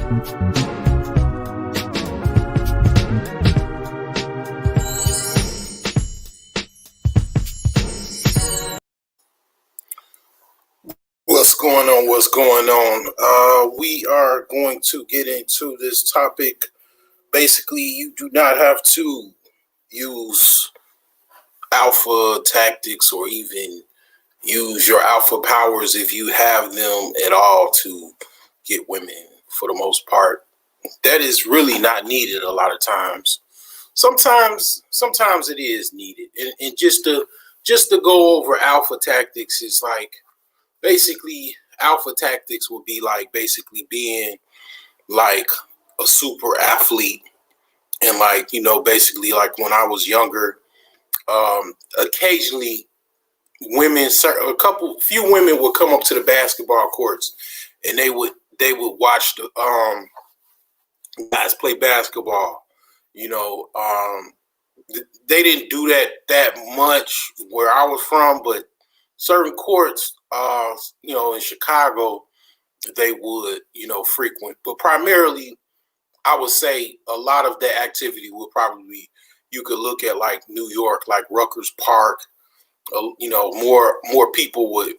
What's going on? What's going on? We are going to get into this topic. Basically, you do not have to use alpha tactics or even use your alpha powers if you have them at all to get women for the most part. That is really not needed a lot of times. Sometimes it is needed. And just to go over alpha tactics is like basically alpha tactics would be like basically being like a super athlete and like basically like when I was younger, occasionally few women would come up to the basketball courts and they would watch the guys play basketball. you know um they didn't do that much where I was from, but certain courts in Chicago they would frequent, but primarily I would say a lot of that activity would probably, you could look at like New York, like Rutgers Park. More people would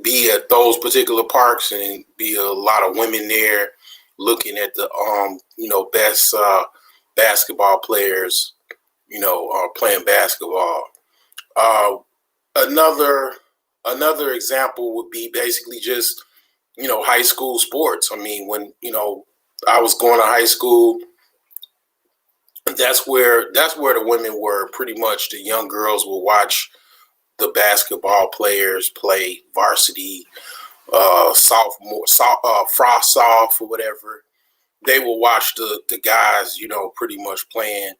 be at those particular parks, and be a lot of women there looking at the best basketball players playing basketball. Uh, another another example would be basically just high school sports. I mean, when I was going to high school, that's where the women were. Pretty much the young girls will watch the basketball players play varsity, frost soft or whatever. They will watch the guys, pretty much playing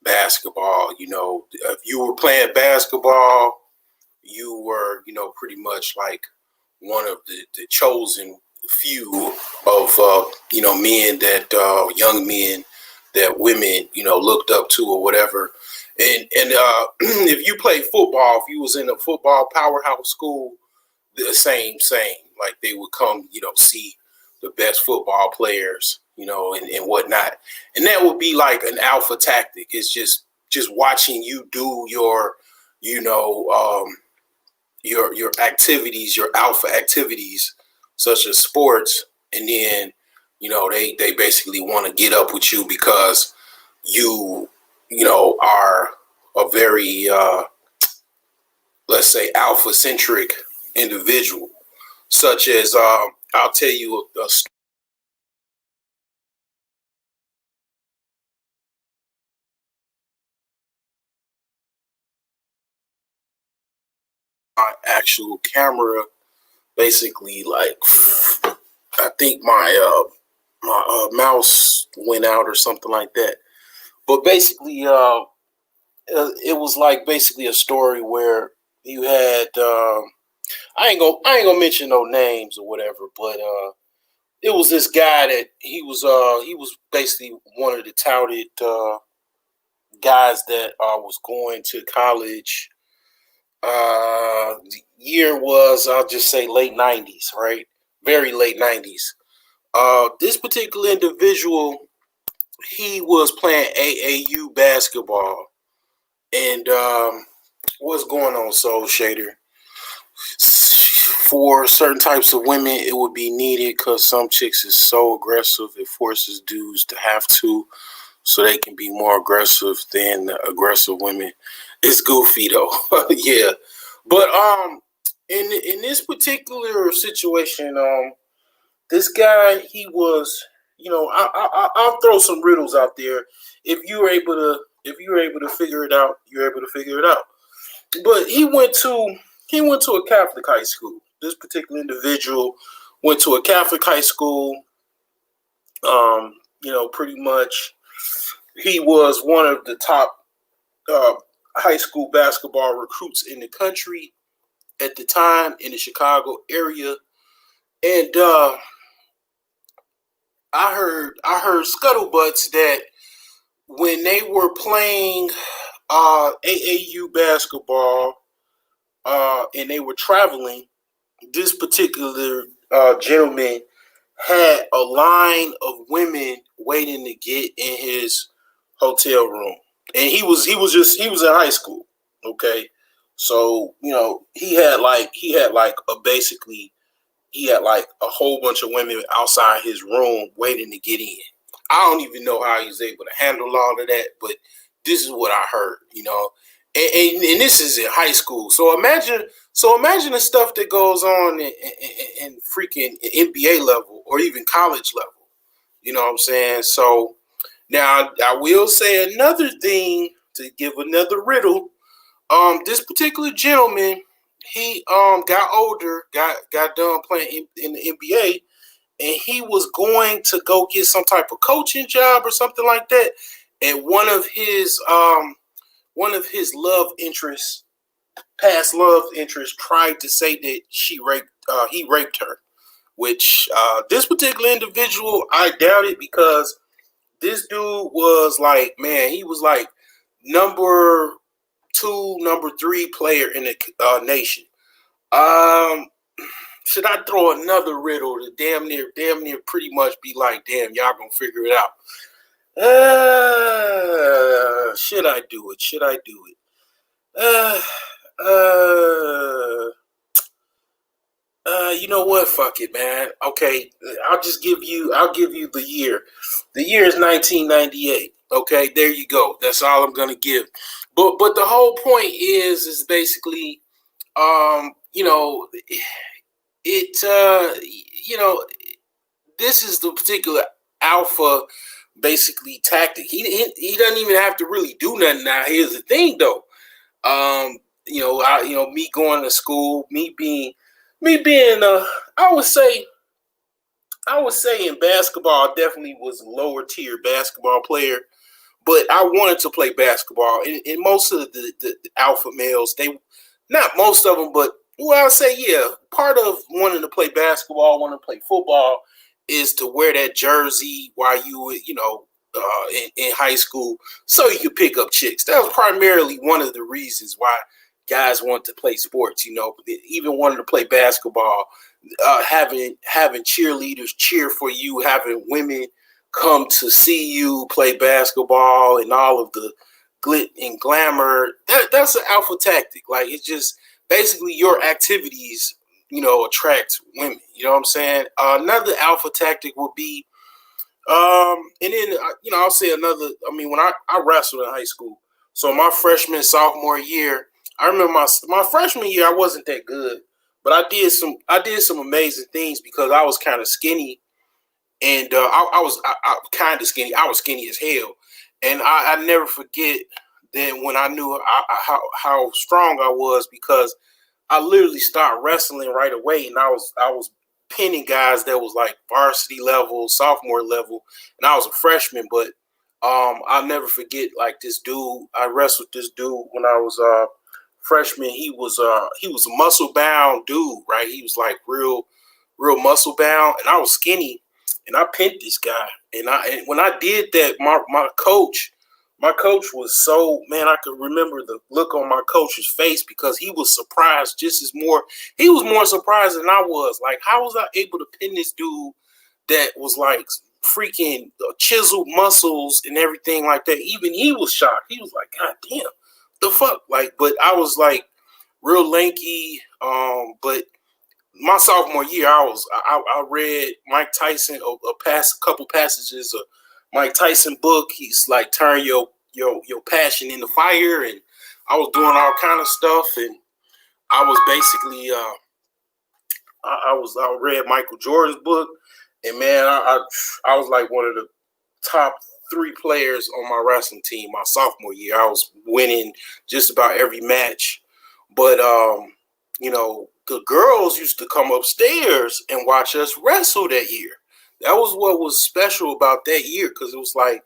basketball. If you were playing basketball, you were, pretty much like one of the chosen few of, men that, young men that women, looked up to or whatever. And if you played football, if you was in a football powerhouse school, the same. Like they would come, see the best football players, and whatnot. And that would be like an alpha tactic. It's just watching you do you know, your activities, your alpha activities, such as sports, and then they basically want to get up with you because you are a very let's say alpha centric individual, such as I'll tell you a actual camera. Basically, like I think my mouse went out or something like that. But basically, it was like basically a story where you had I ain't gonna mention no names or whatever, but it was this guy that he was basically one of the touted guys that was going to college. The year was, I'll just say, late '90s, right? Very late '90s. This particular individual, he was playing AAU basketball, and what's going on, Soul Shader? For certain types of women, it would be needed because some chicks is so aggressive, it forces dudes to have to, so they can be more aggressive than the aggressive women. It's goofy though. Yeah. But in this particular situation, this guy, he was, I'll throw some riddles out there. If you were able to figure it out, you're able to figure it out. But he went to a Catholic high school. This particular individual went to a Catholic high school. Pretty much he was one of the top uh, high school basketball recruits in the country at the time in the Chicago area. And I heard scuttlebutts that when they were playing AAU basketball and they were traveling, this particular gentleman had a line of women waiting to get in his hotel room, and he was in high school. Okay, so he had like a whole bunch of women outside his room waiting to get in. I don't even know how he was able to handle all of that, but this is what I heard, and this is in high school. So imagine the stuff that goes on in freaking NBA level or even college level. You know what I'm saying? So now I will say another thing to give another riddle. This particular gentleman, he got older, got done playing in the NBA, and he was going to go get some type of coaching job or something like that. And one of his past love interests, tried to say that he raped her. Which this particular individual, I doubt it, because this dude was like, man, he was like number two, number three player in the nation. Um, should I throw another riddle to damn near pretty much be like, damn, y'all gonna figure it out? Should I do it? Should I do it? Uh, uh, you know what? Fuck it, man. Okay, I'll give you the year. The year is 1998. Okay, there you go. That's all I'm gonna give. But the whole point is basically, you know, it you know, this is the particular alpha basically tactic. He doesn't even have to really do nothing now. Here's the thing though. Me going to school, me being I would say in basketball, I definitely was a lower tier basketball player, but I wanted to play basketball. And most of the alpha males, they not most of them, but well, I'll say yeah, part of wanting to play basketball, wanting to play football, is to wear that jersey while in high school, so you could pick up chicks. That was primarily one of the reasons why guys want to play sports. Even wanting to play basketball, having cheerleaders cheer for you, having women come to see you play basketball, and all of the glit and glamour. That's an alpha tactic. Like, it's just basically your activities, attract women. You know what I'm saying? Another alpha tactic would be, and then I'll say another. I mean, when I wrestled in high school, so my freshman sophomore year, I remember my freshman year I wasn't that good, but I did some amazing things because I was kind of skinny, and I was kind of skinny. I was skinny as hell, and I never forget that when I knew how strong I was, because I literally started wrestling right away, and I was pinning guys that was like varsity level, sophomore level, and I was a freshman. But I'll never forget, like, this dude. I wrestled this dude when I was freshman. He was a muscle bound dude, right? He was like real muscle bound, and I was skinny, and I pinned this guy. And when I did that, my coach was so, man, I could remember the look on my coach's face, because he was surprised he was more surprised than I was. Like, how was I able to pin this dude that was like freaking chiseled muscles and everything like that? Even he was shocked. He was like, God damn, the fuck? Like, but I was like real lanky. But my sophomore year, I read Mike Tyson, a couple passages of Mike Tyson book. He's like, turn your passion into fire, and I was doing all kind of stuff, and I was basically I read Michael Jordan's book, and man, I was like one of the top three players on my wrestling team my sophomore year. I was winning just about every match, but the girls used to come upstairs and watch us wrestle that year. That was what was special about that year, because it was like,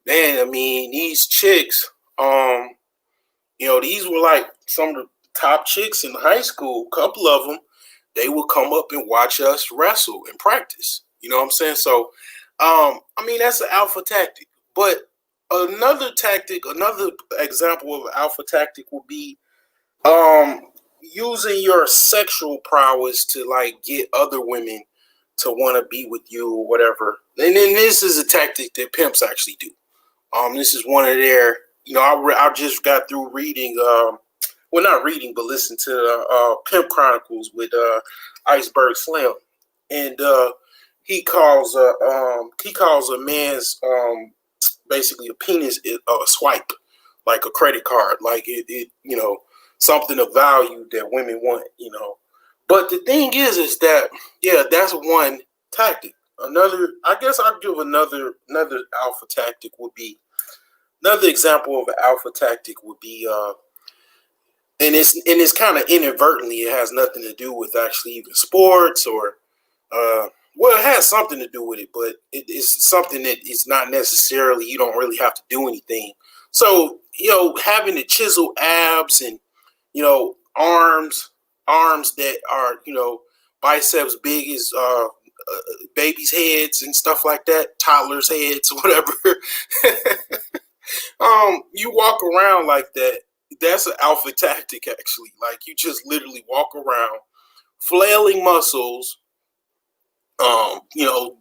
man, I mean, these chicks, these were like some of the top chicks in high school. A couple of them, they would come up and watch us wrestle and practice. You know what I'm saying? So, I mean, that's an alpha tactic. But another example of an alpha tactic would be using your sexual prowess to like get other women want to be with you or whatever. And then this is a tactic that pimps actually do. This is one of their, I just got through reading, well, not reading, but listen to Pimp Chronicles with Iceberg Slim, and he calls a man's basically a penis a swipe, like a credit card, like it something of value that women want, But the thing is that that's one tactic. I guess I'd give another alpha tactic would be another example of an alpha tactic would be and it's kind of inadvertently, it has nothing to do with actually even sports or well, it has something to do with it, but it's something that it's not necessarily, you don't really have to do anything. So, having the chiseled abs and, arms that are, biceps big as babies' heads and stuff like that, toddlers' heads, whatever. You walk around like that. That's an alpha tactic, actually. Like, you just literally walk around flailing muscles,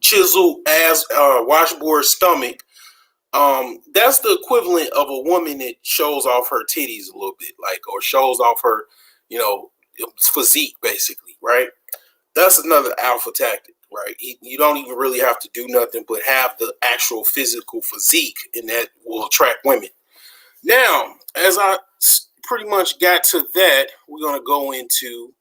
chiseled ass, washboard stomach. That's the equivalent of a woman that shows off her titties a little bit, like, or shows off her, physique, basically, right? That's another alpha tactic, right? You don't even really have to do nothing but have the actual physical physique, and that will attract women. Now, as I pretty much got to that, we're gonna go into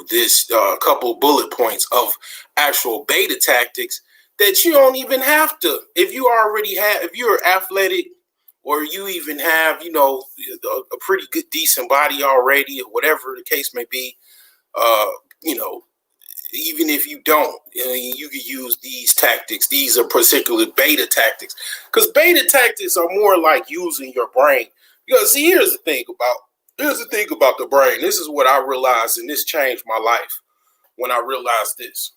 this couple bullet points of actual beta tactics that you don't even have to. If you're athletic, or you even have, a pretty good, decent body already, or whatever the case may be, even if you don't, you can use these tactics. These are particular beta tactics, because beta tactics are more like using your brain. Because see, here's the thing about the brain. This is what I realized, and this changed my life when I realized this.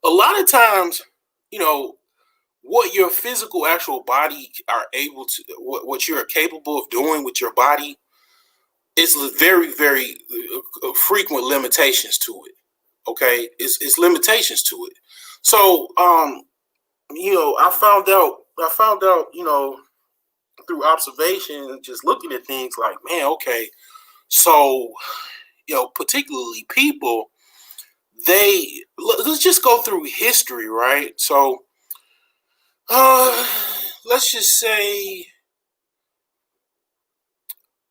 A lot of times, what your physical actual body are able to, what you're capable of doing with your body, is very, very frequent limitations to it. Okay, it's limitations to it. So, I found out, through observation and just looking at things like, man, okay, so, particularly people, let's just go through history, right? So, let's just say,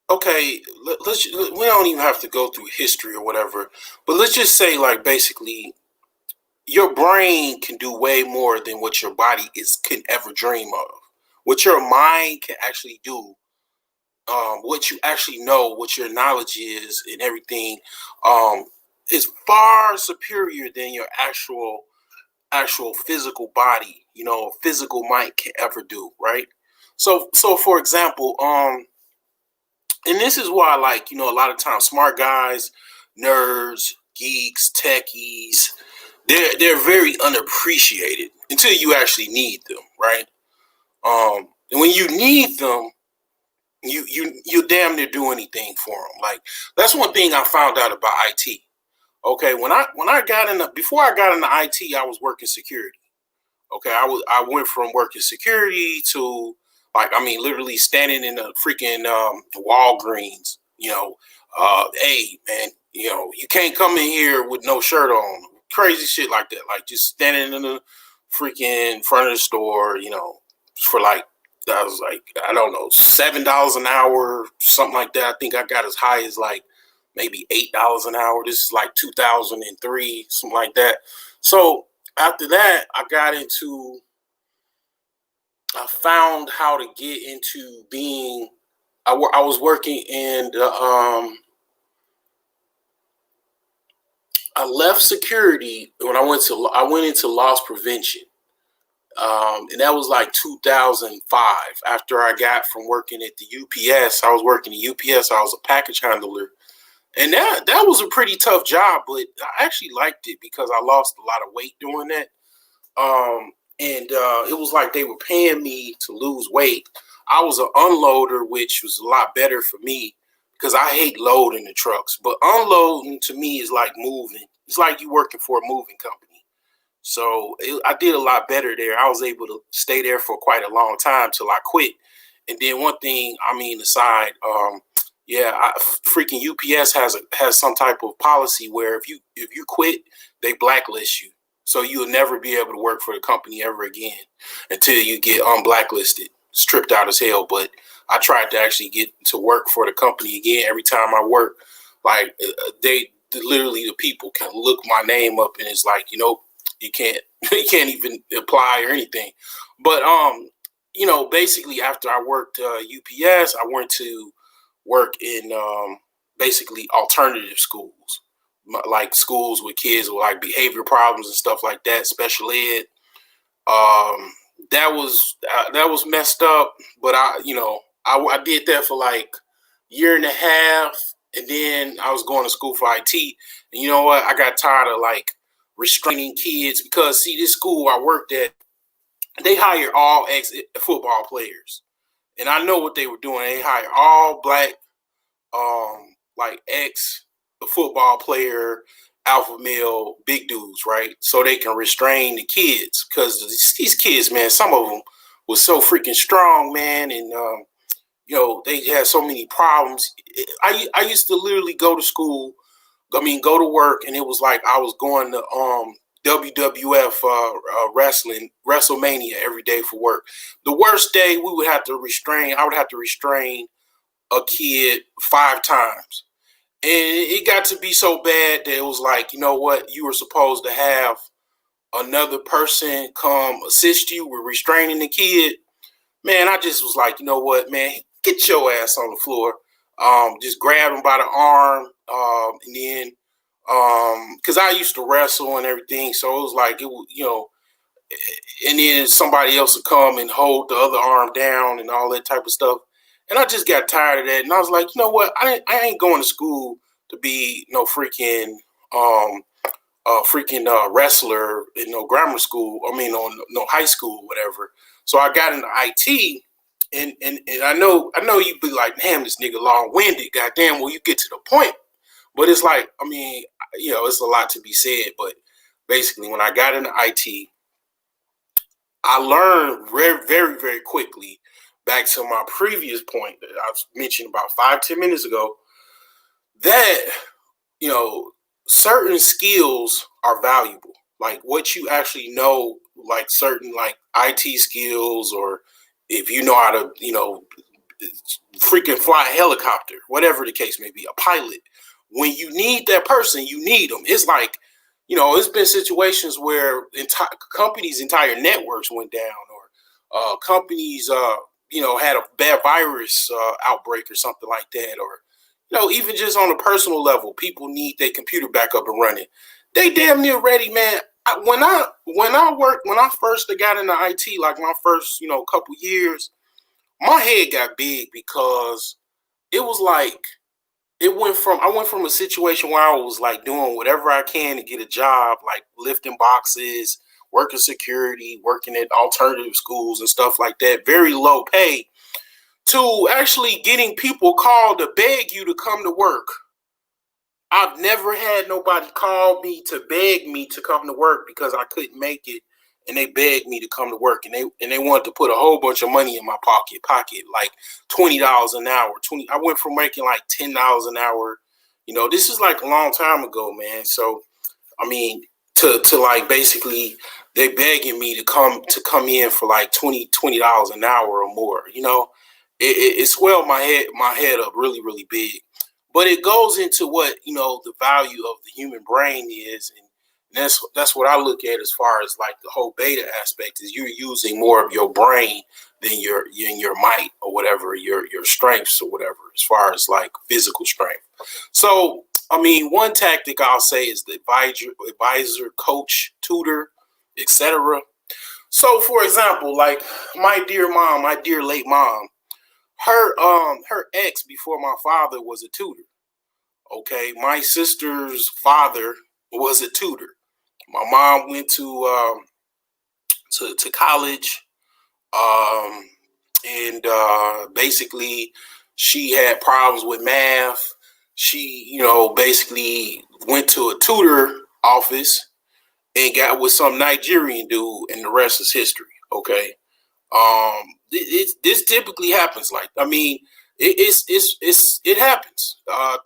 okay, we don't even have to go through history or whatever, but let's just say, like, basically, your brain can do way more than what your body can ever dream of. What your mind can actually do, what you actually know, what your knowledge is, and everything, is far superior than your actual physical body, physical mind can ever do, right? So for example, and this is why, like, a lot of times smart guys, nerds, geeks, techies, they're very unappreciated until you actually need them, right? And when you need them, you damn near do anything for them. Like, that's one thing I found out about IT. Okay, when I got before I got into IT, I was working security. Okay, I went from working security to, like, I mean, literally standing in the freaking Walgreens. Hey man, you can't come in here with no shirt on. Crazy shit like that. Like, just standing in the freaking front of the store. For like, I was like, I don't know, $7 an hour, something like that. I think I got as high as like maybe $8 an hour. This is like 2003, something like that. So after that, I found how to get into being, I was working in the, I left security when I went into loss prevention. And that was like 2005. After I got from working at the UPS, I was working at UPS. I was a package handler. And that was a pretty tough job, but I actually liked it because I lost a lot of weight doing that. And it was like they were paying me to lose weight. I was an unloader, which was a lot better for me because I hate loading the trucks. But unloading to me is like moving. It's like you working for a moving company. So I did a lot better there. I was able to stay there for quite a long time till I quit. And then one thing, I mean, aside, freaking UPS has some type of policy where if you quit, they blacklist you. So you'll never be able to work for the company ever again until you get unblacklisted, stripped out as hell. But I tried to actually get to work for the company again every time I work. Like they literally the people can look my name up and it's like, you can't you can't even apply or anything. But basically after I worked UPS, I went to work in basically alternative schools, like schools with kids with like behavior problems and stuff like that, special ed. Um, that was messed up, but I did that for like year and a half, and then I was going to school for IT. And you know what? I got tired of like restraining kids because see, this school I worked at, they hire all ex football players, and I know what they were doing. They hire all black, like ex football player, alpha male, big dudes, right? So they can restrain the kids because these kids, man, some of them was so freaking strong, man, and they had so many problems. I used to literally go to school, go to work, and it was like I was going to WWF wrestling, WrestleMania every day for work. The worst day I would have to restrain a kid 5 times. And it got to be so bad that it was like, you know what, you were supposed to have another person come assist you with restraining the kid. Man, I just was like, you know what, man, get your ass on the floor. Just grab him by the arm, and then because I used to wrestle and everything, so it was like and then somebody else would come and hold the other arm down and all that type of stuff. And I just got tired of that, and I was like, you know what, I ain't going to school to be no freaking wrestler in no grammar school. I mean, no high school, or whatever. So I got into IT, and I know you'd be like, damn, this nigga long winded. Goddamn, will you get to the point? But it's like, I mean, it's a lot to be said. But basically, when I got into IT, I learned very, very, very quickly. Back to my previous point that I mentioned about 5-10 minutes ago, that certain skills are valuable. Like what you actually know, like certain like IT skills, or if you know how to, freaking fly a helicopter, whatever the case may be, a pilot. When you need that person, you need them. It's like, it's been situations where companies' entire networks went down, or companies, had a bad virus outbreak or something like that, or even just on a personal level, people need their computer back up and running. They damn near ready, man. When I first got into IT, like my first, couple years, my head got big because it was like I went from a situation where I was like doing whatever I can to get a job, like lifting boxes, working security, working at alternative schools and stuff like that, very low pay, to actually getting people called to beg you to come to work. I've never had nobody call me to beg me to come to work because I couldn't make it, and they begged me to come to work, and they wanted to put a whole bunch of money in my pocket, like $20 an hour. I went from making like $10 an hour. This is like a long time ago, man. So I mean, to like basically they begging me to come in for like $20 an hour or more. It swelled my head up really, really big. But it goes into what the value of the human brain is, and that's what I look at as far as like the whole beta aspect is you're using more of your brain than your might or whatever, your strengths or whatever, as far as like physical strength. So I mean, one tactic I'll say is the advisor, coach, tutor, etc. So for example, like my dear late mom, her ex before my father was a tutor. Okay, my sister's father was a tutor. My mom went to college, and basically she had problems with math. She, basically went to a tutor office and got with some Nigerian dude, and the rest is history. Okay. This typically happens. Like, I mean, it happens.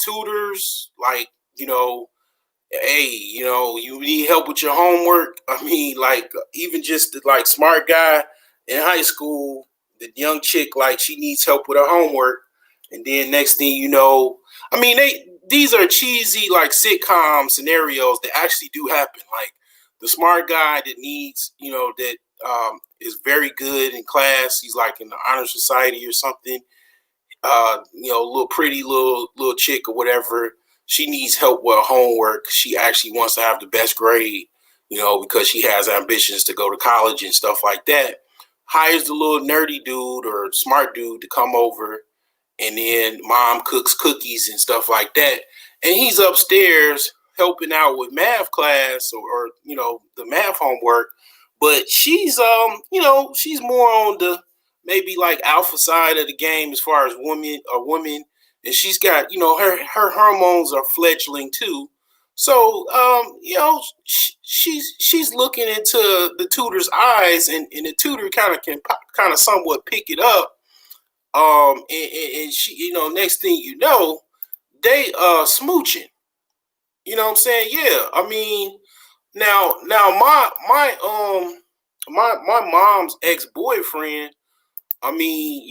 Tutors, like, hey, you need help with your homework. I mean, like, even just the, like, smart guy in high school, the young chick, like, she needs help with her homework, and then next thing you know, I mean, these are cheesy, like, sitcom scenarios that actually do happen. Like, the smart guy that needs, that is very good in class. He's like in the honor society or something. Little pretty little chick or whatever. She needs help with homework. She actually wants to have the best grade, because she has ambitions to go to college and stuff like that. Hires the little nerdy dude or smart dude to come over, and then mom cooks cookies and stuff like that. And he's upstairs helping out with math class or the math homework. But she's she's more on the maybe like alpha side of the game as far as woman, and she's got her hormones are fledgling too. So she's looking into the tutor's eyes, and the tutor kind of somewhat pick it up. And she, next thing you know, they smooching. You know what I'm saying? Yeah. I mean, now my mom's ex-boyfriend, I mean,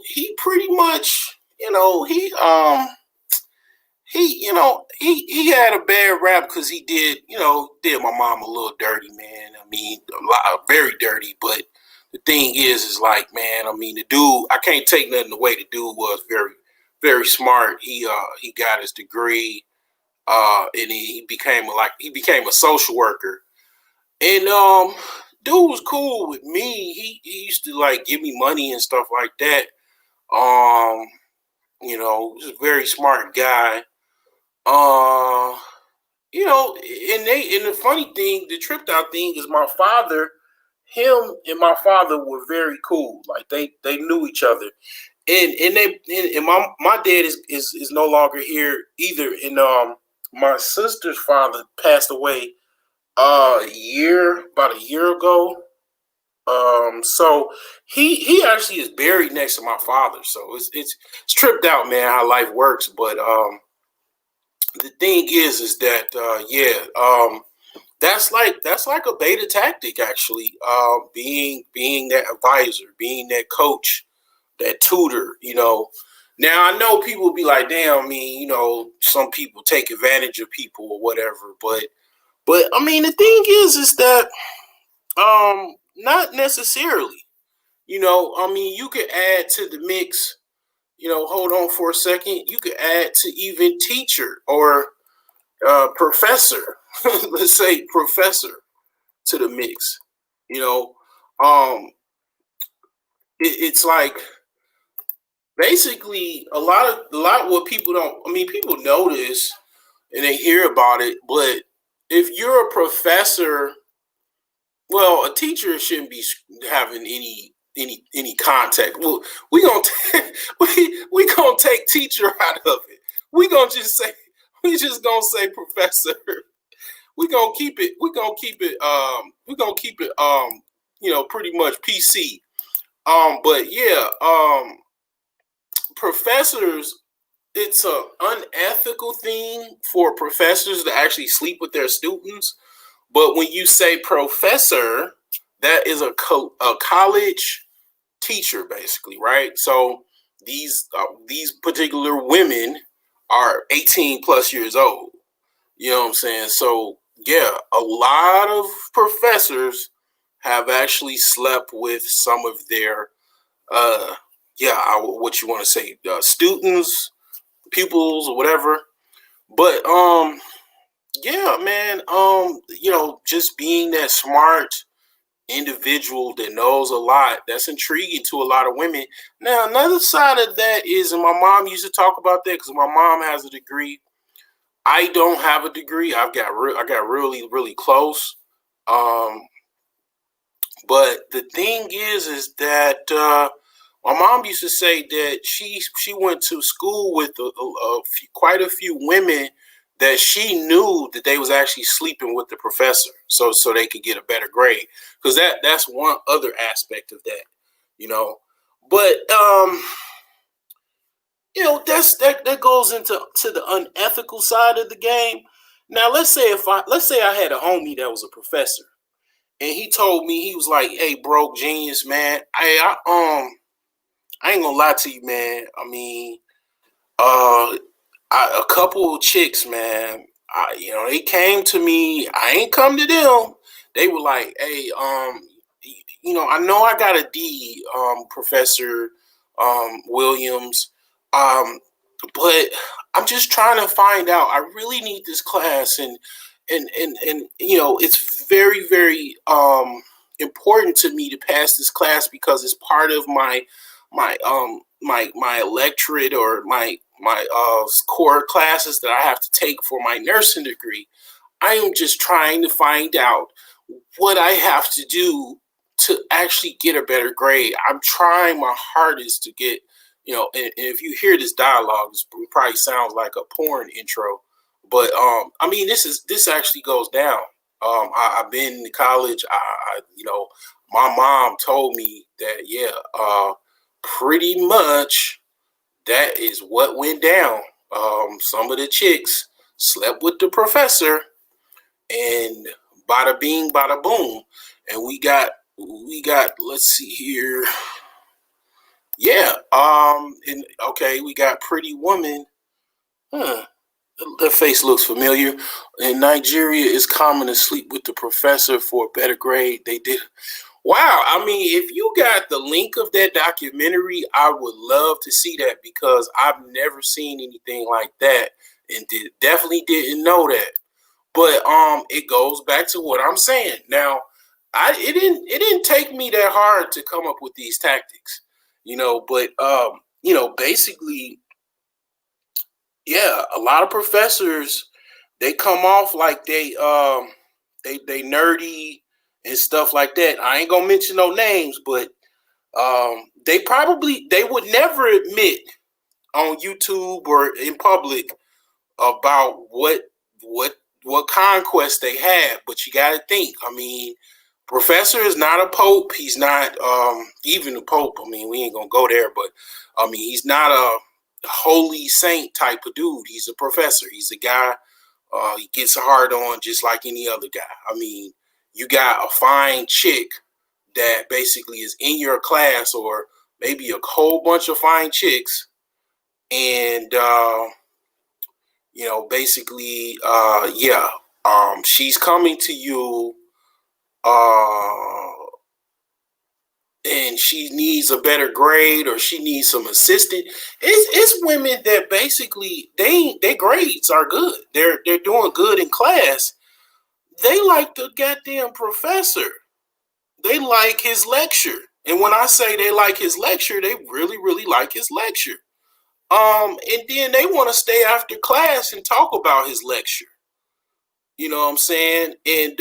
he pretty much, he had a bad rap because he did my mom a little dirty, man. I mean, a lot, very dirty. But the thing is like, man, I mean, the dude, I can't take nothing away. The dude was very, very smart. He got his degree, and he became a social worker. And dude was cool with me. He used to like give me money and stuff like that. He's a very smart guy. And the funny thing, the tripped out thing is him and my father were very cool. Like they knew each other. And my dad is no longer here either. And my sister's father passed away about a year ago. So he actually is buried next to my father. So it's tripped out, man, how life works. But the thing is that that's like a beta tactic, actually. Being that advisor, being that coach, that tutor. Now I know people will be like, damn, I mean, some people take advantage of people or whatever, but I mean, the thing is that not necessarily. I mean, you could add to the mix. Hold on for a second. You could add to even teacher or professor. Let's say professor to the mix. It's like basically a lot what people don't. I mean, people notice and they hear about it, but if you're a professor, well, a teacher shouldn't be having any contact. Well, we gonna we gonna take teacher out of it. We just gonna say professor. We gonna keep it. Pretty much PC. But yeah, professors. It's a unethical thing for professors to actually sleep with their students. But when you say professor, that is a college teacher, basically, right? So these particular women are 18 plus years old. You know what I'm saying? So yeah, a lot of professors have actually slept with some of their what you want to say, students, pupils, or whatever. But yeah, man, just being that smart individual that knows a lot, that's intriguing to a lot of women. Now, another side of that is, and my mom used to talk about that because my mom has a degree. I don't have a degree. I got really, really close. But the thing is that My mom used to say that she went to school with quite a few women that she knew that they was actually sleeping with the professor, so they could get a better grade. Because that's one other aspect of that, you know. But that goes into the unethical side of the game. Now let's say I had a homie that was a professor, and he told me, he was like, "Hey, broke genius, man. I ain't gonna lie to you, man. I mean, a couple of chicks, man. They came to me. I ain't come to them. They were like, hey, I know I got a D, Professor Williams, um, but I'm just trying to find out. I really need this class, and it's very, very important to me to pass this class because it's part of my electorate, or my core classes that I have to take for my nursing degree. I am just trying to find out what I have to do to actually get a better grade. I'm trying my hardest to get, and if you hear this dialogue, it probably sounds like a porn intro, but I mean, this actually goes down. I've been to college. My mom told me that, yeah, pretty much that is what went down. Some of the chicks slept with the professor, and bada bing, bada boom, and we got. Let's see here. Yeah. And okay, we got Pretty Woman. Huh. That face looks familiar. In Nigeria, it's common to sleep with the professor for a better grade. They did. Wow. I mean, if you got the link of that documentary, I would love to see that because I've never seen anything like that, and definitely didn't know that. But it goes back to what I'm saying. Now, it didn't take me that hard to come up with these tactics, but basically, yeah, a lot of professors, they come off like they nerdy and stuff like that. I ain't gonna mention no names, but they would never admit on YouTube or in public about what what conquest they had. But you got to think. I mean, Professor is not a pope. He's not even a pope. I mean, we ain't gonna go there, but I mean, he's not a holy saint type of dude. He's a professor. He's a guy. He gets a hard on just like any other guy. I mean, you got a fine chick that basically is in your class, or maybe a whole bunch of fine chicks, and basically, yeah, she's coming to you, uh, and she needs a better grade, or she needs some assistance. It's women that basically their grades are good. They're doing good in class. They like the goddamn professor. They like his lecture. And when I say they like his lecture, they really, really like his lecture. And then they want to stay after class and talk about his lecture. You know what I'm saying? And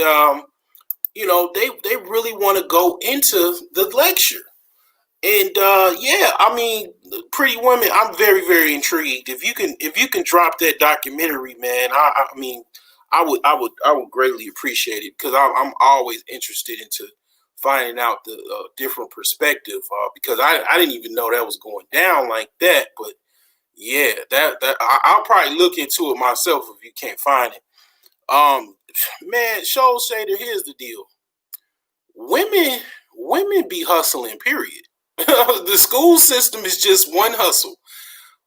they really want to go into the lecture. And yeah, I mean, Pretty Women. I'm very, very intrigued. If you can drop that documentary, man, I mean, I would greatly appreciate it because I'm always interested into finding out the different perspective. Because I didn't even know that was going down like that. But yeah, I'll probably look into it myself if you can't find it. Man, Show Shader, here's the deal. Women be hustling, period. The school system is just one hustle.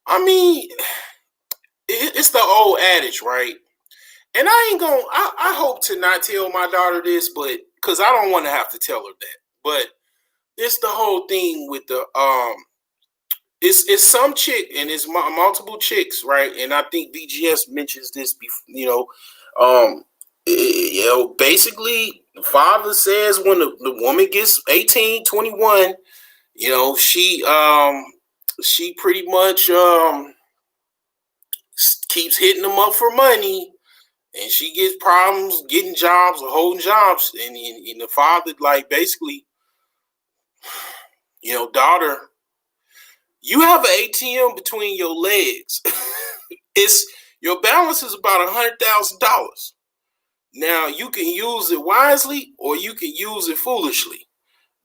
I mean, it's the old adage, right? And I ain't gonna. I hope to not tell my daughter this, but because I don't want to have to tell her that. But it's the whole thing with the it's some chick, and it's multiple chicks, right? And I think BGS mentions this before. Basically, the father says when the woman gets 18, 21, she pretty much keeps hitting them up for money, and she gets problems getting jobs or holding jobs, and the father, like, basically, daughter, You have an ATM between your legs. It's your balance is about $100,000. Now you can use it wisely or you can use it foolishly.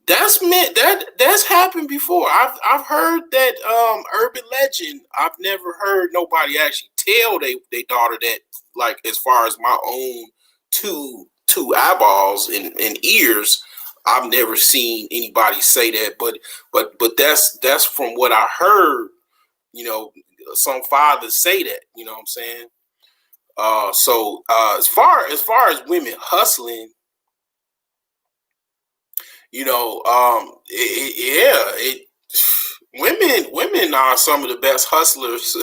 That's happened before. I've heard that urban legend. I've never heard nobody actually tell they daughter that, like, as far as my own two eyeballs and ears. I've never seen anybody say that, but that's from what I heard. You know, some fathers say that. You know what I'm saying? As far as women hustling, women are some of the best hustlers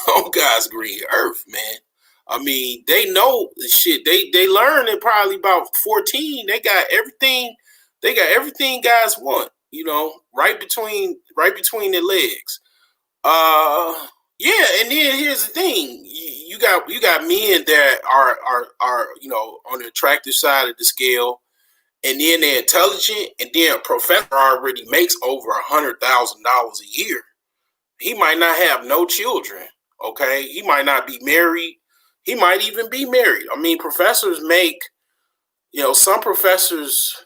on God's green earth, man. I mean, they know the shit. They learn at probably about 14. They got everything. They got everything guys want. Right between their legs. Uh, yeah, and then here's the thing: you got men that are on the attractive side of the scale, and then they're intelligent, and then a professor already makes over $100,000 a year. He might not have no children. Okay, he might not be married. He might even be married. I mean, professors make, some professors.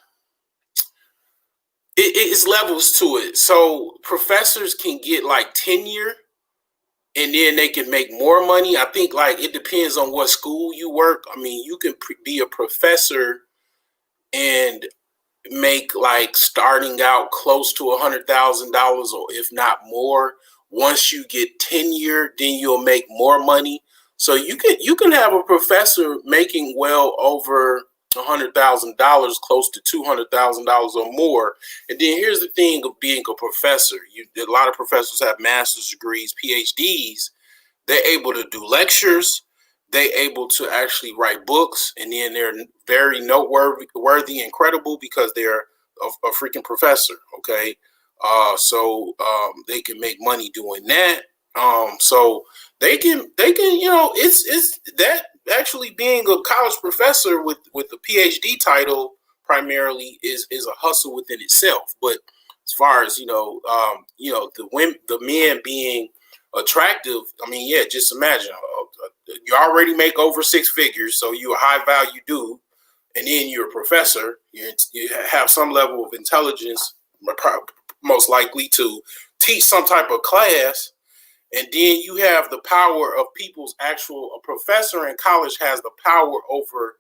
It's levels to it. So professors can get like tenure, and then they can make more money. I think like it depends on what school you work. I mean, you can be a professor and make like starting out close to $100,000 or if not more. Once you get tenure, then you'll make more money. So you can have a professor making well over $100,000, close to $200,000 or more. And then here's the thing of being a professor: a lot of professors have master's degrees, PhDs. They're able to do lectures. They're able to actually write books, and then they're very noteworthy and credible because they're a freaking professor. Okay, they can make money doing that. So they can it's that actually being a college professor with a PhD title primarily is a hustle within itself. But as far as the men being attractive, I mean, yeah, just imagine you already make over six figures, so you're a high value dude, and then you're a professor. You have some level of intelligence, most likely to teach some type of class, and then you have the power of people's actual. A professor in college has the power over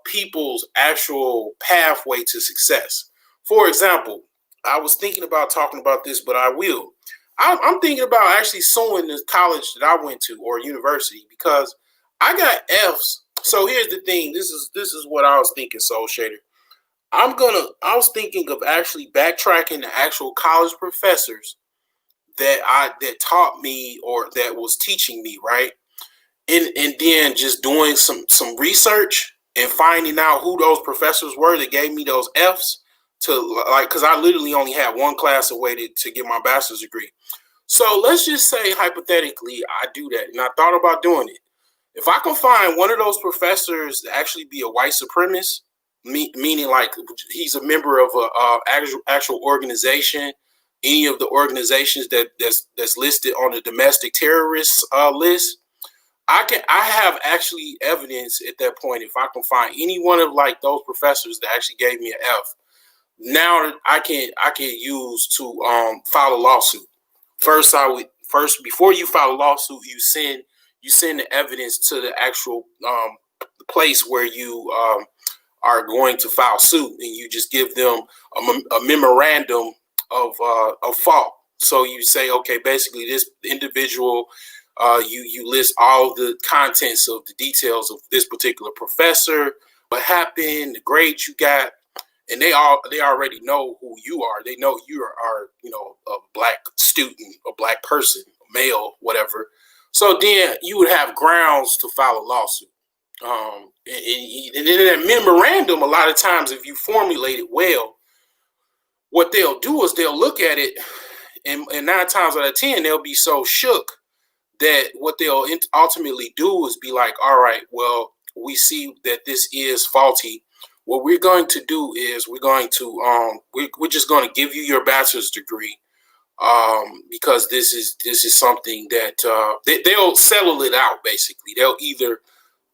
people's actual pathway to success. For example, I was thinking about talking about this, but I will. I'm thinking about actually suing the college that I went to or university because I got F's. So here's the thing. This is what I was thinking, Soul Shader. I was thinking of actually backtracking the actual college professors that taught me or that was teaching me, right? And then just doing some research and finding out who those professors were that gave me those F's to, like, because I literally only had one class away to get my bachelor's degree. So let's just say hypothetically I do that, and I thought about doing it. If I can find one of those professors to actually be a white supremacist, meaning like he's a member of a actual organization, any of the organizations that's listed on the domestic terrorist list, I have actually evidence at that point. If I can find any one of like those professors that actually gave me an F, now I can use to file a lawsuit. First, before you file a lawsuit, you send the evidence to the actual place where you are going to file suit, and you just give them a memorandum of fault. So you say, okay, basically this individual, you list all the contents of the details of this particular professor, what happened, the grades you got, and they already know who you are. They know you are a black student, a black person, a male, whatever. So then you would have grounds to file a lawsuit. And in that memorandum, a lot of times, if you formulate it well, what they'll do is they'll look at it, and 9 times out of 10, they'll be so shook that what they'll ultimately do is be like, all right, well, we see that this is faulty. What we're going to do is we're just going to give you your bachelor's degree. because this is something that they'll settle it out. Basically, they'll either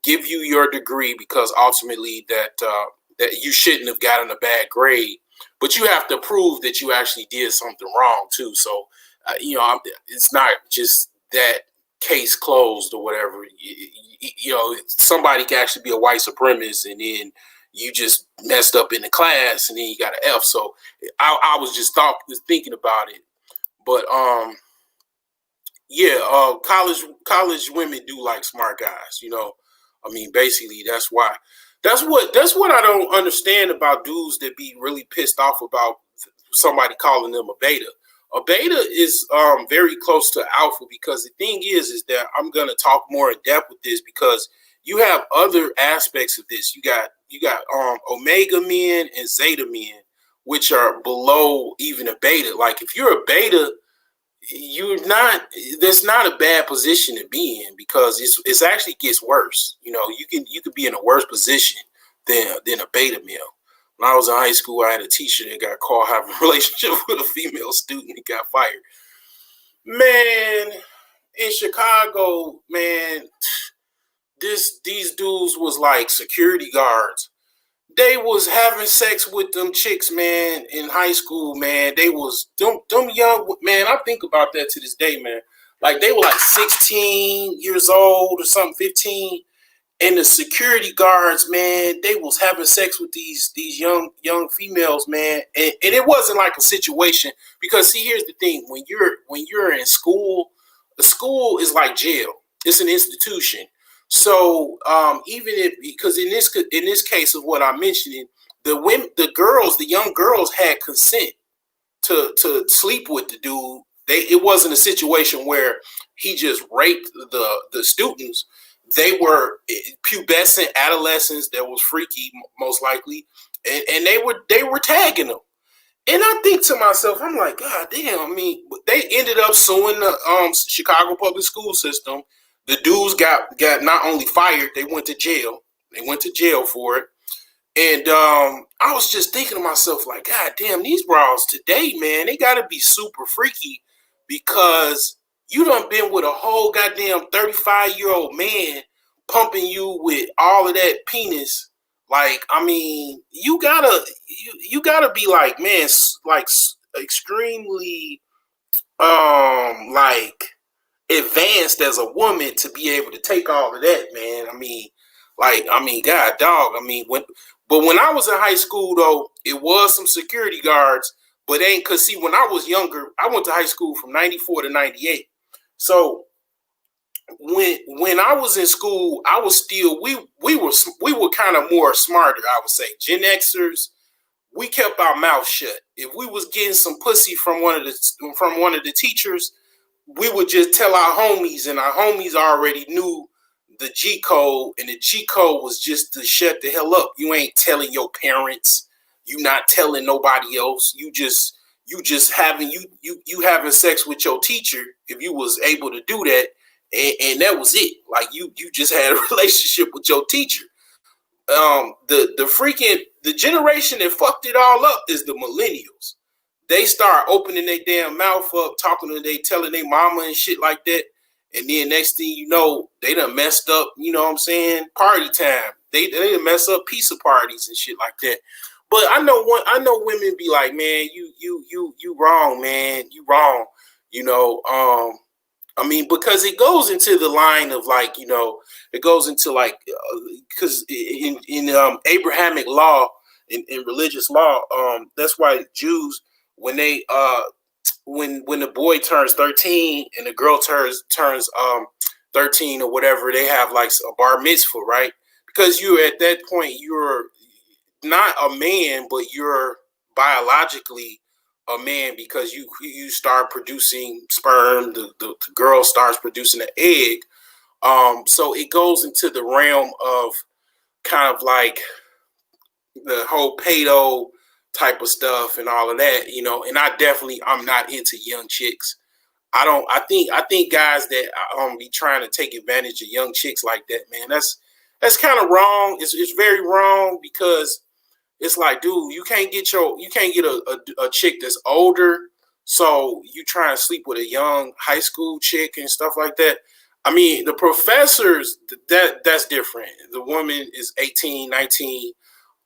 give you your degree because ultimately that you shouldn't have gotten a bad grade, but you have to prove that you actually did something wrong too. So it's not just that case closed or whatever. Somebody can actually be a white supremacist and then you just messed up in the class and then you got an F. So I was just thinking about it, but college women do like smart guys. I mean, basically that's why. That's what I don't understand about dudes that be really pissed off about somebody calling them a beta. A beta is very close to alpha because the thing is that I'm gonna talk more in depth with this because you have other aspects of this. You got omega men and zeta men, which are below even a beta. Like if you're a beta, you're not. That's not a bad position to be in because it's actually gets worse. You could be in a worse position than a beta male. When I was in high school, I had a teacher that got caught having a relationship with a female student and got fired. Man, in Chicago, man, these dudes was like security guards. They was having sex with them chicks, man, in high school, man. They was them young, man. I think about that to this day, man. Like they were like 16 years old or something, 15. And the security guards, man, they was having sex with these young females, man. And it wasn't like a situation because see, here's the thing: when you're in school, the school is like jail. It's an institution. So even if because in this case of what I'm mentioning, the young girls had consent to sleep with the dude. It wasn't a situation where he just raped the students. They were pubescent adolescents that was freaky, most likely, and they were tagging them. And I think to myself, I'm like, God damn. I mean, they ended up suing the Chicago public school system. The dudes got not only fired, they went to jail. They went to jail for it. And I was just thinking to myself, like, God damn, these bras today, man, they got to be super freaky because you done been with a whole goddamn 35-year-old man pumping you with all of that penis. Like, I mean, you gotta be like, man, like extremely like advanced as a woman to be able to take all of that, man. I mean, God, dog. I mean, when I was in high school though, it was some security guards, but cause see, when I was younger, I went to high school from 94 to 98. So when I was in school, I was still we were kind of more smarter, I would say. Gen Xers, we kept our mouth shut. If we was getting some pussy from one of the teachers, we would just tell our homies, and our homies already knew the G code, and the G code was just to shut the hell up. You ain't telling your parents. You not telling nobody else. You just having sex with your teacher if you was able to do that, and that was it. Like you just had a relationship with your teacher. The generation that fucked it all up is the millennials. They start opening their damn mouth up, telling their mama and shit like that. And then next thing you know, they done messed up, you know what I'm saying? Party time. They done mess up pizza parties and shit like that. But I know women be like, man, you wrong, man. You wrong. I mean, because it goes into the line of like, it goes into like, because in Abrahamic law, in religious law, that's why Jews, when they when the boy turns 13 and the girl turns 13 or whatever, they have like a bar mitzvah, right? Because you're at that point, you're not a man, but you're biologically a man because you start producing sperm. The girl starts producing an egg. So it goes into the realm of kind of like the whole pedo type of stuff and all of that, and I'm not into young chicks. I think guys that be trying to take advantage of young chicks like that, man, that's kind of wrong. It's very wrong because it's like, dude, you can't get a chick that's older So you try and sleep with a young high school chick and stuff like that. I mean, the professors, that's different. The woman is 18, 19.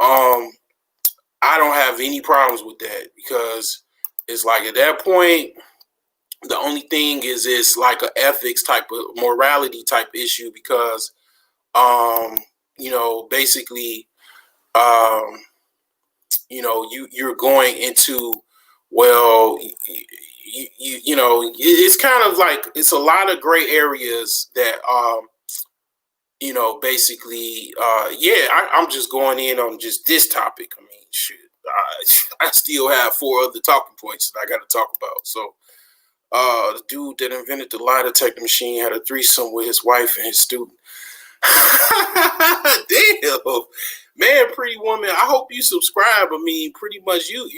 I don't have any problems with that because it's like at that point, the only thing is it's like an ethics type of morality type issue because basically um, you're going into well it's kind of like it's a lot of gray areas that basically I'm just going in on just this topic. I mean shit, I still have 4 other talking points that I got to talk about. So the dude that invented the lie detector machine had a threesome with his wife and his student. Damn, man, Pretty Woman. I hope you subscribe. I mean, pretty much you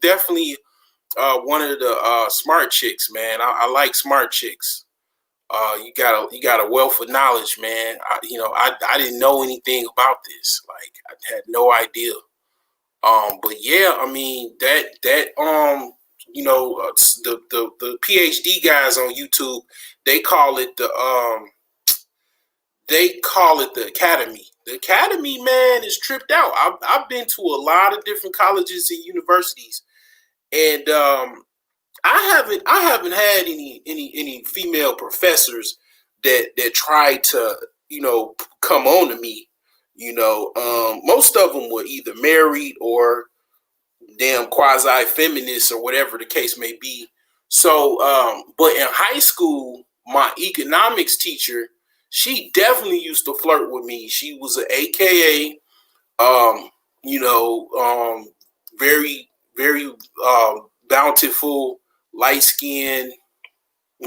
definitely one of the smart chicks, man. I like smart chicks. You got a wealth of knowledge, man. I didn't know anything about this. Like I had no idea. But yeah, I mean the PhD guys on YouTube, they call it the academy. The academy, man, is tripped out. I've been to a lot of different colleges and universities, and I haven't had any female professors that tried to come on to me. Most of them were either married or damn quasi feminists or whatever the case may be. So, but in high school, my economics teacher, she definitely used to flirt with me. She was an AKA, um, very, very bountiful, light skinned,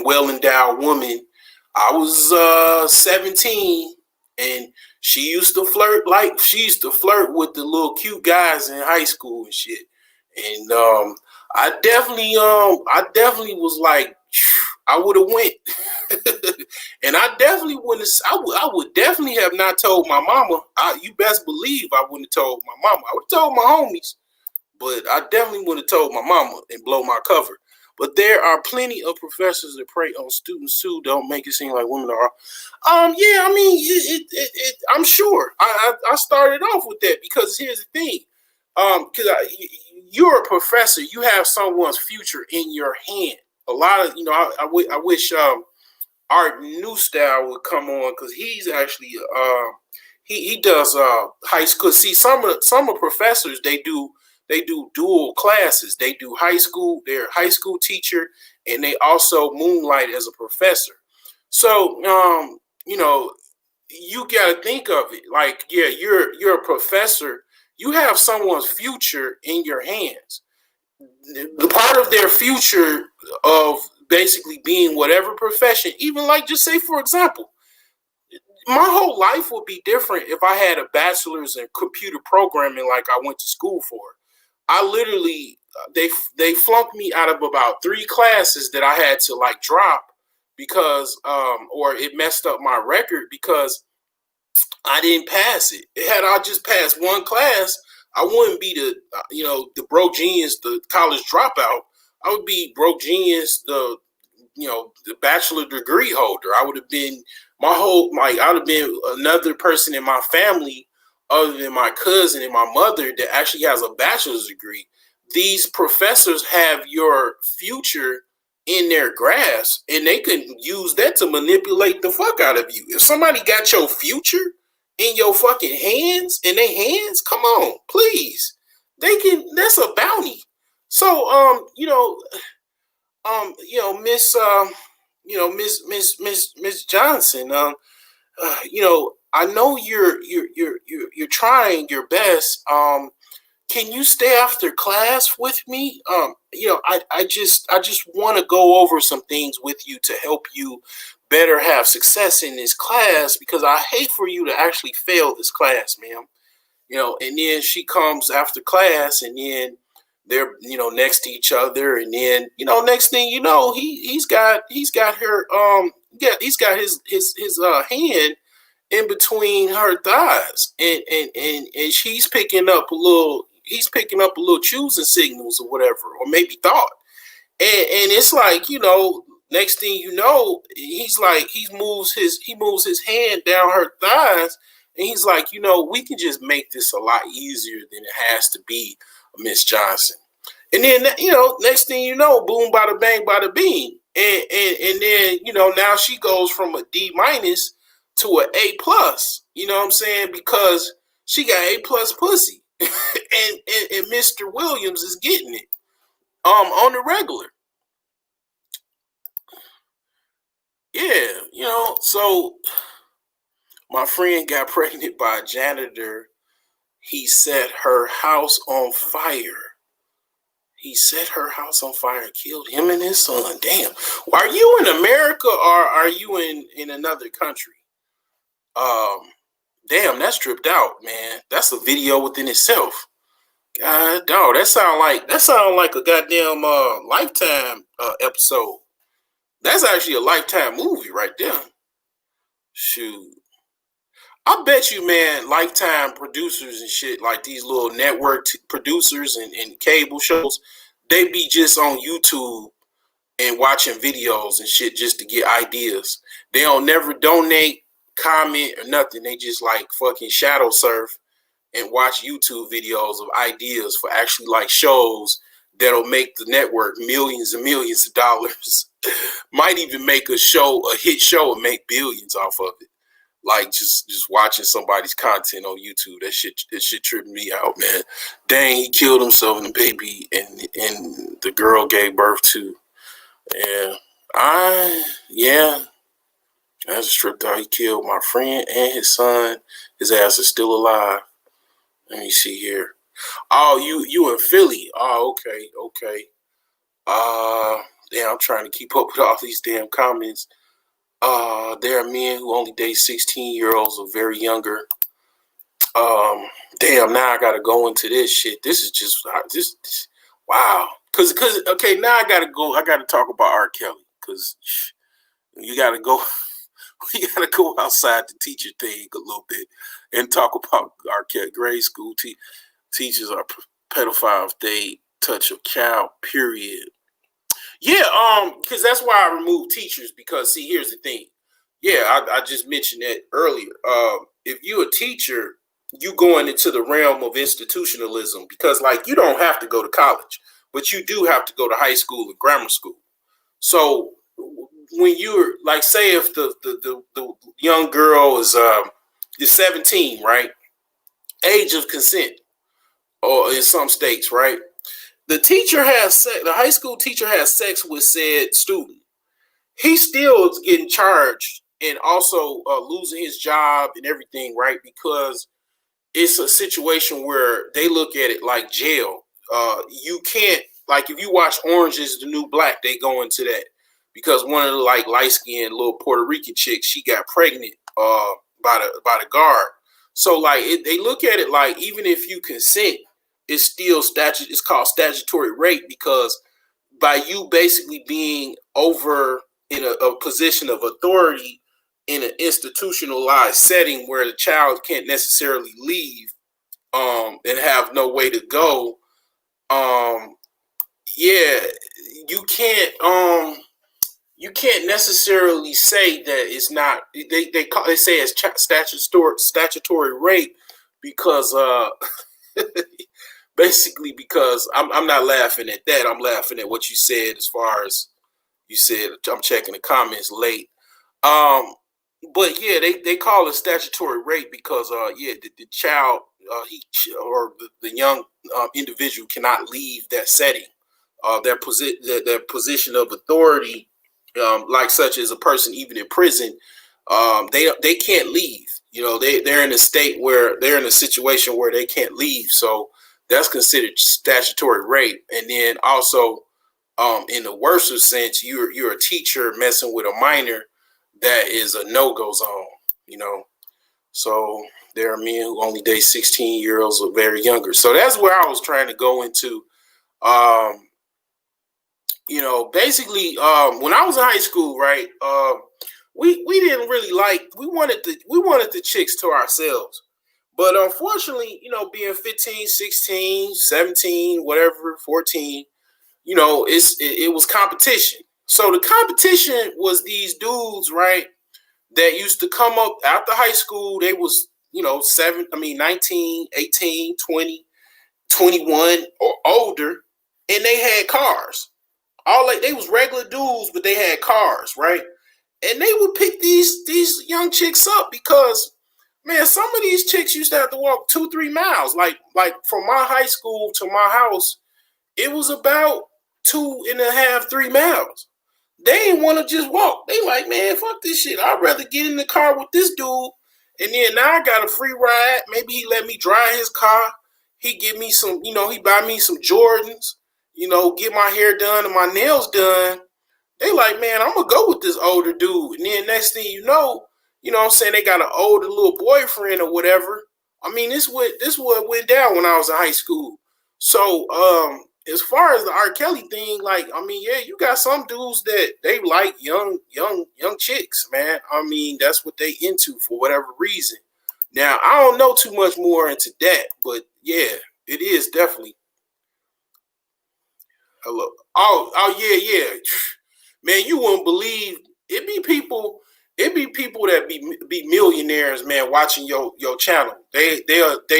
well endowed woman. I was 17 and she used to flirt with the little cute guys in high school and shit. And I definitely was like, I would have went, and I definitely wouldn't. I would definitely have not told my mama. You best believe I wouldn't have told my mama. I would have told my homies, but I definitely would have told my mama and blow my cover. But there are plenty of professors that prey on students too. Don't make it seem like women are. Yeah, I mean, I'm sure. I started off with that because here's the thing. Because you're a professor, you have someone's future in your hand. A lot of I wish Art New Style would come on because he's actually he does high school. See, some of professors they do dual classes. They do high school. They're a high school teacher, and they also moonlight as a professor. So you got to think of it like, yeah, you're a professor. You have someone's future in your hands. The part of their future of basically being whatever profession, even like just say for example, my whole life would be different if I had a bachelor's in computer programming like I went to school for. I literally they flunked me out of about 3 classes that I had to like drop because or it messed up my record because I didn't pass it. Had I just passed one class, I wouldn't be the broke genius, the college dropout. I would be broke genius, the bachelor degree holder. I would have been I would have been another person in my family other than my cousin and my mother that actually has a bachelor's degree. These professors have your future in their grasp and they can use that to manipulate the fuck out of you. If somebody got your future in your fucking hands, in their hands, come on, please. That's a bounty. So Miss Miss Johnson, I know you're trying your best. Can you stay after class with me? I just want to go over some things with you to help you better have success in this class because I hate for you to actually fail this class, ma'am. And then she comes after class and then they're next to each other and then next thing you know he's got her he's got his hand in between her thighs and she's picking up a little he's picking up a little choosing signals or whatever, or maybe thought. And it's like, next thing you know, he's like, he moves his hand down her thighs, and he's like, we can just make this a lot easier than it has to be, Miss Johnson. And then, next thing you know, boom, bada bang, bada bing. And then, now she goes from a D- to an A+, you know what I'm saying? Because she got A+ pussy. and Mr. Williams is getting it on the regular. Yeah, so my friend got pregnant by a janitor. He set her house on fire. He set her house on fire, killed him and his son. Damn. Are you in America or are you in another country? Damn, that's tripped out, man. That's a video within itself. God dog, that sound like a goddamn Lifetime episode. That's actually a Lifetime movie right there. Shoot. I bet you, man, Lifetime producers and shit, like these little network producers and cable shows, they be just on YouTube and watching videos and shit just to get ideas. They don't never donate, comment, or nothing. They just like fucking shadow surf and watch YouTube videos of ideas for actually like shows that'll make the network millions and millions of dollars. Might even make a hit show, and make billions off of it. Like just watching somebody's content on YouTube. That shit tripped me out, man. Dang, he killed himself and the baby and the girl gave birth to. Yeah. That's tripped out. He killed my friend and his son. His ass is still alive. Let me see here. Oh, you in Philly. Oh, okay. Damn, I'm trying to keep up with all these damn comments. There are men who only date 16-year-olds or very younger. Damn, now I gotta go into this shit. This is just this wow. Cause okay, now I gotta talk about R. Kelly. Cause you gotta go we gotta go outside the teacher thing a little bit and talk about R. Kelly. Grade school teachers are pedophiles. They touch a child, period. Yeah, because that's why I removed teachers, because see, here's the thing. Yeah, I just mentioned that earlier. If you're a teacher, you going into the realm of institutionalism, because like you don't have to go to college, but you do have to go to high school and grammar school. So when you're like, say if the young girl is 17, right? Age of consent, or in some states, right? The high school teacher has sex with said student. He still is getting charged and also losing his job and everything, right? Because it's a situation where they look at it like jail. You can't, like, if you watch Orange is the New Black, they go into that because one of the like light-skinned little Puerto Rican chicks, she got pregnant by the guard. So like they look at it like even if you consent, it's still it's called statutory rape, because by you basically being over in a position of authority in an institutionalized setting where the child can't necessarily leave and have no way to go, yeah, you can't necessarily say that it's not. They say it's statutory rape because basically because I'm not laughing at that. I'm laughing at what you said as far as you said. I'm checking the comments late. But yeah, they call it statutory rape because the child or the young individual cannot leave that setting, their position of authority, like such as a person even in prison. They can't leave. They're in a state where they're in a situation where they can't leave. So that's considered statutory rape. And then also, in the worst sense, you're a teacher messing with a minor. That is a no-go zone, So there are men who only date 16-year-olds or very younger. So that's where I was trying to go into. Basically, when I was in high school, right? We didn't really we wanted the chicks to ourselves, But unfortunately, being 15, 16, 17, whatever, 14, it was competition. So the competition was these dudes, right, that used to come up after high school. They was, 19, 18, 20, 21 or older, and they had cars. All like they was regular dudes, but they had cars, right? And they would pick these young chicks up because, man, some of these chicks used to have to walk 2-3 miles. Like from my high school to my house, it was about 2.5, 3 miles. They ain't want to just walk. They like, man, fuck this shit. I'd rather get in the car with this dude, and then now I got a free ride. Maybe he let me drive his car. He give me some, he buy me some Jordans. Get my hair done and my nails done. They like, man, I'm gonna go with this older dude. And then next thing you know what I'm saying, they got an older little boyfriend or whatever. I mean, this what went down when I was in high school. So, as far as the R. Kelly thing, like, I mean, yeah, you got some dudes that they like young chicks, man. I mean, that's what they into for whatever reason. Now, I don't know too much more into that, but yeah, it is definitely. Hello. Oh yeah, yeah. Man, you wouldn't believe it be people that be millionaires, man, watching your channel. They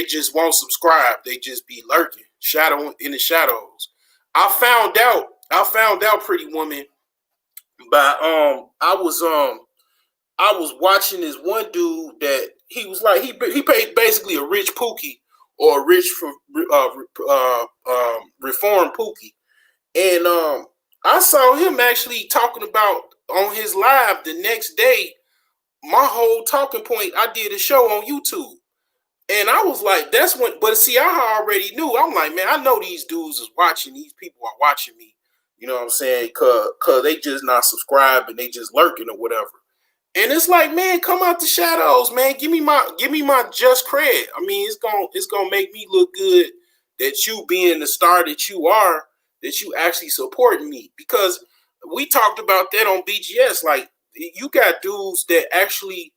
just won't subscribe. They just be lurking, shadow in the shadows. I found out, Pretty Woman, by I was watching this one dude that he was like he paid basically a rich Pookie or a rich reformed Pookie. And I saw him actually talking about on his live the next day. My whole talking point, I did a show on YouTube. And I was like, that's when, but see, I already knew. I'm like, man, I know these dudes is watching. These people are watching me. You know what I'm saying? Cause they just not subscribed and they just lurking or whatever. And it's like, man, come out the shadows, man. Give me my just cred. I mean, it's gonna make me look good that you being the star that you are, that you actually supporting me. Because we talked about that on BGS. Like, you got dudes that actually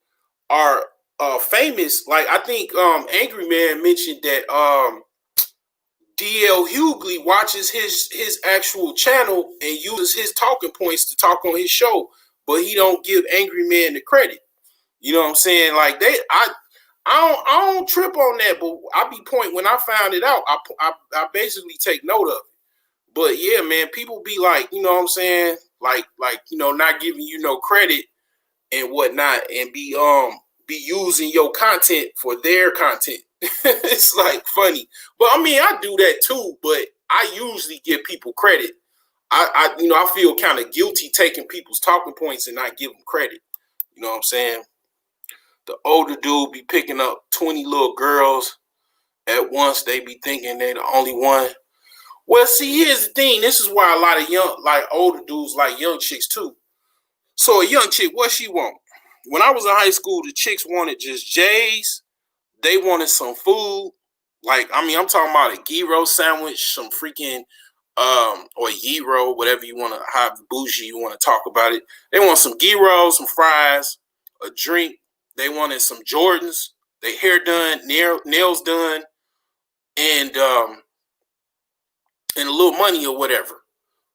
are famous. Like, I think Angry Man mentioned that DL Hughley watches his actual channel and uses his talking points to talk on his show, but he don't give Angry Man the credit. You know what I'm saying? Like, I don't trip on that, but I be point when I found it out, I basically take note of it. But yeah, man, people be like, you know what I'm saying, like not giving you no credit and whatnot, and be using your content for their content. It's like funny, but I mean, I do that too. But I usually give people credit. I feel kind of guilty taking people's talking points and not give them credit. You know what I'm saying? The older dude be picking up 20 little girls at once. They be thinking they the only one. Well, see, here's the thing. This is why a lot of older dudes like young chicks too. So a young chick, what she want? When I was in high school, the chicks wanted just J's. They wanted some food. Like, I mean, I'm talking about a gyro sandwich, some freaking or gyro, whatever you want to, how bougie you want to talk about it. They want some gyros, some fries, a drink. They wanted some Jordans, their hair done, nails done, and a little money or whatever.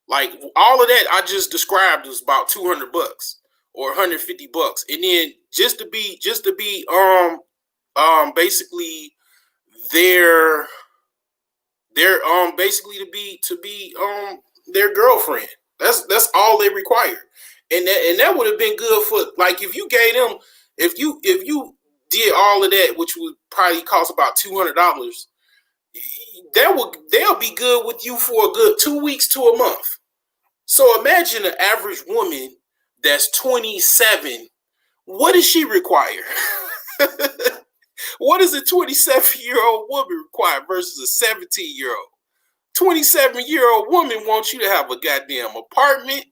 Like, all of that I just described was about $200 or $150, and then just to be basically their basically to be their girlfriend. That's all they required, and that would have been good for, like, if you gave them, if you did all of that, which would probably cost about $200. They'll be good with you for a good 2 weeks to a month. So imagine an average woman that's 27. What does she require? What does a 27-year-old woman require versus a 17-year-old? 27-year-old woman wants you to have a goddamn apartment,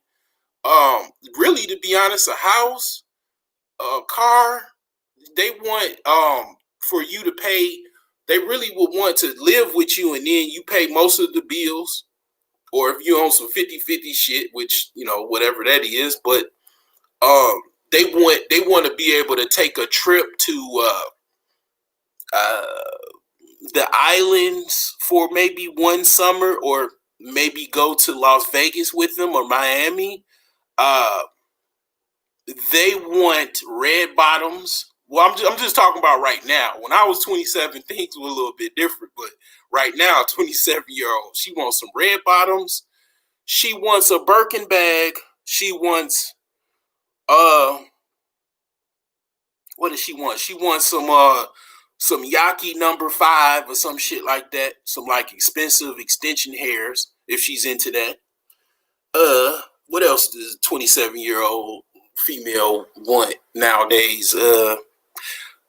really, to be honest, a house, a car. They want for you to pay. They really would want to live with you, and then you pay most of the bills. Or if you own some 50-50 shit, which, whatever that is, but they want to be able to take a trip to uh, the islands for maybe one summer, or maybe go to Las Vegas with them or Miami. Uh, they want red bottoms. Well, I'm just talking about right now. When I was 27, things were a little bit different. But right now, 27-year-old, she wants some red bottoms. She wants a Birkin bag. She wants what does she want? She wants some Yaki number 5 or some shit like that. Some like expensive extension hairs if she's into that. What else does a 27-year-old female want nowadays? A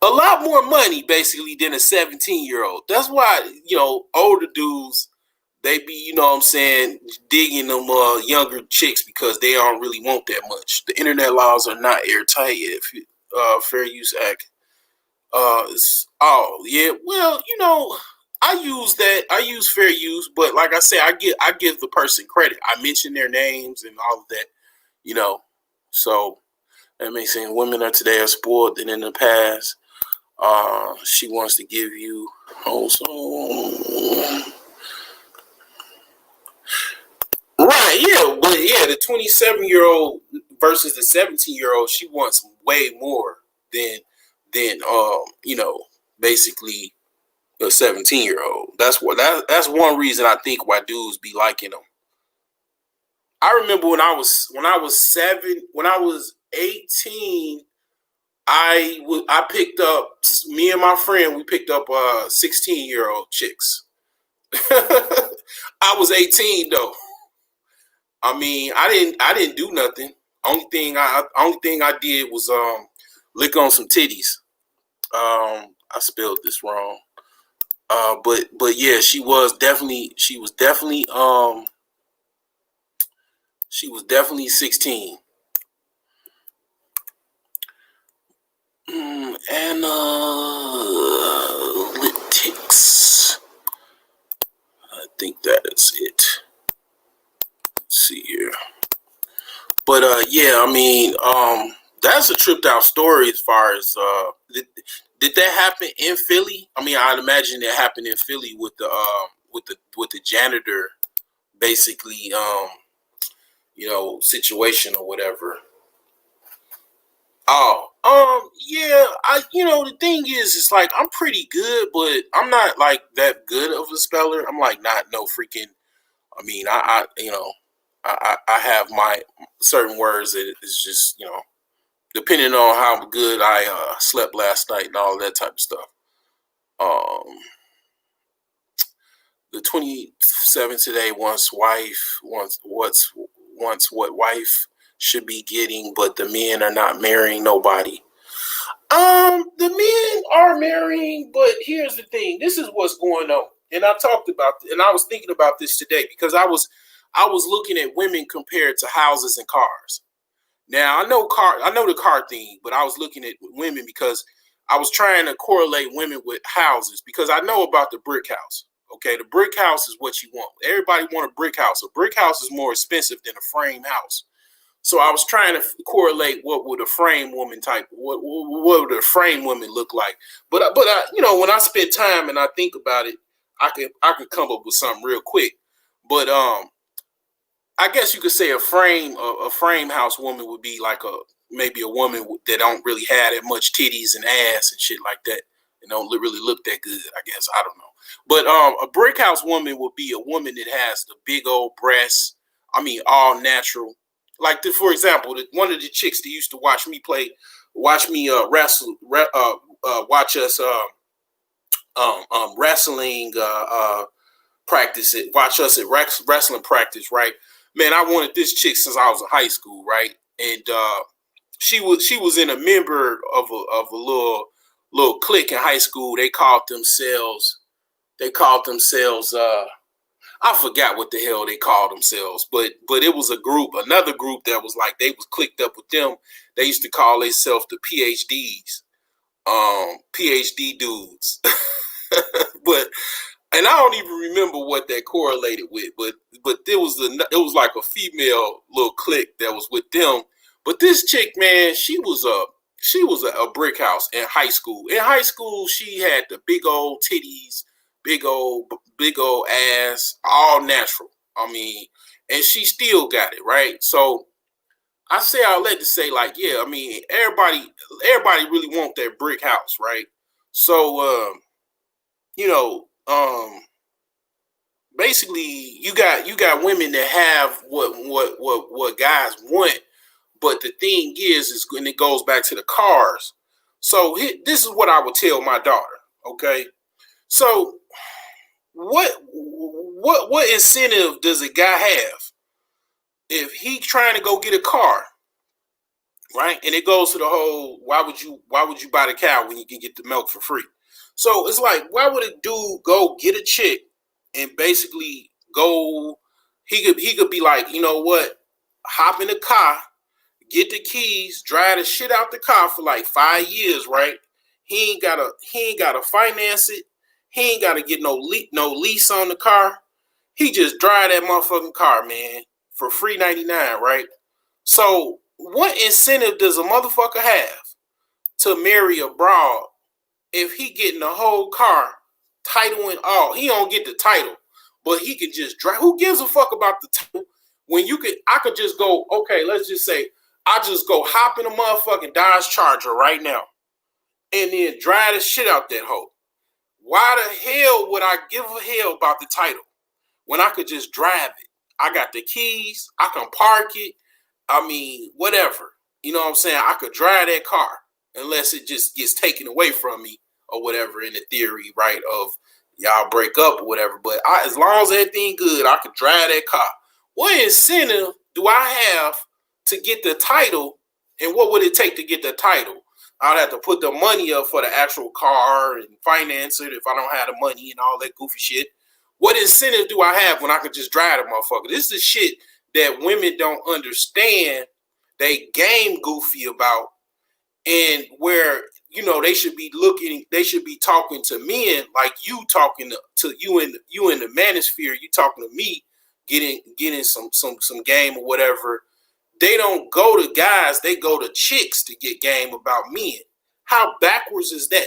lot more money basically than a 17-year-old. That's why, older dudes, they be, what I'm saying, digging them younger chicks because they don't really want that much. The internet laws are not airtight yet. Fair Use Act. Oh yeah, well, I use that. I use fair use, but like I say, I give the person credit. I mention their names and all of that, you know. So that makes sense. Women are today are spoiled than in the past. She wants to give you also. Right, yeah, but yeah, the 27-year-old versus the 17-year-old, she wants way more than basically a 17-year-old. That's one reason I think why dudes be liking them. I remember when I was 18, I picked up, me and my friend, we picked up 16-year-old chicks. I was 18 though. I mean, I didn't do nothing. Only thing I did was lick on some titties. I spelled this wrong. But yeah, she was definitely 16. Analytics. I think that is it. Let's see here. But yeah, I mean, that's a tripped out story as far as did that happen in Philly? I mean, I'd imagine it happened in Philly with the janitor, basically, situation or whatever. Oh, yeah, the thing is, it's like I'm pretty good, but I'm not like that good of a speller. I'm like not no freaking. I mean, I have my certain words that it's just depending on how good I slept last night and all that type of stuff. The 27 today wants what wife should be getting, but the men are not marrying nobody. The men are marrying, but here's the thing. This is what's going on. And I talked about and I was thinking about this today because I was looking at women compared to houses and cars. Now I know the car thing, but I was looking at women because I was trying to correlate women with houses because I know about the brick house. Okay, the brick house is what you want. Everybody want a brick house. A brick house is more expensive than a frame house. So I was trying to correlate what would a frame woman what would a frame woman look like. But when I spend time and I think about it, I could come up with something real quick. But I guess you could say a frame house woman would be like maybe a woman that don't really have that much titties and ass and shit like that, and don't really look that good. I guess I don't know. But a brick house woman would be a woman that has the big old breasts. I mean, all natural. Like for example, one of the chicks that used to watch me wrestle, watch us wrestling practice it, watch us at wrestling practice, right? Man, I wanted this chick since I was in high school, right? And she was in a member of a little clique in high school. They called themselves I forgot what the hell they called themselves, but it was another group that was like they was clicked up with them. They used to call themselves the PhDs, PhD dudes. And I don't even remember what that correlated with, but it was like a female little clique that was with them. But this chick, man, she was she was a brick house in high school. In high school, she had the big old titties, big old ass, all natural. I mean, and she still got it, right? So I say I'll let to say, like, yeah, I mean, everybody really want that brick house, right? So you know, basically you got women that have what guys want, but the thing is when it goes back to the cars. So this is what I would tell my daughter. Okay, so what incentive does a guy have if he trying to go get a car, right? And it goes to the whole why would you buy the cow when you can get the milk for free? So it's like, why would a dude go get a chick and basically go? He could be like, you know what? Hop in the car, get the keys, drive the shit out the car for like 5 years, right? He ain't gotta finance it. He ain't gotta get no lease on the car. He just drive that motherfucking car, man, for free 99, right? So what incentive does a motherfucker have to marry a broad if he getting the whole car, title and all? He don't get the title, but he can just drive. Who gives a fuck about the title when I could just go, okay, let's just say I just go hop in a motherfucking Dodge Charger right now and then drive the shit out that hoe. Why the hell would I give a hell about the title when I could just drive it? I got the keys. I can park it. I mean, whatever. You know what I'm saying? I could drive that car unless it just gets taken away from me or whatever in the theory, right, of y'all break up or whatever. But as long as everything good, I could drive that car. What incentive do I have to get the title, and what would it take to get the title? I'd have to put the money up for the actual car and finance it if I don't have the money and all that goofy shit. What incentive do I have when I could just drive the motherfucker? This is shit that women don't understand. They game goofy about, and where, you know, they should be talking to men like you talking to you in the manosphere. You talking to me, getting some game or whatever. They don't go to guys, they go to chicks to get game about men. How backwards is that?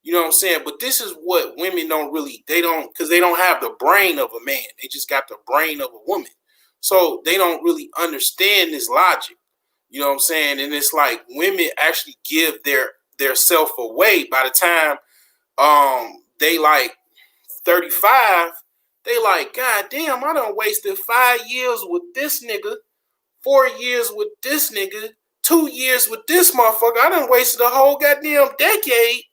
You know what I'm saying? But this is what women because they don't have the brain of a man. They just got the brain of a woman. So they don't really understand this logic. You know what I'm saying? And it's like women actually give their self away by the time they like 35. They like, God damn, I done wasted 5 years with this nigga, 4 years with this nigga, 2 years with this motherfucker. I done wasted a whole goddamn decade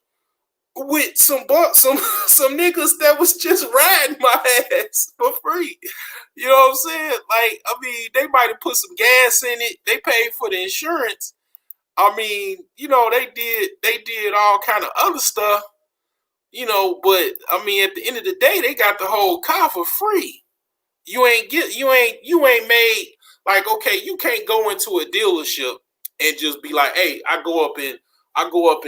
with some niggas that was just riding my ass for free. You know what I'm saying? Like, I mean, they might have put some gas in it. They paid for the insurance. I mean, you know, they did all kind of other stuff, you know, but I mean, at the end of the day, they got the whole car for free. You ain't made, like, okay, you can't go into a dealership and just be like, hey, I go up in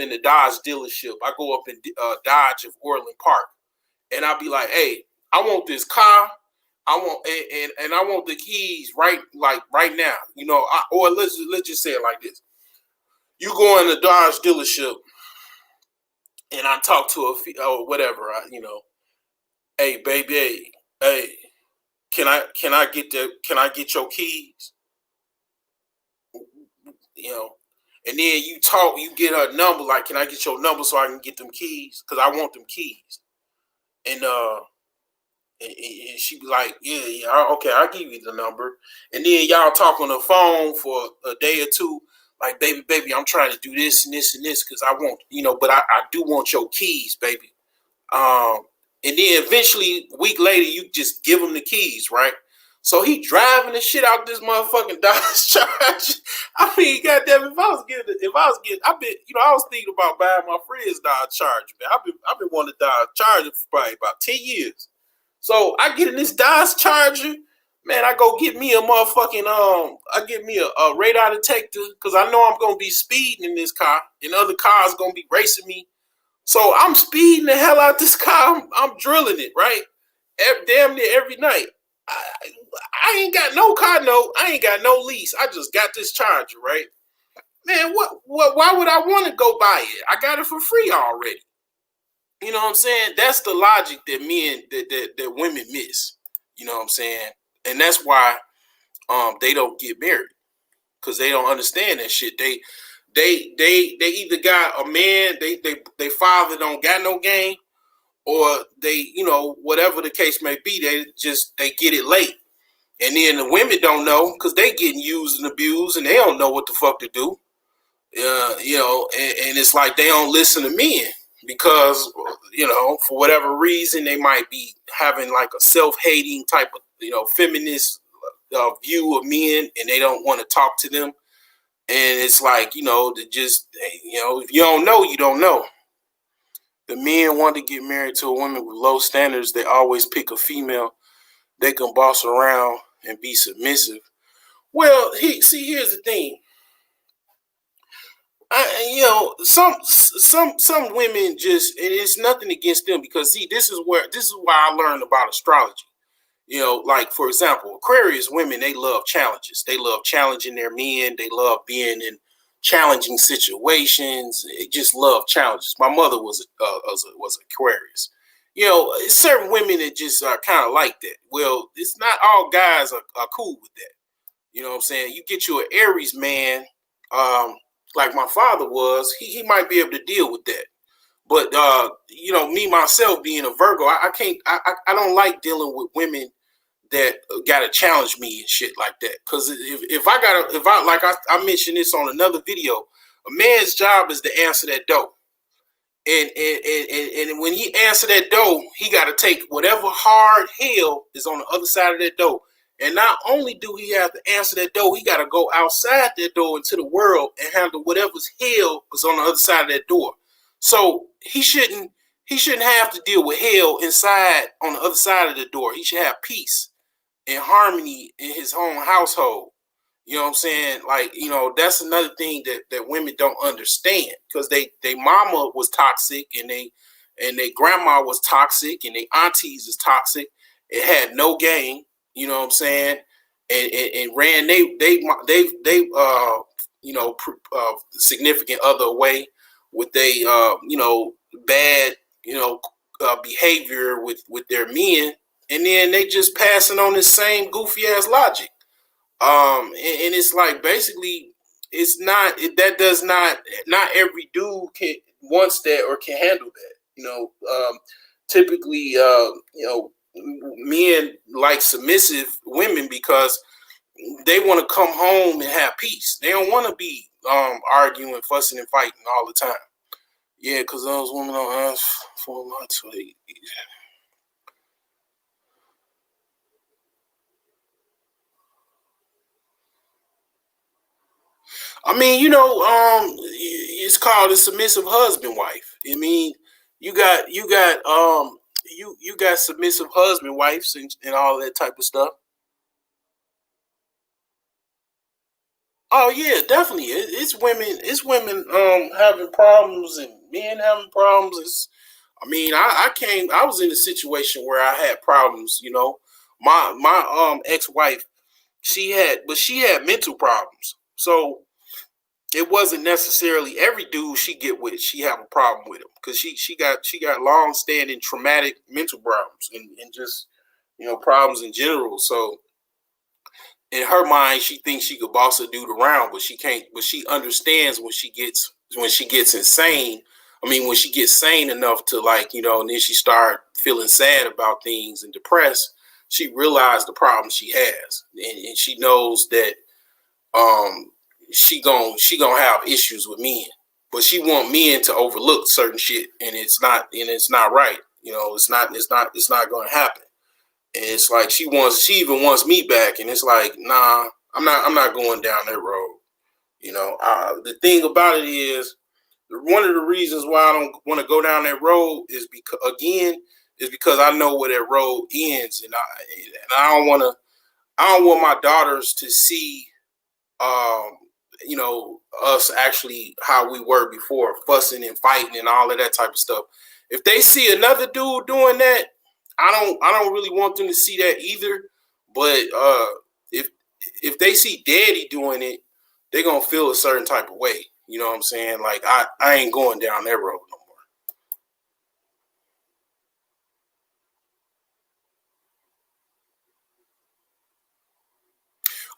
the Dodge dealership. I go up in Dodge of Orland Park, and I'll be like, hey, I want this car. I want and I want the keys right now. You know, or let's just say it like this: you go in the Dodge dealership, and I talk to or whatever. You know, hey baby, hey, can I get your keys? You know, and then you get her number, like, can I get your number so I can get them keys? Because I want them keys. And she be like, yeah, okay, I'll give you the number. And then y'all talk on the phone for a day or two, like, baby, I'm trying to do this and this and this because I want, you know, but I do want your keys, baby. And then eventually, a week later, you just give him the keys, right? So he driving the shit out this motherfucking Dodge Charger. I mean, goddamn, I was thinking about buying my friend's Dodge Charger, man. I've been wanting a Dodge Charger for probably about 10 years. So I get in this Dodge Charger, man. I go get me a motherfucking I get me a radar detector because I know I'm gonna be speeding in this car, and other cars gonna be racing me. So I'm speeding the hell out this car. I'm drilling it, right? Damn near every night. I ain't got no car note. I ain't got no lease. I just got this Charger, right? man, why would I want to go buy it? I got it for free already. You know what I'm saying? That's the logic that men that women miss. You know what I'm saying? And that's why they don't get married, because they don't understand that shit. They either got a man, they father don't got no game, or they, you know, whatever the case may be, they get it late. And then the women don't know because they getting used and abused and they don't know what the fuck to do. You know, and it's like they don't listen to men because, you know, for whatever reason, they might be having like a self-hating type of, you know, feminist view of men, and they don't want to talk to them. And it's like, you know, you know, if you don't know, you don't know. The men want to get married to a woman with low standards. They always pick a female they can boss around and be submissive. Well, here's the thing. You know, some women just, and it's nothing against them, because see, this is why I learned about astrology. You know, like for example, Aquarius women, they love challenges. They love challenging their men. They love being in challenging situations. They just love challenges. My mother was Aquarius. You know, certain women that just are kind of like that. Well, it's not all guys are cool with that. You know what I'm saying? You get you an Aries man, like my father was, he might be able to deal with that. But you know, me myself being a Virgo, I can't. I don't like dealing with women that gotta challenge me and shit like that. Because if I like I mentioned this on another video, a man's job is to answer that door. And when he answer that door, he got to take whatever hard hell is on the other side of that door. And not only do he have to answer that door, he got to go outside that door into the world and handle whatever's hell is on the other side of that door. So he shouldn't have to deal with hell inside on the other side of the door. He should have peace and harmony in his own household. You know what I'm saying? Like, you know, that's another thing that women don't understand, because they mama was toxic, and they grandma was toxic, and they aunties is toxic. It had no game. You know what I'm saying? And ran they you know, significant other away with they you know, bad, you know, behavior with their men, and then they just passing on the same goofy ass logic. And it's like, basically, it's not that does not every dude can wants that or can handle that. You know, typically, you know, men like submissive women because they want to come home and have peace. They don't want to be arguing, fussing, and fighting all the time. Yeah, because those women don't ask for a lot. So I mean, you know, it's called a submissive husband wife. I mean, you got submissive husband wives and all that type of stuff. Oh yeah, definitely. It's women having problems and men having problems. I mean, I was in a situation where I had problems. You know, my ex wife, she had mental problems. So it wasn't necessarily every dude she get with she have a problem with him, because she got long standing traumatic mental problems, and just, you know, problems in general. So in her mind, she thinks she could boss a dude around, but she can't. But she understands when she gets insane. I mean, when she gets sane enough to, like, you know, and then she start feeling sad about things and depressed. She realized the problem she has, and she knows that um she gonna have issues with men, but she want men to overlook certain shit, and it's not right. You know, it's not gonna happen. And it's like she even wants me back, and it's like, nah, I'm not going down that road. You know, the thing about it is, one of the reasons why I don't want to go down that road is because I know where that road ends, and I don't want my daughters to see, um, you know, us actually how we were before, fussing and fighting and all of that type of stuff. If they see another dude doing that, I don't really want them to see that either. But if they see daddy doing it, they're gonna feel a certain type of way. You know what I'm saying? Like I ain't going down that road no more.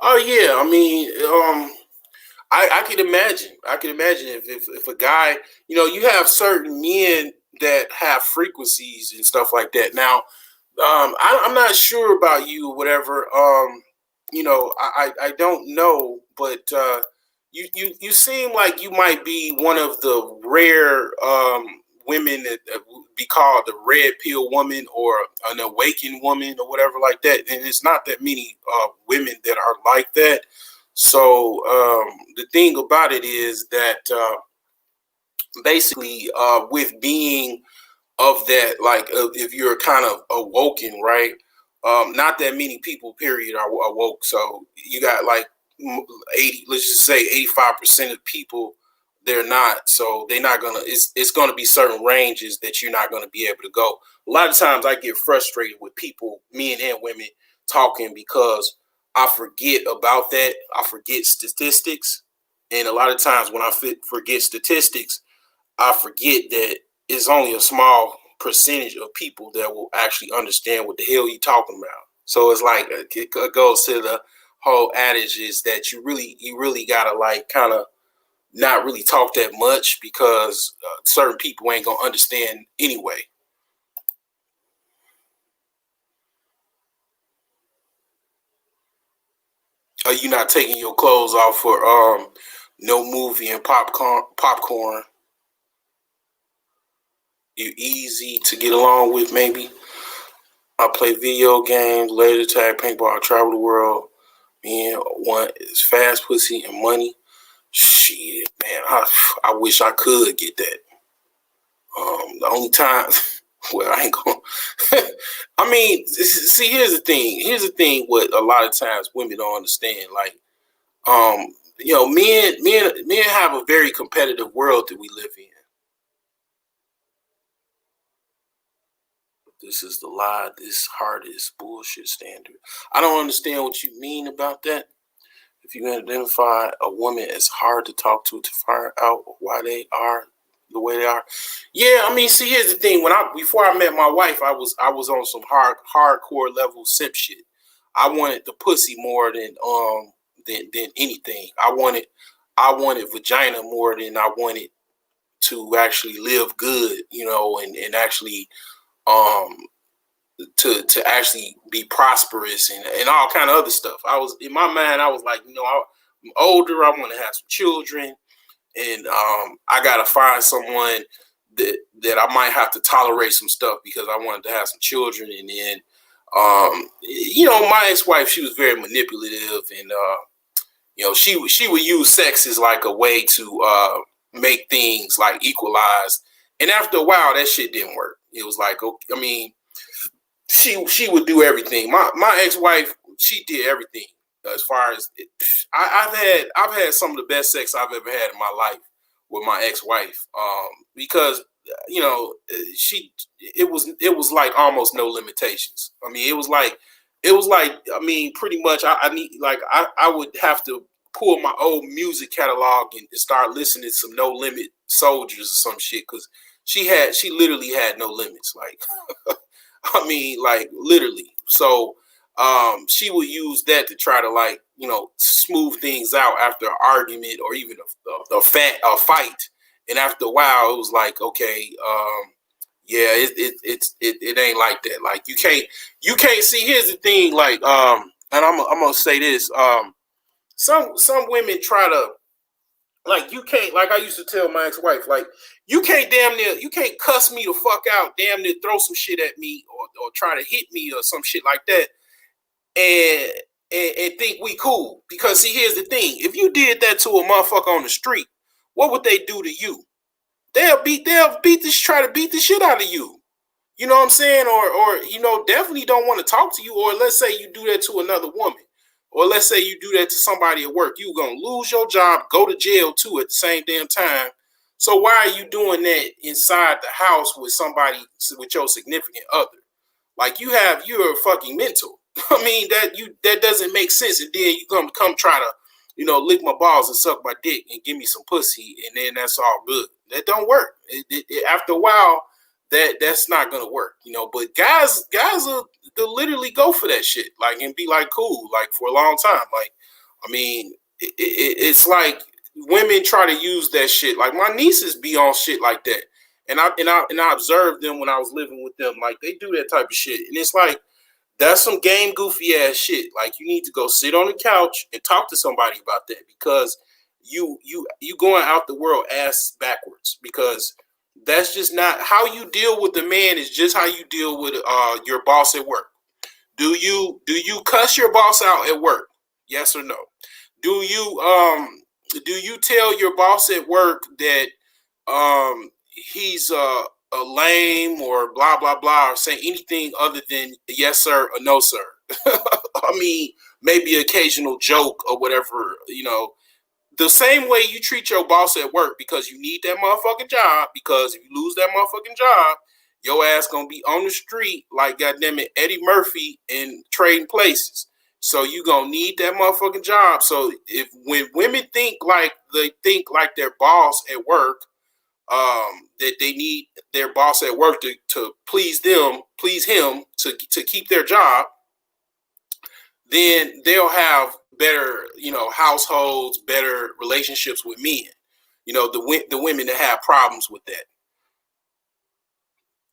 Oh yeah, I mean, I can imagine. I can imagine if a guy, you have certain men that have frequencies and stuff like that. Now, I'm not sure about you or whatever. I don't know, but you seem like you might be one of the rare women that would be called the red pill woman or an awakened woman or whatever like that. And it's not that many women that are like that. So the thing about it is that basically with being of that, like if you're kind of awoken, right? Not that many people, period, are awoke. So you got like 80, let's just say 85% of people, they're not. So they're not gonna. It's gonna be certain ranges that you're not gonna be able to go. A lot of times I get frustrated with people, men and women, talking because I forget about that. I forget statistics, and a lot of times when I forget statistics, I forget that it's only a small percentage of people that will actually understand what the hell you talking about. So it's like it goes to the whole adage is that you really gotta like kind of not really talk that much because certain people ain't gonna understand anyway. Are you not taking your clothes off for no movie and popcorn? You easy to get along with maybe. I play video games, laser tag, paintball, travel the world. Man, one is fast pussy and money. Shit, man, I wish I could get that. The only time, well, I ain't going. I mean, see, here's the thing. Here's the thing. What a lot of times women don't understand. Like, men have a very competitive world that we live in. This is the lie. This heart is bullshit standard. I don't understand what you mean about that. If you identify a woman as hard to talk to find out why they are the way they are. Yeah, I mean, see, here's the thing. Before I met my wife, I was on some hardcore level simp shit. I wanted the pussy more than anything. I wanted vagina more than I wanted to actually live good, and actually um to actually be prosperous and all kind of other stuff. I was in my mind, I was like, I'm older, I want to have some children, and I gotta find someone that I might have to tolerate some stuff because I wanted to have some children. And then my ex-wife, she was very manipulative, and she would use sex as like a way to make things like equalize. And after a while, that shit didn't work. It was like, okay, I mean, she would do everything. My ex wife, she did everything as far as I've had some of the best sex I've ever had in my life with my ex wife. Because she it was like almost no limitations. I mean, it was like I mean, pretty much I need like I would have to pull my old music catalog and start listening to some No Limit Soldiers or some shit because she literally had no limits. Like I mean, like literally. So she would use that to try to like, smooth things out after an argument or even a fight. And after a while, it was like, okay, yeah, it ain't like that. Like you can't see. Here's the thing, like, and I'm gonna say this. Some women try to like you can't like I used to tell my ex-wife like you can't cuss me the fuck out, damn near throw some shit at me or try to hit me or some shit like that and and think we cool. Because see, here's the thing: if you did that to a motherfucker on the street, what would they do to you? Try to beat the shit out of you. You know what I'm saying? Or definitely don't want to talk to you. Or let's say you do that to another woman. Or let's say you do that to somebody at work. You're gonna lose your job, go to jail too at the same damn time. So why are you doing that inside the house with somebody with your significant other? Like you're fucking mental. I mean that doesn't make sense. And then you come try to lick my balls and suck my dick and give me some pussy, and then that's all good. That don't work. After a while, that's not gonna work. But guys will they'll literally go for that shit, like, and be like cool, like, for a long time. Like, I mean, it's like women try to use that shit. Like, my nieces be on shit like that, and I observed them when I was living with them. Like, they do that type of shit, and it's like, that's some game goofy ass shit. Like, you need to go sit on the couch and talk to somebody about that, because you going out the world ass backwards, because that's just not how you deal with the man. Is just how you deal with your boss at work. Do you cuss your boss out at work? Yes or no? Do you tell your boss at work that he's a lame or blah blah blah, or say anything other than yes sir or no sir? I mean, maybe occasional joke or whatever, the same way you treat your boss at work, because you need that motherfucking job, because if you lose that motherfucking job, your ass gonna be on the street like, goddamn it, Eddie Murphy in Trading Places. So you gonna need that motherfucking job. So when women think like their boss at work, that they need their boss at work to please him to keep their job, then they'll have better, households, better relationships with men. The women that have problems with that.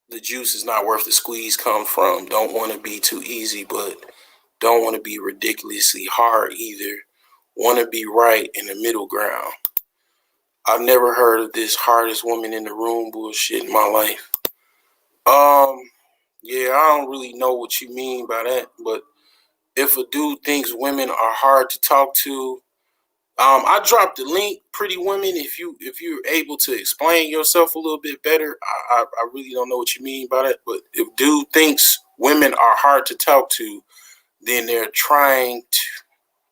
The juice is not worth the squeeze come from. Don't want to be too easy, but don't want to be ridiculously hard either. Want to be right in the middle ground. I've never heard of this hardest woman in the room bullshit in my life. Yeah, I don't really know what you mean by that, but if a dude thinks women are hard to talk to, I dropped the link, Pretty Women. If you're able to explain yourself a little bit better, I really don't know what you mean by that. But if dude thinks women are hard to talk to, then they're trying to.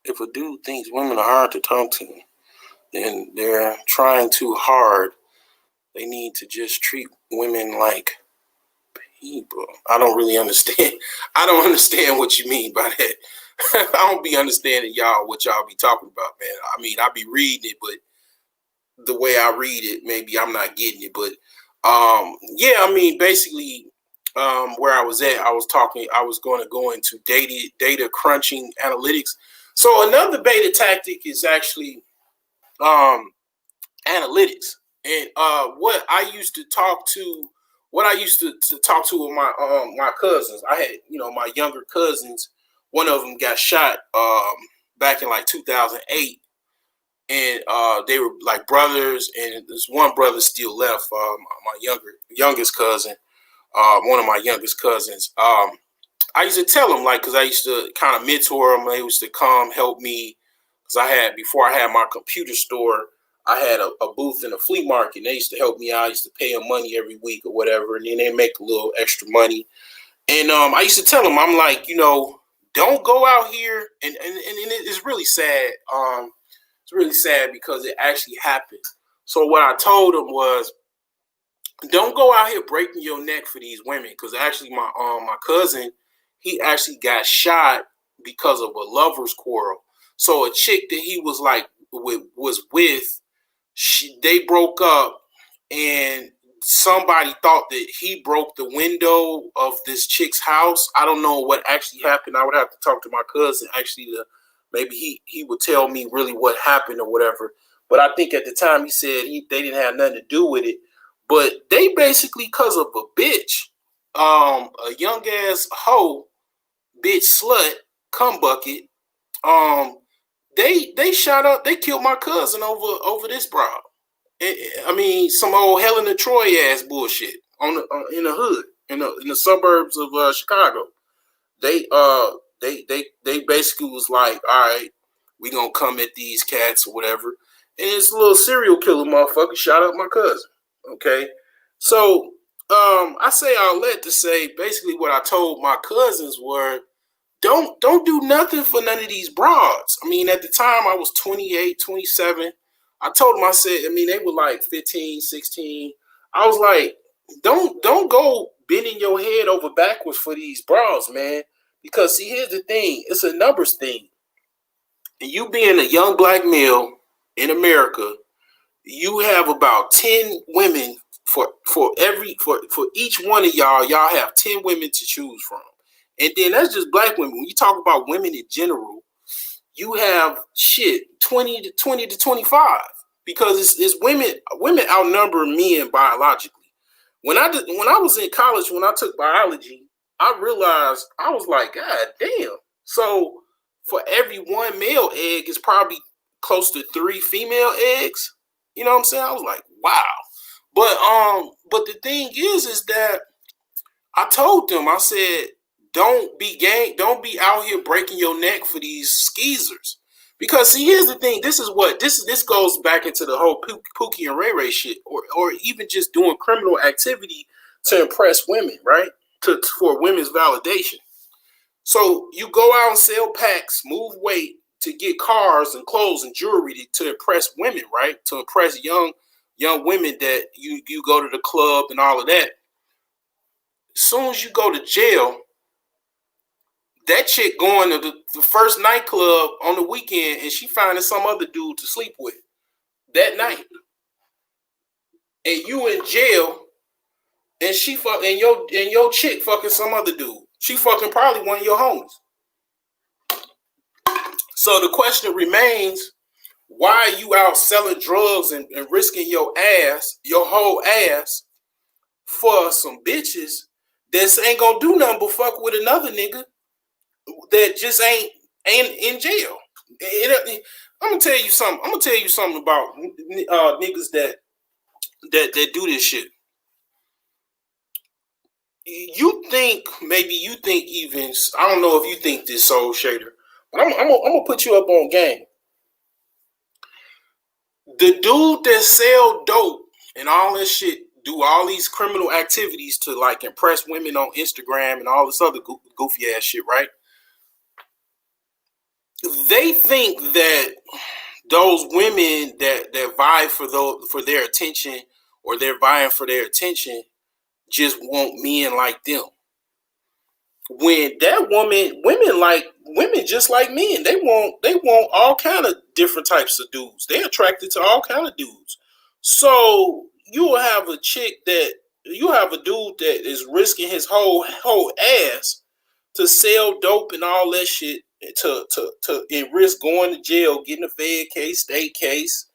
If a dude thinks women are hard to talk to, then they're trying too hard. They need to just treat women like people. I don't really understand. I don't understand what you mean by that. I don't be understanding what y'all be talking about, man. I mean, I be reading it, but the way I read it, maybe I'm not getting it. But yeah, I mean, basically, where I was at, I was going to go into data crunching analytics. So another beta tactic is actually analytics. And what I used to talk to with my cousins. I had, my younger cousins. One of them got shot back in like 2008, and they were like brothers. And there's one brother still left. My youngest cousin, one of my youngest cousins. I used to tell them, like, because I used to kind of mentor them. They used to come help me, because before I had my computer store, I had a booth in a flea market. And they used to help me out. I used to pay them money every week or whatever, and then they make a little extra money. And I used to tell them, I'm like, don't go out here, and it's really sad. It's really sad because it actually happened. So what I told them was, don't go out here breaking your neck for these women, because actually my cousin, he actually got shot because of a lover's quarrel. So a chick that he was with, they broke up, and somebody thought that he broke the window of this chick's house. I don't know what actually happened. I would have to talk to my cousin actually maybe he would tell me really what happened or whatever. But I think at the time he said they didn't have nothing to do with it. But they basically, because of a bitch, a young ass hoe, bitch, slut, cum bucket, they shot up, they killed my cousin over this broad. I mean, some old Helen of Troy ass bullshit in the hood, in the suburbs of Chicago. They basically was like, all right, we gonna come at these cats or whatever, and it's a little serial killer motherfucker shot up my cousin. Okay, so I say all that to say basically what I told my cousins were, don't do nothing for none of these broads. I mean, at the time I was 28, 27. I told them, I said, I mean, they were like 15, 16. I was like, don't go bending your head over backwards for these broads, man. Because see, here's the thing, it's a numbers thing. and you being a young black male in America, you have about 10 women for each one of y'all have 10 women to choose from. And then that's just black women. When you talk about women in general, you have 20 to 25, because it's women outnumber men biologically. When I was in college, when I took biology, I realized, I was like, God damn. So for every one male egg, it's probably close to 3 female eggs. You know what I'm saying? I was like, wow. But the thing is that I told them, I said, don't be out here breaking your neck for these skeezers. Because see, here's the thing. This goes back into the whole Pookie and Ray Ray shit, or even just doing criminal activity to impress women, right? For women's validation. So you go out and sell packs, move weight to get cars and clothes and jewelry to impress women, right? To impress young women that you go to the club and all of that. As soon as you go to jail, that chick going to the first nightclub on the weekend, and she finding some other dude to sleep with that night, and you in jail, and your chick fucking some other dude. She fucking probably one of your homies. So the question remains: why are you out selling drugs and risking your whole ass, for some bitches that ain't gonna do nothing but fuck with another nigga that just ain't in jail? I'm gonna tell you something about niggas that do this shit. You think even, I don't know if you think this, Soul Shader, but I'm gonna put you up on game. The dude that sell dope and all this shit, do all these criminal activities to like impress women on Instagram and all this other goofy ass shit, right? They think that those women that vie for their attention, or they're vying for their attention, just want men like them. When that women just like men. They want all kind of different types of dudes. They're attracted to all kind of dudes. So you will have a dude that is risking his whole ass to sell dope and all that shit, to and risk going to jail, getting a Fed case, state case,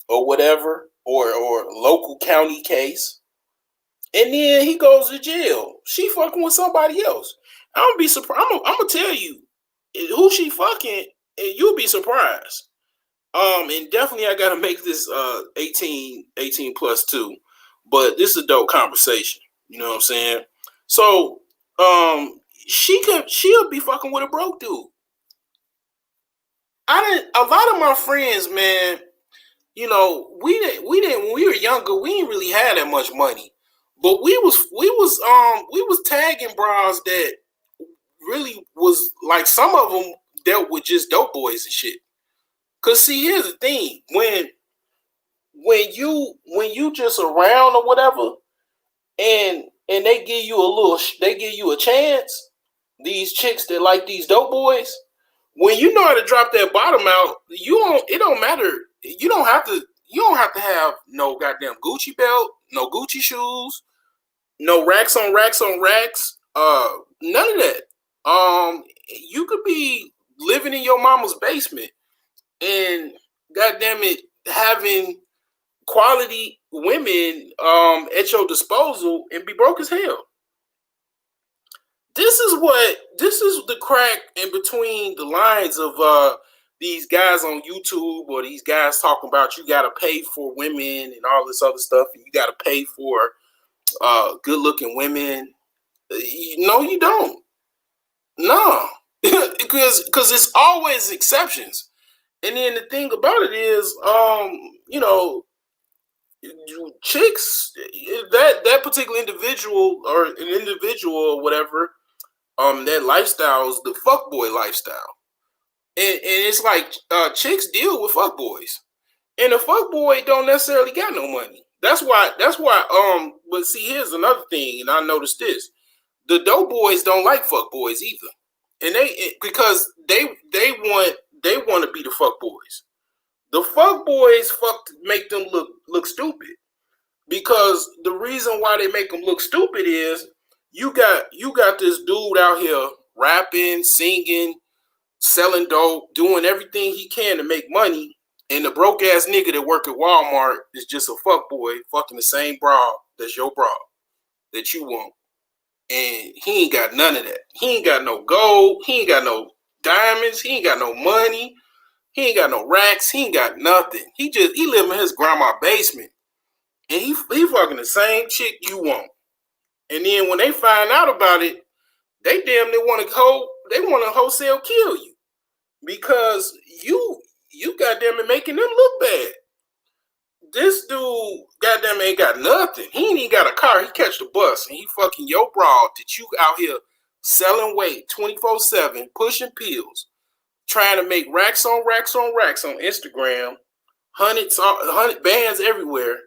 or whatever, or local county case, and then he goes to jail. She fucking with somebody else. I'm gonna be surprised. I'm gonna tell you who she fucking, and you'll be surprised. And definitely I gotta make this 18 plus 2, but this is a dope conversation. You know what I'm saying? So she'll be fucking with a broke dude. A lot of my friends, man, you know, we didn't when we were younger, we didn't really have that much money. But we was tagging bras that really was like, some of them dealt with just dope boys and shit. Cause see, here's the thing: when you just around or whatever, and they give you a chance. These chicks that like these dope boys, when you know how to drop that bottom out, it don't matter. You don't have to have no goddamn Gucci belt, no Gucci shoes, no racks on racks on racks. None of that. You could be living in your mama's basement and goddamn it, having quality women at your disposal and be broke as hell. This is the crack in between the lines of these guys on YouTube, or these guys talking about you gotta pay for women and all this other stuff, and you gotta pay for good looking women. No, you don't. No. because it's always exceptions. And then the thing about it is, you know, chicks, that particular individual or an individual or whatever, that lifestyle is the fuckboy lifestyle. And it's like chicks deal with fuckboys. And the fuckboy don't necessarily got no money. That's why but see, here's another thing, and I noticed this. The dope boys don't like fuckboys either. And because they want they want to be the fuck boys. The fuck boys make them look stupid, because the reason why they make them look stupid is you got this dude out here rapping, singing, selling dope, doing everything he can to make money, and the broke ass nigga that work at Walmart is just a fuck boy fucking the same bra that's your bra that you want. And he ain't got none of that. He ain't got no gold. He ain't got no diamonds. He ain't got no money. He ain't got no racks. He ain't got nothing. He live in his grandma's basement. And he fucking the same chick you want. And then when they find out about it, they damn near want to wholesale kill you. Because you goddamn it making them look bad. This dude goddamn ain't got nothing. He ain't even got a car. He catch the bus and he fucking your broad that you out here selling weight 24/7, pushing pills, trying to make racks on racks on racks on Instagram, hundred bands everywhere,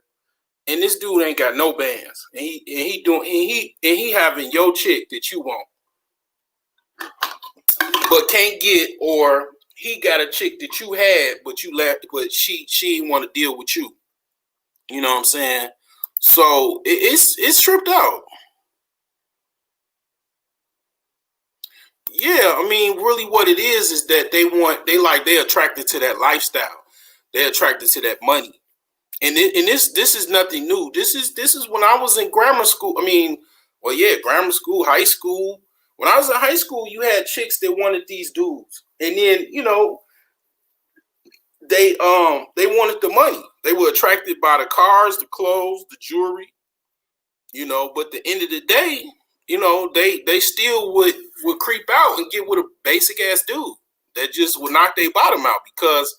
and this dude ain't got no bands, and he having your chick that you want, but can't get, or he got a chick that you had, but you left, but she didn't want to deal with you. You know what I'm saying? So it's tripped out. Yeah, I mean, really what it is that they're attracted to that lifestyle. They're attracted to that money. And this is nothing new. This is when I was in grammar school. I mean, well, yeah, grammar school, high school. When I was in high school, you had chicks that wanted these dudes. And then, they wanted the money. They were attracted by the cars, the clothes, the jewelry, but at the end of the day, they still would creep out and get with a basic ass dude that just would knock their bottom out because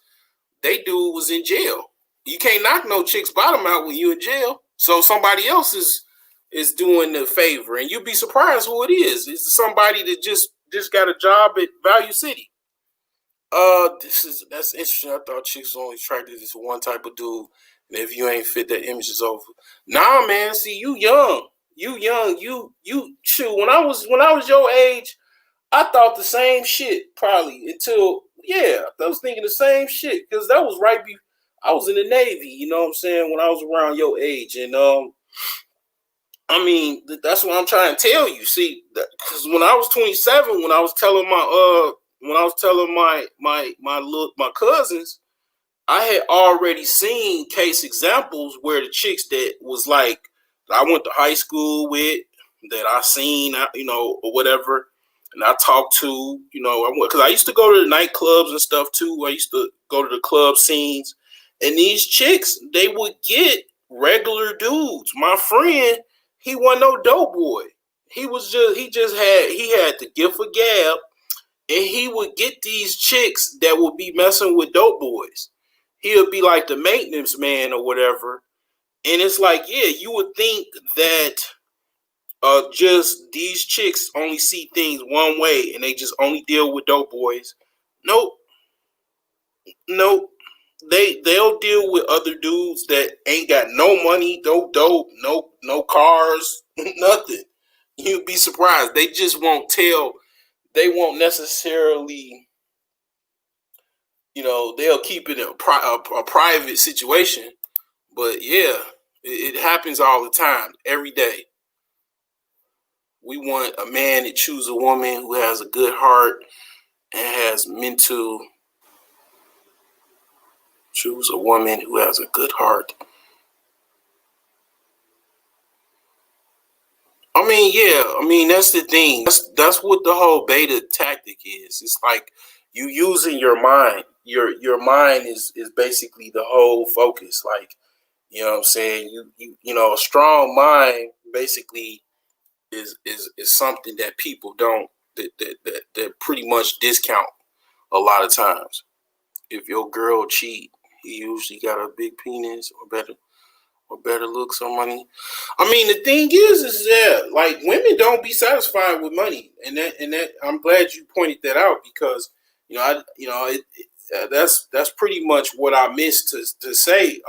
they dude was in jail. You can't knock no chick's bottom out when you in jail. So somebody else is doing the favor, and you'd be surprised who it is. It's somebody that just got a job at Value City. That's interesting. I thought chicks only attracted to one type of dude, and if you ain't fit, that image is over. Nah, man. See, you young. You shoot. When I was your age, I thought the same shit probably until I was thinking the same shit because that was right before I was in the Navy. You know what I'm saying? When I was around your age, and I mean that's what I'm trying to tell you. See, because when I was 27, when I was telling my cousins, I had already seen case examples where the chicks that was like I went to high school with, that I seen, or whatever, and I talked to, because I used to go to the nightclubs and stuff too. I used to go to the club scenes, and these chicks, they would get regular dudes. My friend, he wasn't no dope boy. He had the gift of gab, and he would get these chicks that would be messing with dope boys. He would be like the maintenance man or whatever. And it's like, yeah, you would think that just these chicks only see things one way and they just only deal with dope boys. Nope. They'll deal with other dudes that ain't got no money, no dope, no cars, nothing. You'd be surprised. They just won't tell. They won't necessarily, they'll keep it a private situation. But yeah, it happens all the time, every day. We want a man to choose a woman who has a good heart and has mental. Choose a woman who has a good heart. I mean, that's the thing. That's what the whole beta tactic is. It's like you using your mind. Your mind is basically the whole focus. Like, you know what I'm saying? A strong mind basically is something that people don't that pretty much discount a lot of times. If your girl cheat, he usually got a big penis or better looks or money. I mean, the thing is that like women don't be satisfied with money, and that I'm glad you pointed that out because that's pretty much what I missed to say.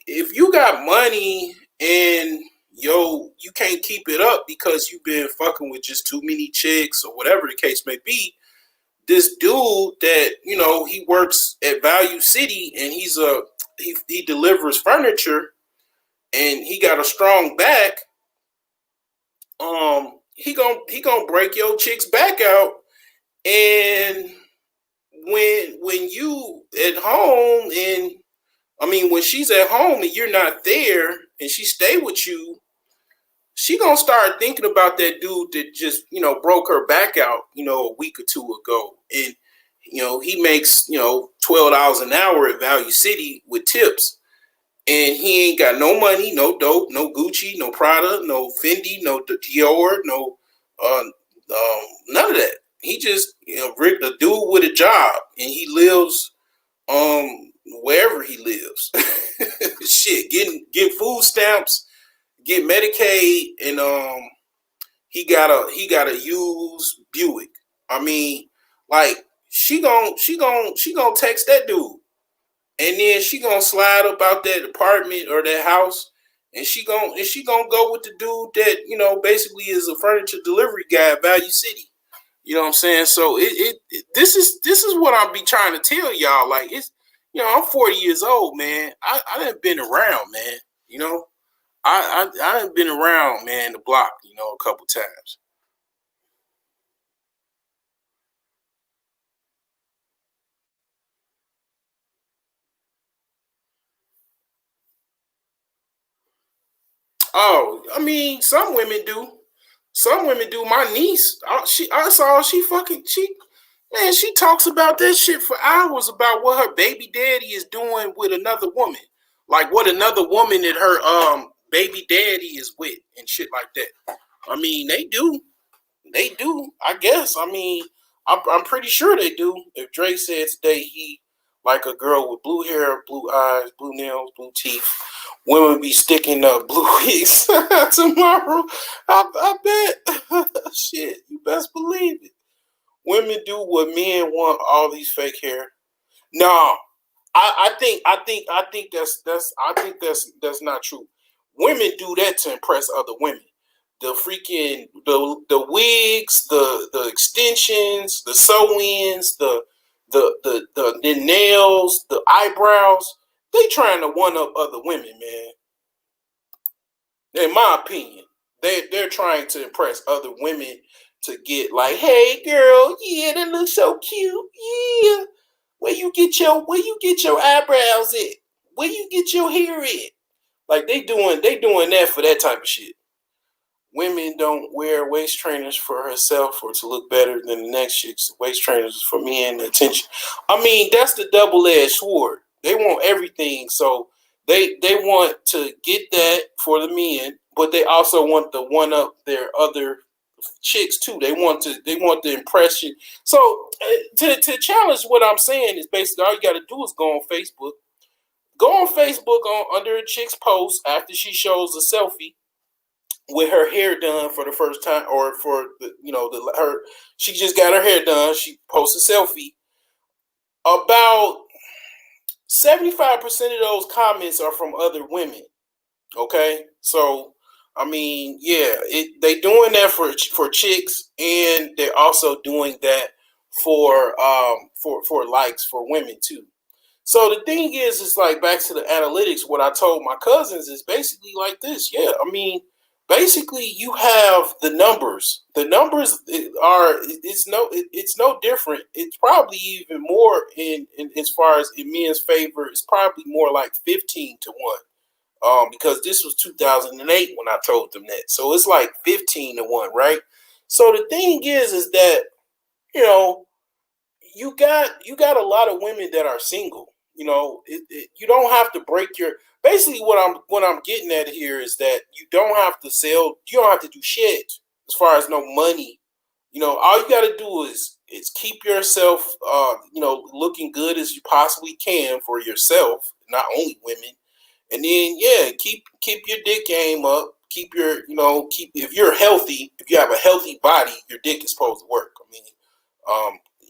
If you got money and you can't keep it up because you've been fucking with just too many chicks or whatever the case may be, this dude that, you know, he works at Value City, and he delivers furniture, and he got a strong back. He gonna break your chick's back out, and when you at home, and I mean when she's at home and you're not there, and she stay with you, she gonna start thinking about that dude that just, you know, broke her back out, you know, a week or two ago. And you know, he makes, you know, $12 an hour at Value City with tips, and he ain't got no money, no dope, no Gucci, no Prada, no Fendi, no Dior, no none of that. He just, you know, Rick, a dude with a job, and he lives wherever he lives. Shit, getting food stamps, get Medicaid, and he got a used Buick. I mean, like she gon' text that dude, and then she gonna slide up out that apartment or that house, and she gonna go with the dude that, you know, basically is a furniture delivery guy at Value City. You know what I'm saying? So this is what I'm be trying to tell y'all. Like, it's, you know, I'm 40 years old, man. I done been around, man. You know, I done been around, man, the block, you know, a couple times. Oh, I mean, some women do. Some women do. My niece, I saw she man, she talks about that shit for hours about what her baby daddy is doing with another woman, like what another woman that her baby daddy is with and shit like that. I mean, they do. They do, I guess. I mean, I'm pretty sure they do. If Drake said today he like a girl with blue hair, blue eyes, blue nails, blue teeth, women be sticking up blue wigs tomorrow. I bet. Shit, you best believe it. Women do what men want. All these fake hair. No, I think that's not true. Women do that to impress other women. The freaking the wigs, the extensions, the sew-ins, the nails, the eyebrows. They trying to one up other women, man. In my opinion, they're trying to impress other women to get like, hey girl, yeah, that looks so cute, yeah. Where you get your eyebrows at? Where you get your hair at? Like they doing that for that type of shit. Women don't wear waist trainers for herself or to look better than the next chicks. Waist trainers for men attention. I mean, that's the double-edged sword. They want everything, so they want to get that for the men, but they also want to one up their other chicks too. They want the impression. So to challenge what I'm saying is basically all you got to do is go on Facebook. Go on Facebook on under a chick's post after she shows a selfie with her hair done for the first time, or for the, you know, her, she just got her hair done. She posts a selfie. About 75% of those comments are from other women. Okay, so I mean, yeah, they doing that for chicks, and they're also doing that for likes for women too. So the thing is, it's like back to the analytics. What I told my cousins is basically like this. Yeah, I mean, basically you have the numbers. The numbers are it's no different. It's probably even more in as far as in men's favor. It's probably more like 15-1. Because this was 2008 when I told them that. So it's like 15-1, right? So the thing is that, you know, you got a lot of women that are single. You know, you don't have to break your. Basically, what I'm getting at here is that you don't have to sell. You don't have to do shit as far as no money. You know, all you got to do is keep yourself, you know, looking good as you possibly can for yourself, not only women. And then yeah, keep your dick game up. Keep your, you know, keep, if you're healthy, if you have a healthy body, your dick is supposed to work. I mean,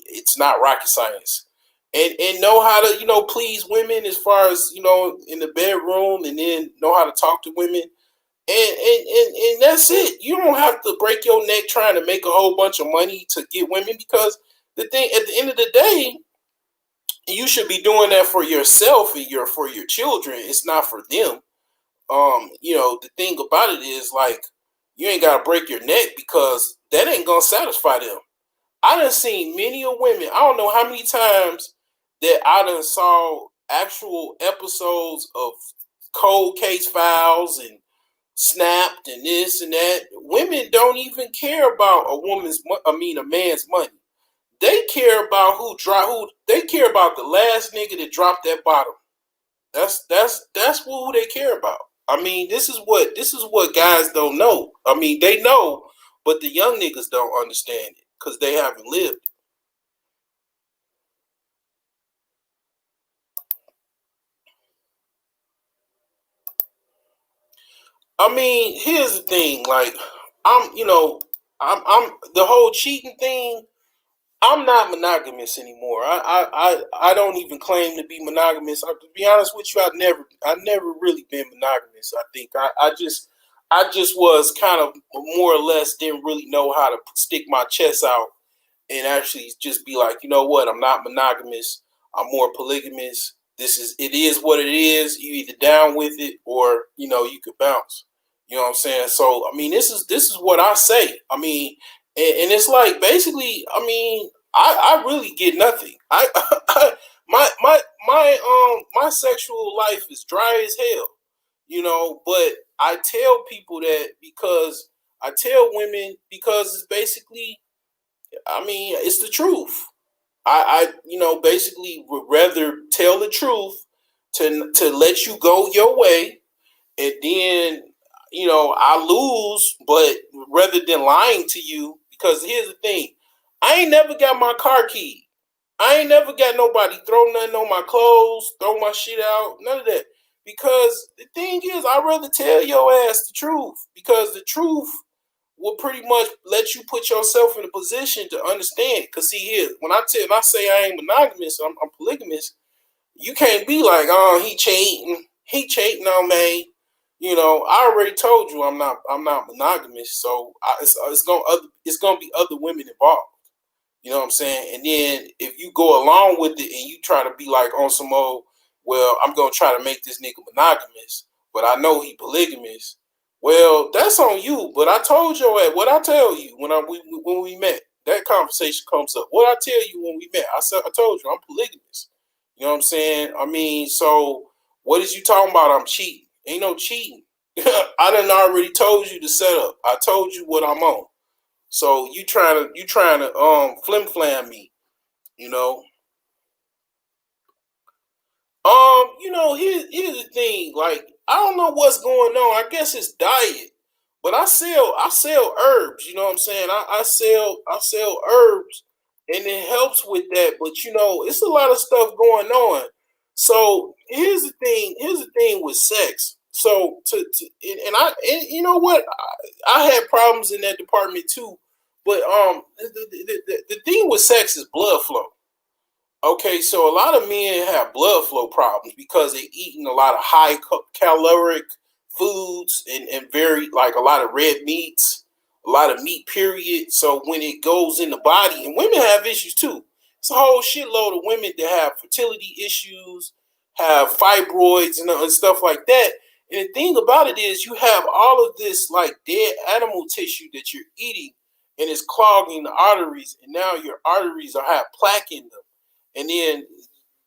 it's not rocket science. And know how to, you know, please women as far as, you know, in the bedroom, and then know how to talk to women. And that's it. You don't have to break your neck trying to make a whole bunch of money to get women, because the thing at the end of the day, you should be doing that for yourself and for your children. It's not for them. The thing about it is like you ain't gotta break your neck because that ain't gonna satisfy them. I done seen many of women. I don't know how many times that I done saw actual episodes of cold case files and snapped and this and that. Women don't even care about a man's money. They care about who they care about the last nigga that dropped that bottom. That's who they care about. I mean, this is what guys don't know. I mean, they know, but the young niggas don't understand it because they haven't lived it. I mean, here's the thing. Like, I'm the whole cheating thing. I'm not monogamous anymore. I don't even claim to be monogamous. To be honest with you, I never really been monogamous. I think I just was kind of more or less didn't really know how to stick my chest out and actually just be like, you know what, I'm not monogamous. I'm more polygamous. It is what it is. You either down with it or you could bounce. You know what I'm saying? So I mean, this is what I say. I mean, and it's like basically, I mean, I really get nothing. My sexual life is dry as hell. But I tell people that because I tell women because it's basically, I mean, it's the truth. I basically would rather tell the truth to let you go your way, and then I lose, but rather than lying to you, because here's the thing, I ain't never got my car key. I ain't never got nobody throw nothing on my clothes, throw my shit out, none of that. Because the thing is, I'd rather tell your ass the truth, because the truth will pretty much let you put yourself in a position to understand. Cause see here, when I say I ain't monogamous, I'm polygamous. You can't be like, oh, he cheating on me. I already told you I'm not monogamous, so it's gonna be other women involved. You know what I'm saying? And then if you go along with it and you try to be like on some old, well, I'm gonna try to make this nigga monogamous, but I know he polygamous. Well, that's on you. But I told you what I tell you when we met. That conversation comes up. What I tell you when we met, I told you I'm polygamous. You know what I'm saying? I mean, so what is you talking about? I'm cheating. Ain't no cheating. I done already told you the setup. I told you what I'm on. So you trying to flim flam me, you know. Here's the thing. Like, I don't know what's going on. I guess it's diet, but I sell herbs. You know what I'm saying? I sell herbs, and it helps with that. But it's a lot of stuff going on. So here's the thing. Here's the thing with sex. So and you know what? I had problems in that department too. But the thing with sex is blood flow. Okay, so a lot of men have blood flow problems because they're eating a lot of high caloric foods and very like a lot of red meats, a lot of meat, period. So when it goes in the body, and women have issues too. It's a whole shitload of women that have fertility issues, have fibroids and stuff like that. And the thing about it is, you have all of this like dead animal tissue that you're eating, and it's clogging the arteries, and now your arteries are have plaque in them, and then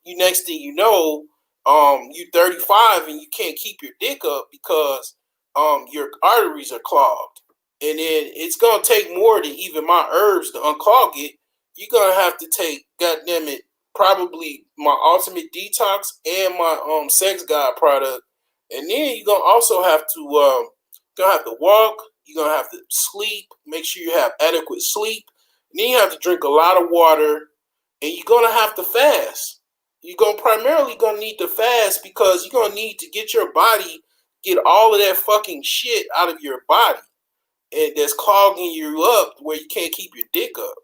you next thing you know, you 35 and you can't keep your dick up because your arteries are clogged. And then it's gonna take more than even my herbs to unclog it. You're gonna have to take, goddamn it, probably my ultimate detox and my sex god product. And then you're gonna also have to walk, you're gonna have to sleep, make sure you have adequate sleep, and then you have to drink a lot of water, and you're gonna have to fast. You're gonna primarily gonna need to fast because you're gonna need to get your body, get all of that fucking shit out of your body, and that's clogging you up where you can't keep your dick up.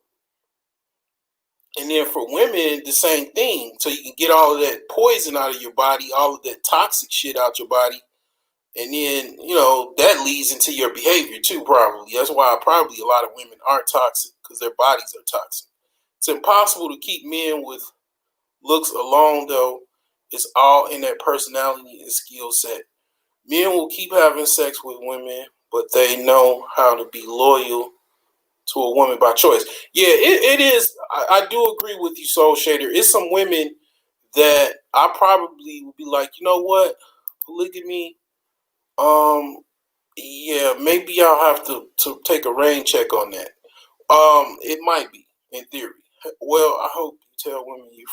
And then for women, the same thing. So you can get all of that poison out of your body, all of that toxic shit out your body, and then that leads into your behavior too. Probably that's why probably a lot of women aren't toxic because their bodies are toxic. It's impossible to keep men with looks alone, though. It's all in their personality and skill set. Men will keep having sex with women, but they know how to be loyal to a woman by choice. Yeah, it is. I do agree with you, Soul Shader. It's some women that I probably would be like, you know what, polygamy. Um, yeah, maybe I'll have to take a rain check on that. It might be in theory. Well, I hope you tell women you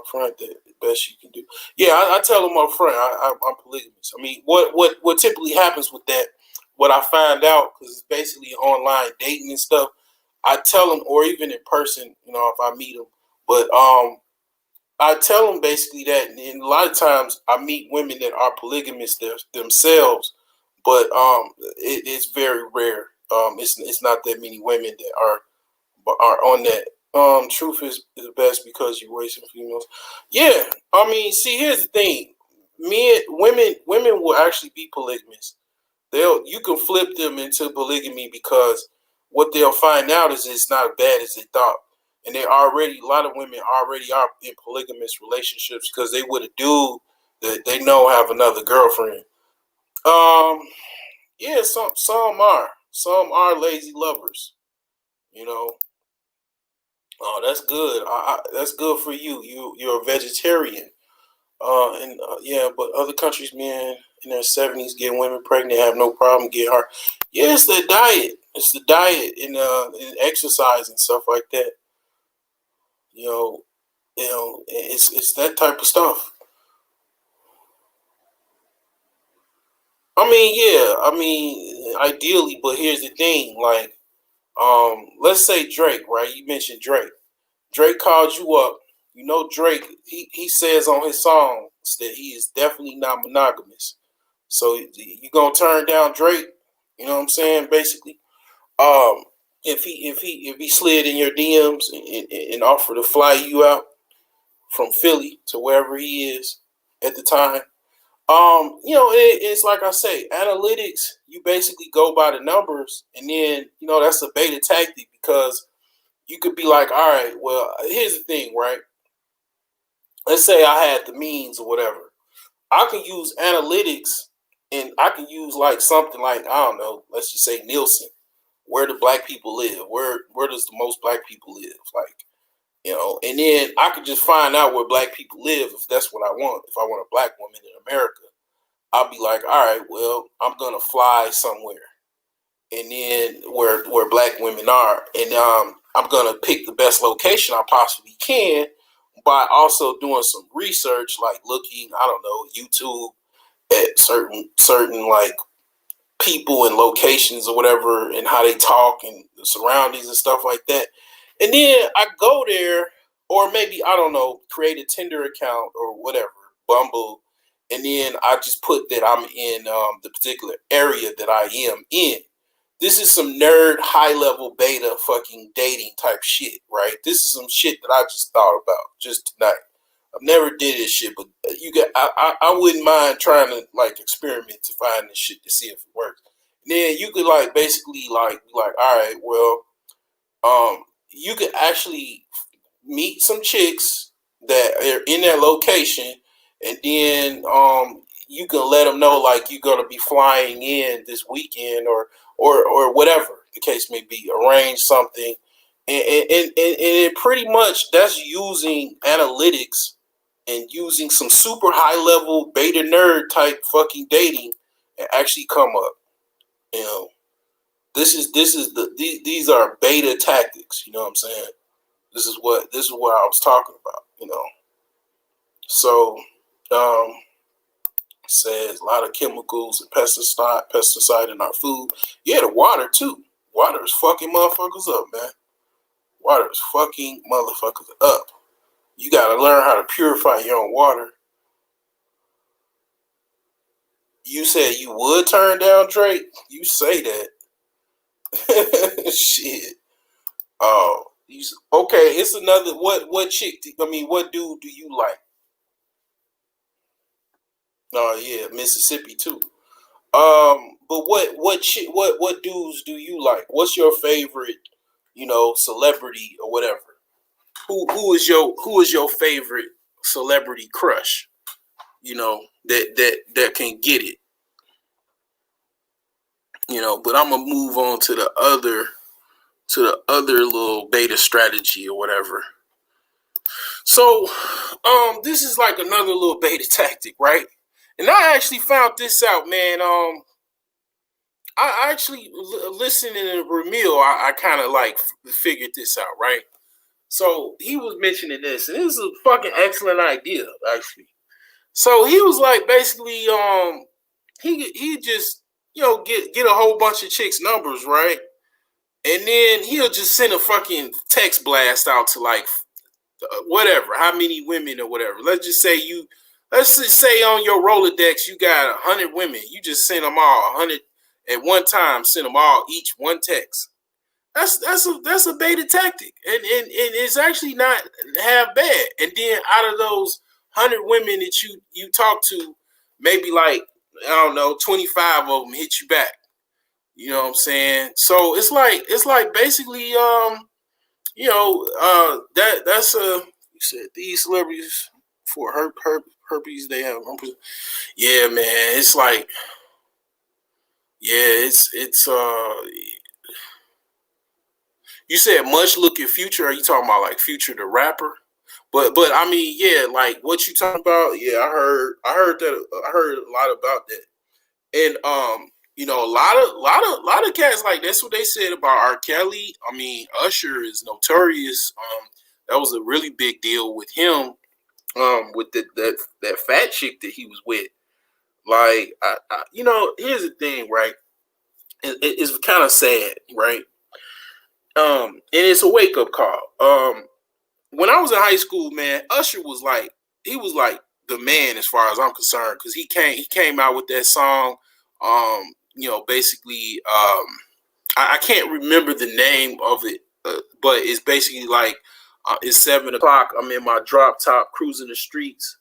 front that the best you can do. Yeah, I tell them up front. I'm polygamous. I mean, what typically happens with that? What I find out because it's basically online dating and stuff. I tell them, or even in person, if I meet them. But I tell them basically that, and a lot of times I meet women that are polygamous themselves, but it's very rare. It's not that many women that are on that. Truth is best because you're wasting females. Yeah, I mean, see, here's the thing: women will actually be polygamous. You can flip them into polygamy because what they'll find out is it's not as bad as they thought, and a lot of women already are in polygamous relationships because they with a dude that they know have another girlfriend. Um, yeah, some are lazy lovers. You know, oh, that's good. That's good for you. You're a vegetarian. And yeah, but other countries, man, in their 70s, getting women pregnant have no problem getting her. Yeah, it's the diet. It's the diet and exercise and stuff like that. You know, it's that type of stuff. I mean, yeah, I mean, ideally, but here's the thing, like, let's say Drake, right? You mentioned Drake. Drake called you up. Drake, he says on his songs that he is definitely not monogamous. So you gonna turn down Drake? You know what I'm saying? Basically, um, if he slid in your DMs and offered to fly you out from Philly to wherever he is at the time, it's like I say, analytics. You basically go by the numbers, and then that's a beta tactic because you could be like, all right, well, here's the thing, right? Let's say I had the means or whatever. I can use analytics and I can use like something like, I don't know, let's just say Nielsen. Where do black people live? Where does the most black people live? Like, and then I could just find out where black people live if that's what I want. If I want a black woman in America, I'll be like, all right, well, I'm gonna fly somewhere and then where black women are, and I'm gonna pick the best location I possibly can by also doing some research, like looking, I don't know, YouTube at certain like people and locations or whatever, and how they talk and the surroundings and stuff like that. And then I go there, or maybe I don't know, create a Tinder account or whatever, Bumble, and then I just put that I'm in the particular area that I am in. This is some nerd, high level beta fucking dating type shit, right? This is some shit that I just thought about just tonight. I've never did this shit, but I wouldn't mind trying to like experiment to find this shit to see if it works. And then you could like basically like be like, all right, well, you could actually meet some chicks that are in that location, and then you can let them know like you're gonna be flying in this weekend or whatever the case may be. Arrange something, and it pretty much that's using analytics and using some super high level beta nerd type fucking dating and actually come up. You know, these are beta tactics. You know what I'm saying? This is what I was talking about. So um, says a lot of chemicals and pesticide in our food. Yeah, the water too. Water is fucking motherfuckers up, man. Water is fucking motherfuckers up. You gotta learn how to purify your own water. You said you would turn down Drake. You say that. Shit. Oh, okay. It's another. What chick? What dude do you like? Oh yeah, Mississippi too. But what dudes do you like? What's your favorite, celebrity or whatever? who is your favorite celebrity crush? You know, that can get it. You know, but I'm gonna move on to the other little beta strategy or whatever. So, this is like another little beta tactic, right? And I actually found this out, man. I actually listening to Ramil, I kind of like figured this out, right? So he was mentioning this, and this is a fucking excellent idea, actually. So he was like, basically, he just get a whole bunch of chicks' numbers, right? And then he'll just send a fucking text blast out to like whatever, how many women or whatever. Let's just say on your Rolodex you got 100 women. You just send them all 100 at one time. Send them all each one text. That's a beta tactic, and it's actually not half bad. And then out of those 100 women that you talk to, maybe like I don't know, 25 of them hit you back. You know what I'm saying? So it's like basically that's you said these celebrities for herpes they have. Yeah, man, it's like it's you said much looking Future. Are you talking about like Future the rapper? But I mean, yeah, like what you talking about? Yeah, I heard a lot about that. And a lot of cats like that's what they said about R. Kelly. I mean, Usher is notorious. That was a really big deal with him. With that fat chick that he was with. Like, here's the thing, right? It's kind of sad, right? And it's a wake up call. When I was in high school, man, Usher was like the man as far as I'm concerned because he came out with that song. Basically, I can't remember the name of it, but it's basically like it's 7 o'clock. I'm in my drop top cruising the streets.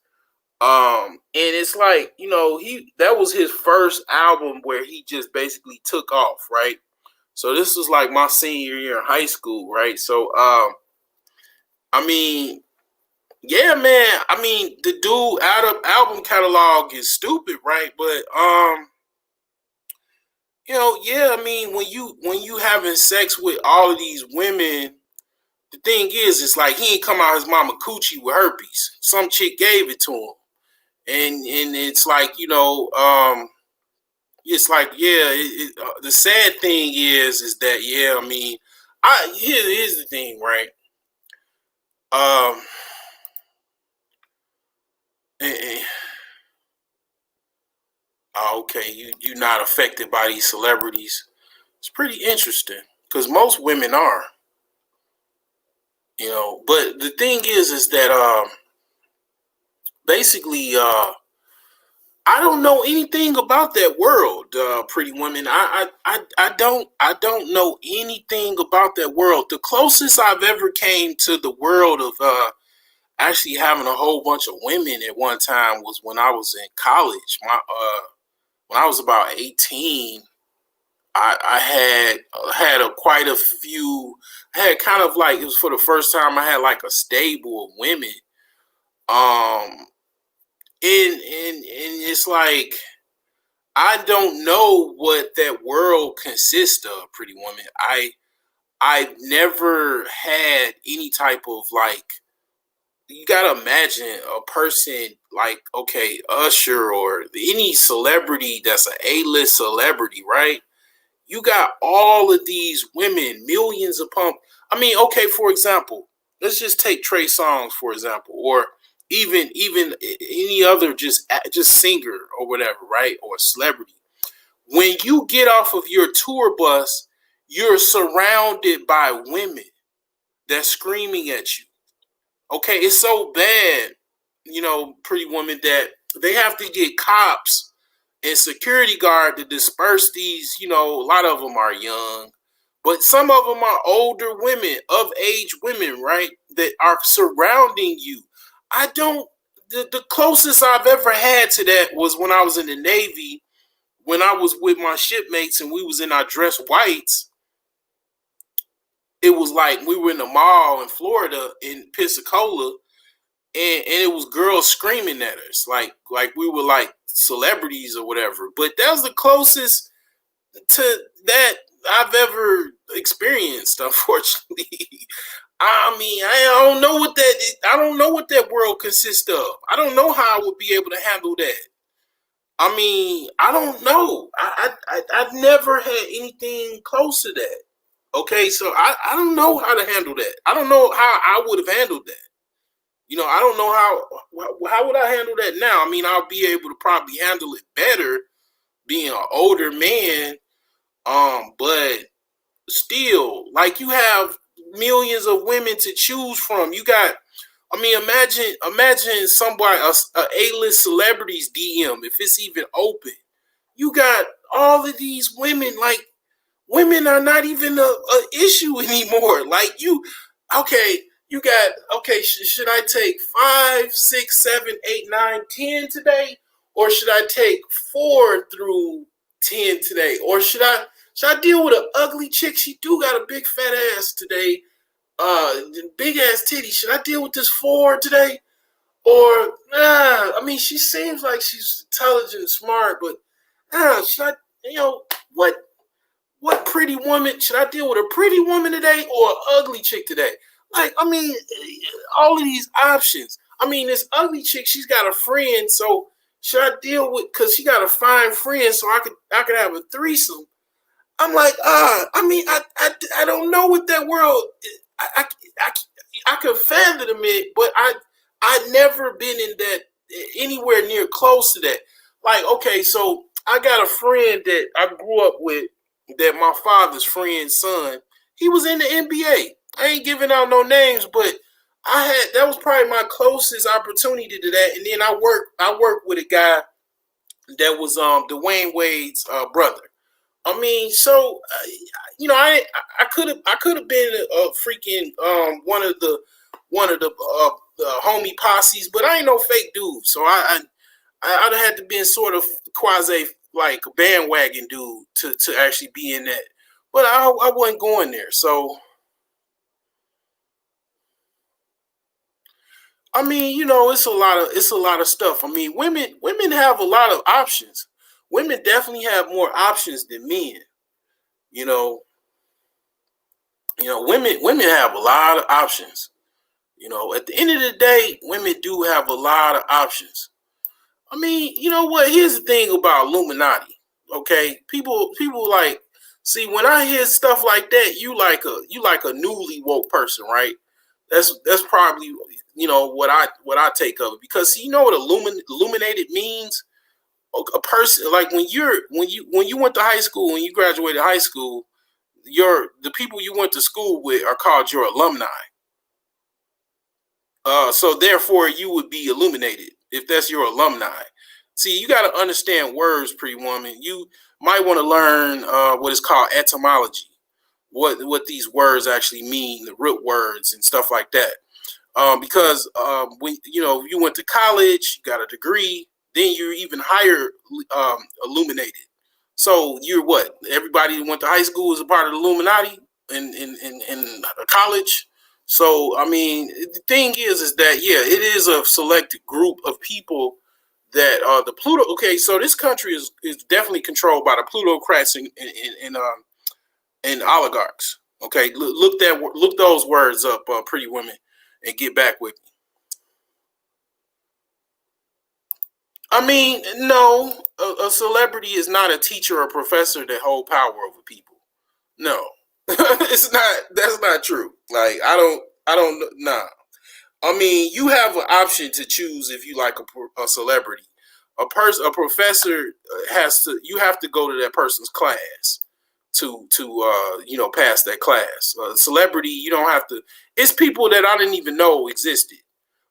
And it's like that was his first album where he just basically took off, right? So this was like my senior year in high school, right? So I mean, yeah, man. I mean, the dude album catalog is stupid, right? But yeah. I mean, when you having sex with all of these women, the thing is, it's like he ain't come out his mama coochie with herpes. Some chick gave it to him, and it's like it's like the sad thing is that I mean, here's the thing, right? Okay, you're not affected by these celebrities. It's pretty interesting because most women are, But the thing is that basically I don't know anything about that world, Pretty Women. I don't know anything about that world. The closest I've ever came to the world of actually having a whole bunch of women at one time was when I was in college. When I was about 18, I had quite a few. I had kind of like it was for the first time I had like a stable of women. And it's like I don't know what that world consists of, Pretty Woman. I've never had any type of like. You gotta imagine a person like Usher or any celebrity that's an A-list celebrity, right? You got all of these women, millions upon. I mean, okay, for example, let's just take Trey Songz for example, or even any other just singer or whatever, right? Or a celebrity. When you get off of your tour bus, you're surrounded by women that's screaming at you. Okay, it's so bad, Pretty Woman, that they have to get cops and security guard to disperse these. A lot of them are young, but some of them are older women, of age women, right? That are surrounding you. The closest I've ever had to that was when I was in the Navy, when I was with my shipmates and we was in our dress whites. it was like we were in the mall in Florida in Pensacola, and it was girls screaming at us like we were like celebrities or whatever. But that was the closest to that I've ever experienced, unfortunately. I mean, I don't know what that I don't know what that world consists of. I don't know how I would be able to handle that. I mean, I don't know. I've never had anything close to that. Okay, so I don't know how to handle that. I don't know how I would have handled that. I don't know how would I handle that now. I mean, I'll be able to probably handle it better being an older man. But still, like you have millions of women to choose from. You got, I mean, imagine somebody a A-list celebrities DM if it's even open. You got all of these women. Like women are not even a issue anymore. Like okay, you got okay. Should I take 5, 6, 7, 8, 9, 10 today, or should I take 4 through 10 today, or should I deal with an ugly chick? She do got a big fat ass today, big ass titty. Should I deal with this 4 today, or I mean, she seems like she's intelligent, and smart, but should I? What? What pretty woman should I deal with? A pretty woman today or an ugly chick today? Like, I mean, all of these options. I mean, this ugly chick, she's got a friend, so should I deal with? Because she got a fine friend, so I could have a threesome. I'm like, I mean, I don't know what that world. I could fathom it, but I never been in that anywhere near close to that. Like, okay, so I got a friend that I grew up with, that my father's friend's son. He was in the NBA. I ain't giving out no names, but that was probably my closest opportunity to that. And then I worked with a guy that was Dwayne Wade's brother. I mean, so I could have been a freaking one of the homie posses, but I ain't no fake dude. So I'd have had to been sort of quasi like a bandwagon dude to actually be in that, but I wasn't going there. So I mean, it's a lot of stuff. I mean, women have a lot of options. Women definitely have more options than men. You know, women have a lot of options. At the end of the day, women do have a lot of options. I mean, you know what? Here's the thing about Illuminati. Okay, people like see when I hear stuff like that, you like a newly woke person, right? That's probably what I take of it, because you know what illuminated means. A person like when you went to high school, when you graduated high school, the people you went to school with are called your alumni. So therefore, you would be illuminated if that's your alumni. See, you got to understand words, pretty woman. You might want to learn what is called etymology, what these words actually mean, the root words and stuff like that. Because when you went to college, you got a degree, then you're even higher illuminated. So you're what? Everybody who went to high school is a part of the Illuminati in college. So I mean, the thing is that yeah, it is a selected group of people that the Pluto. Okay, so this country is definitely controlled by the plutocrats and oligarchs. Okay, look those words up, pretty women, and get back with me. I mean, no, a celebrity is not a teacher or professor that hold power over people. No, it's not. That's not true. Like I don't. Nah. I mean, you have an option to choose if you like a celebrity. A professor has to. You have to go to that person's class to pass that class. Celebrity, you don't have to. It's people that I didn't even know existed.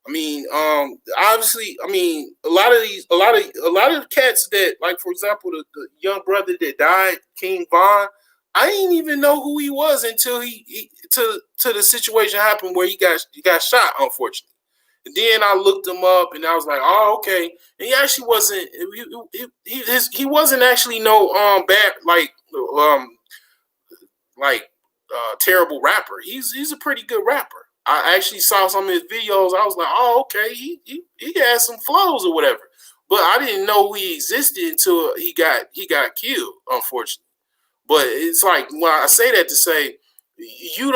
I mean, obviously, I mean, a lot of cats that, like, for example, the young brother that died, King Von. I didn't even know who he was until to the situation happened where he got shot, unfortunately. And then I looked him up, and I was like, oh, okay. And he actually wasn't. He wasn't actually no bad um like terrible rapper. He's a pretty good rapper. I actually saw some of his videos. I was like, oh, okay, he has some flows or whatever. But I didn't know he existed until he got killed, unfortunately. But it's like when I say that to say you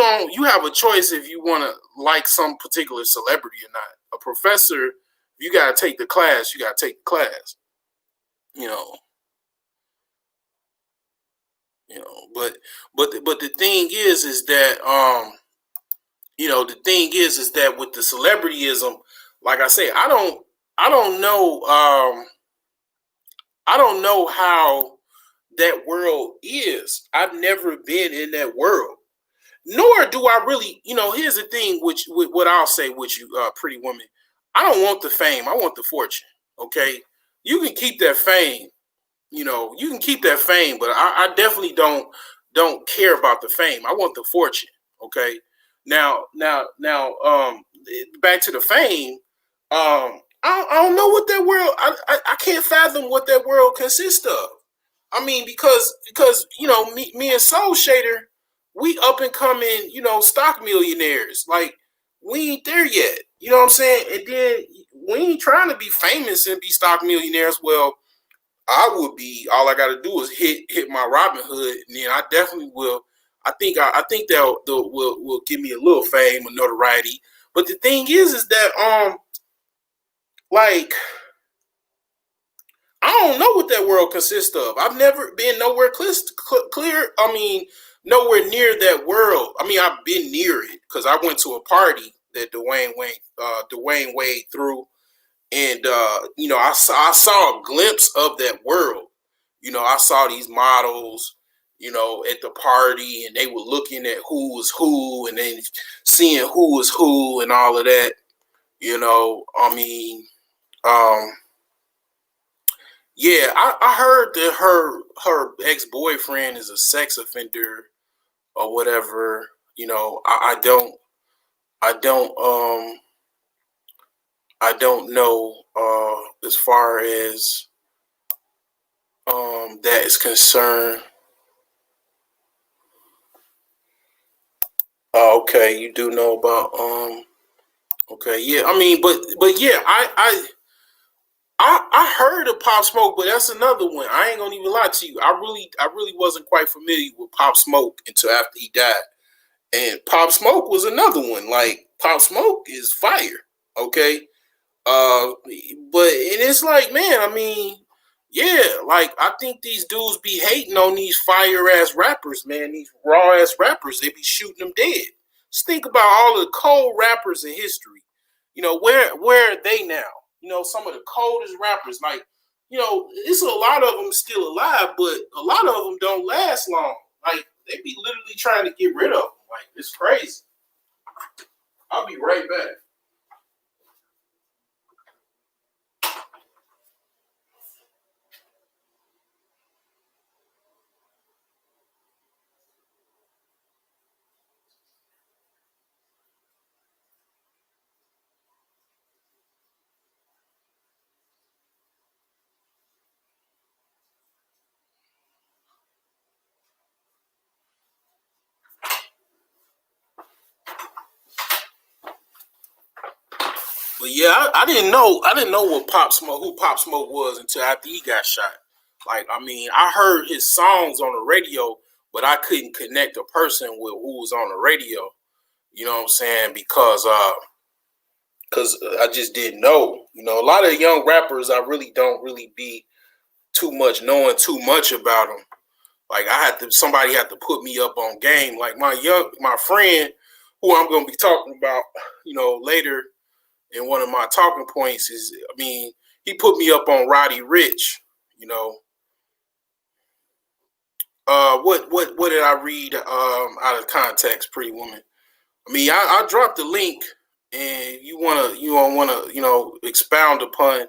have a choice if you want to like some particular celebrity or not. A professor, you gotta take the class, you gotta take the class. You know, but the thing is that the thing is that with the celebrityism, like I say, I don't know I don't know how that world is. I've never been in that world. Nor do I really, here's the thing, which with what I'll say with you, pretty woman. I don't want the fame. I want the fortune. Okay. You can keep that fame. You can keep that fame, but I definitely don't care about the fame. I want the fortune. Okay. Now, back to the fame. I don't know what that world. I can't fathom what that world consists of. I mean, because me and Soul Shader, we up and coming, stock millionaires. Like we ain't there yet. You know what I'm saying? And then we ain't trying to be famous and be stock millionaires. Well, I would be. All I got to do is hit my Robin Hood, and then I definitely will. I think that will give me a little fame or notoriety. But the thing is that like I don't know what that world consists of. I've never been nowhere clear. I mean, nowhere near that world. I mean, I've been near it because I went to a party that Dwayne Wade threw, and I saw a glimpse of that world. I saw these models, at the party, and they were looking at who was who, and then seeing who was who, and all of that. I mean, um, yeah, I heard that her ex boyfriend is a sex offender or whatever. I don't I don't know as far as that is concerned. Okay, you do know about okay, yeah. I mean, but yeah, I heard of Pop Smoke, but that's another one. I ain't gonna even lie to you. I really wasn't quite familiar with Pop Smoke until after he died. And Pop Smoke was another one. Like Pop Smoke is fire. Okay. But and it's like, man, I mean, yeah, like I think these dudes be hating on these fire ass rappers, man. These raw ass rappers, they be shooting them dead. Just think about all the cold rappers in history. Where are they now? Some of the coldest rappers, like, it's a lot of them still alive, but a lot of them don't last long. Like they be literally trying to get rid of them. Like it's crazy. I'll be right back. But yeah, I didn't know. I didn't know who Pop Smoke was until after he got shot. Like, I mean, I heard his songs on the radio, but I couldn't connect a person with who was on the radio. You know what I'm saying? Because I just didn't know. A lot of young rappers, I really don't really be too much knowing too much about them. Like somebody had to put me up on game. Like my friend, who I'm gonna be talking about, later in one of my talking points is, I mean, he put me up on Roddy Ricch. You know, what did I read out of context, Pretty Woman? I mean, I dropped the link, and you don't wanna expound upon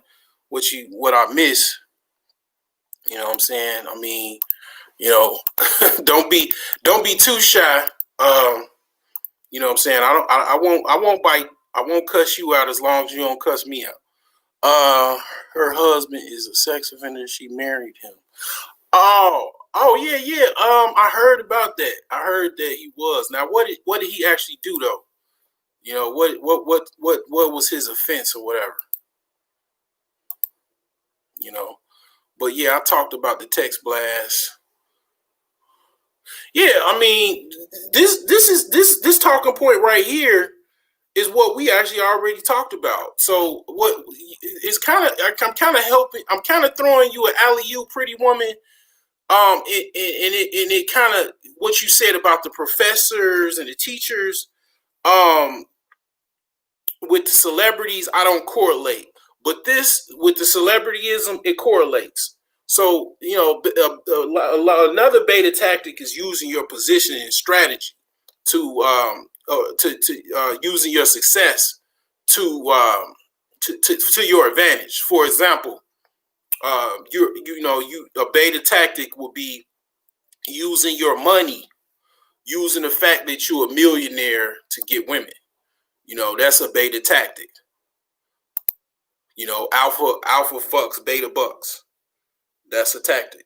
what I miss. You know what I'm saying? I mean, you know, don't be too shy. You know what I'm saying? I won't bite. I won't cuss you out as long as you don't cuss me out. Her husband is a sex offender. She married him. Oh yeah, yeah. I heard about that. I heard that he was. Now, what did he actually do though? You know, what was his offense or whatever? You know, but yeah, I talked about the text blast. Yeah, I mean, this talking point right here is what we actually already talked about. So what it's kind of I'm kind of helping. I'm kind of throwing you an alley oop, pretty woman. And it kind of what you said about the professors and the teachers. Um, with the celebrities, I don't correlate, but this with the celebrityism, it correlates. So you know, another beta tactic is using your position and strategy to using your success to, to your advantage. For example, you a beta tactic will be using your money, using the fact that you're a millionaire to get women. You know, that's a beta tactic. You know, alpha fucks beta bucks. That's a tactic.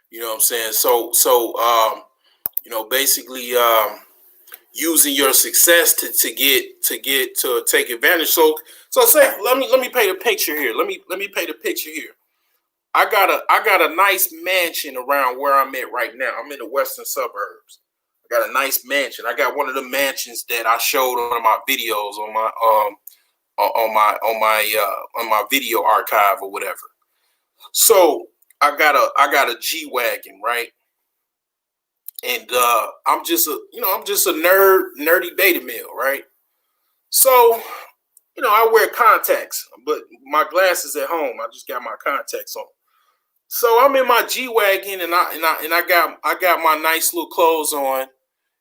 You know what I'm saying? Basically, using your success to take advantage. So say let me paint a picture here. Let me paint a picture here. I got a nice mansion around where I'm at right now. I'm in the western suburbs. I got a nice mansion. I got one of the mansions that I showed on my videos on my video archive or whatever. So I got a G wagon, right? And I'm just a nerdy beta male, right? So I wear contacts, but my glasses at home. I just got my contacts on. So I'm in my G wagon, and I got my nice little clothes on,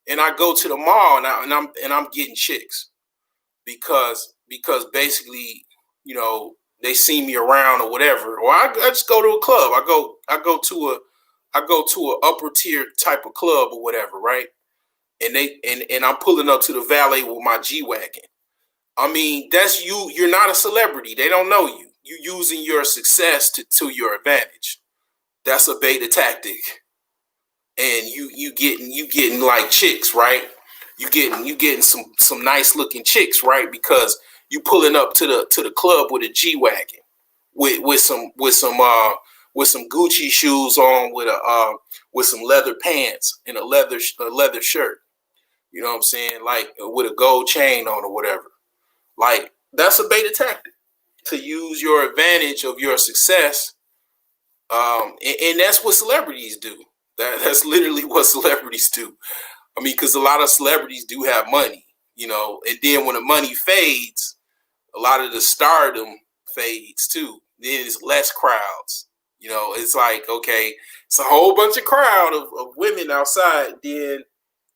and I go to the mall, and I'm getting chicks because basically, they see me around or whatever, or I just go to a club. I go to a upper tier type of club or whatever, right? And I'm pulling up to the valet with my G wagon. I mean, that's you. You're not a celebrity. They don't know you. You using your success to your advantage. That's a beta tactic, and you getting like chicks, right? You getting some nice looking chicks, right? Because you pulling up to the club with a G wagon, with some Gucci shoes on, with some leather pants and a leather shirt. You know what I'm saying? Like with a gold chain on or whatever. Like that's a beta tactic to use your advantage of your success. And that's what celebrities do. That's literally what celebrities do. I mean, because a lot of celebrities do have money, and then when the money fades, a lot of the stardom fades too. Then it's less crowds. It's like, okay, it's a whole bunch of crowd of women outside. Then,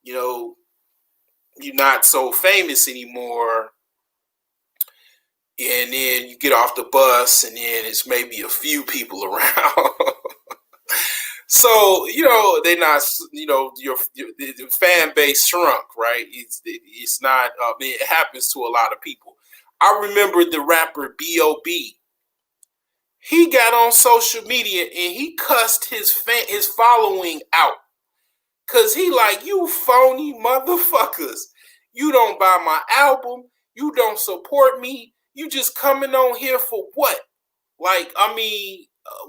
you know, you're not so famous anymore. And then you get off the bus, and then it's maybe a few people around. So they're not. The fan base shrunk, right? It's not. It happens to a lot of people. I remember the rapper B.O.B. He got on social media and he cussed his following out, cause he like, you phony motherfuckers. You don't buy my album. You don't support me. You just coming on here for what? Like, I mean,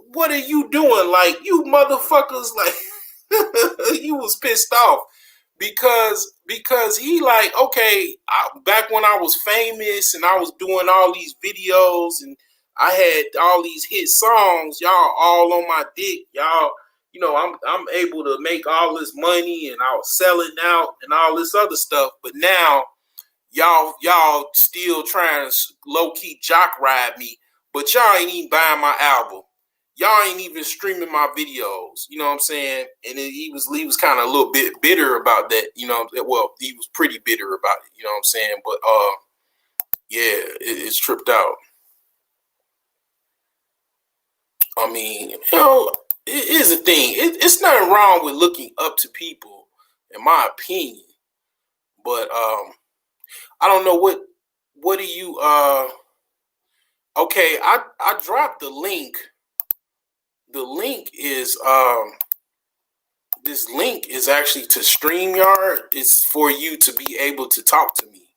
what are you doing? Like, you motherfuckers, like, you was pissed off because he like, okay, back when I was famous and I was doing all these videos and I had all these hit songs, y'all all on my dick, y'all. I'm able to make all this money and I was selling out and all this other stuff, but now y'all still trying to low key jock ride me, but y'all ain't even buying my album. Y'all ain't even streaming my videos. You know what I'm saying? And he was kind of a little bit bitter about that. Well, he was pretty bitter about it. You know what I'm saying? But yeah, it's tripped out. I mean, it is a thing. It's nothing wrong with looking up to people, in my opinion. But I don't know what do you Okay, I dropped the link. The link is this link is actually to StreamYard. It's for you to be able to talk to me.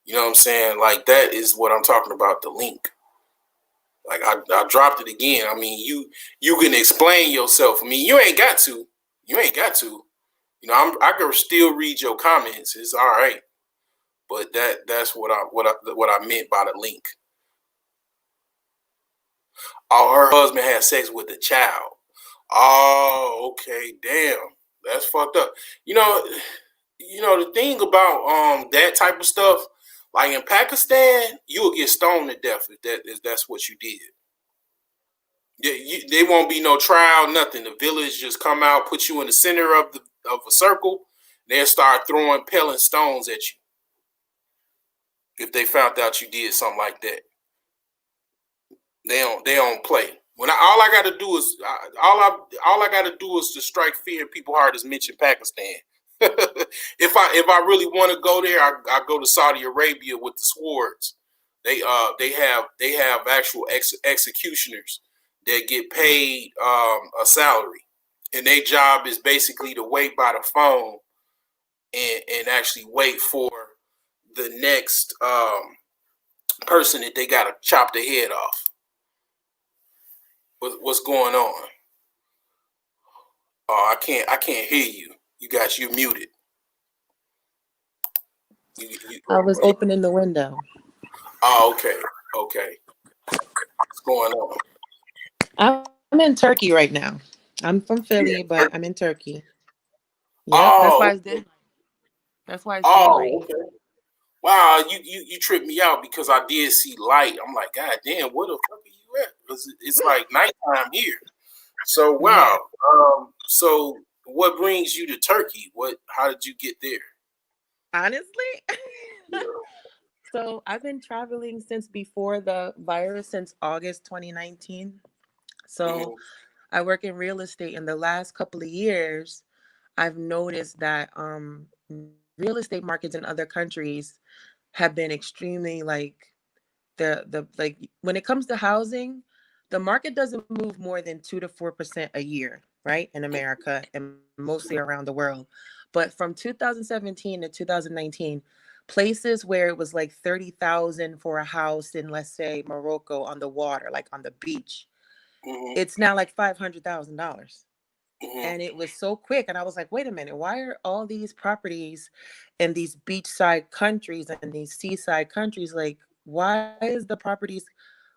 You know what I'm saying? Like that is what I'm talking about, the link. Like I dropped it again. I mean, you can explain yourself. I mean, you ain't got to. You ain't got to. You know, I can still read your comments. It's all right. But that's what I meant by the link. Oh, her husband had sex with a child. Oh, okay, damn, that's fucked up. The thing about that type of stuff, like in Pakistan, you will get stoned to death if that's what you did. They won't be no trial, nothing. The village just come out, put you in the center of a circle, they'll start throwing pellet stones at you if they found out you did something like that. They don't play. All I got to do is to strike fear in people's heart is mention Pakistan. If I really want to go there, I go to Saudi Arabia with the swords. They have actual executioners that get paid a salary, and their job is basically to wait by the phone and actually wait for the next person that they got to chop the head off. What's going on? Oh, I can't hear you. You muted. I was opening the window. Oh, okay. What's going on? I'm in Turkey right now. I'm from Philly, but I'm in Turkey. Yeah, Oh, that's why it's daylight. okay. Wow, you tripped me out because I did see light. I'm like, God damn, where the fuck are you at? Because it's like nighttime here. So wow. So what brings you to Turkey? How did you get there? Honestly. Yeah. So I've been traveling since before the virus, since August 2019. So I work in real estate. In the last couple of years, I've noticed that real estate markets in other countries have been extremely like when it comes to housing, the market doesn't move more than 2 to 4% a year, right? In America and mostly around the world. But from 2017 to 2019, places where it was like 30,000 for a house in, let's say, Morocco on the water, like on the beach, it's now like $500,000. And it was so quick. And I was like, wait a minute, why are all these properties in these beachside countries and these seaside countries, like, why is the properties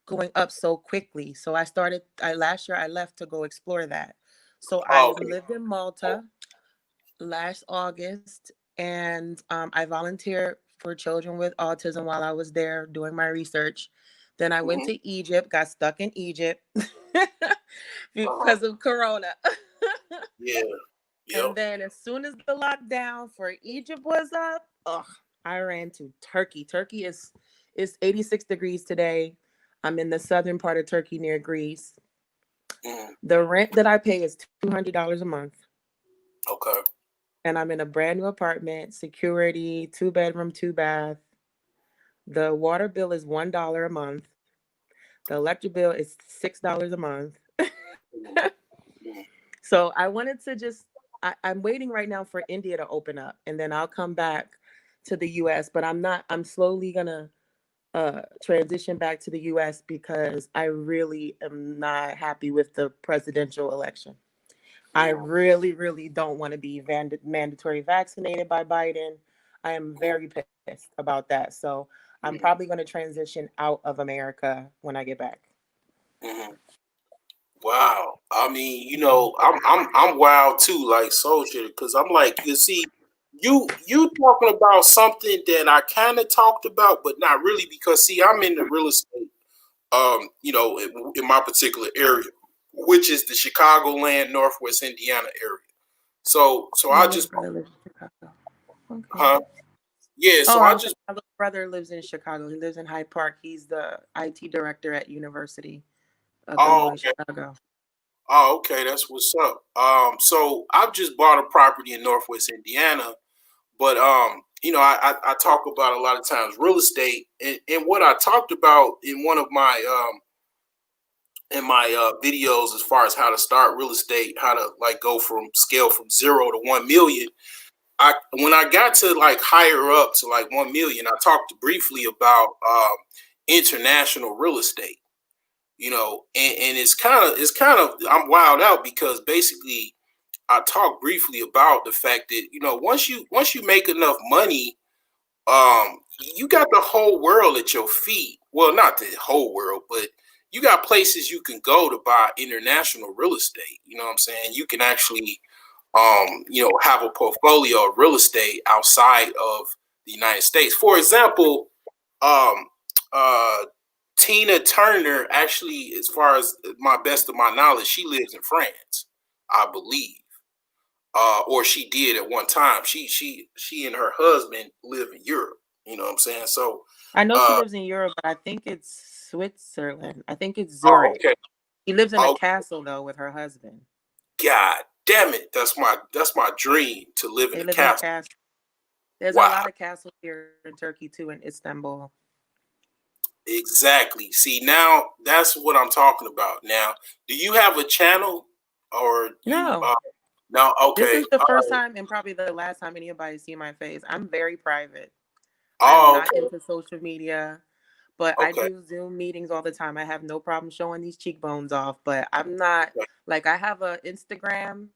going up so quickly? So last year I left to go explore that. So I lived in Malta last August, and I volunteered for children with autism while I was there doing my research. Then I went to Egypt, got stuck in Egypt because of Corona. Yeah. Yep. And then as soon as the lockdown for Egypt was up, I ran to Turkey. Turkey is 86 degrees today. I'm in the southern part of Turkey near Greece. The rent that I pay is $200 a month. Okay. And I'm in a brand new apartment, security, 2-bedroom, 2-bath. The water bill is $1 a month. The electric bill is $6 a month. So I wanted to I'm waiting right now for India to open up, and then I'll come back to the US, but I'm slowly gonna transition back to the US because I really am not happy with the presidential election. I really, really don't want to be mandatory vaccinated by Biden. I am very pissed about that. So I'm probably going to transition out of America when I get back. Wow. I mean, I'm wild too, like Soldier, because I'm like, you see, you talking about something that I kind of talked about, but not really, because see, I'm in the real estate, in my particular area, which is the Chicagoland, Northwest Indiana area. So I just, yeah. So I just, my little brother lives in Chicago. He lives in Hyde Park. He's the IT director at University of Illinois, Chicago. Oh, okay, that's what's up. So I've just bought a property in Northwest Indiana, but I talk about a lot of times real estate, and what I talked about in one of my videos as far as how to start real estate, how to like go from scale from 0 to 1 million. When I got to like higher up to like 1 million, I talked briefly about international real estate. And it's kind of I'm wild out because basically I talked briefly about the fact that once you make enough money, you got the whole world at your feet. Well, not the whole world, but you got places you can go to buy international real estate. You know what I'm saying? You can actually have a portfolio of real estate outside of the United States. For example, um, uh, Tina Turner actually, as far as my best of my knowledge, she lives in France, I believe, or she did at one time. She and her husband live in Europe. You know what I'm saying? So, I know she uh, lives in Europe, but I think it's Switzerland. I think it's oh, Zurich. okay, She lives in a oh, castle though with her husband. God damn it, that's my dream to live in They a live in a castle. castle. There's a Wow, lot of castles here in Turkey too, in Istanbul. exactly. See, now that's what I'm talking about. Now, do you have a channel or you? No, No, this okay, is the all first right, time and probably the last time anybody see my face. I'm very private. I'm oh, not into social media, but I okay, do Zoom meetings all the time. I have no problem showing these cheekbones off, but I'm not okay. like I have a Instagram,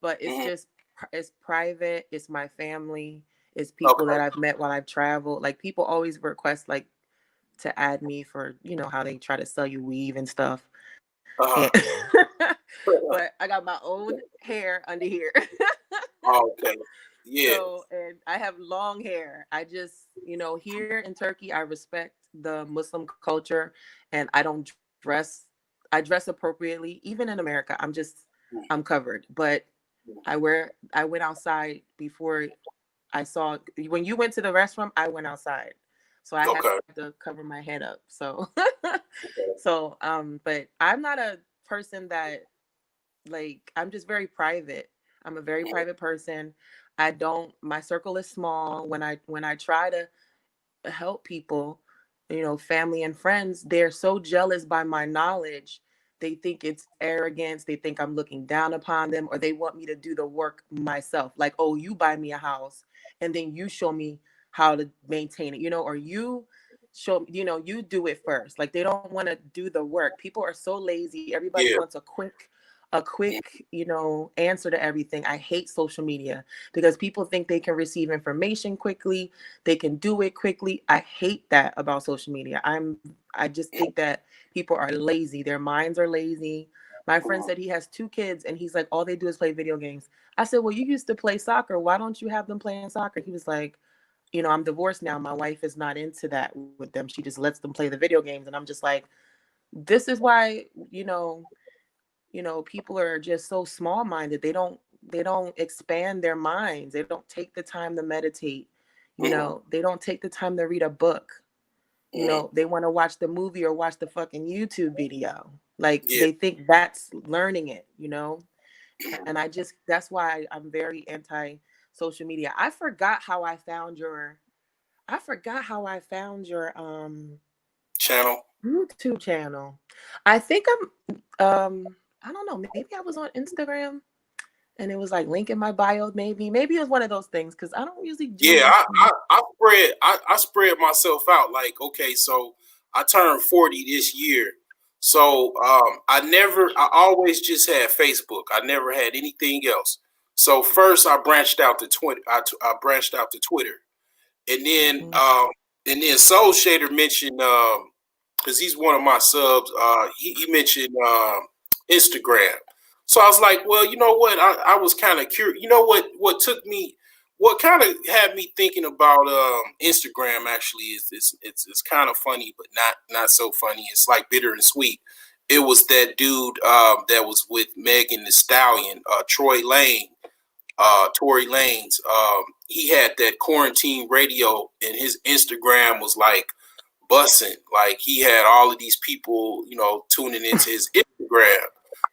but it's Mhm. just it's private. It's my family. It's people Okay. that I've met while I've traveled. Like people always request like to add me for, how they try to sell you weave and stuff. And Uh-huh. but I got my own hair under here. Oh, okay. Yeah. So, and I have long hair. I just, here in Turkey, I respect the Muslim culture and I don't dress, I dress appropriately. Even in America, I'm covered. But I went outside before I saw, when you went to the restroom, I went outside. So I had Okay. to cover my head up. So, but I'm not a person that like I'm just very private. I'm a very Mhm. private person. I don't My circle is small. When I try to help people, family and friends, they're so jealous by my knowledge. They think it's arrogance. They think I'm looking down upon them, or they want me to do the work myself. Like, oh, you buy me a house and then you show me how to maintain it, or you you do it first. Like they don't want to do the work. People are so lazy. Everybody Yeah. wants a quick answer to everything. I hate social media because people think they can receive information quickly, they can do it quickly. I hate that about social media. I just think that people are lazy. Their minds are lazy. My friend said he has 2 kids and he's like, all they do is play video games. I said, well, you used to play soccer. Why don't you have them playing soccer? He was like, I'm divorced now. My wife is not into that with them. She just lets them play the video games. And I'm just like, this is why, people are just so small minded. They don't expand their minds. They don't take the time to meditate. Mhm. They don't take the time to read a book. Mhm. They want to watch the movie or watch the fucking YouTube video. Like Yeah. they think that's learning it. And that's why I'm very anti social media. I forgot how I found your Channel. YouTube channel. I think I don't know, maybe I was on Instagram and it was like link in my bio, maybe it was one of those things because I don't usually Yeah. do. I spread myself out. Like, okay, so I turned 40 this year. So I always just had Facebook. I never had anything else. So first I branched out to Twitter. I branched out to Twitter. And then Mm. Soul Shader mentioned because he's one of my subs. He mentioned Instagram. So I was like, well, you know what? I was kind of curious. You know what kind of had me thinking about Instagram actually is it's kind of funny, but not so funny. It's like bitter and sweet. It was that dude that was with Megan the Stallion, Tory Lanez. He had that quarantine radio, and his Instagram was like bussing. Like he had all of these people, tuning into his Instagram. Crazy.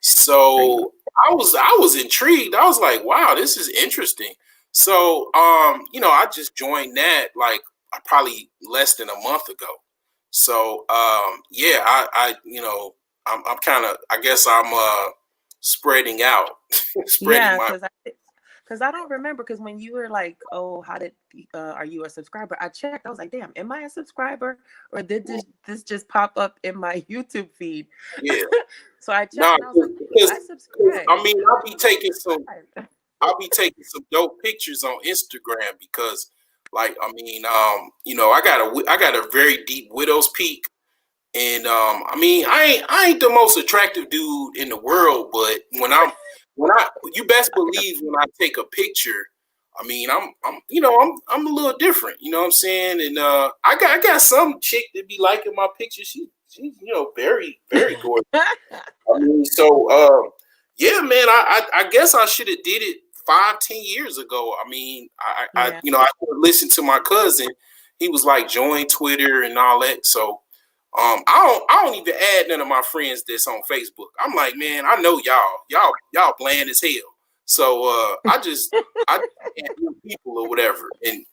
So I was intrigued. I was like, wow, this is interesting. So, I just joined that like probably less than a month ago. So, yeah, I'm kind of, I guess I'm spreading out, spreading Yeah, my. because I don't remember, because when you were like, oh, how did are you a subscriber? I checked. I was like, damn, am I a subscriber, or did this just pop up in my YouTube feed? Yeah, So I checked no, and I was like, because I subscribed. I mean, How did I subscribe? I'll be taking some dope pictures on Instagram because, like, I mean, I got a very deep widow's peak. And I mean, I ain't the most attractive dude in the world, but when I you best believe when I take a picture, I mean, I'm a little different, you know what I'm saying? And I got some chick that be liking my pictures. She's very very gorgeous. I mean, so yeah, man, I guess I should have did it 5-10 years ago. I mean, Yeah. I listened to my cousin. He was like join Twitter and all that. So I don't even add none of my friends that's on Facebook. I'm like, man, I know y'all bland as hell. So I just add new people or whatever, and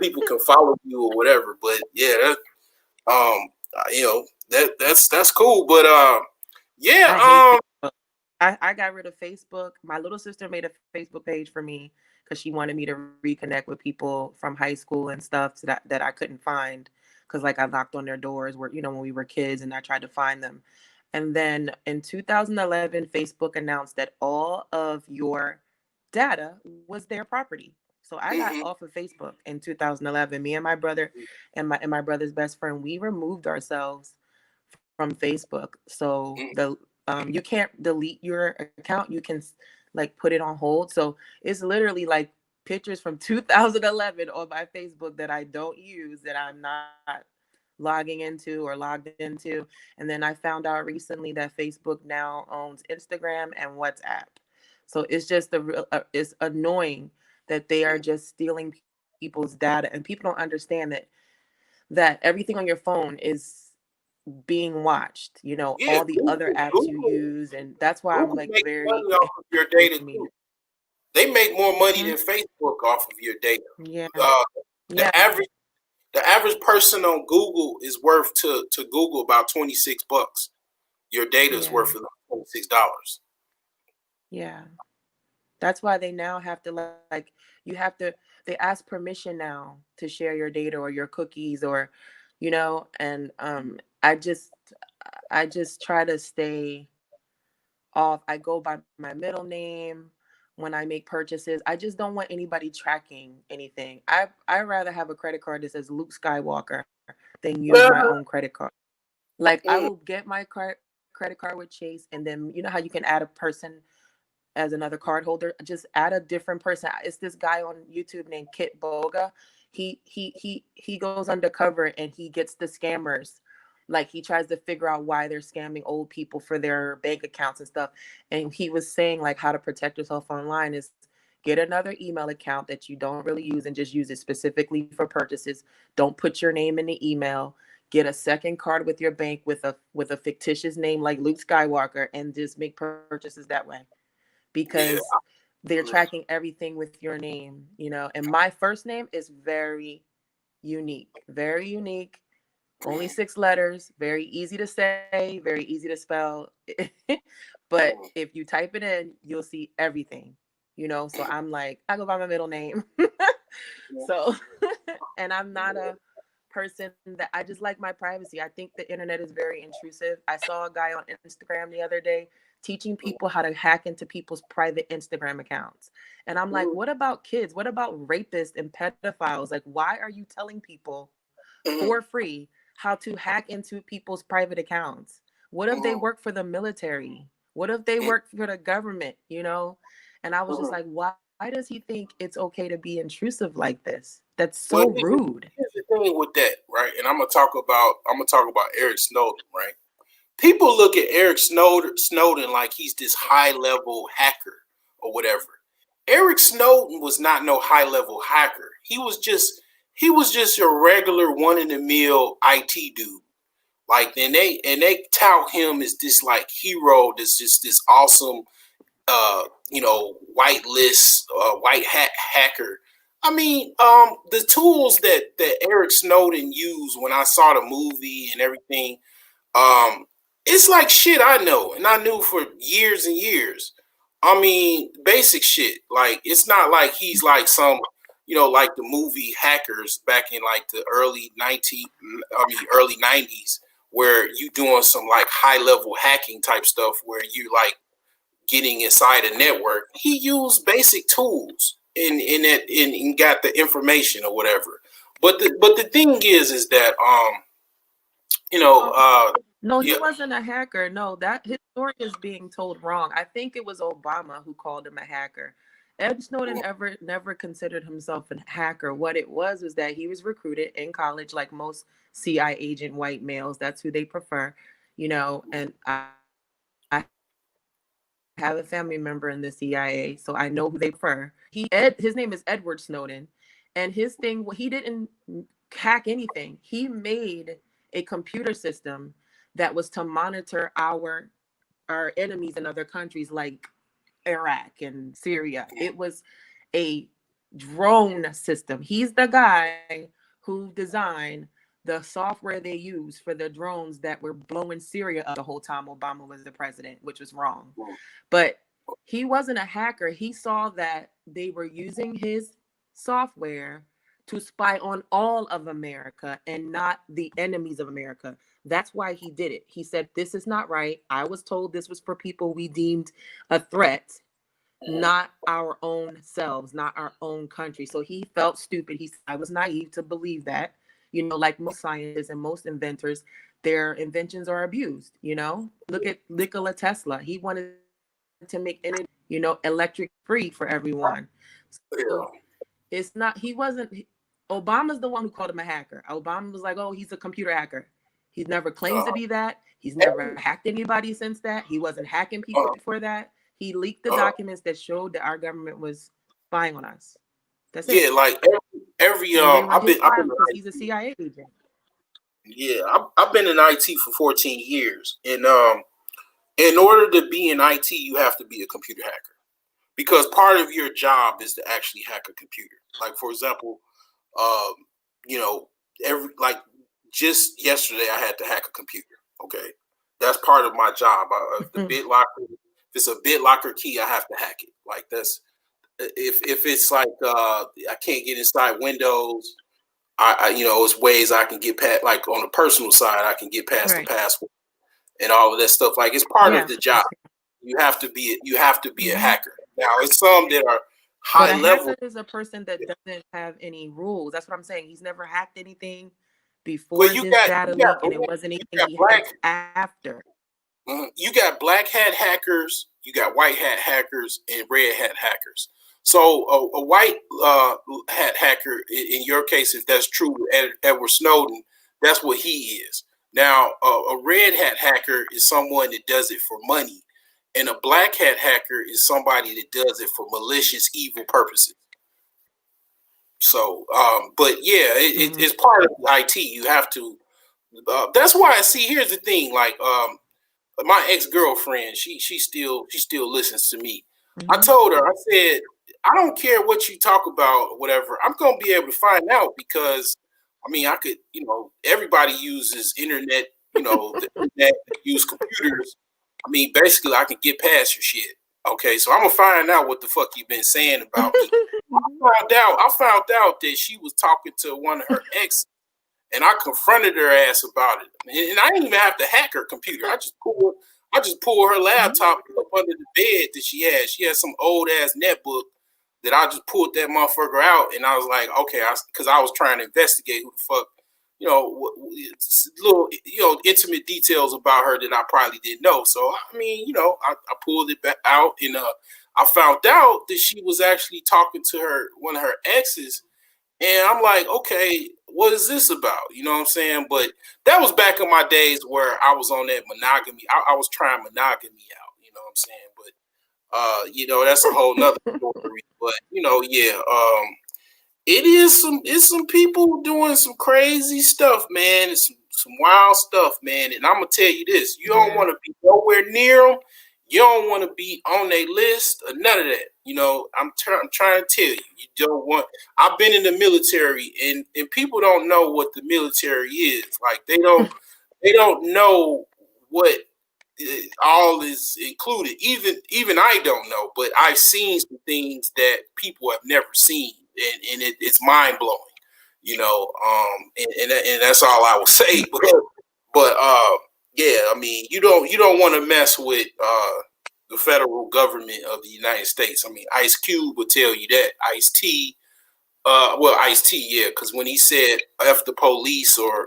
people can follow you or whatever. But yeah, that's cool. But I hate yeah, Facebook. I got rid of Facebook. My little sister made a Facebook page for me because she wanted me to reconnect with people from high school and stuff, so that I couldn't find, because like I knocked on their doors where, when we were kids, and I tried to find them. And then in 2011, Facebook announced that all of your data was their property. So I got mhm, off of Facebook in 2011. Me and my brother and my brother's best friend, we removed ourselves from Facebook. So mhm. the you can't delete your account. You can like put it on hold. So it's literally like pictures from 2011 on my Facebook that I don't use, that I'm not logging into or logged into. And then I found out recently that Facebook now owns Instagram and WhatsApp. So it's just it's annoying that they are just stealing people's data, and people don't understand that everything on your phone is being watched, Yeah, all the other apps you use. And that's why I'm Google like makes very money off of your data social media. too. They make more money Mhm. than Facebook off of your data. Yeah. Uh, the Yeah. average the average person on Google is worth to Google about $26. Your data is Yeah. worth about $26. Yeah. That's why they now have to like you have to they ask permission now to share your data or your cookies, or and I just try to stay off. I go by my middle name when I make purchases. I just don't want anybody tracking anything. I rather have a credit card that says Luke Skywalker than use my own credit card. Like I Mm, will get my credit card with Chase, and then you know how you can add a person as another card holder. Just add a different person. It's this guy on YouTube named Kit Boga. He goes undercover and he gets the scammers. Like he tries to figure out why they're scamming old people for their bank accounts and stuff. And he was saying like how to protect yourself online is get another email account that you don't really use and just use it specifically for purchases. Don't put your name in the email. Get a second card with your bank with a fictitious name like Luke Skywalker, and just make purchases that way, yeah, because they're tracking everything with your name, And my first name is very unique, only 6 letters, very easy to say, very easy to spell. But if you type it in, you'll see everything. So I'm like, I go by my middle name. So, and I'm not a person that I just like my privacy. I think the internet is very intrusive. I saw a guy on Instagram the other day teaching people how to hack into people's private Instagram accounts. And I'm like, what about kids? What about rapists and pedophiles? Like, why are you telling people for free how to hack into people's private accounts? What if they work for the military? What if they work for the government? And I was just like, why does he think it's okay to be intrusive like this? That's well, so rude. here's the thing with that, right? And I'm gonna talk about Eric Snowden, right? People look at Eric Snowden like he's this high level hacker or whatever. Eric Snowden was not no high level hacker. He was just a regular one in the mill IT dude. Like, and they tout him as this like hero, this just this awesome white list, white hat hacker. I mean, the tools that Eric Snowden used when I saw the movie and everything, it's like shit I know and I knew for years and years. I mean, basic shit. Like it's not like he's like some, like the movie Hackers back in like the early 90s, where you doing some like high level hacking type stuff where you like getting inside a network. He used basic tools and got the information or whatever. But the thing is that No, he yeah, wasn't a hacker. No, that his story is being told wrong. I think it was Obama who called him a hacker. Ed Snowden never considered himself a hacker. What it was that he was recruited in college, like most CIA agent white males. That's who they prefer, And I have a family member in the CIA, so I know who they prefer. His name is Edward Snowden, and his thing, he didn't hack anything. He made a computer system that was to monitor our enemies in other countries like Iraq and Syria. It was a drone system. He's the guy who designed the software they use for the drones that were blowing Syria up the whole time Obama was the president, which was wrong. But he wasn't a hacker. He saw that they were using his software to spy on all of America and not the enemies of America. That's why he did it. He said, this is not right. I was told this was for people we deemed a threat, not our own selves, not our own country. So he felt stupid. I was naive to believe that, like most scientists and most inventors, their inventions are abused. Look at Nikola Tesla. He wanted to make energy, electric free for everyone. So it's not, Obama's the one who called him a hacker. Obama was like, oh, he's a computer hacker. He's never claimed to be that. He's never hacked anybody since that. He wasn't hacking people before that. He leaked the documents that showed that our government was spying on us. That's it. Yeah, like every he's a CIA agent. Yeah, I've been in IT for 14 years, and in order to be in IT, you have to be a computer hacker because part of your job is to actually hack a computer. Like for example, just yesterday I had to hack a computer. Okay, that's part of my job. The BitLocker, if it's a BitLocker key, I have to hack it. Like that's if it's like I can't get inside Windows, I it's ways I can get past. Like on the personal side, I can get past the password and all of that stuff. Like it's part of the job. You have to be a hacker. Now it's some that are high level. Hacker is a person that doesn't have any rules. That's what I'm saying. He's never hacked anything before this data leak, and it wasn't anything he hacked after. You got black hat hackers, you got white hat hackers, and red hat hackers. So a white hat hacker, in your case, if that's true, Edward Snowden, that's what he is. Now, a red hat hacker is someone that does it for money, and a black hat hacker is somebody that does it for malicious, evil purposes. So, but yeah, it's part of IT. You have to. That's why I see. Here's the thing. Like, my ex-girlfriend, she still listens to me. I told her, I said, I don't care what you talk about or whatever. I'm gonna be able to find out because I mean I could, everybody uses internet, the internet, use computers. I mean, basically I can get past your shit. Okay, so I'm gonna find out what the fuck you've been saying about me. I found out that she was talking to one of her exes. And I confronted her ass about it. And I didn't even have to hack her computer. I just pulled her laptop up under the bed that she had. She had some old ass netbook that I just pulled that motherfucker out. And I was like, okay, because I was trying to investigate who the fuck, little, intimate details about her that I probably didn't know. So, I mean, I pulled it back out and I found out that she was actually talking to one of her exes. And I'm like, okay, what is this about? You know what I'm saying? But that was back in my days where I was on that monogamy. I was trying monogamy out. You know what I'm saying? But that's a whole nother story. But it's some people doing some crazy stuff, man. It's some wild stuff, man. And I'm gonna tell you this: you don't want to be nowhere near them. You don't want to be on their list or none of that. You know, I'm trying to tell you, you don't want. I've been in the military, and people don't know what the military is. Like they don't know what all is included. Even I don't know, but I've seen some things that people have never seen, and it's mind blowing. You know, and that's all I will say. But yeah, I mean, you don't want to mess with the federal government of the United States. I mean, Ice Cube would tell you that. Ice T, well, Ice T, yeah, because when he said "f the police" or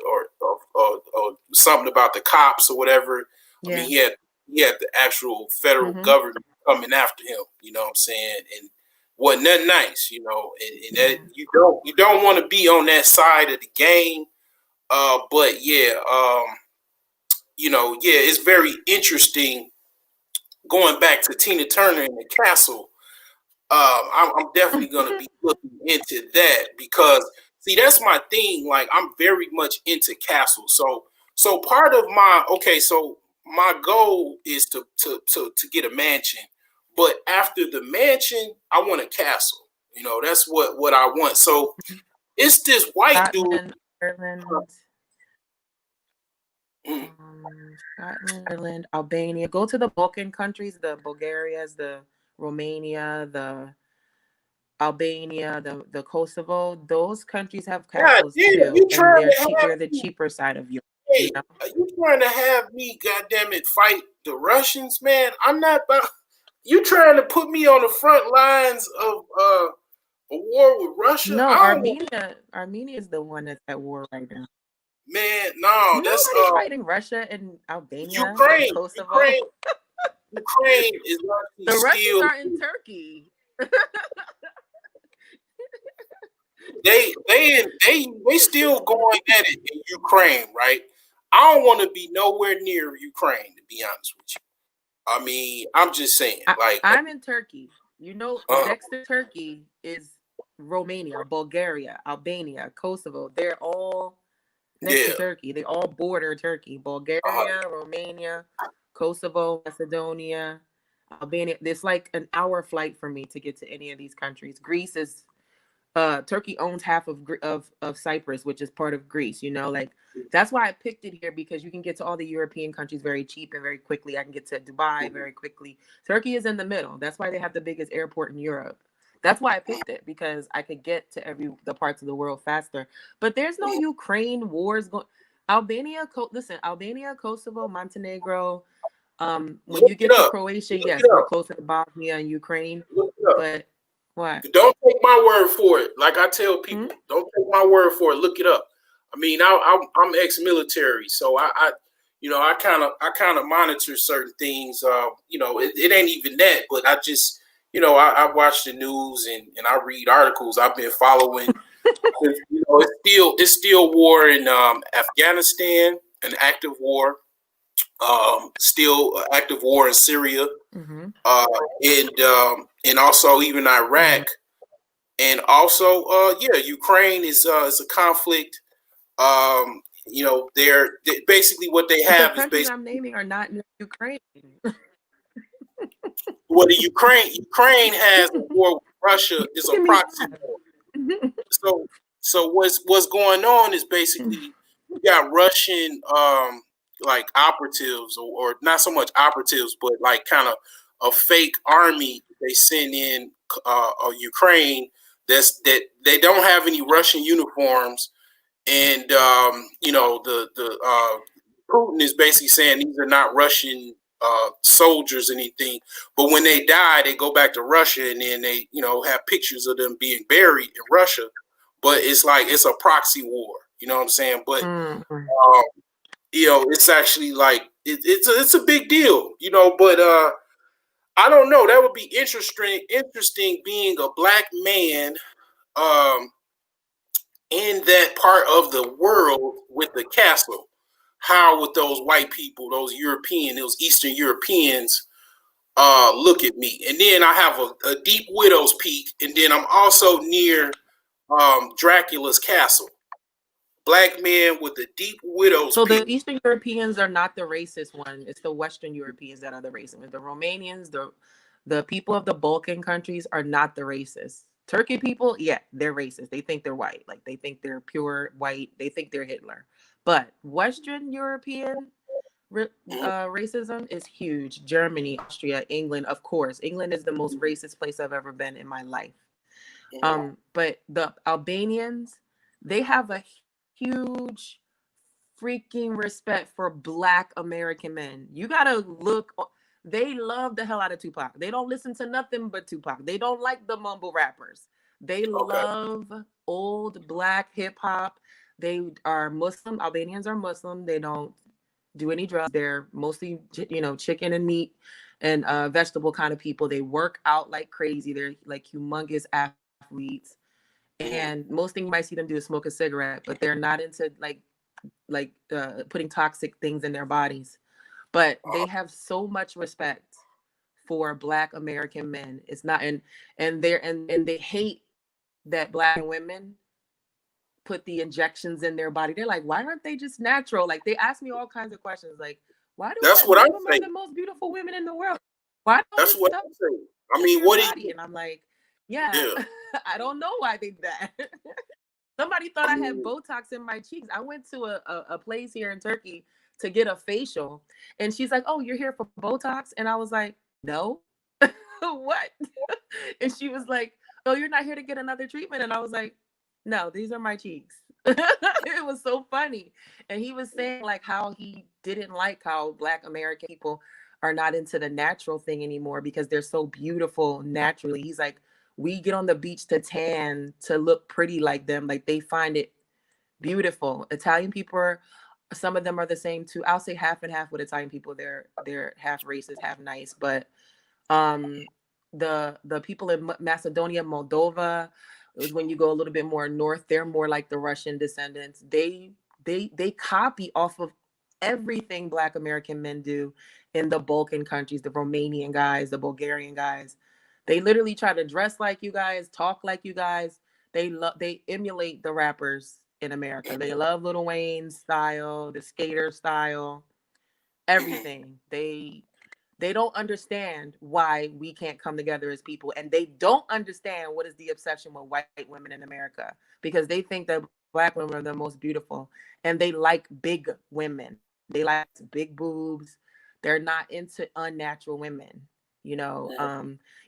something about the cops or whatever, I mean, Yeah. he had the actual federal Mm-hmm. government coming after him. You know what I'm saying? And wasn't that nice? You know, and that you don't want to be on that side of the game. But yeah, you know, yeah, it's very interesting going back to Tina Turner and the Castle. I'm definitely going to be looking into that because, see, that's my thing. Like, I'm very much into Castle. So part of so my goal is to get a mansion, but after the mansion, I want a castle. You know, that's what I want. So it's this white dude. Scotland, Ireland, Mm, Scotland, Ireland, Albania. Go to the Balkan countries, the Bulgarias, the Romania, the Albania, the Kosovo. Those countries have God castles damn, too, you and trying to they're have the me? cheaper side of Europe. You Hey, know? are you trying to have me, goddamn it, fight the Russians, man? I'm not about. You trying to put me on the front lines of a war with Russia? No, I don't want, Armenia is the one that's at war right now. man. No, that's Nobody's fighting Russia and Albania and Ukraine. Kosovo. Ukraine is actually The Russians still are in Turkey. they still going at it in Ukraine, right? I don't want to be nowhere near Ukraine, to be honest with you. I mean, I'm just saying, like, I'm in Turkey. You know, uh, next to Turkey is Romania, Bulgaria, Albania, Kosovo. They're all next to yeah, Turkey. They all border Turkey. uh, Bulgaria, Romania, Kosovo, Macedonia, Albania. It's like an hour flight for me to get to any of these countries. Greece is Turkey owns half of Cyprus, which is part of Greece. You know, like that's why I picked it here because you can get to all the European countries very cheap and very quickly. I can get to Dubai very quickly. Turkey is in the middle. That's why they have the biggest airport in Europe. That's why I picked it because I could get to the parts of the world faster. But there's no Ukraine wars going. Albania, Kosovo, Montenegro. When look you it get to up. Croatia, Look yes, it we're up. closer to Bosnia and Ukraine. Look it up. But what? Don't take my word for it. Like I tell people, don't take my word for it. Look it up. I mean, I'm ex-military, so I kind of monitor certain things. It ain't even that, but I just, I watch the news and I read articles. I've been following. It's still war in Afghanistan, an active war. Still active war in Syria, Mm-hmm. and also even Mm-hmm. Iraq. And also, Ukraine is a conflict. They're basically what they But the have is countries basically I'm naming are not in Ukraine. what the Ukraine has a war with Russia is a Give me proxy that. war. So what's going on is basically you got Russian like operatives or not so much operatives, but like kind of a fake army they send in Ukraine that they don't have any Russian uniforms, and the Putin is basically saying these are not Russian soldiers or anything, but when they die, they go back to Russia, and then they have pictures of them being buried in Russia, but it's like it's a proxy war. You know what I'm saying? But Mm-hmm. it's actually like it's a big deal. But I don't know. That would be interesting being a black man um, in that part of the world with the castle. How would those white people, those Eastern Europeans, look at me? And then I have a deep widow's peak, and then I'm also near Dracula's castle. black men with a deep widow's So peak. the Eastern Europeans are not the racist one. It's the Western Europeans that are the racist. The Romanians, the people of the Balkan countries are not the racists. Turkey people, yeah, they're racist. They think they're white. Like they think they're pure white. They think they're Hitler. But Western European racism is huge. Germany, Austria, England, of course. England is the most racist place I've ever been in my life. But the Albanians, they have a huge freaking respect for Black American men. You gotta look. They love the hell out of Tupac. They don't listen to nothing but Tupac. They don't like the mumble rappers. They love old Black hip hop. They are Muslim. Albanians are Muslim. They don't do any drugs. They're mostly, chicken and meat and vegetable kind of people. They work out like crazy. They're like humongous athletes. And most thing you might see them do is smoke a cigarette, but they're not into putting toxic things in their bodies. But they have so much respect for Black American men. It's not and they hate that Black women put the injections in their body. They're like, why aren't they just natural? Like they ask me all kinds of questions, like, why do That's what I'm saying. the most beautiful women in the world? Why don't That's what I'm saying. I mean, what do you? And I'm like, yeah. I don't know why they did that. Somebody thought I had Botox in my cheeks. I went to a place here in Turkey to get a facial, and she's like, oh, you're here for Botox? And I was like, no. What? And she was like, oh, you're not here to get another treatment? And I was like, no, these are my cheeks. It was so funny. And he was saying like how he didn't like how Black American people are not into the natural thing anymore because they're so beautiful naturally. He's like, we get on the beach to tan, to look pretty like them. Like they find it beautiful. Italian people are, some of them are the same too. I'll say half and half with Italian people. They're half racist, half nice. But the people in Macedonia, Moldova, when you go a little bit more north, they're more like the Russian descendants. They copy off of everything Black American men do in the Balkan countries, the Romanian guys, the Bulgarian guys. They literally try to dress like you guys, talk like you guys. They emulate the rappers in America. They love Lil Wayne's style, the skater style, everything. They don't understand why we can't come together as people, and they don't understand what is the obsession with white women in America, because they think that Black women are the most beautiful, and they like big women. They like big boobs. They're not into unnatural women.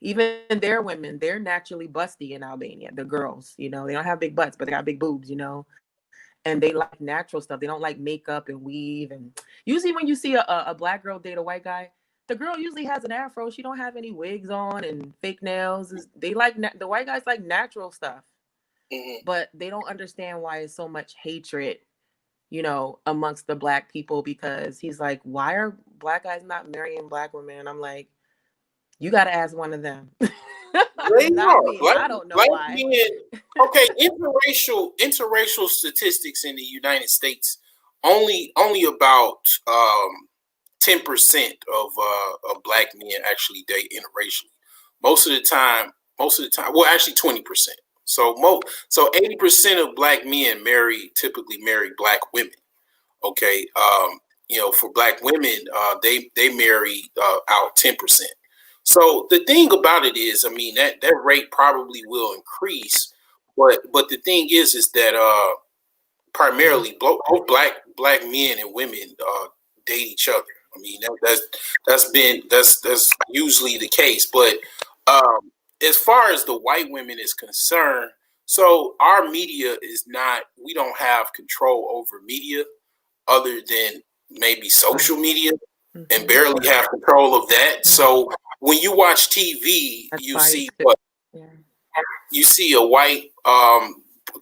Even their women, they're naturally busty in Albania. The girls, they don't have big butts, but they got big boobs. And they like natural stuff. They don't like makeup and weave. And usually when you see a Black girl date a white guy, the girl usually has an afro. She don't have any wigs on and fake nails. They like the white guys like natural stuff, but they don't understand why it's so much hatred, amongst the Black people, because he's like, why are Black guys not marrying Black women? And I'm like, you got to ask one of them. Not me. I don't know why. Okay, interracial statistics in the United States, only about 10% of Black men actually date interracially. Most of the time, well, actually 20%. So 80% of Black men typically marry Black women. Okay, for Black women, they marry out 10%. So the thing about it is, I mean, that rate probably will increase, but the thing is that primarily both black men and women date each other. I mean, that's usually the case. But as far as the white women is concerned, so our media we don't have control over media other than maybe social media, and barely have control of that. So when you watch TV, you see a white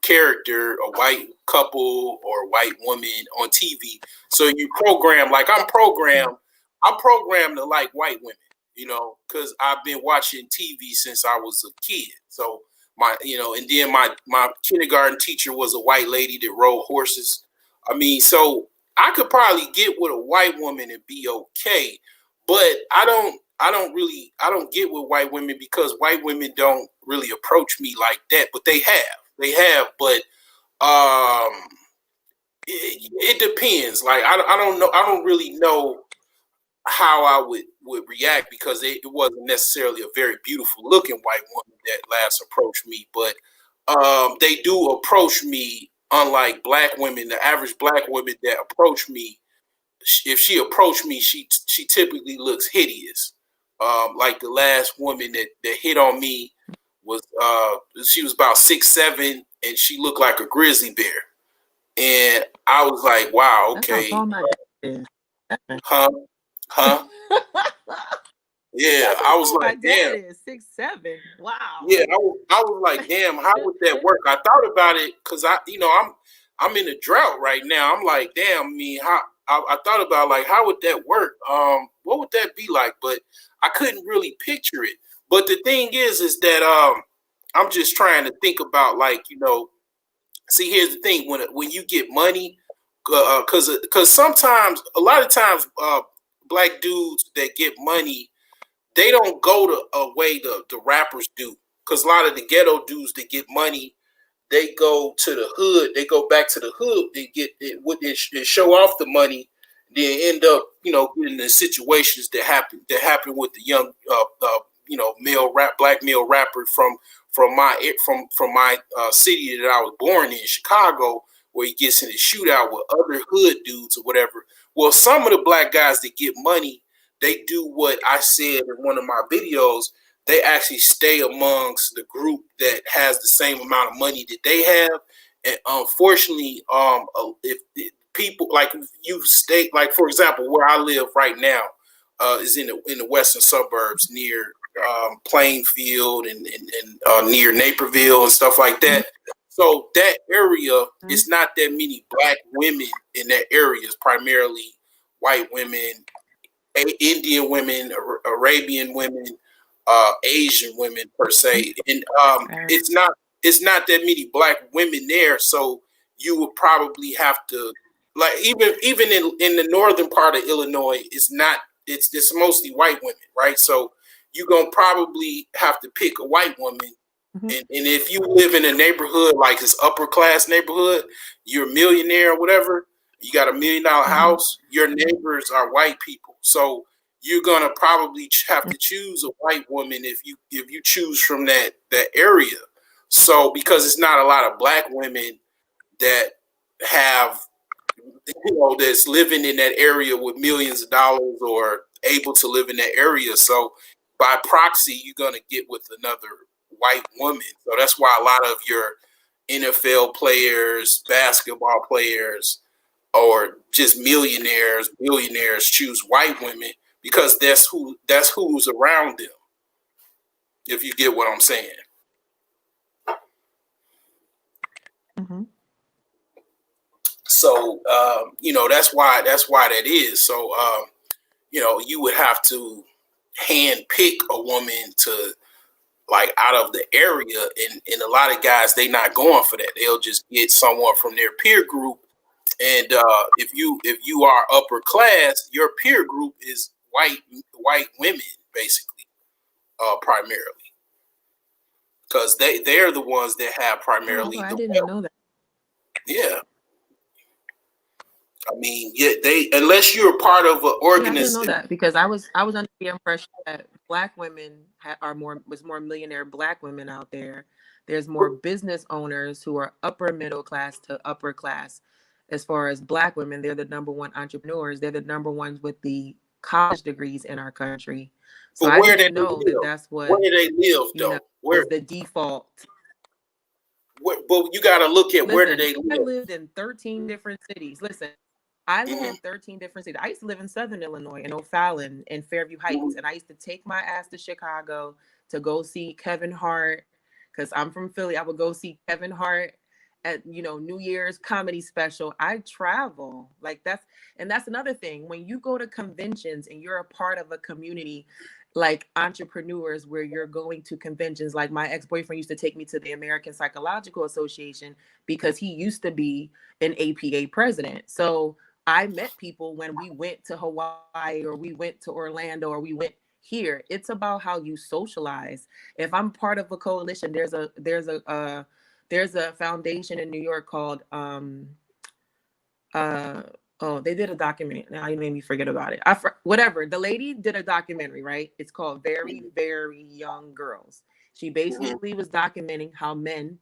character, a white couple or white woman on TV. So you program, like I'm programmed to like white women, because I've been watching TV since I was a kid. So and then my kindergarten teacher was a white lady that rode horses. I mean, so I could probably get with a white woman and be okay, but I don't get with white women because white women don't really approach me like that. But they have, but it depends. Like I don't know. I don't really know how I would react because it wasn't necessarily a very beautiful looking white woman that last approached me, but they do approach me. Unlike black women, the average black woman that approach me, if she approached me, she typically looks hideous. Like the last woman that hit on me was she was about 6'7" and she looked like a grizzly bear, and I was like, wow, That's how okay, tall my dad is. huh, huh. Yeah, That's I how was tall my like, damn. dad is. 6'7". Wow. Yeah, I was like, damn, how would that work? I thought about it because I'm in a drought right now. I'm like, damn, I mean, how I thought about like how would that work? What would that be like? But I couldn't really picture it. But the thing is that I'm just trying to think about like see, here's the thing when you get money, because sometimes a lot of times black dudes that get money they don't go to a way the rappers do. Because a lot of the ghetto dudes that get money, they go to the hood. They go back to the hood. They get it, and show off the money. Then end up, getting the situations that happen with the young, black male rapper from my city that I was born in, Chicago, where he gets in a shootout with other hood dudes or whatever. Well, some of the black guys that get money they do what I said in one of my videos. They actually stay amongst the group that has the same amount of money that they have. And unfortunately, if people like you stay, like for example, where I live right now is in the western suburbs near Plainfield and near Naperville and stuff like that. So that area is not that many black women in that area. It's primarily white women, Indian women, Arabian women, Asian women per se, and it's not that many black women there. So you would probably have to like even in the northern part of Illinois, it's mostly white women, right? So you're gonna probably have to pick a white woman. And if you live in a neighborhood like this upper class neighborhood, you're a millionaire or whatever, you got $1 million house, your neighbors are white people. So you're gonna probably have to choose a white woman if you choose from that area. So because it's not a lot of black women that have that's living in that area with millions of dollars or able to live in that area. So by proxy, you're gonna get with another white woman. So that's why a lot of your NFL players, basketball players, or just billionaires choose white women because that's who's around them. If you get what I'm saying. Mm-hmm. So that's why that is. So you would have to hand pick a woman to like out of the area, and a lot of guys they not going for that. They'll just get someone from their peer group. And if you are upper class, your peer group is white women basically, primarily, because they're the ones that have primarily I the didn't wealth. know that. Yeah, I mean, unless you're part of an Yeah, I didn't know organization. that because I was under the impression that black women was more millionaire black women out there. There's more business owners who are upper middle class to upper class. As far as black women, they're the number one entrepreneurs. They're the number ones with the college degrees in our country. So But I where do didn't they know that live? that's Where what do they live though? was the default. But you got to look at where do Listen, they I live. lived in 13 different cities. Listen, I lived in 13 different cities. I used to live in Southern Illinois, in O'Fallon, and Fairview Heights, and I used to take my ass to Chicago to go see Kevin Hart, because I'm from Philly. I would go see Kevin Hart at New Year's comedy special. I travel like that's another thing. When you go to conventions and you're a part of a community like entrepreneurs where you're going to conventions, like my ex-boyfriend used to take me to the American Psychological Association because he used to be an APA president. So I met people when we went to Hawaii or we went to Orlando or we went here. It's about how you socialize. If I'm part of a coalition, there's a foundation in New York called Oh, they did a documentary. Now you made me forget about it. Whatever. The lady did a documentary, right? It's called Very, Very Young Girls. She basically was documenting how men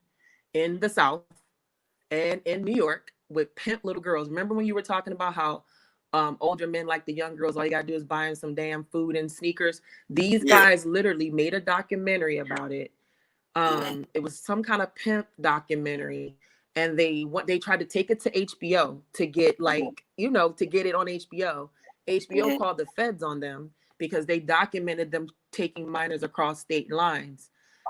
in the South and in New York would pimp little girls. Remember when you were talking about how older men like the young girls, all you gotta do is buy them some damn food and sneakers. These guys literally made a documentary about it. It was some kind of pimp documentary, and they tried to take it to HBO to get to get it on HBO. HBO called the feds on them because they documented them taking minors across state lines,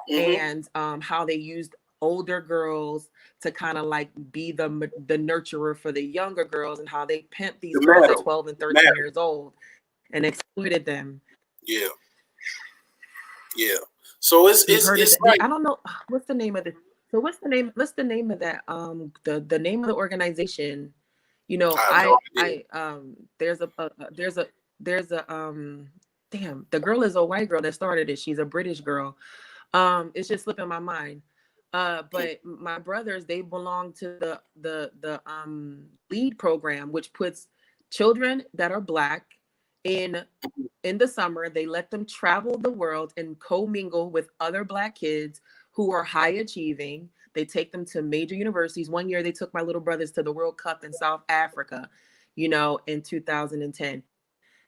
and how they used older girls to kind of like be the nurturer for the younger girls, and how they pimped these girls at 12 and 13 years old and exploited them. Yeah. So it's like, I don't know what's the name of the. So what's the name of that? The name of the organization. You know, there's a damn, the girl is a white girl that started it. She's a British girl. It's just slipping my mind. But my brothers, they belong to the LEAD program, which puts children that are Black in the summer. They let them travel the world and commingle with other Black kids who are high achieving. They take them to major universities. One year they took my little brothers to the World Cup in South Africa, in 2010.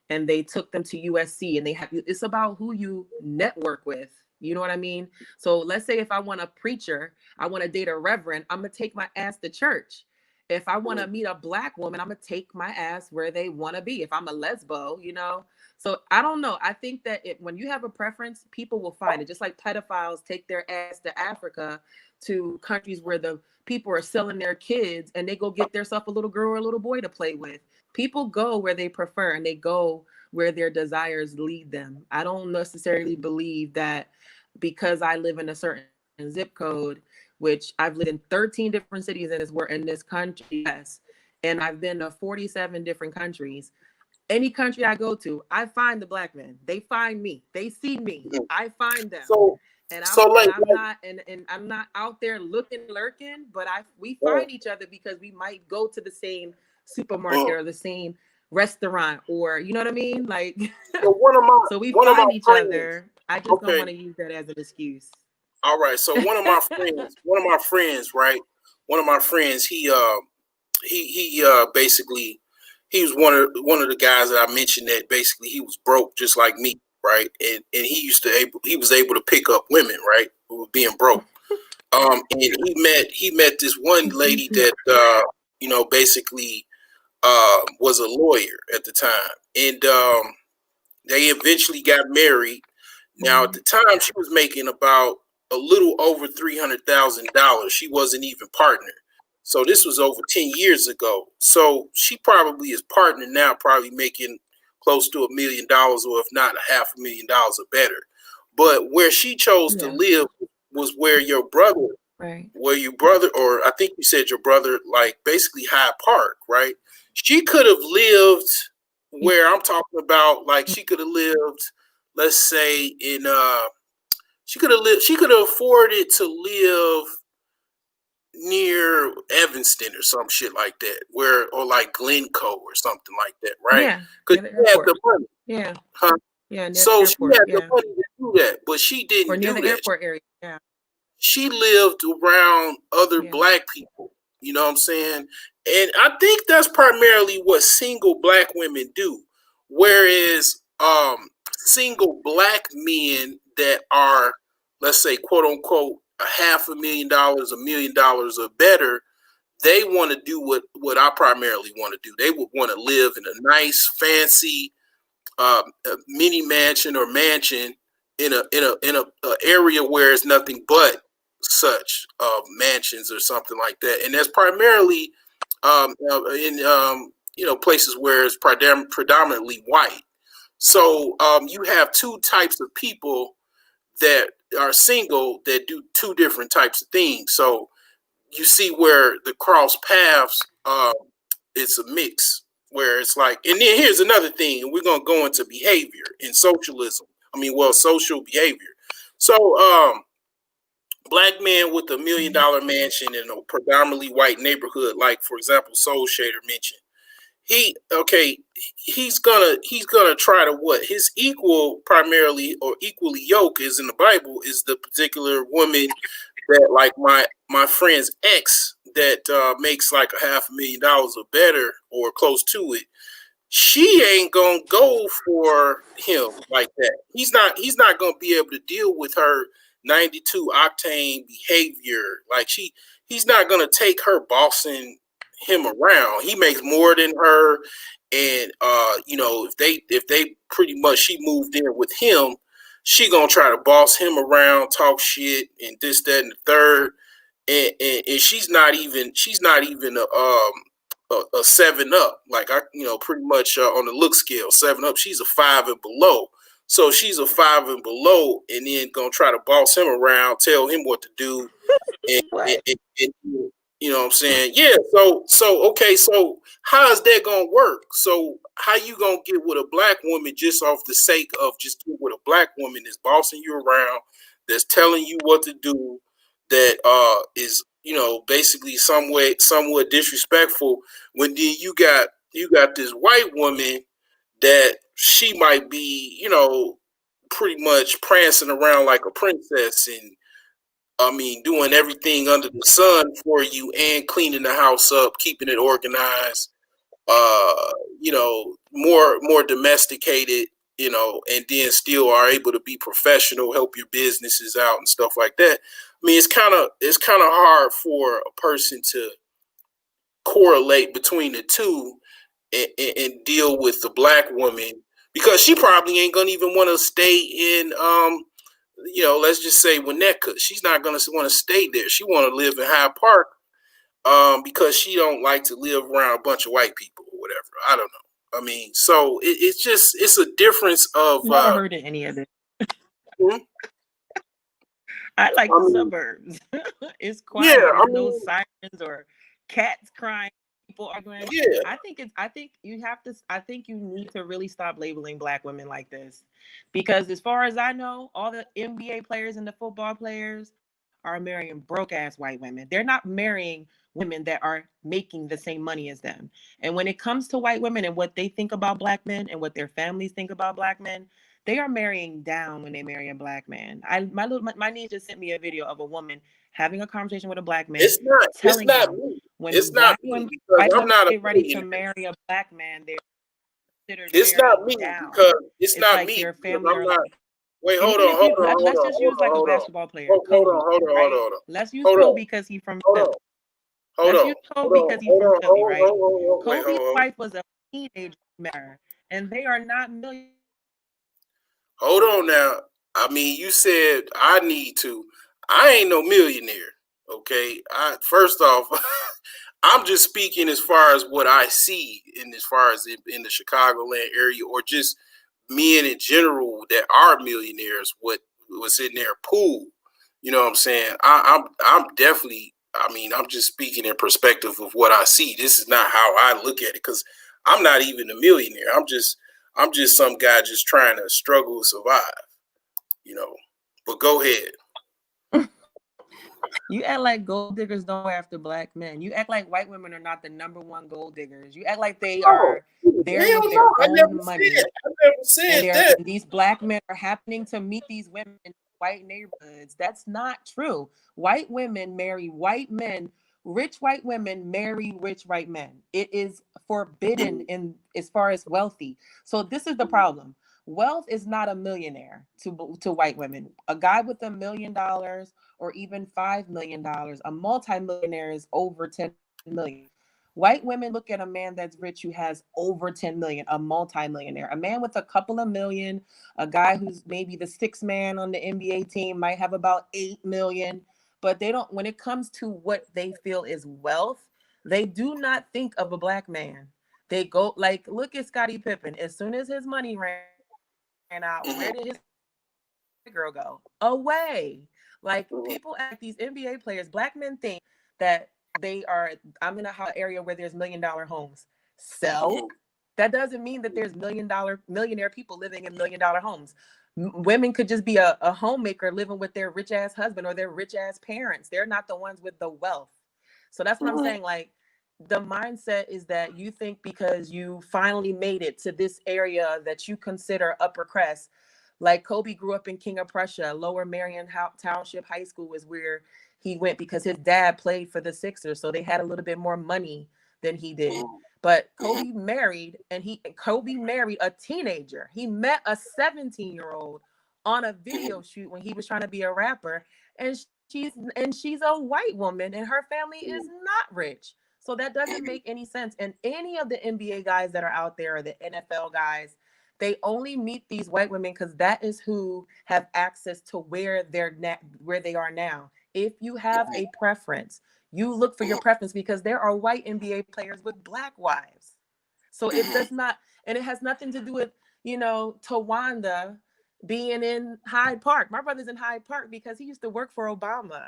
And they took them to USC, and it's about who you network with. You know what I mean? So let's say if I want a preacher, I want to date a reverend, I'm going to take my ass to church. If I want to meet a Black woman, I'm going to take my ass where they want to be. If I'm a lesbo, So I don't know. I think that when you have a preference, people will find it. Just like pedophiles take their ass to Africa, to countries where the people are selling their kids, and they go get themselves a little girl or a little boy to play with. People go where they prefer, and they go where their desires lead them. I don't necessarily believe that because I live in a certain zip code, which I've lived in 13 different cities in this country, yes, and I've been to 47 different countries. Any country I go to, I find the Black men. They find me. They see me. I find them. I'm not out there lurking, but we find each other because we might go to the same supermarket or the same restaurant, or you know what I mean? Like, so we find each other. I just don't want to use that as an excuse. All right. So one of my friends, right? One of my friends, he basically, he was one of the guys that I mentioned that basically he was broke just like me, right? And he was able to pick up women, right, who were being broke. And he met this one lady that basically was a lawyer at the time, and they eventually got married. Now at the time she was making about a little over $300,000. She wasn't even partner. So this was over 10 years ago. So she probably is partner now, probably making close to $1 million, or if not $500,000 or better. But where she chose to live was where your brother, or I think you said your brother, like basically Hyde Park, right? She could have lived where I'm talking about, like she could have lived, let's say in she could have afforded to live near Evanston or some shit like that, or like Glencoe or something like that, right? Yeah, because she had the money. Yeah. Huh? Yeah. So she had the money to do that, but she didn't do that. Airport area. Yeah. She lived around other Black people. You know what I'm saying? And I think that's primarily what single Black women do. Whereas single Black men that are, let's say, quote unquote, $500,000, $1 million or better, they want to do what I primarily want to do. They would want to live in a nice, fancy mini mansion or mansion in a area where it's nothing but such mansions or something like that. And that's primarily in places where it's predominantly white. So you have two types of people that are single that do two different types of things. So you see where the cross paths, it's a mix where it's like, and then here's another thing, and we're going to go into behavior and socialism. Social behavior. So black man with $1 million mansion in a predominantly white neighborhood, like for example, Soul Shader mentioned, he's gonna try to what his equal primarily or equally yoke is in the Bible is the particular woman that like my friend's ex that makes like $500,000 or better or close to it. She ain't gonna go for him like that. He's not gonna be able to deal with her 92 octane behavior. Like he's not gonna take her bossing him around. He makes more than her, and if they pretty much she moved in with him, she gonna try to boss him around, talk shit, and this, that, and the third. And she's not even a 7 up. Like pretty much on the look scale, 7 up. She's a 5 and below. So she's a 5 and below, and then gonna try to boss him around, tell him what to do, and you know what I'm saying? Yeah. So okay. So how is that gonna work? So how you gonna get with a black woman just off the sake of just get with a black woman that's bossing you around, that's telling you what to do, that is basically somewhat disrespectful, when then you got this white woman that she might be pretty much prancing around like a princess, and I mean, doing everything under the sun for you and cleaning the house up, keeping it organized, more domesticated, and then still are able to be professional, help your businesses out and stuff like that. I mean, it's kind of hard for a person to correlate between the two, and deal with the black woman, because she probably ain't gonna even want to stay in let's just say Winnetka. She's not gonna want to stay there. She want to live in Hyde Park, because she don't like to live around a bunch of white people or whatever. I don't know. I mean, so it's a difference of. Never heard of any of this. Hmm? I like I the mean, suburbs. It's yeah, quiet. I There's no mean, sirens or cats crying, people arguing. yeah, I think you have to. I think you need to really stop labeling black women like this, because as far as I know, all the NBA players and the football players are marrying broke ass white women. They're not marrying women that are making the same money as them. And when it comes to white women and what they think about black men and what their families think about black men, they are marrying down when they marry a black man. My niece just sent me a video of a woman having a conversation with a black man, it's telling not him me. when It's not me because white I'm women not a get ready to millionaire. marry a black man, they're considered It's not marrying me down. because it's It's not like me their because family I'm are not. like, Wait, and hold even on, if hold you on, hold let's on, just hold use on, like a hold on. basketball player, Hold on, Kobe, hold on, hold on, right? hold on. Let's use Hold Kobe on, because he's from hold Philly. on, hold Let's on, use Kobe hold on, because he's hold from on, Philly, hold right? on, hold on, wait, Kobe's hold on. wife was a teenager married, and they are not millionaires. Hold on now. I mean, you said I need to. I ain't no millionaire. Okay. I first off, I'm just speaking as far as what I see, in as far as in the Chicagoland area, or just men in general that are millionaires. What was in their pool? You know what I'm saying? I'm definitely. I mean, I'm just speaking in perspective of what I see. This is not how I look at it, because I'm not even a millionaire. I'm just some guy just trying to struggle and survive, you know. But go ahead. You act like gold diggers don't go after black men. You act like white women are not the number one gold diggers. You act like they Oh, are there hell with their no! I never own said. money, I never and said that. these black men are happening to meet these women in white neighborhoods. That's not true. White women marry white men. Rich white women marry rich white men. It is forbidden in as far as wealthy. So this is the problem. Wealth is not a millionaire to white women. A guy with $1 million or even $5 million, a multimillionaire is over 10 million. White women look at a man that's rich who has over 10 million, a multimillionaire. A man with a couple of million, a guy who's maybe the sixth man on the NBA team might have about 8 million, but they don't, when it comes to what they feel is wealth, they do not think of a black man. They go like, look at Scottie Pippen. As soon as his money ran out, where Mhm, did his girl go? Away. Like mhm, people act these NBA players, black men think that they are, I'm in a area where there's $1 million homes. mhm. So that doesn't mean that there's $1 million millionaire people living in $1 million homes. Women could just be a homemaker living with their rich ass husband or their rich ass parents. They're not the ones with the wealth. So that's what I'm saying. Like, the mindset is that you think because you finally made it to this area that you consider upper crest. Like Kobe grew up in King of Prussia. Lower Marion Township High School was where he went because his dad played for the Sixers, so they had a little bit more money than he did. But Kobe married, and Kobe married a teenager. He met a 17-year-old on a video shoot when he was trying to be a rapper, and she's a white woman, and her family is not rich. So that doesn't make any sense. And any of the NBA guys that are out there, or the NFL guys, they only meet these white women because that is who have access to where they are now. If you have a preference, you look for your preference, because there are white NBA players with black wives. So it does not, and it has nothing to do with, Tawanda being in Hyde Park. My brother's in Hyde Park because he used to work for Obama.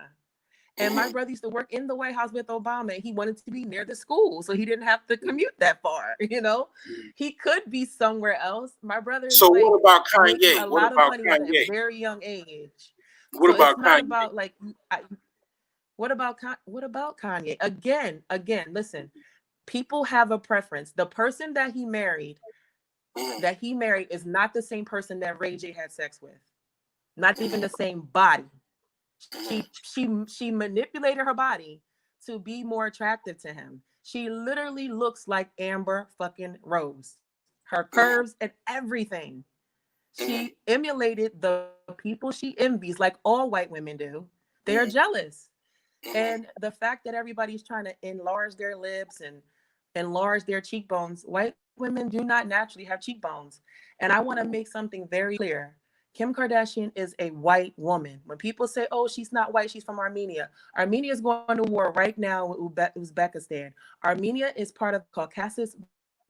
And my brother used to work in the White House with Obama. And he wanted to be near the school, so he didn't have to commute that far. He could be somewhere else. My brother is So like what about making Kanye? a What lot of about money at a Kanye? very young age. What So about it's not Kanye? about like, what about Kanye? Again, listen. People have a preference. The person that he married is not the same person that Ray J had sex with. Not even the same body. She manipulated her body to be more attractive to him. She literally looks like Amber fucking Rose. Her curves and everything. She emulated the people she envies, like all white women do. They are jealous. And the fact that everybody's trying to enlarge their lips and enlarge their cheekbones, white women do not naturally have cheekbones. And I want to make something very clear. Kim Kardashian is a white woman. When people say, oh, she's not white, she's from Armenia. Armenia is going to war right now with Uzbekistan. Armenia is part of Caucasus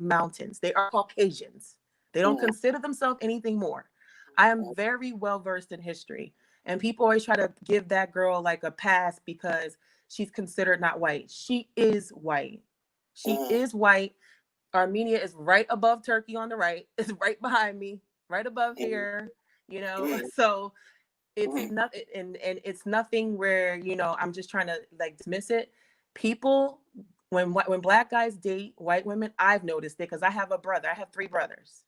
Mountains. They are Caucasians. They don't consider themselves anything more. I am very well versed in history. And people always try to give that girl like a pass because she's considered not white. She is white. She is white. Armenia is right above Turkey on the right. It's right behind me, right above here. So it's nothing, and it's nothing where I'm just trying to like dismiss it. People, when black guys date white women, I've noticed it because I have a brother. I have 3 brothers,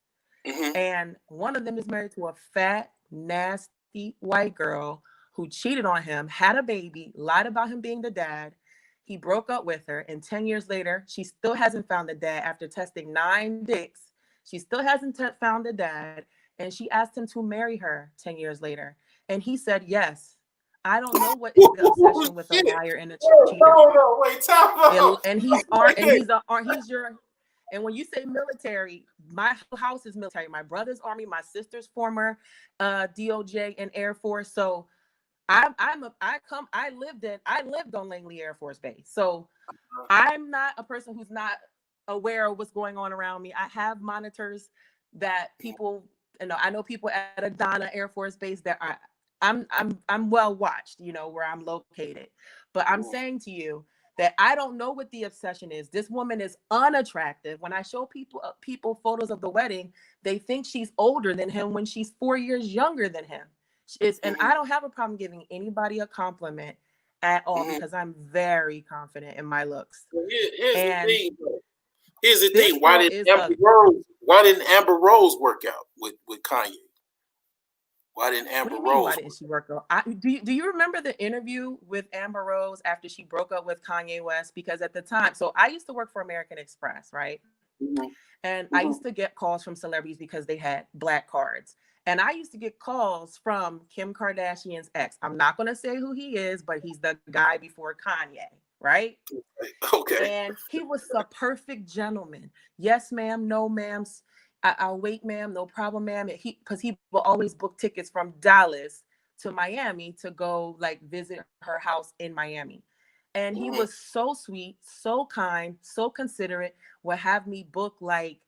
and one of them is married to a fat, nasty white girl who cheated on him, had a baby, lied about him being the dad. He broke up with her, and 10 years later, she still hasn't found the dad after testing 9 dicks. She still hasn't found the dad, and she asked him to marry her 10 years later. And he said yes. I don't know what is the obsession with a liar and a cheater. No, wait, time out. And he's your, and when you say military, my house is military. My brother's Army, my sister's former DOJ and Air Force. So I lived on Langley Air Force Base. So I'm not a person who's not aware of what's going on around me. I have monitors that people, I know people at Adana Air Force Base that are, I'm well watched, where I'm located. But I'm saying to you that I don't know what the obsession is. This woman is unattractive. When I show people photos of the wedding, they think she's older than him when she's 4 years younger than him. And I don't have a problem giving anybody a compliment at all because I'm very confident in my looks. Here's the thing. Why didn't Amber Rose work out with Kanye? Why didn't Amber Rose? Why didn't she work out? Do you remember the interview with Amber Rose after she broke up with Kanye West? Because at the time, so I used to work for American Express, right? And I used to get calls from celebrities because they had black cards. And I used to get calls from Kim Kardashian's ex. I'm not going to say who he is, but he's the guy before Kanye, right? Okay. And he was a perfect gentleman. Yes, ma'am. No, ma'am. I'll wait, ma'am. No problem, ma'am. Because he will always book tickets from Dallas to Miami to go like visit her house in Miami. And he was so sweet, so kind, so considerate, would have me book like,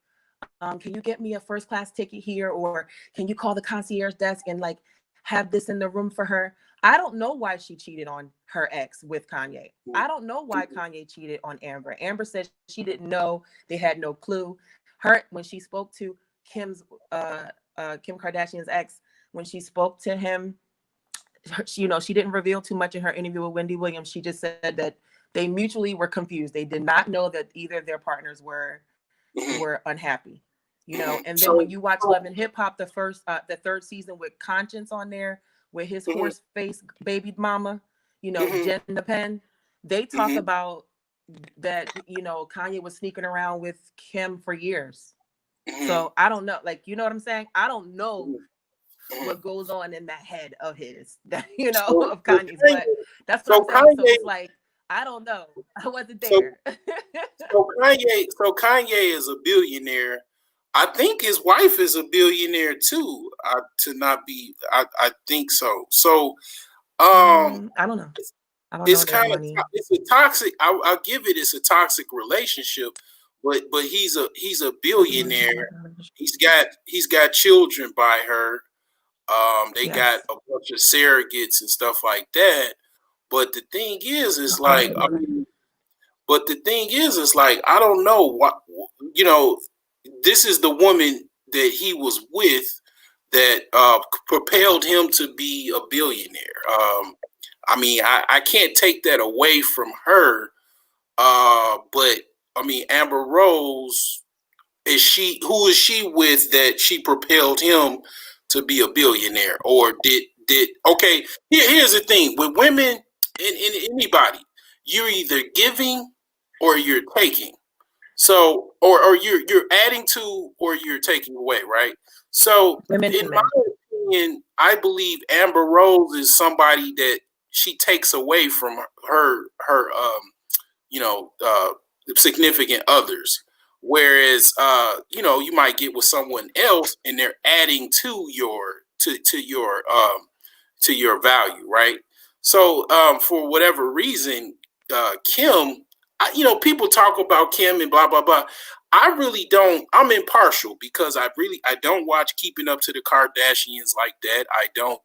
can you get me a first class ticket here? Or can you call the concierge desk and like have this in the room for her? I don't know why she cheated on her ex with Kanye. I don't know why Kanye cheated on Amber. Amber said she didn't know. They had no clue. When she spoke to Kim Kardashian's ex, when she spoke to him, she didn't reveal too much in her interview with Wendy Williams. She just said that they mutually were confused. They did not know that either of their partners were unhappy. And then when you watch Love and Hip Hop, the third season with Conscience on there, with his horse face baby mama, Jen the Pen, they talk about that, Kanye was sneaking around with Kim for years. So I don't know, like, you know what I'm saying? I don't know what goes on in that head of his, of Kanye's, but that's what I'm saying. So it's like, I don't know. I wasn't there. So Kanye is a billionaire. I think his wife is a billionaire too. I think so. So, I don't know. It's kind of it's a toxic. I'll give it. It's a toxic relationship, but he's a billionaire. He's got children by her. They got a bunch of surrogates and stuff like that. But the thing is like, I don't know what, this is the woman that he was with that propelled him to be a billionaire. I mean, I can't take that away from her. But I mean, Amber Rose, who is she with that she propelled him to be a billionaire? Or okay, here's the thing with women and anybody, you're either giving or you're taking. So, or you're adding to or you're taking away, right? So, in my opinion, I believe Amber Rose is somebody that she takes away from her significant others. Whereas, you might get with someone else and they're adding to your value, right? So, for whatever reason, Kim, people talk about Kim and blah blah blah. I really don't. I'm impartial because I don't watch Keeping Up to the Kardashians like that. I don't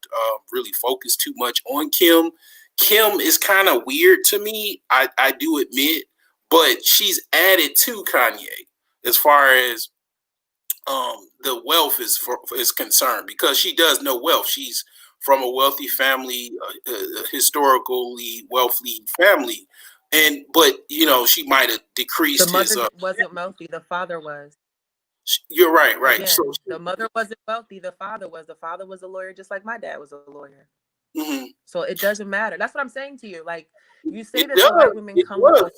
really focus too much on Kim. Kim is kind of weird to me. I do admit, but she's added to Kanye as far as the wealth is concerned, because she does know wealth. She's from a wealthy family, historically wealthy family. But she might have decreased the mother wasn't wealthy. The father was. You're right. Again, so the mother wasn't wealthy. The father was. The father was a lawyer, just like my dad was a lawyer. Mm-hmm. So it doesn't matter. That's what I'm saying to you. Like, you say that the white women come with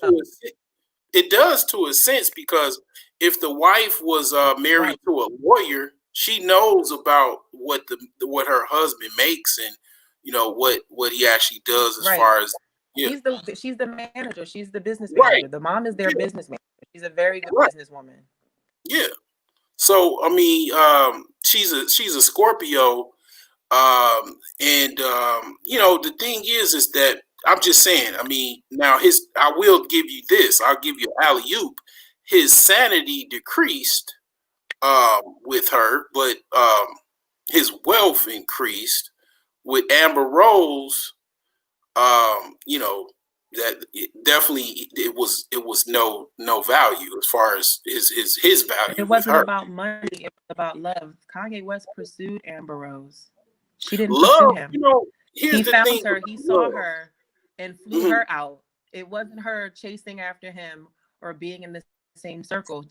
it does to a sense, because if the wife was married to a lawyer, she knows about what her husband makes and what he actually does as far as. Yeah. She's the manager. She's the business manager. The mom is their business manager. She's a very good businesswoman. Yeah. So I mean, she's a Scorpio, and the thing is that I'm just saying. I mean, now I will give you this. I'll give you alley-oop. His sanity decreased with her, but his wealth increased with Amber Rose. That definitely it was no value as far as his value. It wasn't about money. It was about love. Kanye West pursued Amber Rose. She didn't pursue him. He found her. He saw her and flew her out. It wasn't her chasing after him or being in the same circle.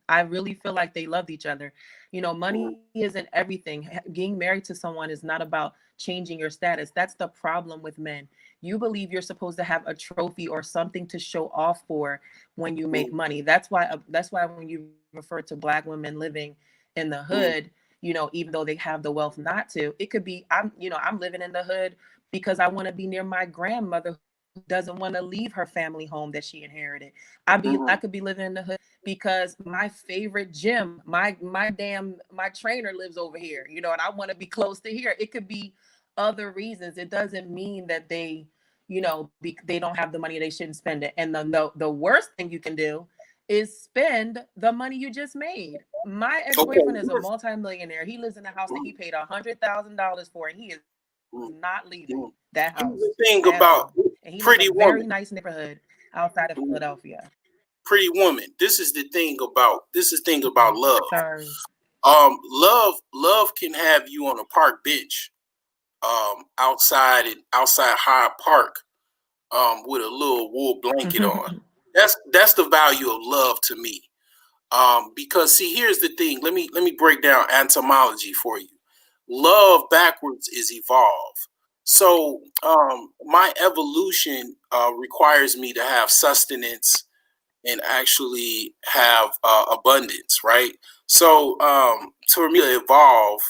I really feel like they loved each other. Money isn't everything. Being married to someone is not about changing your status. That's the problem with men. You believe you're supposed to have a trophy or something to show off for when you make money. That's why when you refer to Black women living in the hood, even though they have the wealth not to, it could be I'm living in the hood because I want to be near my grandmother who doesn't want to leave her family home that she inherited. I could be living in the hood because my favorite gym, my trainer lives over here, and I want to be close to here. It could be other reasons. It doesn't mean that they don't have the money, they shouldn't spend it. And the worst thing you can do is spend the money you just made. My ex-boyfriend is a multimillionaire. He lives in a house that he paid $100,000 for, and he is not leaving that house. The thing about Pretty Woman, very nice neighborhood outside of Philadelphia. Pretty Woman. This is the thing about love. Sorry. Love can have you on a park bench, outside Hyde Park, with a little wool blanket on. That's the value of love to me. Because see, here's the thing. Let me break down entomology for you. Love backwards is evolve. So my evolution requires me to have sustenance and actually have abundance, right? So for me to evolve,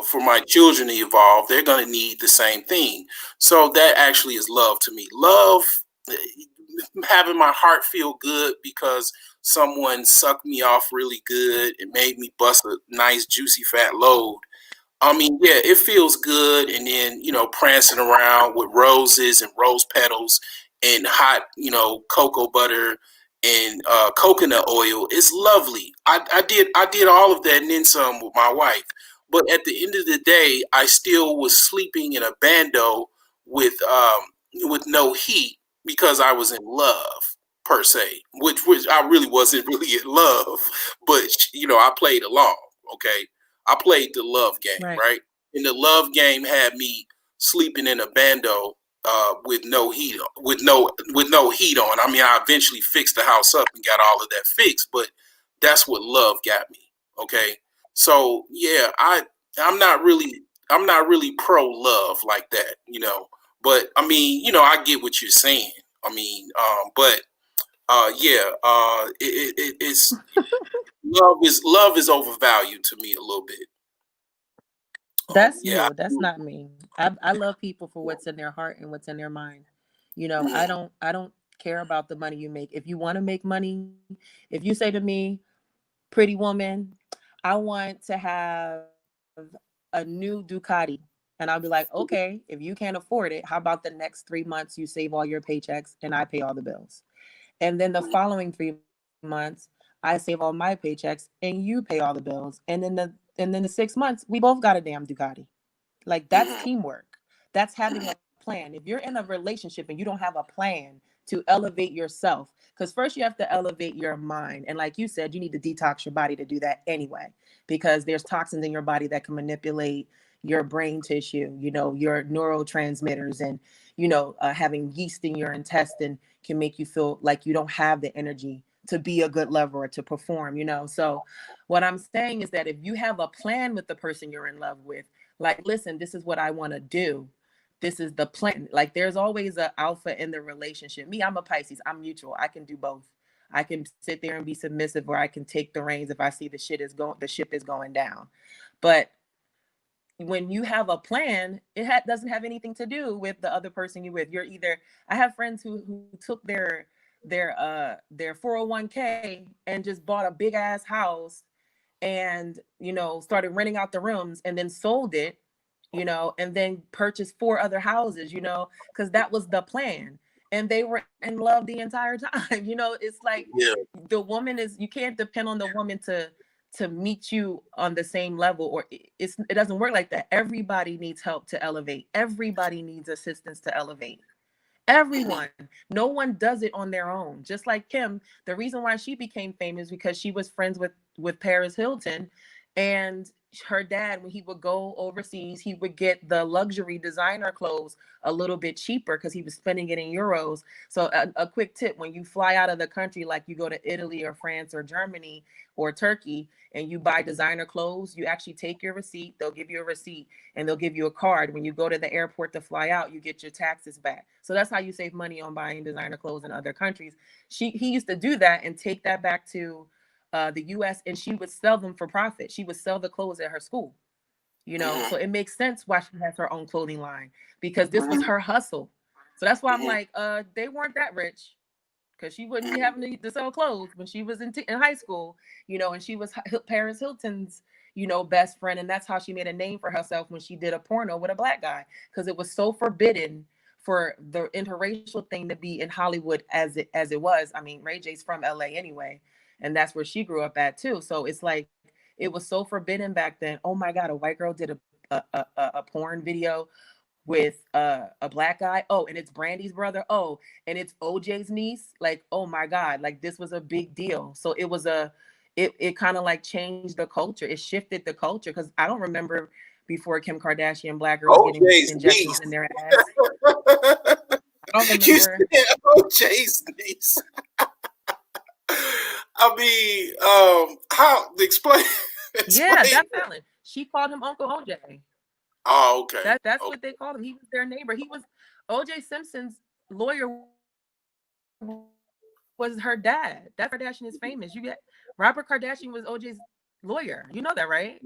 for my children to evolve, they're going to need the same thing. So that actually is love to me. Love, eh, having my heart feel good because someone sucked me off really good and made me bust a nice juicy fat load. I mean, yeah, it feels good. And then, prancing around with roses and rose petals and hot, cocoa butter and coconut oil. It's lovely. I did all of that and then some with my wife. But at the end of the day, I still was sleeping in a bando with no heat because I was in love per se, which I really wasn't really in love, but I played along. Okay, I played the love game, Right. right? And the love game had me sleeping in a bando with no heat on, with no heat on. I mean, I eventually fixed the house up and got all of that fixed, but that's what love got me. Okay, so yeah, I'm not really pro love like that. But I mean, I get what you're saying. I mean, but yeah, it's love is overvalued to me a little bit. That's Yeah, I you. That's do. not me. I love people for what's in their heart and what's in their mind. Mhm. I don't care about the money you make. If you want to make money, if you say to me, pretty woman, I want to have a new Ducati. And I'll be like, okay, if you can't afford it, how about the next 3 months you save all your paychecks and I pay all the bills? And then the following 3 months, I save all my paychecks and you pay all the bills. And then the 6 months, we both got a damn Ducati. Like that's Mhm. teamwork. That's having a plan. If you're in a relationship and you don't have a plan to elevate yourself, because first you have to elevate your mind. And like you said, you need to detox your body to do that anyway, because there's toxins in your body that can manipulate your brain tissue, your neurotransmitters, and, having yeast in your intestine can make you feel like you don't have the energy to be a good lover or to perform. So what I'm saying is that if you have a plan with the person you're in love with, like, listen, this is what I want to do. This is the plan. Like, there's always a alpha in the relationship. Me, I'm a Pisces. I'm mutual. I can do both. I can sit there and be submissive, or I can take the reins if I see the ship is going down. But when you have a plan, doesn't have anything to do with the other person you're with. You're either I have friends who took their 401k and just bought a big ass house and started renting out the rooms and then sold it, and then purchased four other houses, because that was the plan. And they were in love the entire time. It's like Yeah. the woman is you can't depend on the woman to meet you on the same level, or it doesn't work like that. Everybody needs help to elevate. Everybody needs assistance to elevate. Mhm. Everyone. No one does it on their own. Just like Kim, the reason why she became famous because she was friends with Paris Hilton, and her dad, when he would go overseas, he would get the luxury designer clothes a little bit cheaper because he was spending it in euros. So a quick tip: when you fly out of the country, like you go to Italy or France or Germany or Turkey, and you buy designer clothes, you actually take your receipt. They'll give you a receipt and they'll give you a card. When you go to the airport to fly out, you get your taxes back. So that's how you save money on buying designer clothes in other countries. He used to do that and take that back to the U.S. and she would sell them for profit. She would sell the clothes at her school. So Mhm. it makes sense why she has her own clothing line, because this was Mhm. her hustle. So that's why I'm Mhm. like, they weren't that rich, because she wouldn't be having to sell clothes when she was in high school, and she was Paris Hilton's, best friend. And that's how she made a name for herself when she did a porno with a black guy, because it was so forbidden for the interracial thing to be in Hollywood as it was. I mean, Ray J's from LA anyway, and that's where she grew up at too. So it's like it was so forbidden back then. Oh my God, a white girl did a porn video with a black guy. Oh, and it's Brandy's brother. Oh, and it's OJ's niece. Like, oh my God, like this was a big deal. So it kind of like changed the culture. It shifted the culture because I don't remember before Kim Kardashian black girls getting OJ's injections niece. in their ass. I don't You remember. said OJ's niece. I mean, how explain? Yeah, Explain. that's Ellen. She called him Uncle OJ. Oh, okay. That's Okay. what they called him. He was their neighbor. He was OJ Simpson's lawyer was her dad. That Kardashian is famous. You get Robert Kardashian was OJ's lawyer. You know that, right?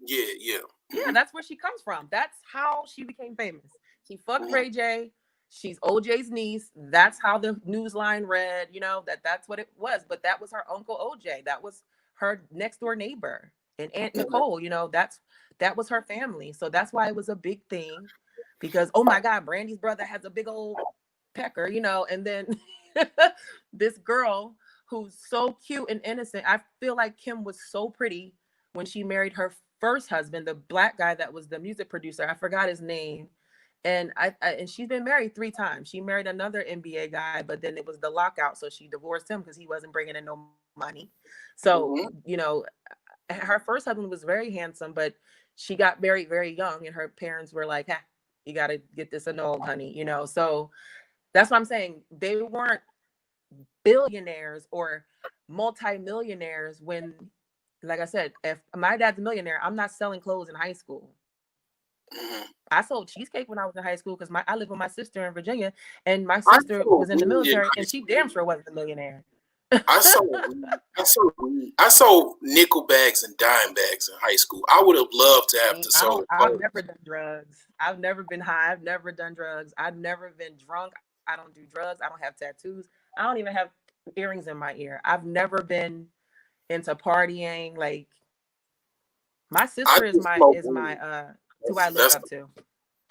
Yeah, yeah. Yeah, that's where she comes from. That's how she became famous. She fucked Ray J. She's OJ's niece. That's how the news line read, you know, that's what it was. But that was her Uncle OJ. That was her next door neighbor. And Aunt Nicole, you know, that was her family. So that's why it was a big thing. Because oh my God, Brandy's brother has a big old pecker, you know, and then this girl who's so cute and innocent. I feel like Kim was so pretty when she married her first husband, the black guy that was the music producer. I forgot his name. And and she's been married 3 times. She married another NBA guy, but then it was the lockout, so she divorced him because he wasn't bringing in no money. So, you know, her first husband was very handsome, but she got married very young, and her parents were like, "Ha, you got to get this annulled, honey." You know, so that's what I'm saying. They weren't billionaires or multimillionaires when, like I said, if my dad's a millionaire, I'm not selling clothes in high school. I sold cheesecake when I was in high school because I lived with my sister in Virginia, and my sister was in the military, and she damn sure wasn't a millionaire. I sold nickel bags and dime bags in high school. I would have loved to have to sold. I've never done drugs. I've never been high. I've never done drugs. I've never been drunk. I don't do drugs. I don't have tattoos. I don't even have earrings in my ear. I've never been into partying. Like my sister is my who I look up to.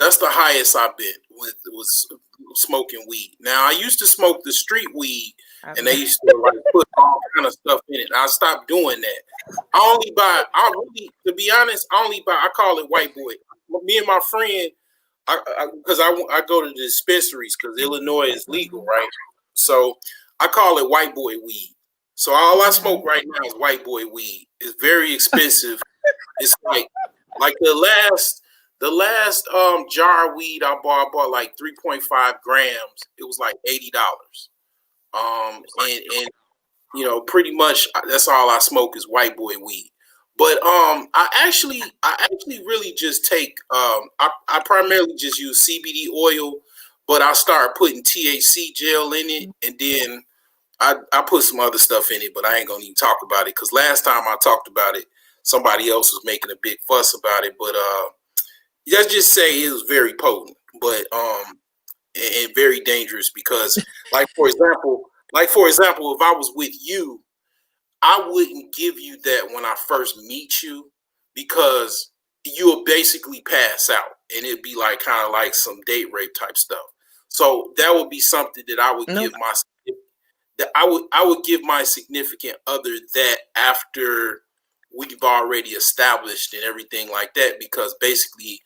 That's the highest I've been was smoking weed. Now I used to smoke the street weed, and they used to like put all kind of stuff in it. I stopped doing that. To be honest, I call it white boy. Me and my friend, because I go to the dispensaries because Illinois is legal, right? So I call it white boy weed. So all I smoke right now is white boy weed. It's very expensive. It's like the last jar of weed I bought like 3.5 grams. It was like $80. And you know, pretty much that's all I smoke is white boy weed. But I actually really just take I primarily just use CBD oil, but I start putting THC gel in it, and then I put some other stuff in it, but I ain't gonna even talk about it because last time I talked about it, somebody else was making a big fuss about it. But let's just say it was very potent, but and very dangerous because, like for example, if I was with you, I wouldn't give you that when I first meet you because you'll basically pass out, and it'd be like kind of like some date rape type stuff. So that would be something that I would give I would give my significant other that after we've already established and everything like that, because basically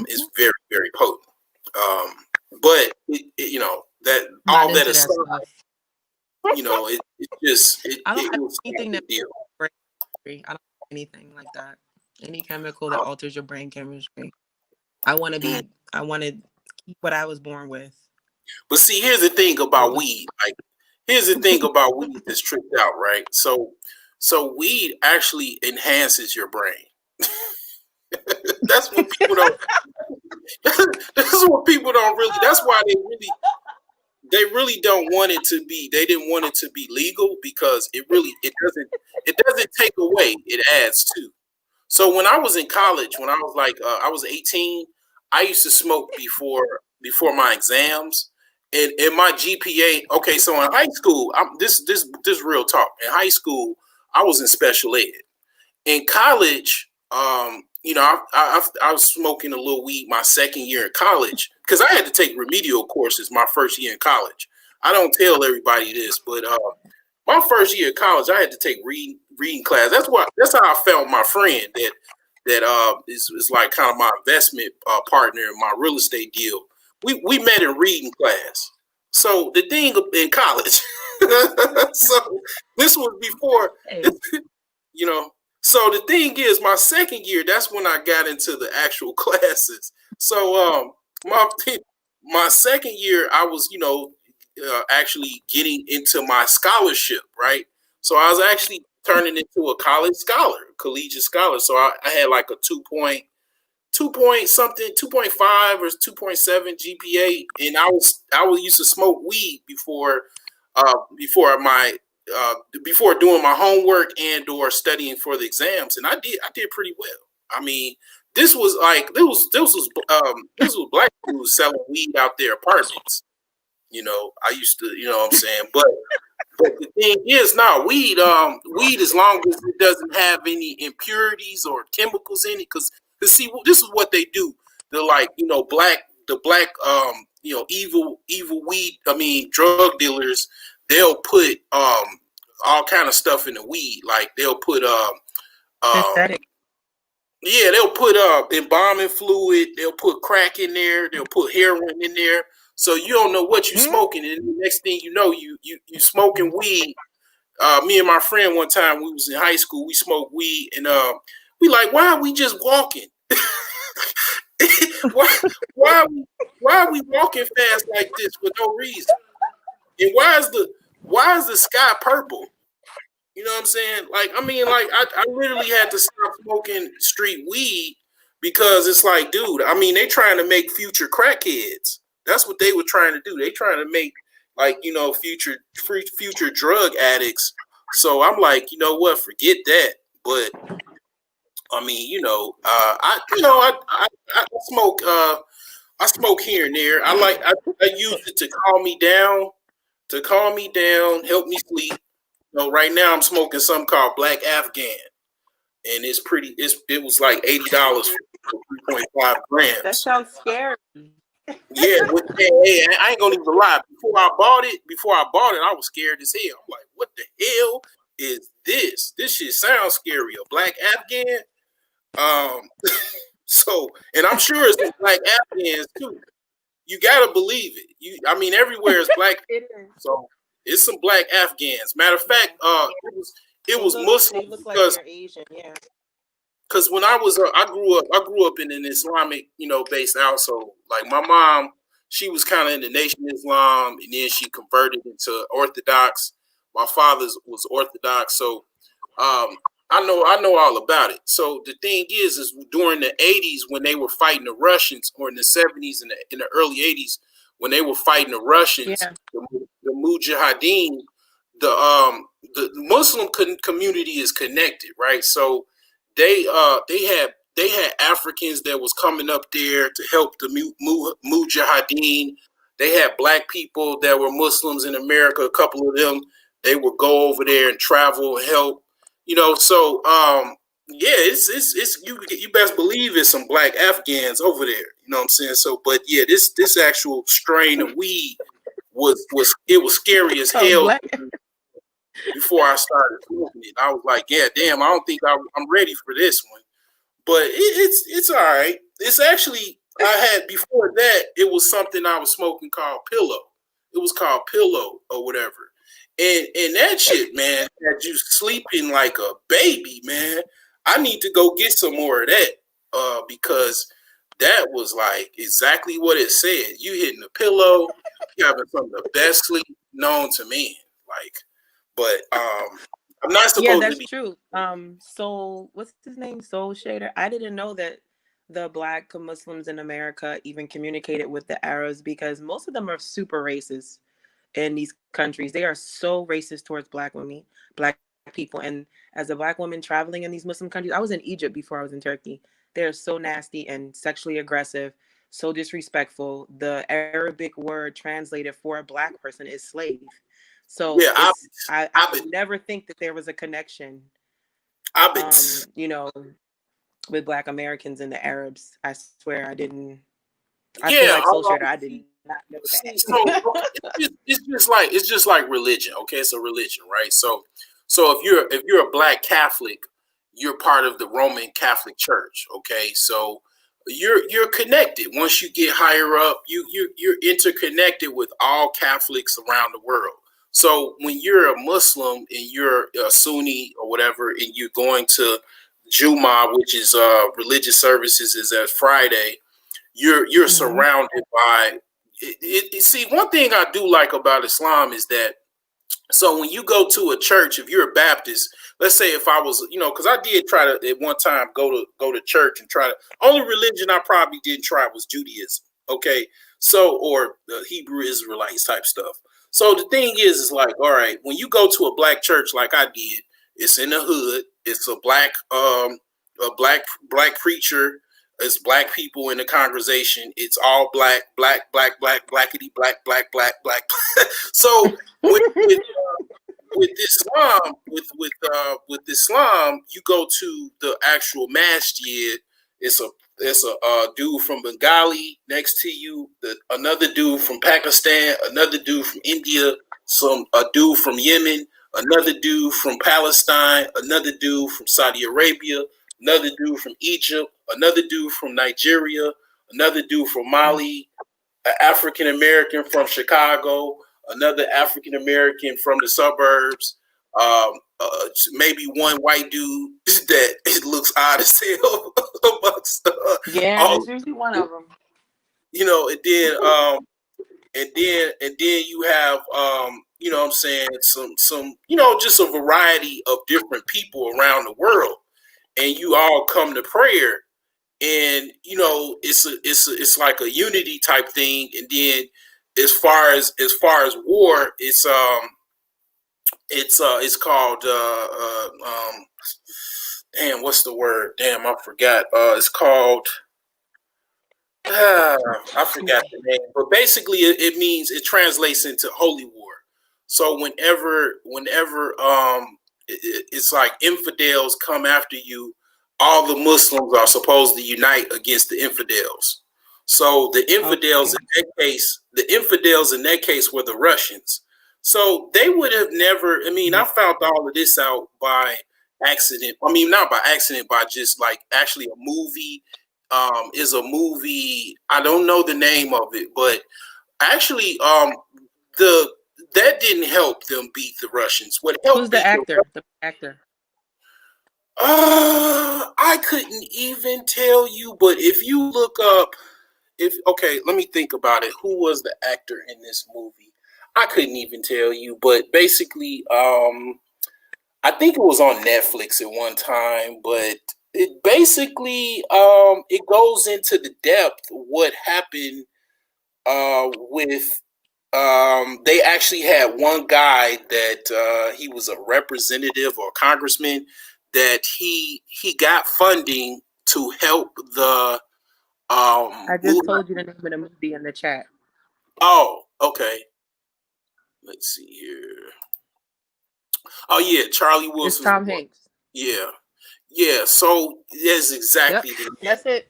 it's very, very potent. But you know, that all that aside, you know, it I don't was anything that I don't anything like that. Any chemical that alters your brain chemistry. I want to keep what I was born with. But see, here's the thing about weed. Like, here's the thing about weed that's tricked out, right? So weed actually enhances your brain. That's what people don't. This is what people don't really. That's why they really don't want it to be. They didn't want it to be legal because it doesn't take away. It adds to. So when I was in college, when I was like I was 18, I used to smoke before my exams. And my GPA, okay, so in high school, this real talk. In high school, I was in special ed. In college, you know, I was smoking a little weed my second year in college because I had to take remedial courses my first year in college. I don't tell everybody this, but my first year of college, I had to take reading class. That's how I found my friend that is like kind of my investment partner in my real estate deal. We met in reading class. So the thing in college. So this was before you know. So the thing is, my second year, that's when I got into the actual classes. So my my second year, I was, actually getting into my scholarship, right? So I was actually turning into a college scholar, collegiate scholar. So I had like a 2 point something, 2.5 or 2.7 GPA, and I was used to smoke weed before my before doing my homework and or studying for the exams, and I did pretty well. I mean, this was black dudes selling weed out their apartments. I used to, what I'm saying, but the thing is, now weed, as long as it doesn't have any impurities or chemicals in it, because see, this is what they do. They're like, the black, evil weed. I mean, drug dealers. They'll put all kind of stuff in the weed. Like they'll put um, Synthetic. yeah, they'll put embalming fluid. They'll put crack in there. They'll put heroin in there. So you don't know what you're smoking, and the next thing you know, you smoking weed. Me and my friend one time, we was in high school. We smoked weed, and we like, why are we just walking? why, why are we walking fast like this for no reason? And why is the sky purple? You know what I'm saying? Like, I mean, like, I literally had to stop smoking street weed because it's like, dude, I mean, they trying to make future crackheads. That's what they were trying to do. They trying to make, like, future drug addicts. So I'm like, you know what? Forget that. But I mean, I smoke. I smoke here and there. I use it to calm me down, help me sleep. Right now I'm smoking something called Black Afghan, and it was like $80 for 3.5 That grams. sounds scary. Yeah, hey, I ain't gonna even lie. Before I bought it, I was scared as hell. I'm like, what the hell is this? This shit sounds scary. A Black Afghan. Um, so, and I'm sure it's some Black Afghans too. You gotta believe it. I mean, everywhere is black. It is. So it's some Black Afghans. Matter of fact, it was They Muslim look like because they're Asian. Yeah. when I grew up in an Islamic, based household. Like my mom, she was kind of in the Nation of Islam, and then she converted into Orthodox. My father was Orthodox, so I know all about it. So the thing is during the '80s when they were fighting the Russians, or in the '70s and in the early '80s when they were fighting the Russians, Yeah. the Mujahideen, the Muslim community is connected, right? So they had Africans that was coming up there to help the Mujahideen. They had black people that were Muslims in America. A couple of them, they would go over there and travel and help. So yeah, it's you best believe it's some black Afghans over there. You know what I'm saying? So, but yeah, this actual strain of weed was scary as hell. Black. Before I started smoking it, I was like, yeah, damn, I don't think I'm ready for this one. But it's all right. It's actually, I had before that, it was something I was smoking called Pillow. It was called Pillow or whatever. And that shit, man, had you sleeping like a baby, man. I need to go get some more of that because that was like exactly what it said. You hitting the pillow, you having some of the best sleep known to man. Like, but I'm not supposed Yeah, that's to be. true. So what's his name? Soul Shader. I didn't know that the black Muslims in America even communicated with the Arabs because most of them are super racist in these countries. They are so racist towards black women, black people. And as a black woman traveling in these Muslim countries, I was in Egypt before I was in Turkey. They are so nasty and sexually aggressive, so disrespectful. The Arabic word translated for a black person is slave. So Yeah, I would never think that there was a connection, you know, with black Americans and the Arabs. I swear I didn't. I feel like Soul Shader, I did not know that. So it's just like religion. Okay, it's a religion, right? So if you're a black Catholic, you're part of the Roman Catholic Church. Okay, so you're connected. Once you get higher up, you're interconnected with all Catholics around the world. So when you're a Muslim and you're a Sunni or whatever, and you're going to Juma, which is religious services, is at Friday, you're Hmm. surrounded by see, one thing I do like about Islam is that, so when you go to a church, if you're a Baptist, let's say if I was, because I did try to at one time go to church and try to. Only religion I probably didn't try was Judaism. Okay, so, or the Hebrew Israelites type stuff. So the thing is like, all right, when you go to a black church like I did, it's in the hood. It's a black preacher. It's black people in the congregation. It's all blackity black. So with Islam, with Islam, you go to the actual masjid. It's a dude from Bengali next to you, another dude from Pakistan, another dude from India, a dude from Yemen, another dude from Palestine, another dude from Saudi Arabia, another dude from Egypt, another dude from Nigeria, another dude from Mali, an African American from Chicago, another African American from the suburbs, maybe one white dude that it looks odd as hell amongst Yeah, all, there's usually one of them. and then you have what I'm saying, some just a variety of different people around the world, and you all come to prayer, and it's like a unity type thing. And then as far as war, it's called damn, what's the word, damn, I forgot, it's called I forgot the name, but basically it means, it translates into holy war. So whenever it's like infidels come after you, all the Muslims are supposed to unite against the infidels. So the infidels in that case were the Russians. So they would have never. I mean, I found all of this out by accident. I mean, not by accident, by just like actually a movie, is a movie. I don't know the name of it, but actually, the that didn't help them beat the Russians. What Who's helped the beat the actor? The actor. I couldn't even tell you, but if you look up, if okay, let me think about it. Who was the actor in this movie? I couldn't even tell you, but basically, I think it was on Netflix at one time, but it basically it goes into the depth what happened with they actually had one guy that he was a representative or congressman, that he got funding to help the I just move. told you the name of the movie in the chat. Oh, okay. Let's see here. Oh yeah, Charlie It's Wilson's Tom boy. Hanks. Yeah, yeah. So that's Yep, exactly the name. that's it.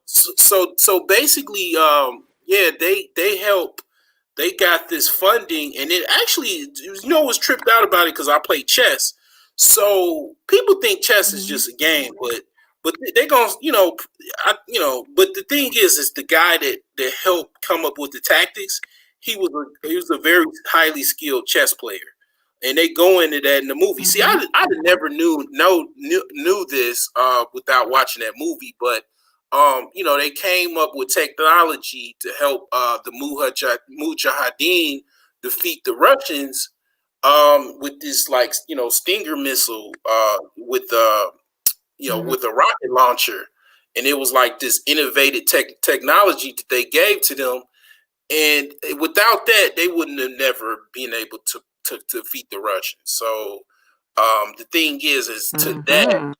So basically, yeah, they help. They got this funding, and it actually, was tripped out about it because I play chess. So people think chess is Hmm. just a game, but they gonna, But the thing is the guy that helped come up with the tactics. He was a very highly skilled chess player, and they go into that in the movie. See, Hmm. I never knew this without watching that movie, but they came up with technology to help the Mujahideen defeat the Russians, with this, like, Stinger missile, Hmm. with a rocket launcher, and it was like this innovative technology that they gave to them, and without that, they wouldn't have never been able to defeat the Russians. So the thing is to that, Hmm.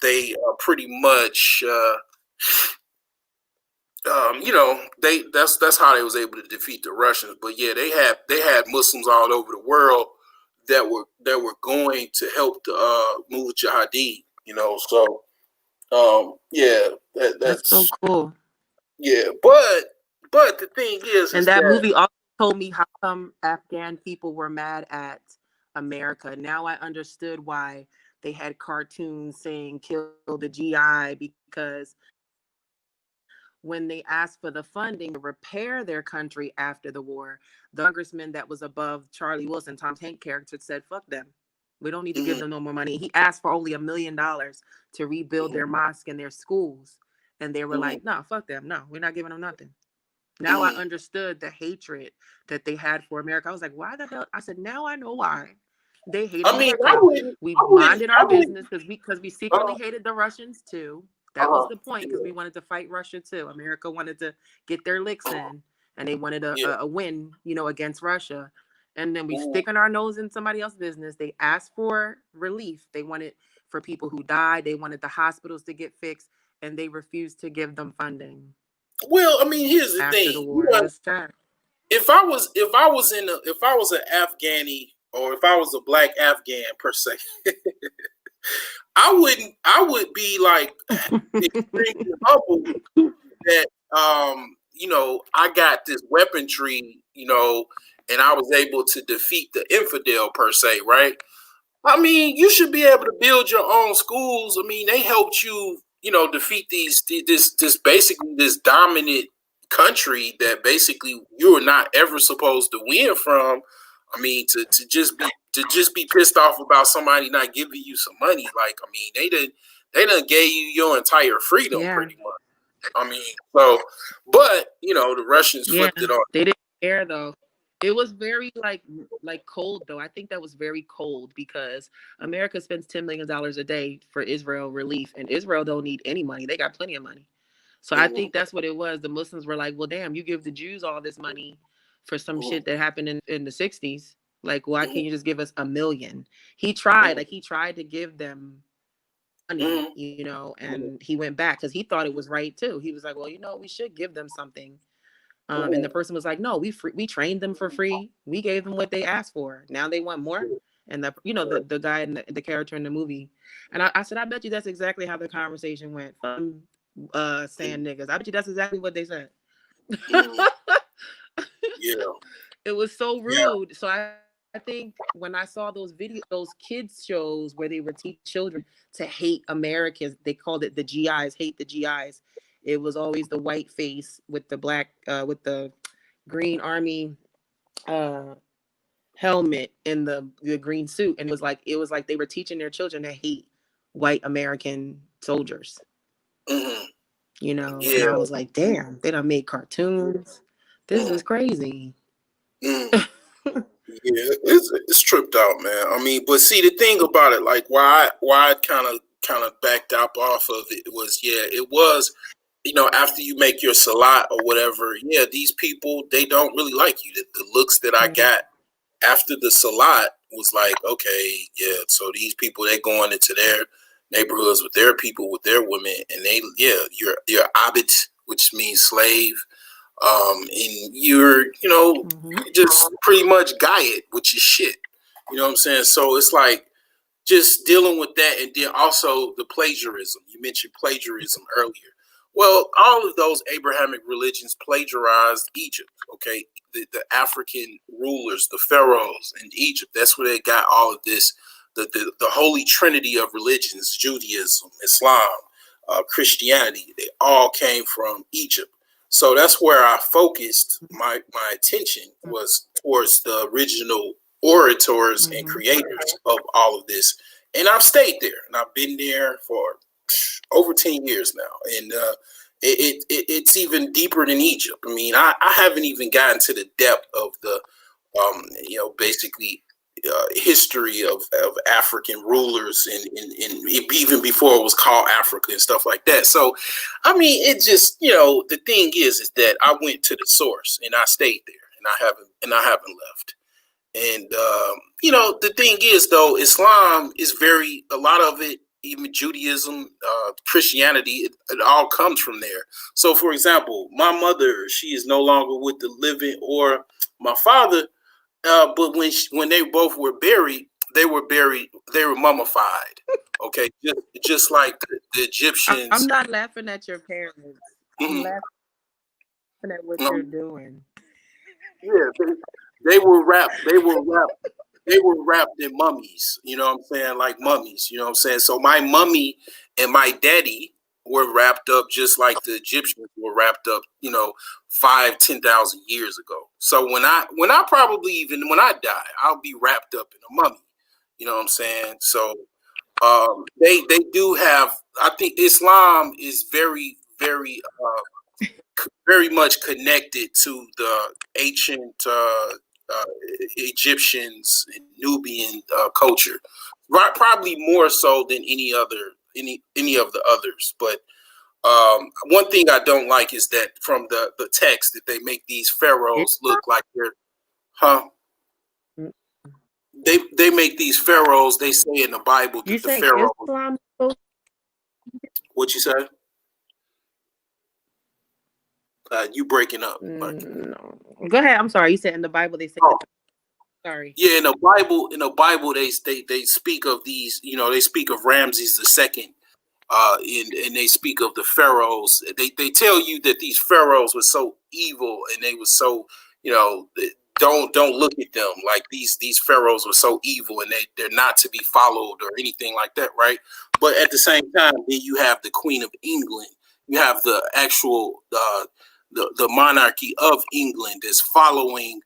they are pretty much, that's how they was able to defeat the Russians. But yeah, they had Muslims all over the world that were going to help the Mujahideen. So yeah, That's so that's cool. yeah. But the thing is And is that that, movie also told me how come Afghan people were mad at America. Now I understood why they had cartoons saying "kill the GI" because when they asked for the funding to repair their country after the war, the congressman that was above Charlie Wilson, Tom Hanks character, said, fuck them. We don't need to give them no more money. He asked for only $1 million to rebuild their mosque and their schools. And they were like, no, fuck them. No, we're not giving them nothing. Now I understood the hatred that they had for America. I was like, why the hell? I said, now I know why. They hate America. We minded our business because we secretly hated the Russians too. That was the point, because we wanted to fight Russia too. America wanted to get their licks in, and they wanted a win, against Russia. And then we sticking our nose in somebody else's business. They asked for relief. They wanted for people who died. They wanted the hospitals to get fixed, and they refused to give them funding. Well, I mean, here's the thing. The war. If I was an Afghani, or if I was a black Afghan per se, I would be like extremely humble that I got this weaponry, and I was able to defeat the infidel per se, right? I mean, you should be able to build your own schools. I mean, they helped you, defeat this dominant country that basically you are not ever supposed to win from. I mean, to just be pissed off about somebody not giving you some money, like, I mean, they done gave you your entire freedom pretty much. I mean, so, but the Russians flipped it on. They didn't care though. It was very like cold though. I think that was very cold because America spends $10 million a day for Israel relief, and Israel don't need any money. They got plenty of money. So I think that's what it was. The Muslims were like, well, damn, you give the Jews all this money for some shit that happened in the 60s. Like, why can't you just give us $1 million? He tried to give them money, and he went back because he thought it was right too. He was like, well, we should give them something. And the person was like, no, we trained them for free. We gave them what they asked for. Now they want more. And the guy and the character in the movie. And I said, I bet you that's exactly how the conversation went. Saying niggas. I bet you that's exactly what they said. It was so rude. So I think when I saw those kids shows where they would teach children to hate Americans, they called it the GIs, hate the GIs. It was always the white face with the black, with the green army helmet and the green suit. And it was like they were teaching their children to hate white American soldiers. And I was like, damn, they done made cartoons. This is crazy. It's tripped out, man. I mean, but see, the thing about it, like why I kind of backed up off of it was, it was, after you make your salat or whatever, these people, they don't really like you. The looks that I got after the salat was like, okay, so these people, they going into their neighborhoods with their people, with their women, and you're abid, which means slave. And you're, just pretty much guyet, which is shit. You know what I'm saying? So it's like just dealing with that. And then also the plagiarism. You mentioned plagiarism earlier. Well, all of those Abrahamic religions plagiarized Egypt, okay? The African rulers, the pharaohs in Egypt, that's where they got all of this, the holy trinity of religions, Judaism, Islam, Christianity. They all came from Egypt. So that's where I focused my attention, was towards the original orators and creators of all of this. And I've stayed there, and I've been there for over 10 years now. And it's even deeper than Egypt. I mean, I haven't even gotten to the depth of the, basically history of African rulers and even before it was called Africa and stuff like that. So, I mean, it just, the thing is that I went to the source and I stayed there, and I haven't left. And, the thing is, though, Islam is a lot of it, even Judaism, Christianity, it all comes from there. So, for example, my mother, she is no longer with the living, or my father, but when they both were buried, they were mummified. Okay, just like the Egyptians. I'm not laughing at your parents. I'm laughing at what you're doing. Yeah, they were wrapped. They were wrapped in mummies. You know what I'm saying? Like mummies. You know what I'm saying? So my mummy and my daddy were wrapped up just like the Egyptians were wrapped up, 5,000-10,000 years ago. So when I probably, even when I die, I'll be wrapped up in a mummy. You know what I'm saying? So they do have. I think Islam is very, very, very much connected to the ancient Egyptians and Nubian culture, right? Probably more so than any of the others. But one thing I don't like is that from the text that they make these pharaohs look like they're, They make these pharaohs. They say in the Bible that the pharaohs. Islam? What you say? You breaking up? No. Go ahead. I'm sorry. You said in the Bible they say. Sorry. Yeah, in the Bible, they speak of these. They speak of Ramses II, and they speak of the pharaohs. They tell you that these pharaohs were so evil and they were so, don't look at them like these pharaohs were so evil and they're not to be followed or anything like that, right? But at the same time, then you have the Queen of England. You have the actual the monarchy of England is following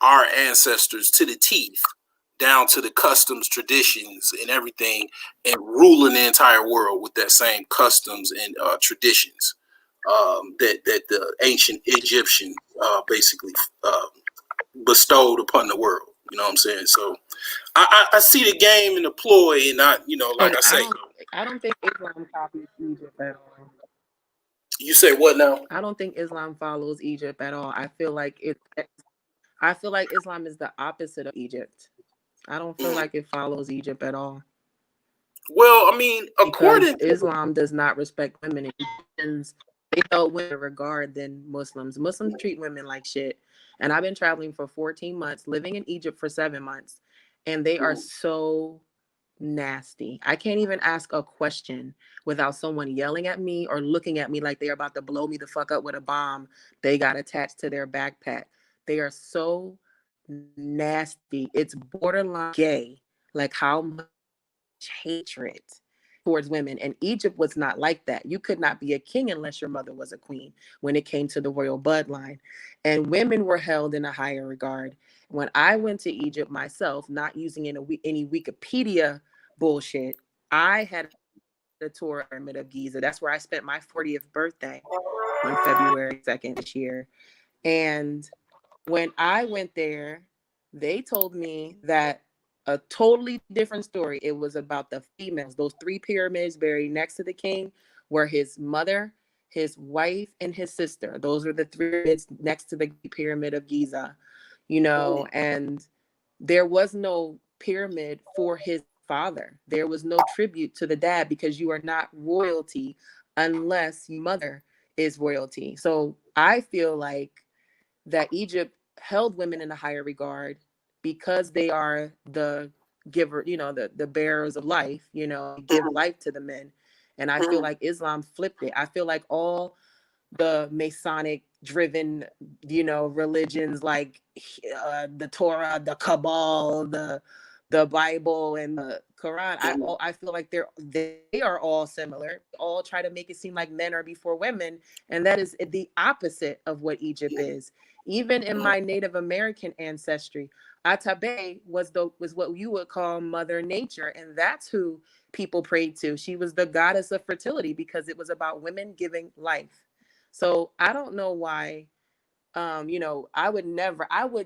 our ancestors to the teeth, down to the customs, traditions, and everything, and ruling the entire world with that same customs and traditions that the ancient Egyptians basically bestowed upon the world. You know what I'm saying? So I see the game and the ploy, and I don't think Islam copies Egypt at all. You say what now? I don't think Islam follows Egypt at all. I feel like Islam is the opposite of Egypt. I don't feel like it follows Egypt at all. Well, I mean, according to Islam does not respect women. Egyptians, they held women in regard than Muslims. Muslims treat women like shit. And I've been traveling for 14 months, living in Egypt for 7 months, and they are so nasty. I can't even ask a question without someone yelling at me or looking at me like they're about to blow me the fuck up with a bomb they got attached to their backpack. They are so nasty. It's borderline gay, like how much hatred towards women. And Egypt was not like that. You could not be a king unless your mother was a queen when it came to the royal bloodline. And women were held in a higher regard. When I went to Egypt myself, not using any Wikipedia bullshit, I had a tour of the Pyramid of Giza. That's where I spent my 40th birthday on February 2nd this year. And when I went there, they told me that a totally different story. It was about the females. Those 3 pyramids buried next to the king were his mother, his wife, and his sister. Those are the 3 pyramids next to the Pyramid of Giza, and there was no pyramid for his father. There was no tribute to the dad because you are not royalty unless your mother is royalty. So I feel like that Egypt held women in a higher regard because they are the giver, the bearers of life, give life to the men. And I feel like Islam flipped it. I feel like all the Masonic driven, religions like the Torah, the Kabbalah, the Bible, and the Quran, I feel like they are all similar. All try to make it seem like men are before women, and that is the opposite of what Egypt is. Even in my Native American ancestry, Atabe was what you would call Mother Nature, and that's who people prayed to. She was the goddess of fertility because it was about women giving life. So I don't know why, I would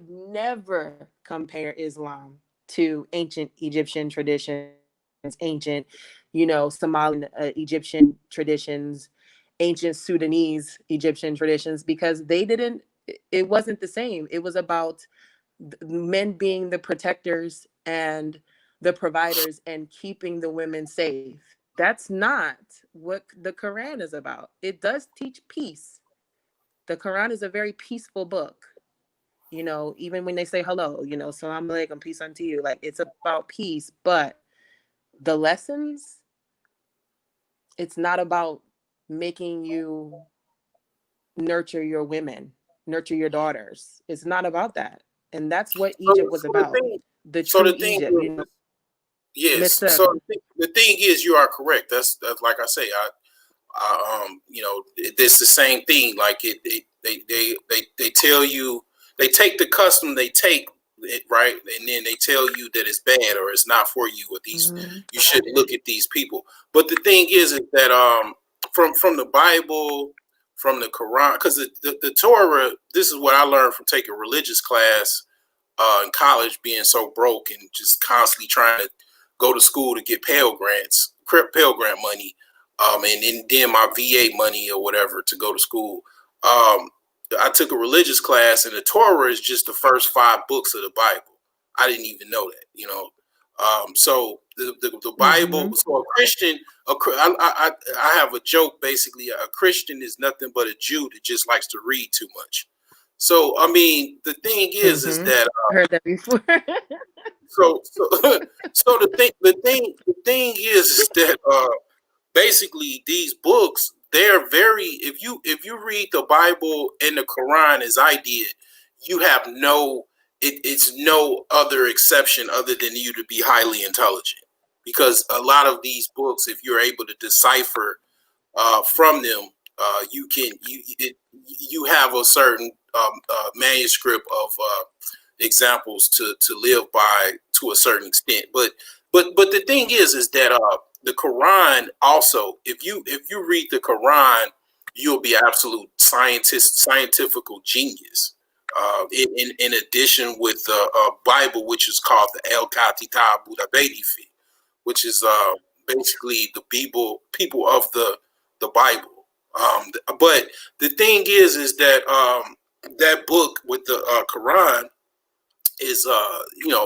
never compare Islam to ancient Egyptian traditions, ancient, Somalian Egyptian traditions, ancient Sudanese Egyptian traditions, because it wasn't the same. It was about men being the protectors and the providers and keeping the women safe. That's not what the Quran is about. It does teach peace. The Quran is a very peaceful book. Even when they say hello, salam alaikum, peace unto you. Like, it's about peace, but the lessons, it's not about making you nurture your women, nurture your daughters. It's not about that. And that's what Egypt was about. The true Egypt. Yes. So the thing is, you are correct. That's like I say, It's the same thing. Like they tell you, they take the custom, they take it, right, and then they tell you that it's bad or it's not for you, or these you shouldn't look at these people. But the thing is that from the Bible, from the Quran, because the Torah, this is what I learned from taking religious class in college, being so broke and just constantly trying to go to school to get Pell Grant money, and then my VA money or whatever to go to school. I took a religious class, and the Torah is just the first 5 books of the Bible. I didn't even know that. So the Bible. So a Christian, I have a joke basically. A Christian is nothing but a Jew that just likes to read too much. So I mean, the thing is that I heard that before. so the thing is that basically these books, they're very, if you read the Bible and the Quran as I did, you have it's no other exception other than you to be highly intelligent, because a lot of these books, if you're able to decipher from them, you have a certain manuscript of examples to live by to a certain extent. But the thing is that the Quran also, if you read the Quran, you'll be absolute scientifical genius. In addition with the Bible, which is called the El Kitab Budabedifi, which is basically the people of the Bible. But the thing is that that book with the Quran is a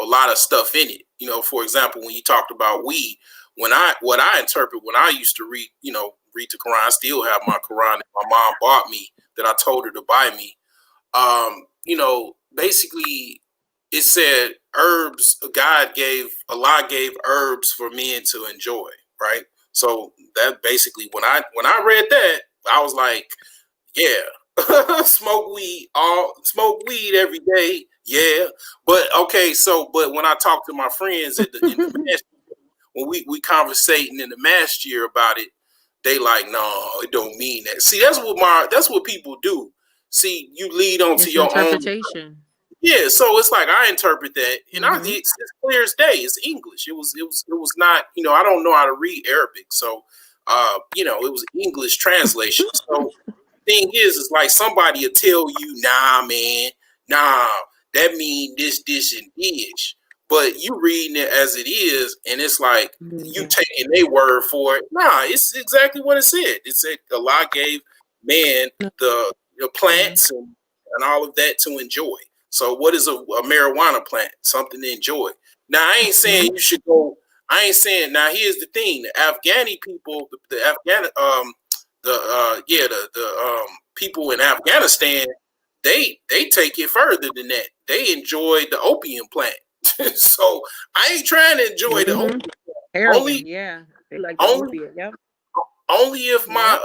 lot of stuff in it. For example, when you talked about weed, what I interpret when I used to read the Quran, I still have my Quran that my mom bought me that I told her to buy me. Basically it said herbs, Allah gave herbs for men to enjoy, right? So that basically when I read that, I was like, yeah, smoke weed every day. Yeah. But okay, but when I talk to my friends in the mass, when we conversating in the mass year about it, they like, no, it don't mean that. See, that's what people do. See, you lead on to your interpretation. Yeah, so it's like I interpret that, and it's clear as day. It's English. It was not. I don't know how to read Arabic, so it was English translation. So the thing is like somebody will tell you, nah, man, nah, that mean this, and this. But you reading it as it is, and it's like you taking their word for it. Nah, it's exactly what it said. It said Allah gave man the plants and all of that to enjoy. So what is a marijuana plant? Something to enjoy. Now I ain't saying you should go. I ain't saying. Now here's the thing: the Afghani people, the people in Afghanistan, they take it further than that. They enjoy the opium plant. So I ain't trying to enjoy the opium plant. Only, they like the opium. Yep. Only if my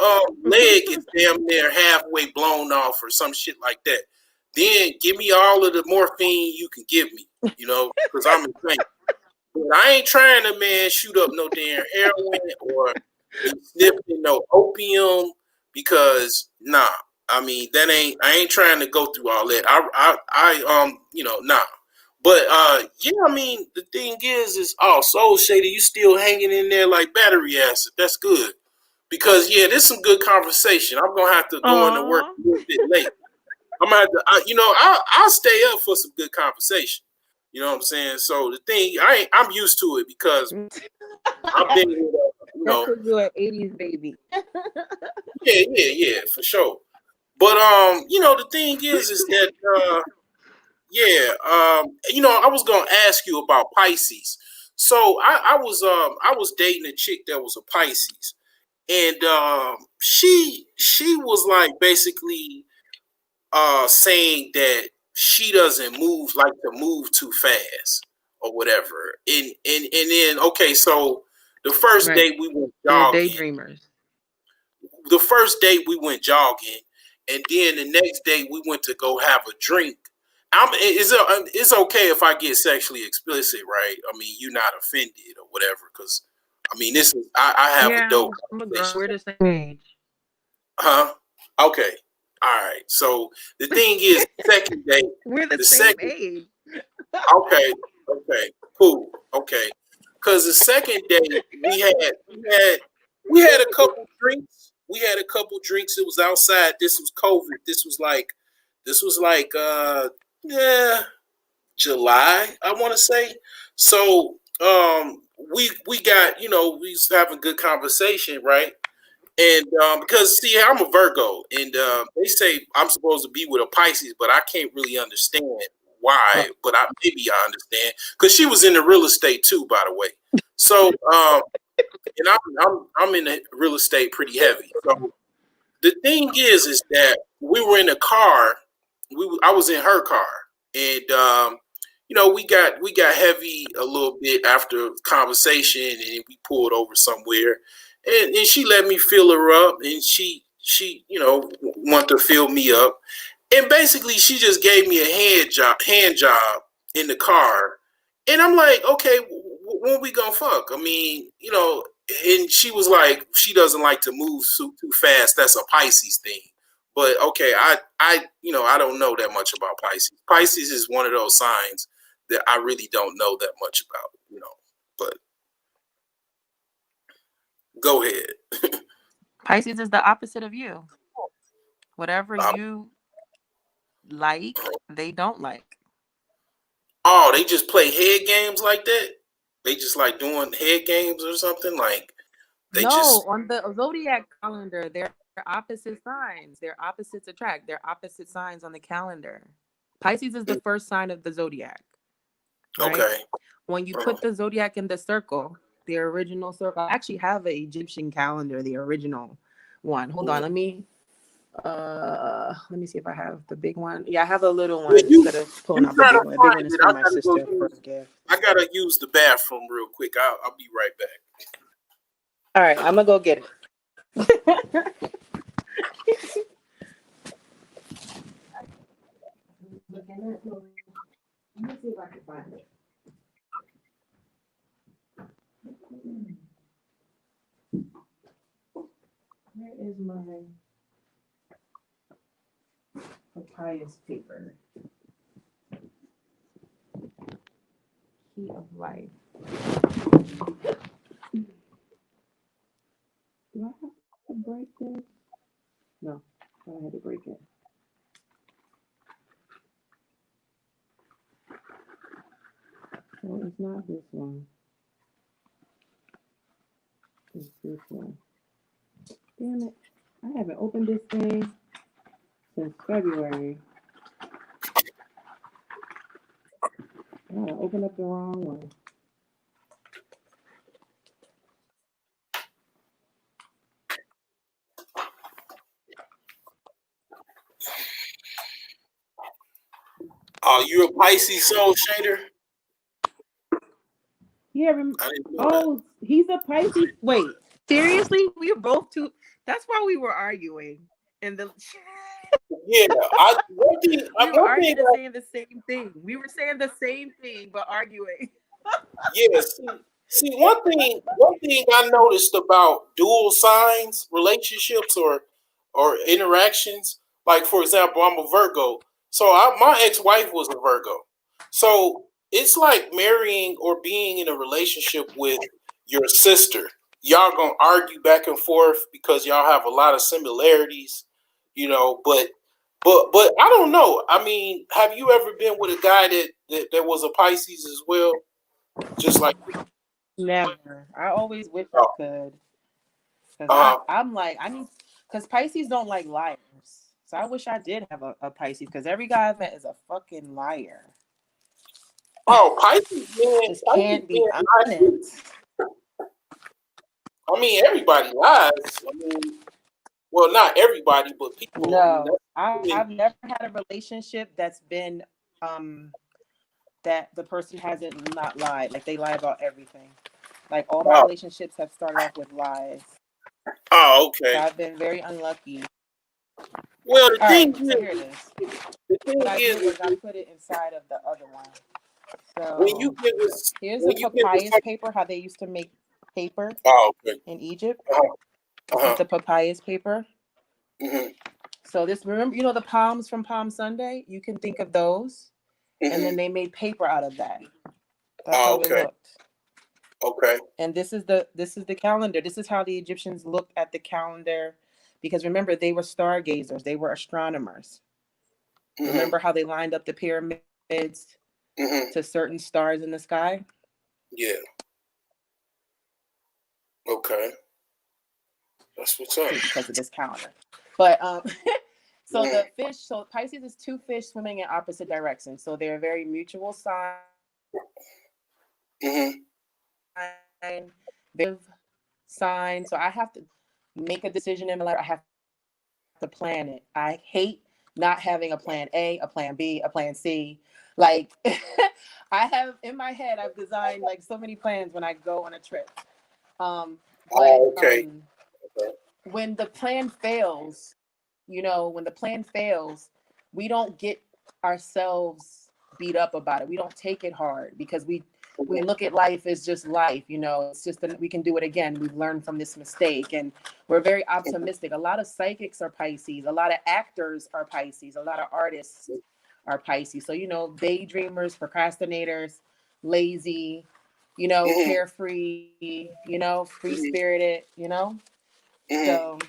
leg is damn near halfway blown off or some shit like that. Then give me all of the morphine you can give me, because I'm insane. But I ain't trying to, man, shoot up no damn heroin or sniffing no opium, because nah. I mean, I ain't trying to go through all that. Nah. But yeah, I mean, the thing is Soul Shady, you still hanging in there like battery acid. That's good. Because this is some good conversation. I'm gonna have to go into work a little bit late. I'm gonna have to, I'll stay up for some good conversation. You know what I'm saying? So the thing, I'm used to it because I've been with, That's because you're an 80s baby. yeah, for sure. But the thing is that I was gonna ask you about Pisces. So I was dating a chick that was a Pisces. And she was like basically saying that she doesn't like to move too fast or whatever. And then okay, so the first day we went jogging. Daydreamers. The first day we went jogging, and then the next day we went to go have a drink. It's okay if I get sexually explicit, right? I mean, you're not offended or whatever, because I mean, this is I have a dope. We're the same age. Huh? Okay. All right. So the thing is, second date. We're the The same second. age. Okay. Okay. Cool. Okay. Because the second date we had a couple drinks. We had a couple drinks. It was outside. This was COVID. This was like yeah, July, I want to say. So we got, we was having good conversation, right? And because see, I'm a Virgo, and they say I'm supposed to be with a Pisces, but I can't really understand why. But maybe I understand because she was in the real estate too, by the way. So and I'm in the real estate pretty heavy. So the thing is that we were in a car. I was in her car, and we got heavy a little bit after conversation, and we pulled over somewhere, and she let me fill her up, and she wanted to fill me up, and basically she just gave me a hand job in the car, and I'm like, okay, when we gonna fuck? I mean, and she was like, she doesn't like to move too fast. That's a Pisces thing. But okay, I don't know that much about Pisces. Pisces is one of those signs that I really don't know that much about. But go ahead. Pisces is the opposite of you. Whatever Um, you like, they don't like. oh, they just play head games like that. They just like doing head games or something. Like they No, just. on the zodiac calendar, they're opposite signs. They're opposites attract. They're opposite signs on the calendar. Pisces is the first sign of the zodiac, right? Okay. When you put the zodiac in the circle, the original circle, I actually have an Egyptian calendar, the original one. Hold on, let me see if I have the big one. Yeah, I have a little one instead of pulling out the Try big to one. The big find one is it. for my sister for a gift. I gotta use the bathroom real quick. I'll be right back. All right, I'm gonna go get it. Let me see if I can find it. Where is my papyrus paper? Key of life. Do I have to break this? No, I had to break it. No, it's not this one. It's this one. Damn it. I haven't opened this thing since February. I opened up the wrong one. Are you a Pisces soul shader? Yeah, oh, he's a Pisces. Wait, seriously? We were both two. That's why we were arguing. And the Yeah, we were arguing and saying the same thing. We were saying the same thing, but arguing. Yeah, see, one thing I noticed about dual signs relationships or interactions, like for example, I'm a Virgo, so my ex-wife was a Virgo, so it's like marrying or being in a relationship with your sister. Y'all gonna argue back and forth because y'all have a lot of similarities, but I don't know. I mean, have you ever been with a guy that was a Pisces as well? Just like Never. I always wish I could. Because I'm like, because Pisces don't like liars. So I wish I did have a Pisces because every guy I've met is a fucking liar. Oh, Pisces, man. Just can't be honest. I mean, everybody lies. I mean, well, not everybody, but people. No, I've never had a relationship that's been that the person hasn't not lied. Like they lie about everything. Like all my relationships have started off with lies. Oh, okay. So I've been very unlucky. Well, the thing is, so here it is. What I did was I put it inside of the other one. So when you get this, here's the papyrus paper, how they used to make paper in Egypt. This is the papyrus paper. Mm-hmm. So this, remember, you know, the palms from Palm Sunday, you can think of those. And then Mm-hmm. they made paper out of that. That's Oh, how it okay. looked. Okay. And this is the calendar. This is how the Egyptians looked at the calendar, because remember, they were stargazers, they were astronomers. Mm-hmm. Remember how they lined up the pyramids Mm-hmm. to certain stars in the sky? Yeah. Okay. That's what's up. See, because of this calendar. But so Mm-hmm. the fish, so Pisces is two fish swimming in opposite directions. So they're a very mutual sign, Mm-hmm. big sign. So I have to make a decision in my life. I have to plan it. I hate not having a plan A, a plan B, a plan C. Like I have in my head, I've designed like so many plans when I go on a trip. Um, but Oh, okay. Okay. when the plan fails, when the plan fails, we don't get ourselves beat up about it. We don't take it hard because we look at life as just life. It's just that we can do it again. We've learned from this mistake, and we're very optimistic. A lot of psychics are Pisces. A lot of actors are Pisces. A lot of artists are Pisces. So daydreamers, procrastinators, lazy, Mm-hmm. carefree, free Mm-hmm. spirited, Mm-hmm. so.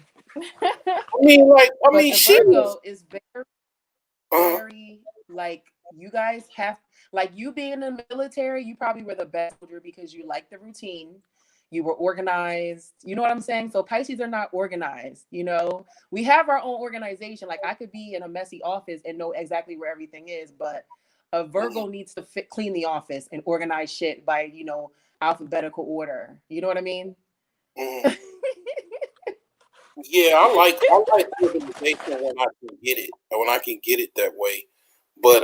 I But mean, the she was. Virgo is very, Uh. very like, you guys have, like, you being in the military, you probably were the best soldier because you liked the routine. You were organized. You know what I'm saying? So Pisces are not organized. We have our own organization. Like, I could be in a messy office and know exactly where everything is, but a Mm-hmm. Virgo needs to clean the office and organize shit by, alphabetical order. You know what I mean? Mm-hmm. Yeah, I like organization when I can get it, that way. But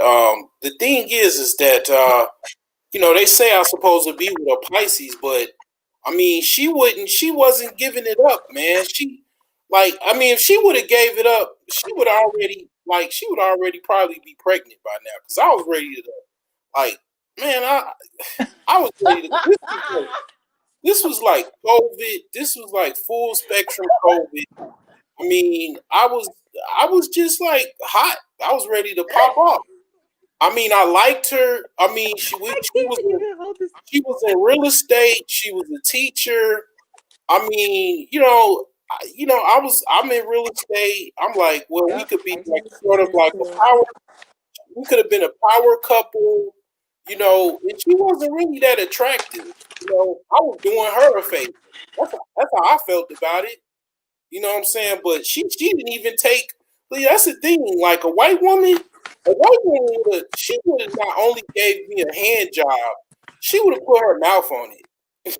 the thing is that they say I'm supposed to be with a Pisces, but I mean, she wasn't giving it up, man. I mean, if she would have gave it up, she would already probably be pregnant by now. Because I was ready to, like, man, I was ready to. This was like COVID. This was like full spectrum COVID. I mean, I was just like hot. I was ready to pop off. I mean, I liked her. I mean, I can't even hold this. she was in real estate. She was a teacher. I mean, I'm in real estate. I'm like, well, we Yep, could be like Pisces is sort of teachers like a too. power. We could have been a power couple. And she wasn't really that attractive. I was doing her a favor. That's how I felt about it. You know what I'm saying? But she didn't even take. That's the thing. Like a white woman would have not only gave me a hand job, she would have put her mouth on it,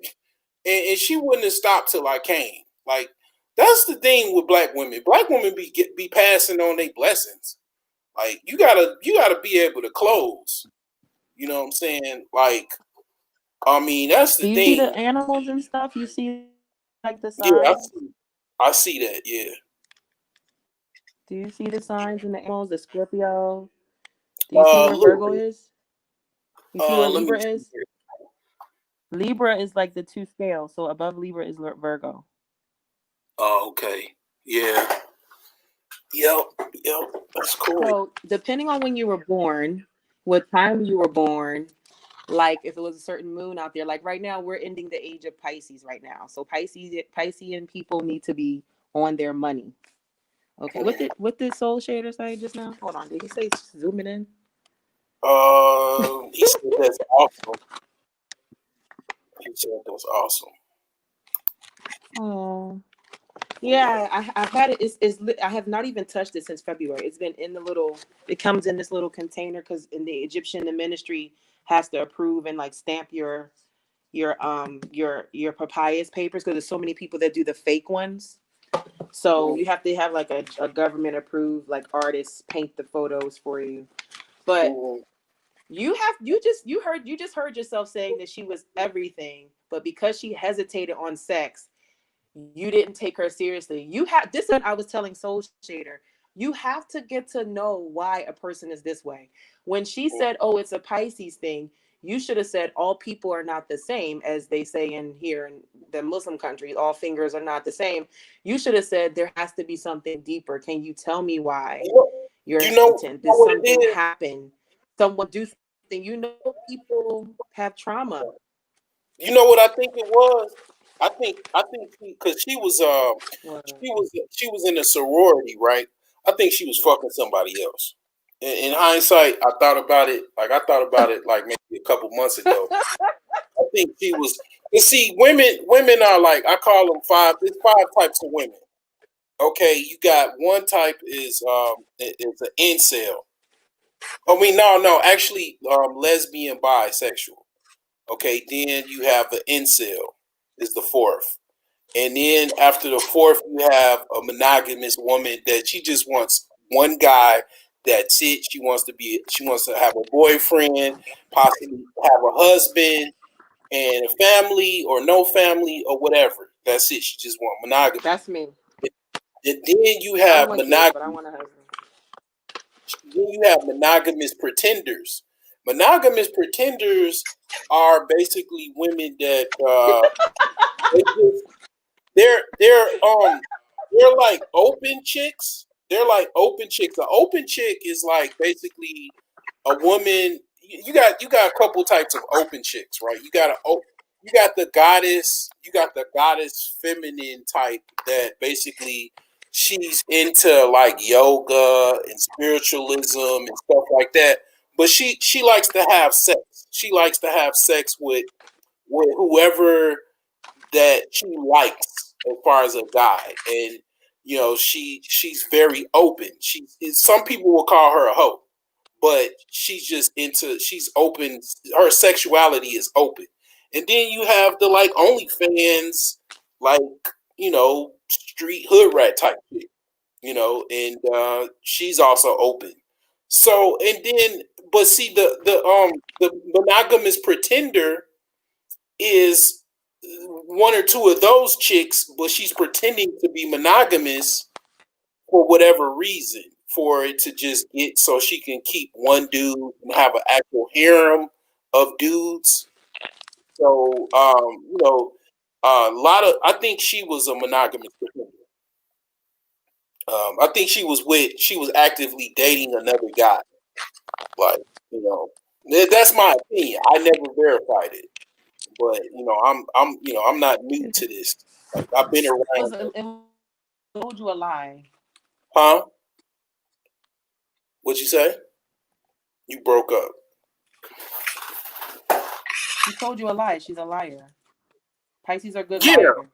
and she wouldn't have stopped till I came. Like that's the thing with black women. Black women be passing on their blessings. Like you gotta be able to close. You know what I'm saying? Like I mean that's the Do you see thing. the animals and stuff? You see like the Yeah, signs? I see that. Yeah. Do you see the signs in the animals? The Scorpio. Do you see A where little Virgo bit. is? You see where Let me Libra see is? here. Libra is like the two scales. So above Libra is Virgo. Oh, okay. Yeah. Yep. Yep. That's cool. So depending on when you were born, what time you were born, like if it was a certain moon out there, like right now we're ending the age of Pisces right now. So Piscean people need to be on their money. Okay. What did Soul Shader say just now? Hold on. Did he say zooming in? He said that's awesome. He said that's awesome. Oh. Yeah, I've had it. I have not even touched it since February. It's been in the little. It comes in this little container because in the Egyptian, the ministry has to approve and like stamp your papyrus papers because there's so many people that do the fake ones. So you have to have like a government approved like artists paint the photos for you. But Mm-hmm. you just heard yourself saying that she was everything, but because she hesitated on sex, you didn't take her seriously. This is what I was telling Soul Shader. You have to get to know why a person is this way. When she said, "Oh, it's a Pisces thing," You should have said all people are not the same, as they say in here in the Muslim countries, all fingers are not the same. You should have said there has to be something deeper. Can you tell me why you're You know hesitant? Did what it something is? happen? Someone do something? You know, people have trauma. You know what I think it was? I think because Well, she was in a sorority, right? I think she was fucking somebody else. In hindsight, I thought about it like maybe a couple months ago. I think she was. You see, women are like, I call them five. There's five types of women. Okay, you got one type is is an incel. I mean, no, actually, lesbian, bisexual. Okay, then you have an incel is the fourth. And then after the fourth, you have a monogamous woman that she just wants one guy. That's it. She wants to have a boyfriend, possibly have a husband and a family or no family or whatever. That's it. She just want monogamy. that's me. And then you I don't have want kids, but I want a husband. then you have monogamous pretenders. Monogamous pretenders are basically women that they just they're like open chicks. They're like open chicks. An open chick is like basically a woman. You got a couple types of open chicks, right? You got the goddess feminine type that basically she's into like yoga and spiritualism and stuff like that. But she likes to have sex. She likes to have sex with whoever that she likes as far as a guy, and she's very open. Some people will call her a hoe, but she's open. Her sexuality is open. And then you have the like OnlyFans, like street hood rat type shit, and she's also open. So and then, but see the monogamous pretender is one or two of those chicks, but she's pretending to be monogamous for whatever reason, for it to just get so she can keep one dude and have an actual harem of dudes. So, a lot of I think she was a monogamous pretender. I think she was actively dating another guy. Like, that's my opinion. I never verified it, but I'm not new to this. Like, I've been around. It told you a lie. Huh? What'd you say? You broke up. She told you a lie. She's a liar. Pisces are good Yeah. liars.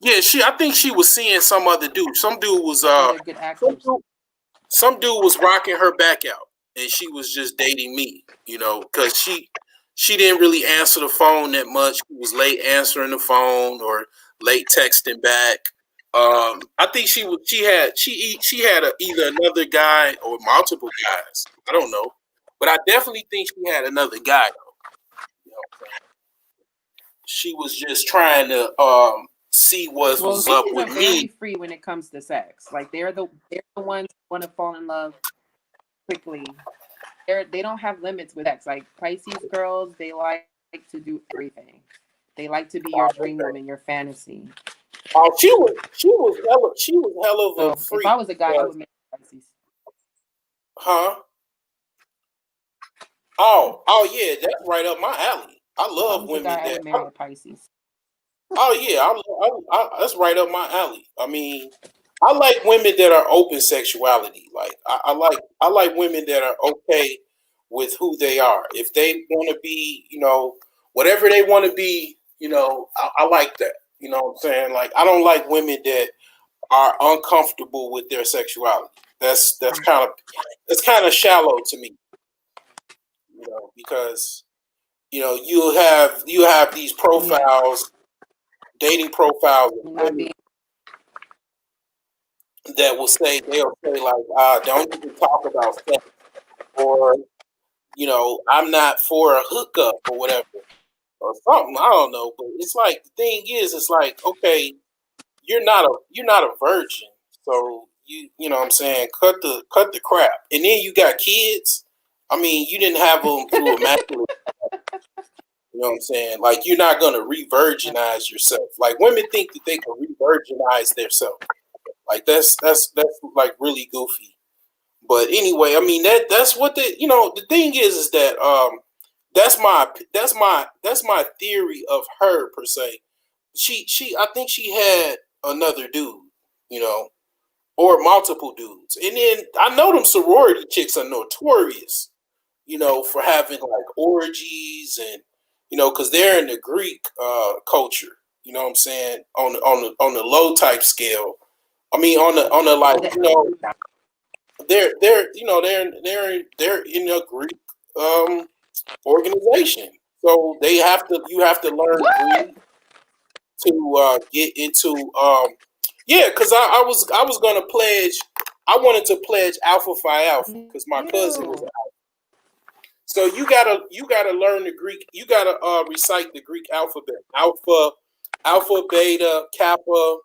Yeah, I think she was seeing some other dude. Some dude was They're good actors. some dude was rocking her back out, and she was just dating me, because she didn't really answer the phone that much. She was late answering the phone or late texting back. I think she had either another guy or multiple guys. I don't know, but I definitely think she had another guy. She was just trying to see what was up with me. Very free when it comes to sex. Like they're the ones who want to fall in love quickly. They don't have limits with sex. Like Pisces girls, they like to do everything. They like to be your dream woman, your fantasy. Oh, she was hell of a freak. If I was a guy, I would marry Pisces. Huh? Oh yeah, that's right up my alley. I love women that I would marry a Pisces. Oh yeah, that's right up my alley. I mean, I like women that are open sexuality. Like I like women that are okay with who they are. If they want to be, whatever they want to be, I like that. You know what I'm saying? Like I don't like women that are uncomfortable with their sexuality. That's kind of shallow to me. Because you have these profiles, dating profiles of women that they'll say like, don't even talk about sex, or I'm not for a hookup or whatever or something. I don't know, but it's like the thing is, it's like, okay, you're not a virgin, so you know what I'm saying, cut the crap, and then you got kids. I mean, you didn't have them through immaculate. You know what I'm saying? Like, you're not gonna re-virginize yourself. Like, women think that they can re-virginize themselves. Like, that's like really goofy. But anyway, I mean, that's what the thing is that that's my theory of her per se. I think she had another dude, you know, or multiple dudes. And then I know them sorority chicks are notorious, you know, for having like orgies and, you know, because they're in the Greek culture. You know what I'm saying? On the low type scale. I mean, on the like, you know, they're you know they're in a Greek organization, so you have to learn What? Greek to get into yeah, because I was gonna pledge. I wanted to pledge Alpha Phi Alpha because my cousin was. Ew. So you gotta learn the Greek. You gotta recite the Greek alphabet: alpha, beta, kappa,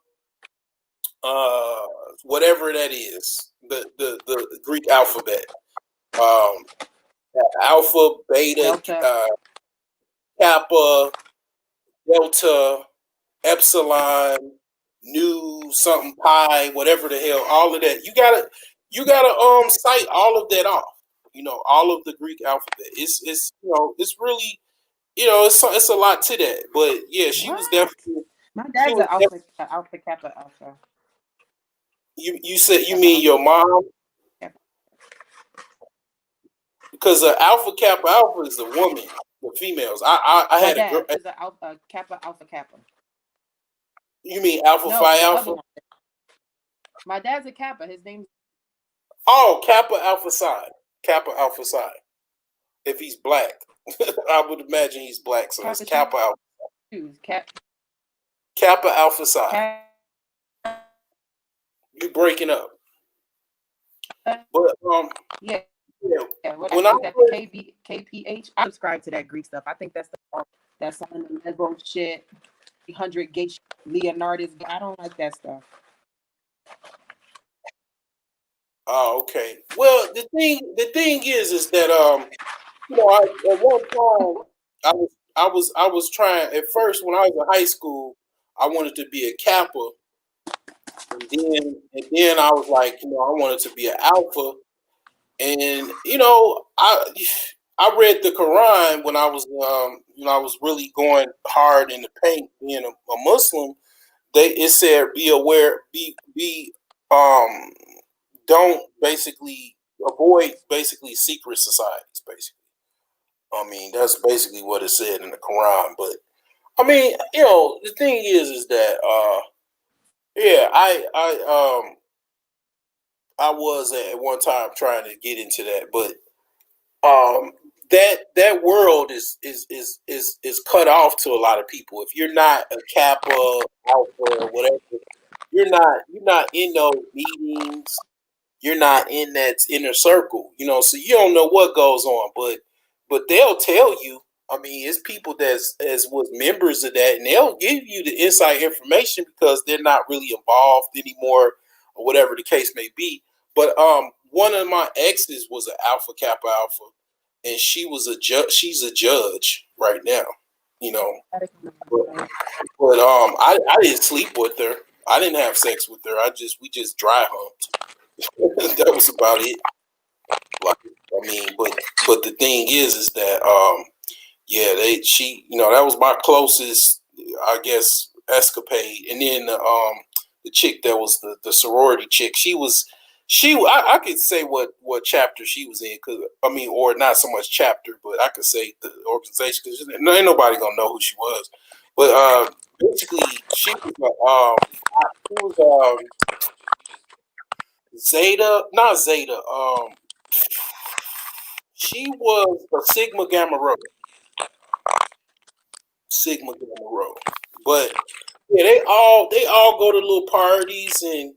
uh, whatever that is. The Greek alphabet. Um, alpha, beta, Delta. kappa, delta, epsilon, nu, something pi, whatever the hell, all of that. You gotta cite all of that off. You know, all of the Greek alphabet. It's you know, it's really, you know, it's a lot to that. But yeah, she was What? definitely My she dad's was an alpha, alpha kappa alpha. you said you mean Kappa your mom? alpha. Because alpha kappa alpha is a woman, the females. I My had a girl. dad is an alpha kappa alpha kappa. You mean alpha No, phi the other alpha? one. My dad's a kappa. His name's Oh, Kappa Alpha Psi. Kappa Alpha Psi. If he's black, I would imagine he's black. So it's Kappa Kappa Alpha. shoes. Kappa Alpha Psi. You breaking up? But Yeah. yeah. Yeah, what When is I that? The KPH. I subscribe to that Greek stuff. I think that's some of the Lego shit. 100 gay Leonardus. I don't like that stuff. oh, okay. Well, the thing is that you know, at one time I was trying at first when I was in high school. I wanted to be a Kappa, and then I was like, you know, I wanted to be an Alpha. And you know, I read the Quran when I was you know, I was really going hard in the paint being a Muslim. It said be aware, be um don't basically avoid basically secret societies. Basically, I mean that's basically what it said in the Quran. But I mean, you know, the thing is that yeah, I was at one time trying to get into that, but um that world is cut off to a lot of people. If you're not a Kappa, Alpha, or whatever, you're not in those meetings. You're not in that inner circle, you know. So you don't know what goes on, but they'll tell you. I mean, it's people that's as was members of that, and they'll give you the inside information because they're not really involved anymore, or whatever the case may be. But one of my exes was an Alpha Kappa Alpha, and she was a judge. She's a judge right now, you know. But I didn't sleep with her. I didn't have sex with her. We just dry humped. That was about it. Like, I mean, but the thing is that yeah, you know, that was my closest, I guess, escapade. And then the chick that was the sorority chick, I could say what chapter she was in, cause I mean, or not so much chapter, but I could say the organization, because ain't nobody gonna know who she was. But basically, she was Zeta, not Zeta. She was a Sigma Gamma Rho. Sigma Gamma Rho. But yeah, they all go to little parties, and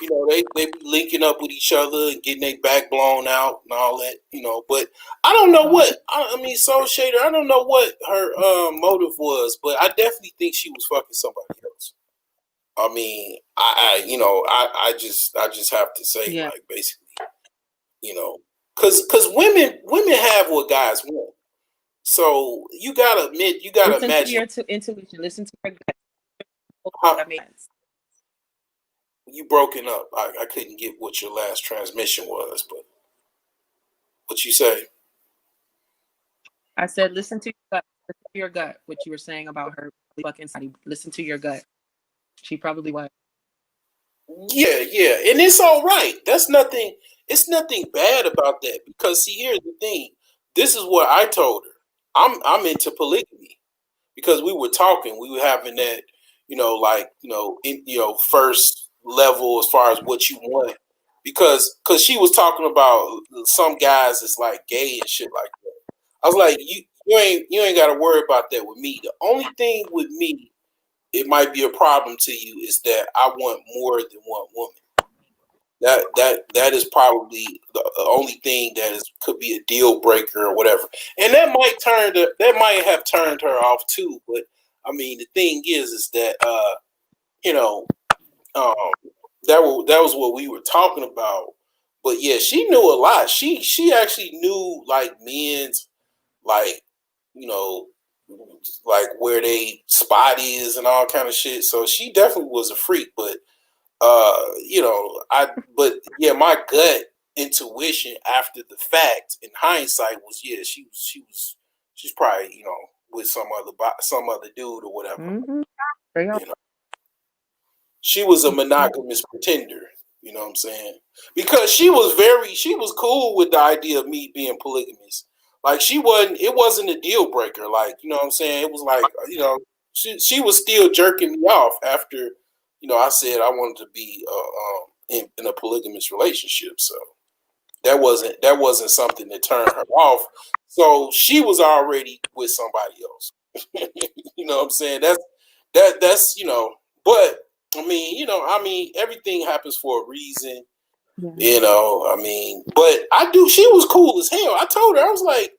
you know they be linking up with each other and getting their back blown out and all that, you know. But I don't know what I mean, Soul Shader. I don't know what her motive was, but I definitely think she was fucking somebody else. I mean, I you know I just have to say, Yeah. like, basically, you know. Cause women have what guys want. So you gotta admit, you gotta Listen to imagine. your intuition. Listen to your gut. How, That makes sense. you broken up. I couldn't get what your last transmission was, but what you say? I said, listen to your gut. Listen to your gut. What you were saying about her fucking Sunny. Listen to your gut. She probably was. Yeah, yeah, and it's all right. That's nothing. It's nothing bad about that because see, here's the thing. This is what I told her. I'm into polygamy because we were talking. We were having that, like first level as far as what you want. Because she was talking about some guys is like gay and shit like that. I was like, you ain't got to worry about that with me. The only thing with me, it might be a problem to you, is that I want more than one woman. That is probably the only thing that could be a deal breaker or whatever, and that might have turned her off too. But I mean, the thing is that you know um, that was what we were talking about. But yeah, she knew a lot. She actually knew like men's like you know like where they spot is and all kind of shit. So she definitely was a freak, but but yeah, my gut intuition after the fact in hindsight was yeah, she's probably with some other dude or whatever. Mm-hmm. You know, she was a monogamous pretender. You know what I'm saying? Because she was cool with the idea of me being polygamous. Like it wasn't a deal breaker. Like you know what I'm saying? It was like she was still jerking me off after I said I wanted to be in a polygamous relationship. So that wasn't something that turned her off. So she was already with somebody else. You know what I'm saying? That's but I mean everything happens for a reason. Yeah. But she was cool as hell. I told her, I was like,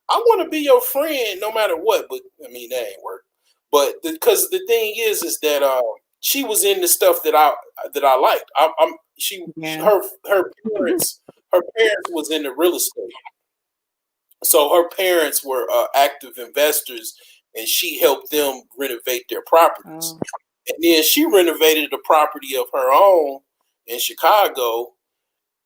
I want to be your friend no matter what. But I mean, that ain't work. But because the thing is that she was in the stuff that I liked. Yeah. Her parents was in the real estate, so her parents were active investors, and she helped them renovate their properties. Oh. And then she renovated a property of her own in Chicago.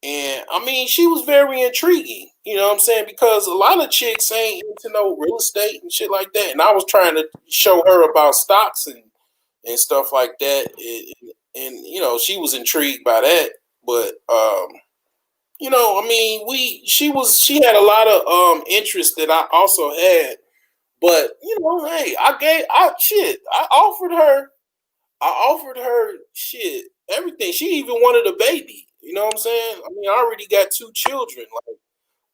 And I mean, she was very intriguing, you know what I'm saying? Because a lot of chicks ain't into no real estate and shit like that. And I was trying to show her about stocks and stuff like that. And she was intrigued by that. But, I mean, she had a lot of interest that I also had. But, hey, I offered her shit, everything. She even wanted a baby. You know what I'm saying? I mean, I already got 2 children. Like,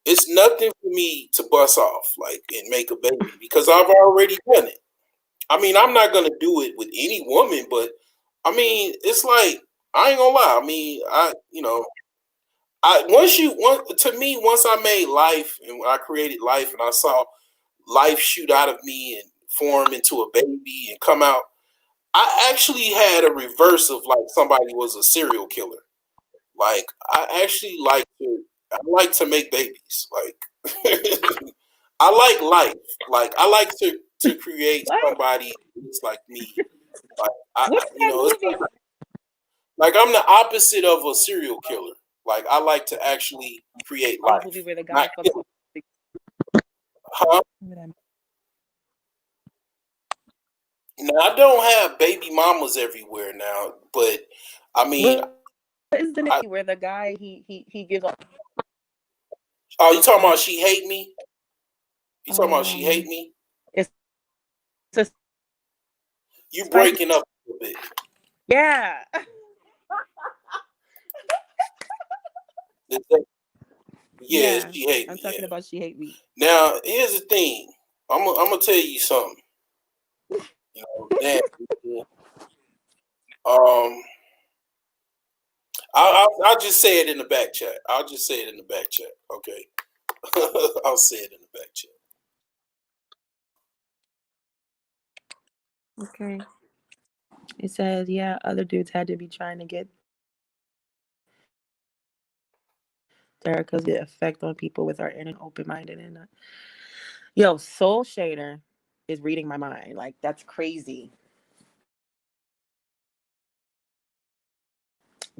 it's nothing for me to bust off, like, and make a baby because I've already done it. I mean, I'm not gonna do it with any woman, but I mean, it's like I ain't gonna lie. I mean, once I made life and when I created life and I saw life shoot out of me and form into a baby and come out. I actually had a reverse of like somebody was a serial killer. Like I like to make babies. Like I like life. Like I like to create What? somebody who's like me. Like What's that it's movie? like I'm the opposite of a serial killer. Like I like to actually create The life. movie where the Not guy kill. fucks. Huh? Now I don't have baby mamas everywhere now, but I mean, What is the name where the guy he gives up? oh, you talking about She Hate Me? You talking about She Hate Me? It's a You Spice. breaking up a little bit. Yeah. Yeah, She Hate Me. I'm talking about She Hate Me. Now, here's the thing. I'm gonna tell you something. I'll just say it in the back chat. I'll just say it in the back chat. Okay. I'll say it in the back chat. Okay. It says, yeah, other dudes had to be trying to get Erica's the effect on people with our inner open-minded and yo, Soul Shader is reading my mind. Like, that's crazy.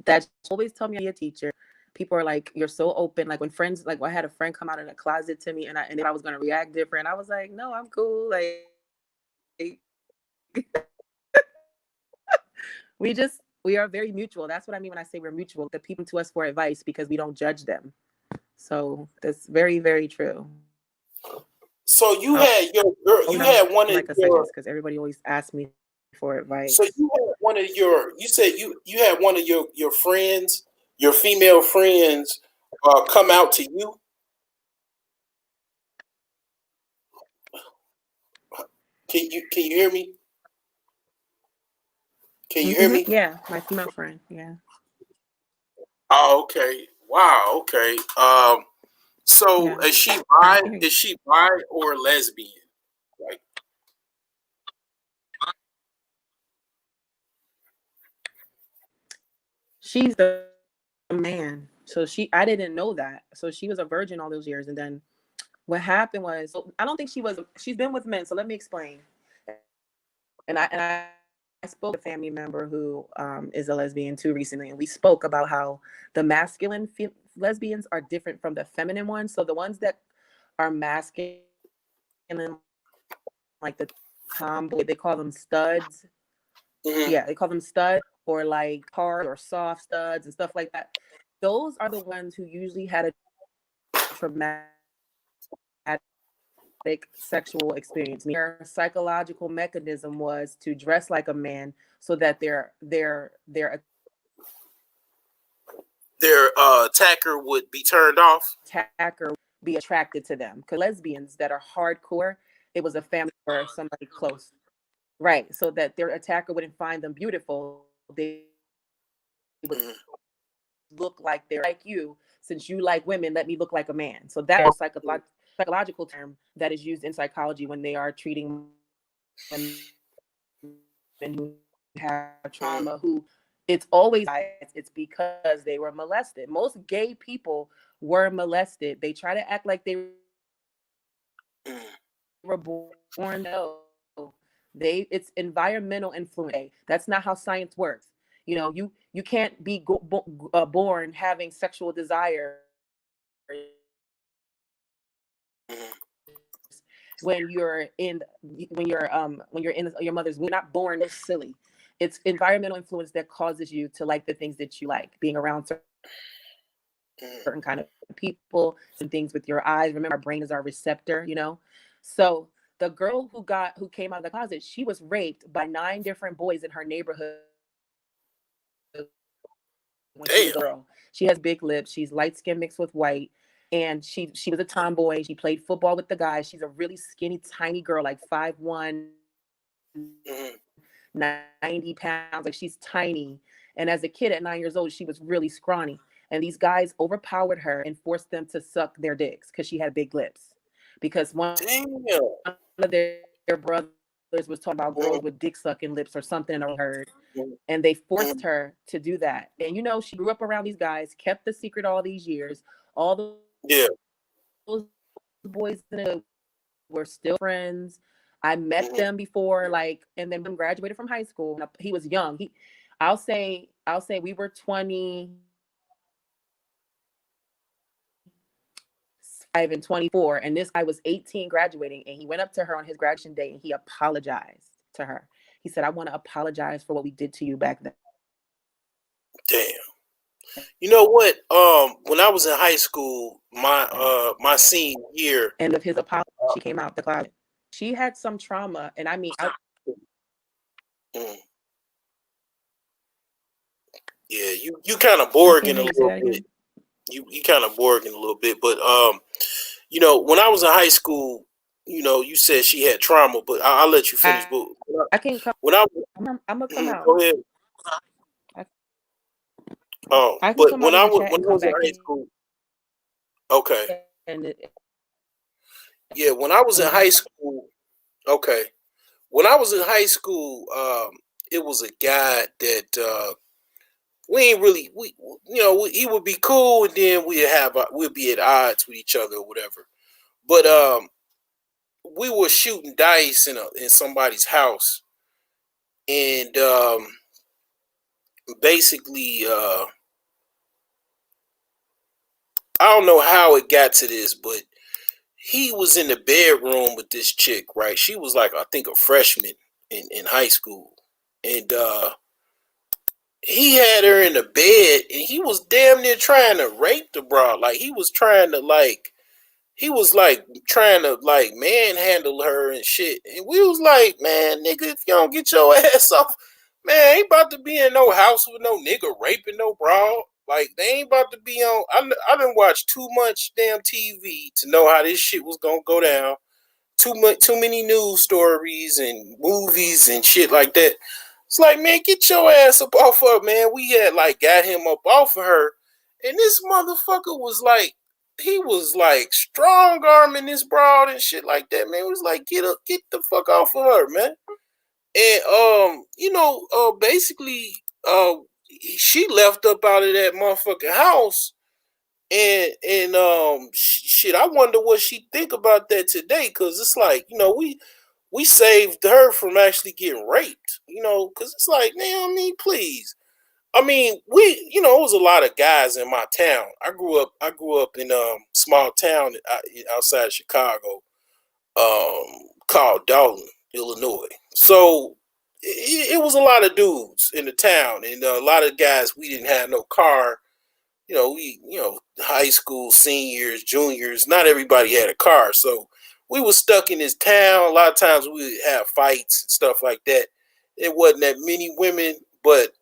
That's always tell me I'm a teacher. People are like, you're so open. Like when friends, like I had a friend come out in a closet to me, and if I was gonna react different, I was like, no, I'm cool. Like we are very mutual. That's what I mean when I say we're mutual. The people to us for advice because we don't judge them. So that's very, very true. So you Oh, had your girl. You had one of like a your. suggest because everybody always asks me for advice. So you had one of your. You said you had one of your friends, your female friends, come out to you. Can you hear me? Can you hear me? Yeah, my female friend. Yeah. Oh, okay. Wow. Okay. So Yeah. is she bi? Mhm. Is she bi or lesbian? Like, She's the man. So I didn't know that. So she was a virgin all those years. And then what happened was, so I don't think she's been with men. So let me explain. And I spoke to a family member who is a lesbian too recently. And we spoke about how the masculine lesbians are different from the feminine ones. So the ones that are masculine, like the tomboy, they call them studs. mm-hmm. Yeah, they call them stud or like hard or soft studs and stuff like that. Those are the ones who usually had a traumatic sexual experience. Their psychological mechanism was to dress like a man so that their Attacker would be turned off. attacker be attracted to them. Because lesbians that are hardcore, it was a family or somebody close. Right. So that their attacker wouldn't find them beautiful. They would look like they're like you. Since you like women, let me look like a man. So that's a psychological term that is used in psychology when they are treating women who have trauma, who it's always it's because they were molested. Most gay people were molested. They try to act like they were born. No, it's environmental influence. That's not how science works. You know, you can't be born having sexual desire when you're in your mother's womb. You're not born silly. It's environmental influence that causes you to like the things that you like, being around certain kind of people, some things with your eyes. Remember, our brain is our receptor, you know. So the girl who came out of the closet, she was raped by 9 different boys in her neighborhood when she was a girl. She has big lips. She's light skin mixed with white. And she was a tomboy. She played football with the guys. She's a really skinny, tiny girl, like 5'1", 90 pounds. Like, she's tiny. And as a kid at 9 years old, she was really scrawny. And these guys overpowered her and forced them to suck their dicks because she had big lips. Because one of their brothers was talking about girls with dick sucking lips or something, I heard. And they forced her to do that. And you know, she grew up around these guys, kept the secret all these years. All those boys were still friends. I met them before, like, and then graduated from high school. He was young. I'll say we were 25 and 24, and this guy was 18 graduating, and he went up to her on his graduation day and he apologized to her. He said, I want to apologize for what we did to you back then. Damn. You know what? When I was in high school, my senior year, and of his apology, she came out the closet. She had some trauma, and I mean, yeah, you kind of Borging a little bit. You kind of Borging a little bit, but you know, when I was in high school, you know, you said she had trauma, but I'll let you finish. But I can come. When I'm gonna come out. Go ahead. But when I was in high school, okay. Yeah, when I was in high school, okay. When I was in high school, it was a guy that we ain't really he would be cool, and then we'd be at odds with each other or whatever. But we were shooting dice in somebody's house, and basically I don't know how it got to this, but he was in the bedroom with this chick, right? She was like, I think, a freshman in high school, and he had her in the bed, and he was damn near trying to rape the broad. Like he was trying to manhandle her and shit. And we was like, man, nigga, if you don't get your ass off, man, ain't about to be in no house with no nigga raping no broad. Like they ain't about to be on. I done watched too much damn TV to know how this shit was gonna go down. Too many news stories and movies and shit like that. It's like, man, get your ass up off her, man. We had got him up off of her, and this motherfucker was like, he was like strong arming this broad and shit like that, man. It was like, get the fuck off of her, man. And basically, she left up out of that motherfucking house, and shit. I wonder what she think about that today, because it's like, we saved her from actually getting raped, because it's like, man, I mean, please. I mean, it was a lot of guys in my town. I grew up in a small town outside of Chicago, called Dalton, Illinois. So it was a lot of dudes in the town, and a lot of guys. We didn't have no car. High school seniors, juniors. Not everybody had a car, so we was stuck in this town. A lot of times we would have fights and stuff like that. It wasn't that many women, but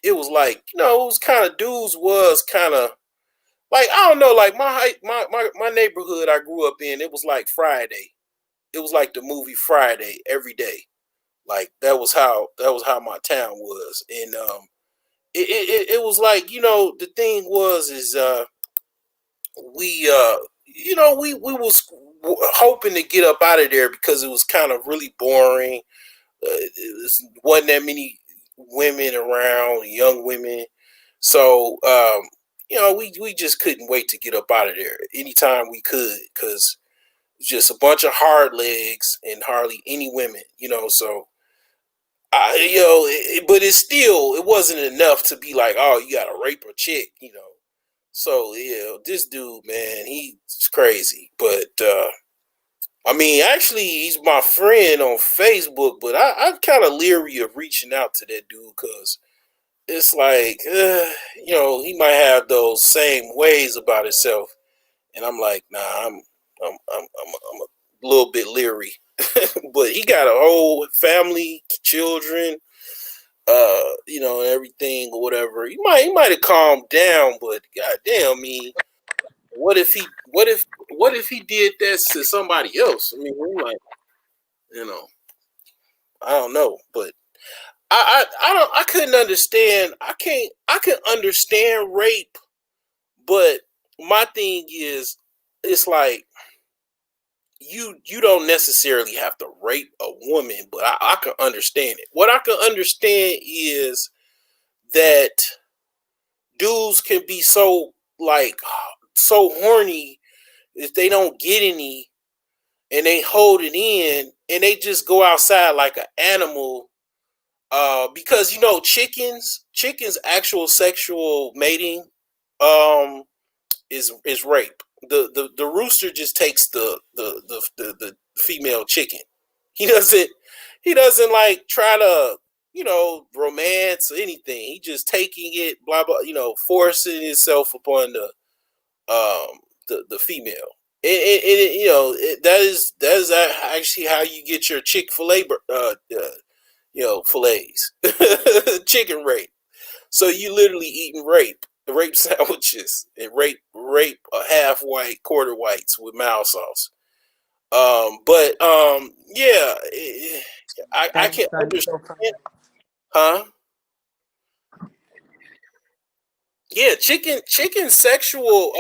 it was like, it was kind of dudes was kind of like, I don't know, like my neighborhood I grew up in, it was like Friday. It was like the movie Friday every day. Like that was how my town was. And it was like, the thing was is we we was hoping to get up out of there because it was kind of really boring. Wasn't that many women around, young women. So we just couldn't wait to get up out of there anytime we could, because just a bunch of hard legs and hardly any women. So but it wasn't enough to be like, oh, you gotta rape a chick. So this dude, man, he's crazy. But I mean, actually, he's my friend on Facebook, but I'm kind of leery of reaching out to that dude, because it's like, he might have those same ways about himself, and I'm like, nah, I'm a little bit leery. But he got a whole family, children, everything or whatever. He might have calmed down, but goddamn, me. What if he did that to somebody else? I mean, we're like, I don't know, but I couldn't understand. I can understand rape, but my thing is, it's like you don't necessarily have to rape a woman, but I can understand it. What I can understand is that dudes can be so horny if they don't get any, and they hold it in, and they just go outside like an animal. Because chickens actual sexual mating is rape. The rooster just takes the female chicken. He doesn't like try to romance or anything. He just taking it, blah blah, forcing himself upon the female. And that is actually how you get your Chick-fil-A fillets, chicken rape. So you literally eating rape sandwiches, and rape half white, quarter whites with mild sauce. Yeah, I can understand, huh? Yeah, chicken sexual.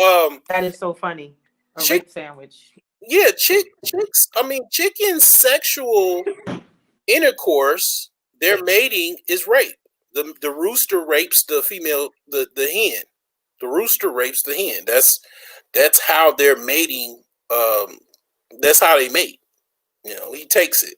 That is so funny. A rape sandwich. Yeah, chicks. I mean, chicken sexual intercourse. Their mating is rape. the rooster rapes the female, the hen. The rooster rapes the hen. That's how they're mating. That's how they mate. He takes it.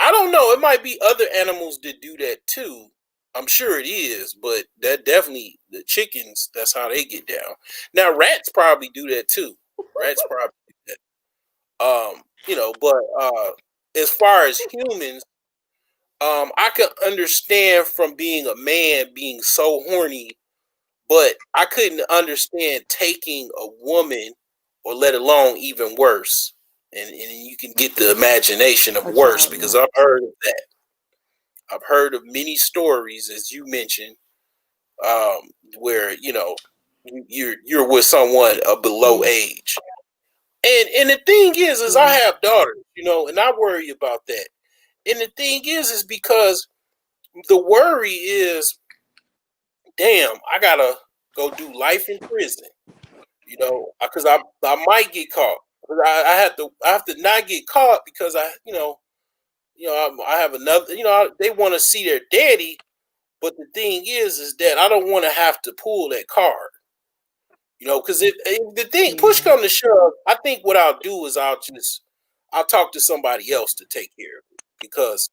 I don't know. It might be other animals that do that too. I'm sure it is, but that definitely the chickens. That's how they get down. Now rats probably do that too. Rats probably do that. But as far as humans, I can understand from being a man being so horny, but I couldn't understand taking a woman, or let alone even worse. And you can get the imagination of worse, because I've heard of that. I've heard of many stories, as you mentioned, where you're with someone of below age. And the thing is I have daughters, and I worry about that. And the thing is because the worry is, damn, I gotta go do life in prison, because I might get caught. I have to not get caught because I have another, they want to see their daddy, but the thing is that I don't want to have to pull that card, because if the thing push come to shove, I think what I'll do is I'll talk to somebody else to take care of it, because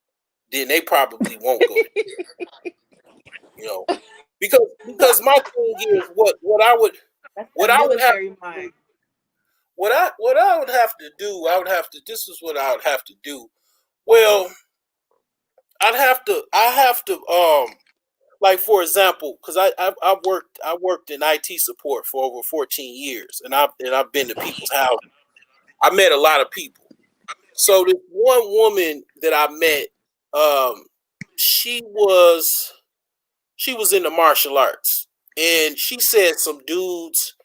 then they probably won't go. Because my thing is what I would have to do. This is what I would have to do. Well, I have to like, for example, because I worked in IT support for over 14 years, and I've been to people's houses. I met a lot of people. So this one woman that I met, she was in the martial arts, and she said some dudes,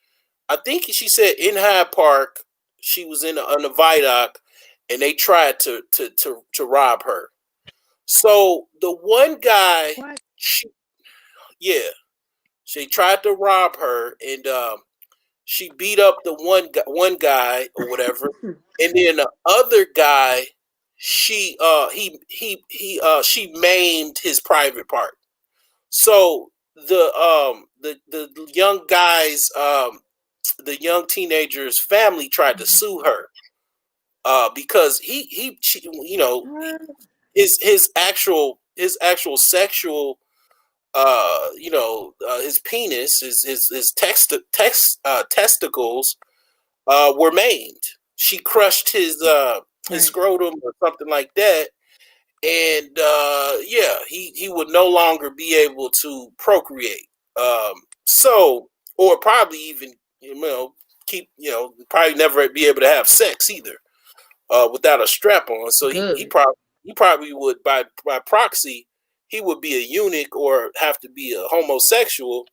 I think she said in Hyde Park, she was on the viaduct, and they tried to rob her. So the one guy, she tried to rob her, and she beat up the one guy or whatever, and then the other guy, she maimed his private part. So the young guys, the young teenager's family tried to sue her because his actual sexual his penis, his testicles were maimed. She crushed his scrotum or something like that, and he would no longer be able to procreate. Or probably even probably never be able to have sex either without a strap on. So he probably would by proxy, he would be a eunuch or have to be a homosexual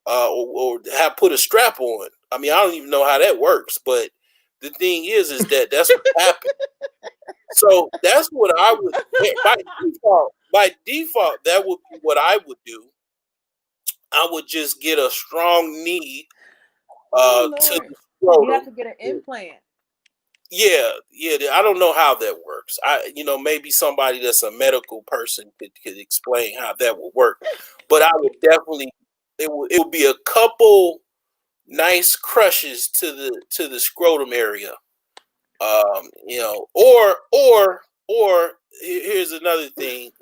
or have put a strap on. I mean, I don't even know how that works, but the thing is that that's what happened. So that's what I would by default that would be what I would do. I would just get a strong knee to the scrotum. You have to get an implant. Yeah, I don't know how that works. Maybe somebody that's a medical person could explain how that would work. But I would definitely, it would be a couple nice crushes to the scrotum area. Or here's another thing.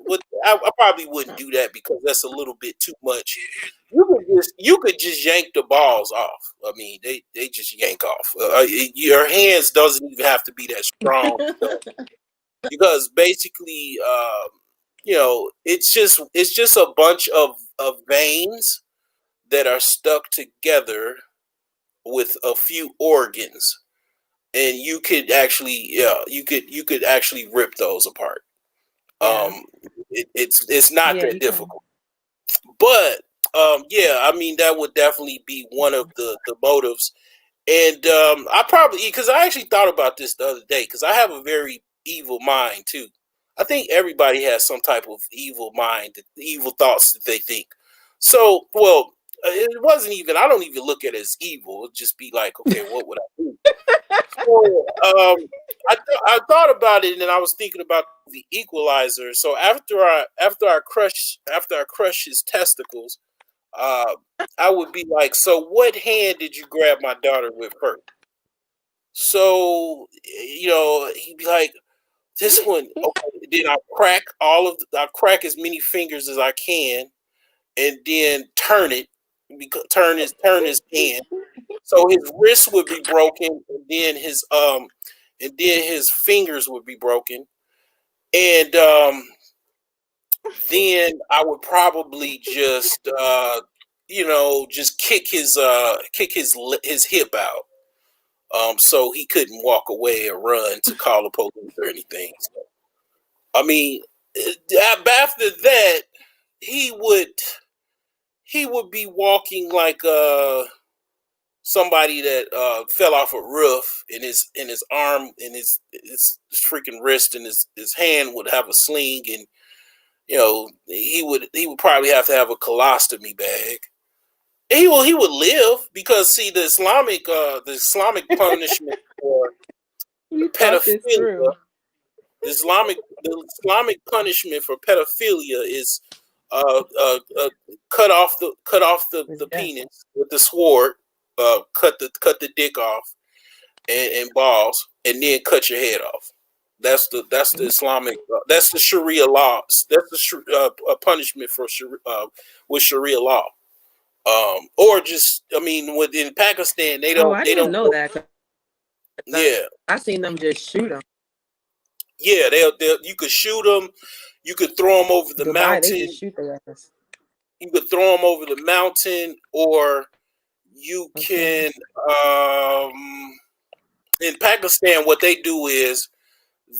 I probably wouldn't do that because that's a little bit too much. You could just yank the balls off. I mean, they just yank off. Your hands doesn't even have to be that strong because basically, it's just a bunch of veins that are stuck together with a few organs, and you could actually rip those apart. It's not that difficult, but I mean, that would definitely be one of the motives. And I probably, because I actually thought about this the other day, because I have a very evil mind too. I think everybody has some type of evil mind, evil thoughts that they think. So, well, it wasn't even, I don't even look at it as evil. It'd just be like, okay, what would I do? So, I thought about it, and then I was thinking about the Equalizer. So after I crush his testicles, uh, I would be like, so what hand did you grab my daughter with first? So he'd be like, this one. Okay, then I crack as many fingers as I can, and then turn his hand. So his wrist would be broken, and then his fingers would be broken, and then I would probably just kick his hip out, so he couldn't walk away or run to call the police or anything. So, I mean, after that, he would be walking like somebody that fell off a roof, and his arm and his freaking wrist and his hand would have a sling, and he would probably have to have a colostomy bag. And he would live, because see, the Islamic punishment for You thought this pedophilia, through. the Islamic punishment for pedophilia is cut off the Yes. penis with the sword, cut the dick off, and balls, and then cut your head off. That's the Islamic. That's the Sharia laws. That's the punishment for with Sharia law. Or just, I mean, within Pakistan, they Oh, don't I they didn't don't know that. 'Cause yeah. I seen them just shoot them. Yeah, you could shoot them, you could throw them over the Dubai, they mountain, just shoot their ass. you could throw them over the mountain, or you Okay. can in Pakistan, what they do is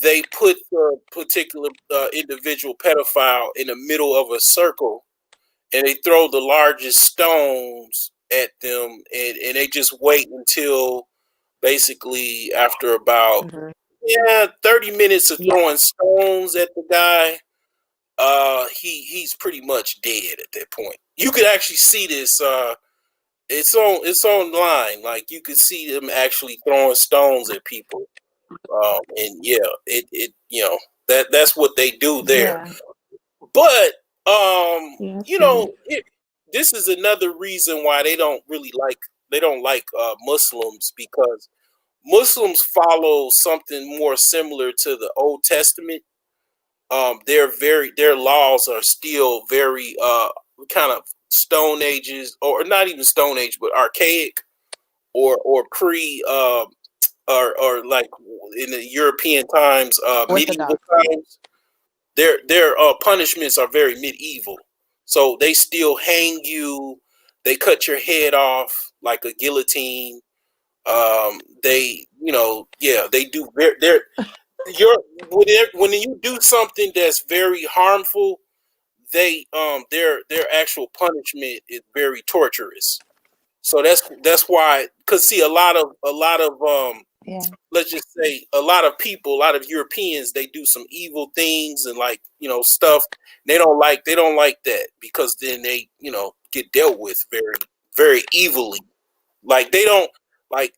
they put the particular individual pedophile in the middle of a circle, and they throw the largest stones at them, and they just wait until, basically, after about Mhm. 30 minutes of Yeah. throwing stones at the guy, he's pretty much dead at that point. You could actually see this. It's online. Like, you could see them actually throwing stones at people. And yeah, that's what they do there. Yeah. But Yeah, I've seen it. this is another reason why they don't like Muslims, because Muslims follow something more similar to the Old Testament. Their laws are still very kind of Stone Ages, or not even Stone Age, but archaic, or pre or like in the European times, medieval Orthodox. times. Their punishments are very medieval, so they still hang you. They cut your head off like a guillotine. They do. When you do something that's very harmful, their actual punishment is very torturous. So that's why, because see, a lot of Yeah. let's just say, a lot of people, a lot of Europeans, they do some evil things, and, like, stuff. They don't like that, because then they get dealt with very, very evilly. Like, they don't like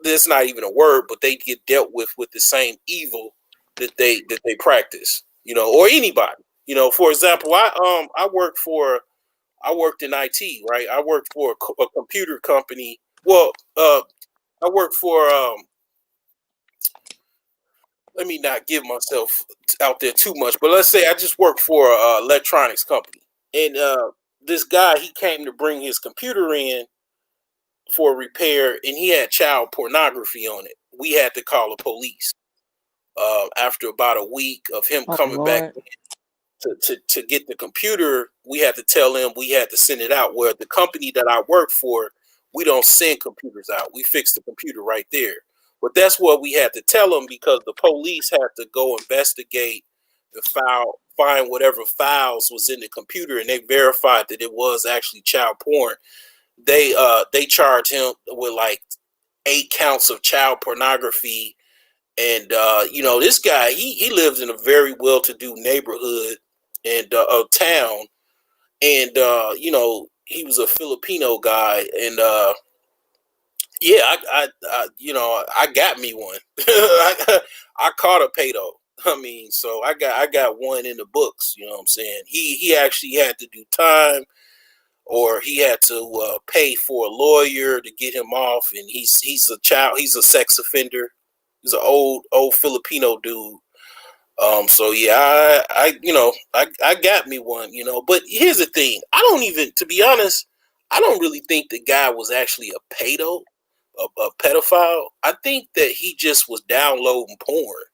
that's not even a word, but they get dealt with the same evil that they practice. Or anybody. For example, I worked in IT, right? I worked for a computer company. Well, I worked for let me not give myself out there too much, but let's say I just worked for a electronics company, and this guy, he came to bring his computer in for repair, and he had child pornography on it. We had to call the police after about a week of him Oh coming back Lord. to get the computer. We had to tell him we had to send it out. Where the company that I work for, we don't send computers out. We fix the computer right there. But that's what we had to tell them, because the police had to go investigate the find whatever files was in the computer, and they verified that it was actually child porn. They charged him with like 8 counts of child pornography. And this guy, he lives in a very well-to-do neighborhood and town, and he was a Filipino guy, and Yeah, I got me one. I caught a pedo. I mean, so I got one in the books. You know what I'm saying? He actually had to do time, or he had to pay for a lawyer to get him off. And he's a child. He's a sex offender. He's an old Filipino dude. So yeah, I got me one. But here's the thing. I don't even, to be honest, I don't really think the guy was actually a pedo, a pedophile. I think that he just was downloading porn.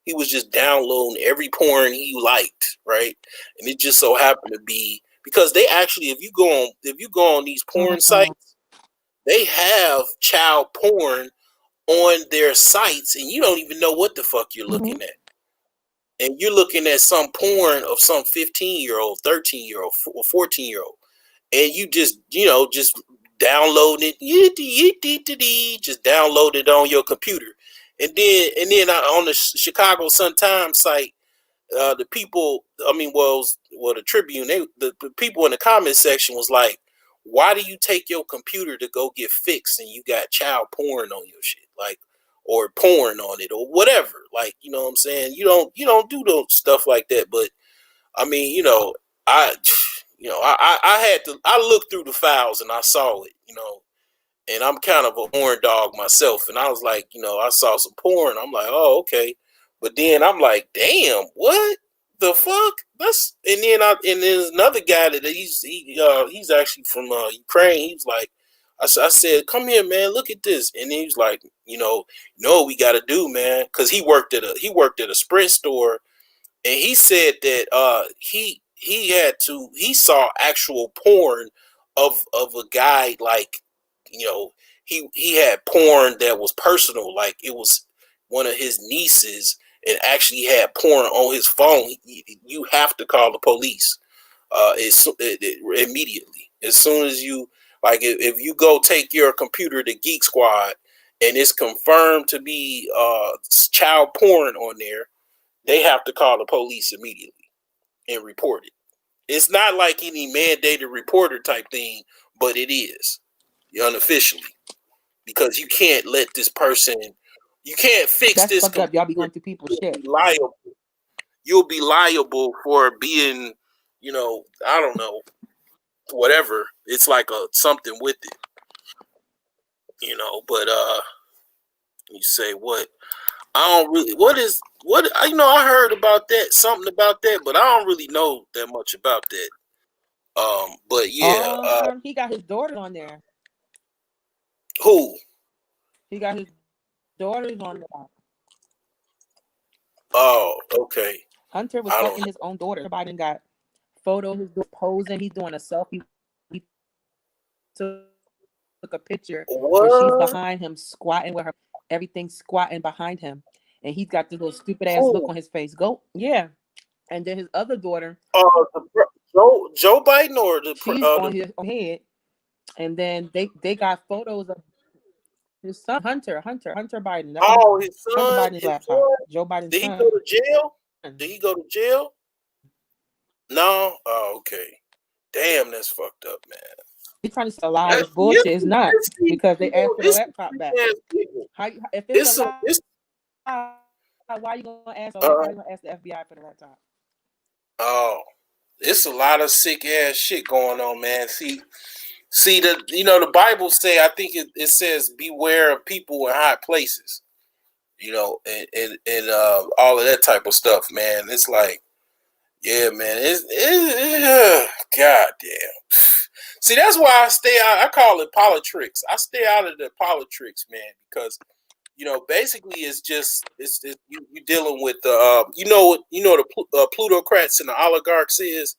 He was just downloading every porn he liked, right? And it just so happened to be because they actually, if you go on these porn Mhm. sites, they have child porn on their sites, and you don't even know what the fuck you're looking Mhm. at. And you're looking at some porn of some 15-year-old, 13-year-old, or 14-year-old, and you just download it, just download it on your computer, and then on the Chicago Sun-Times site, the people, I mean, the Tribune, the people in the comment section was like, "Why do you take your computer to go get fixed and you got child porn on your shit, like, or porn on it, or whatever?" Like, you know what I'm saying? You don't do those stuff like that. But I mean, I, I had to. I looked through the files and I saw it, and I'm kind of a porn dog myself. And I was like, I saw some porn. I'm like, oh, okay. But then I'm like, damn, what the fuck? And then there's another guy that he's actually from Ukraine. He was like, I said, come here, man, look at this. And he was like, what we got to do, man, because he worked at a Sprint store, and he said that he saw actual porn of a guy, like, he had porn that was personal, like it was one of his nieces, and actually had porn on his phone. You have to call the police immediately, as soon as you, like, if you go take your computer to Geek Squad and it's confirmed to be child porn on there, they have to call the police immediately and report it. It's not like any mandated reporter type thing, but it is unofficially, because you can't let this person, you can't fix That's this fucked up. Y'all be computer. going through people's You'll shit. be liable. You'll be liable for being, I don't know, whatever. It's like a something with it. But you say what? I don't really. What? I heard about that, something about that, but I don't really know that much about that. But yeah. He got his daughters on there. Who? He got his daughters on there. Oh, okay. Hunter was I don't fucking his own daughter. Biden got photos. He's posing. He's doing a selfie. He took a picture know. where she's What? behind him, squatting with her, everything squatting behind him, and he's got this little stupid ass look Who? on his face. Yeah. And then his other daughter, Joe Biden, or she's on his head, and then they got photos of his son, Hunter Biden. That's his Hunter son, Biden's laptop. Joe Biden's did he go son. to jail? Did he go to jail? No. Oh, okay. Damn, that's fucked up, man. He's trying to say a lie. It's bullshit. It's not, because they asked for the It's laptop back. If it's it's a lie, it's why you gonna ask? uh, Why you gonna ask the FBI for the laptop? oh, it's a lot of sick ass shit going on, man. See, the Bible say, I think it says, beware of people in high places, and all of that type of stuff, man. It's like, yeah, man, god damn. See, that's why I stay out. I call it politics. I stay out of the politics, man, because basically you're dealing with the the plutocrats and the oligarchs is.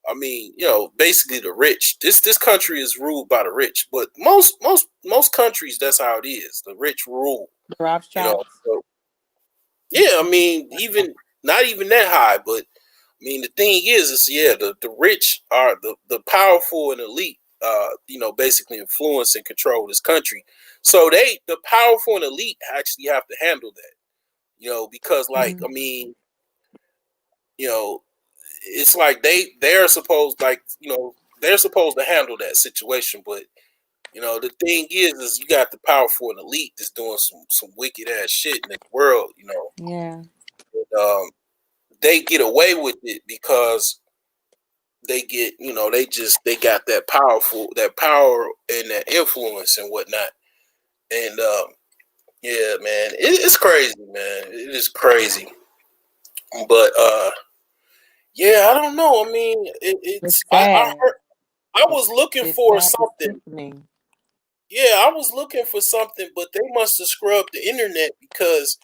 I mean, basically the rich. This country is ruled by the rich, but most countries, that's how it is. The rich rule. The Rothschilds. So, yeah, I mean, even not even that high, but I mean, the thing is yeah, the rich are the powerful and elite. Basically influence and control this country. So the powerful and elite actually have to handle that. Because, like, I mean, it's like they're supposed, like, they're supposed to handle that situation, but You know, the thing is you got the powerful and elite that's doing some wicked ass shit in the world. You know, Yeah. and, they get away with it because they get, you know, they got that power and that influence and whatnot. And yeah, man, it's crazy, man. It is crazy. But yeah, I don't know. I mean, It's I sad. heard, I was looking It's for sad. It's something. sickening. Yeah, I was looking for something, but they must have scrubbed the internet because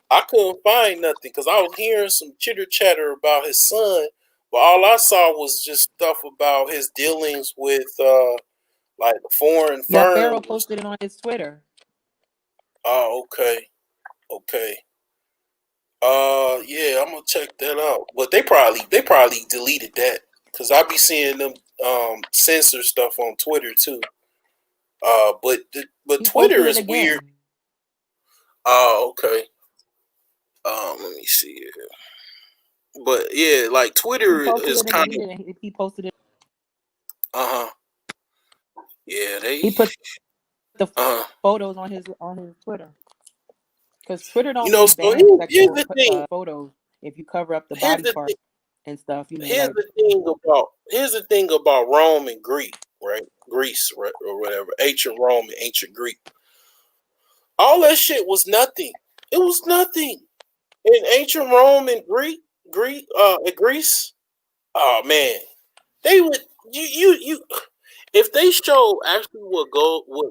I couldn't find nothing. Because I was hearing some chitter chatter about his son, but all I saw was just stuff about his dealings with like foreign Yeah, Pharaoh firms. posted it on his Twitter. Oh, okay, okay. Yeah, I'm gonna check that out. But they probably deleted that because I be seeing them censor stuff on Twitter too. But He Twitter posted it is weird. again. Oh, okay. Let me see here. But yeah, like He Twitter posted is it and kind of deleted it. He posted it. uh huh. Yeah, they He put the uh huh. photos on his Twitter because Twitter You don't know, really so ban here's sexual the thing. photos if you cover up the Here's body the part thing. and stuff. You know, Here's like the thing about Rome and Greek, right? Greece, right, or whatever. Ancient Rome and ancient Greek. All that shit was nothing. It was nothing in ancient Rome and Greece. Oh man, they would you. If they show actually what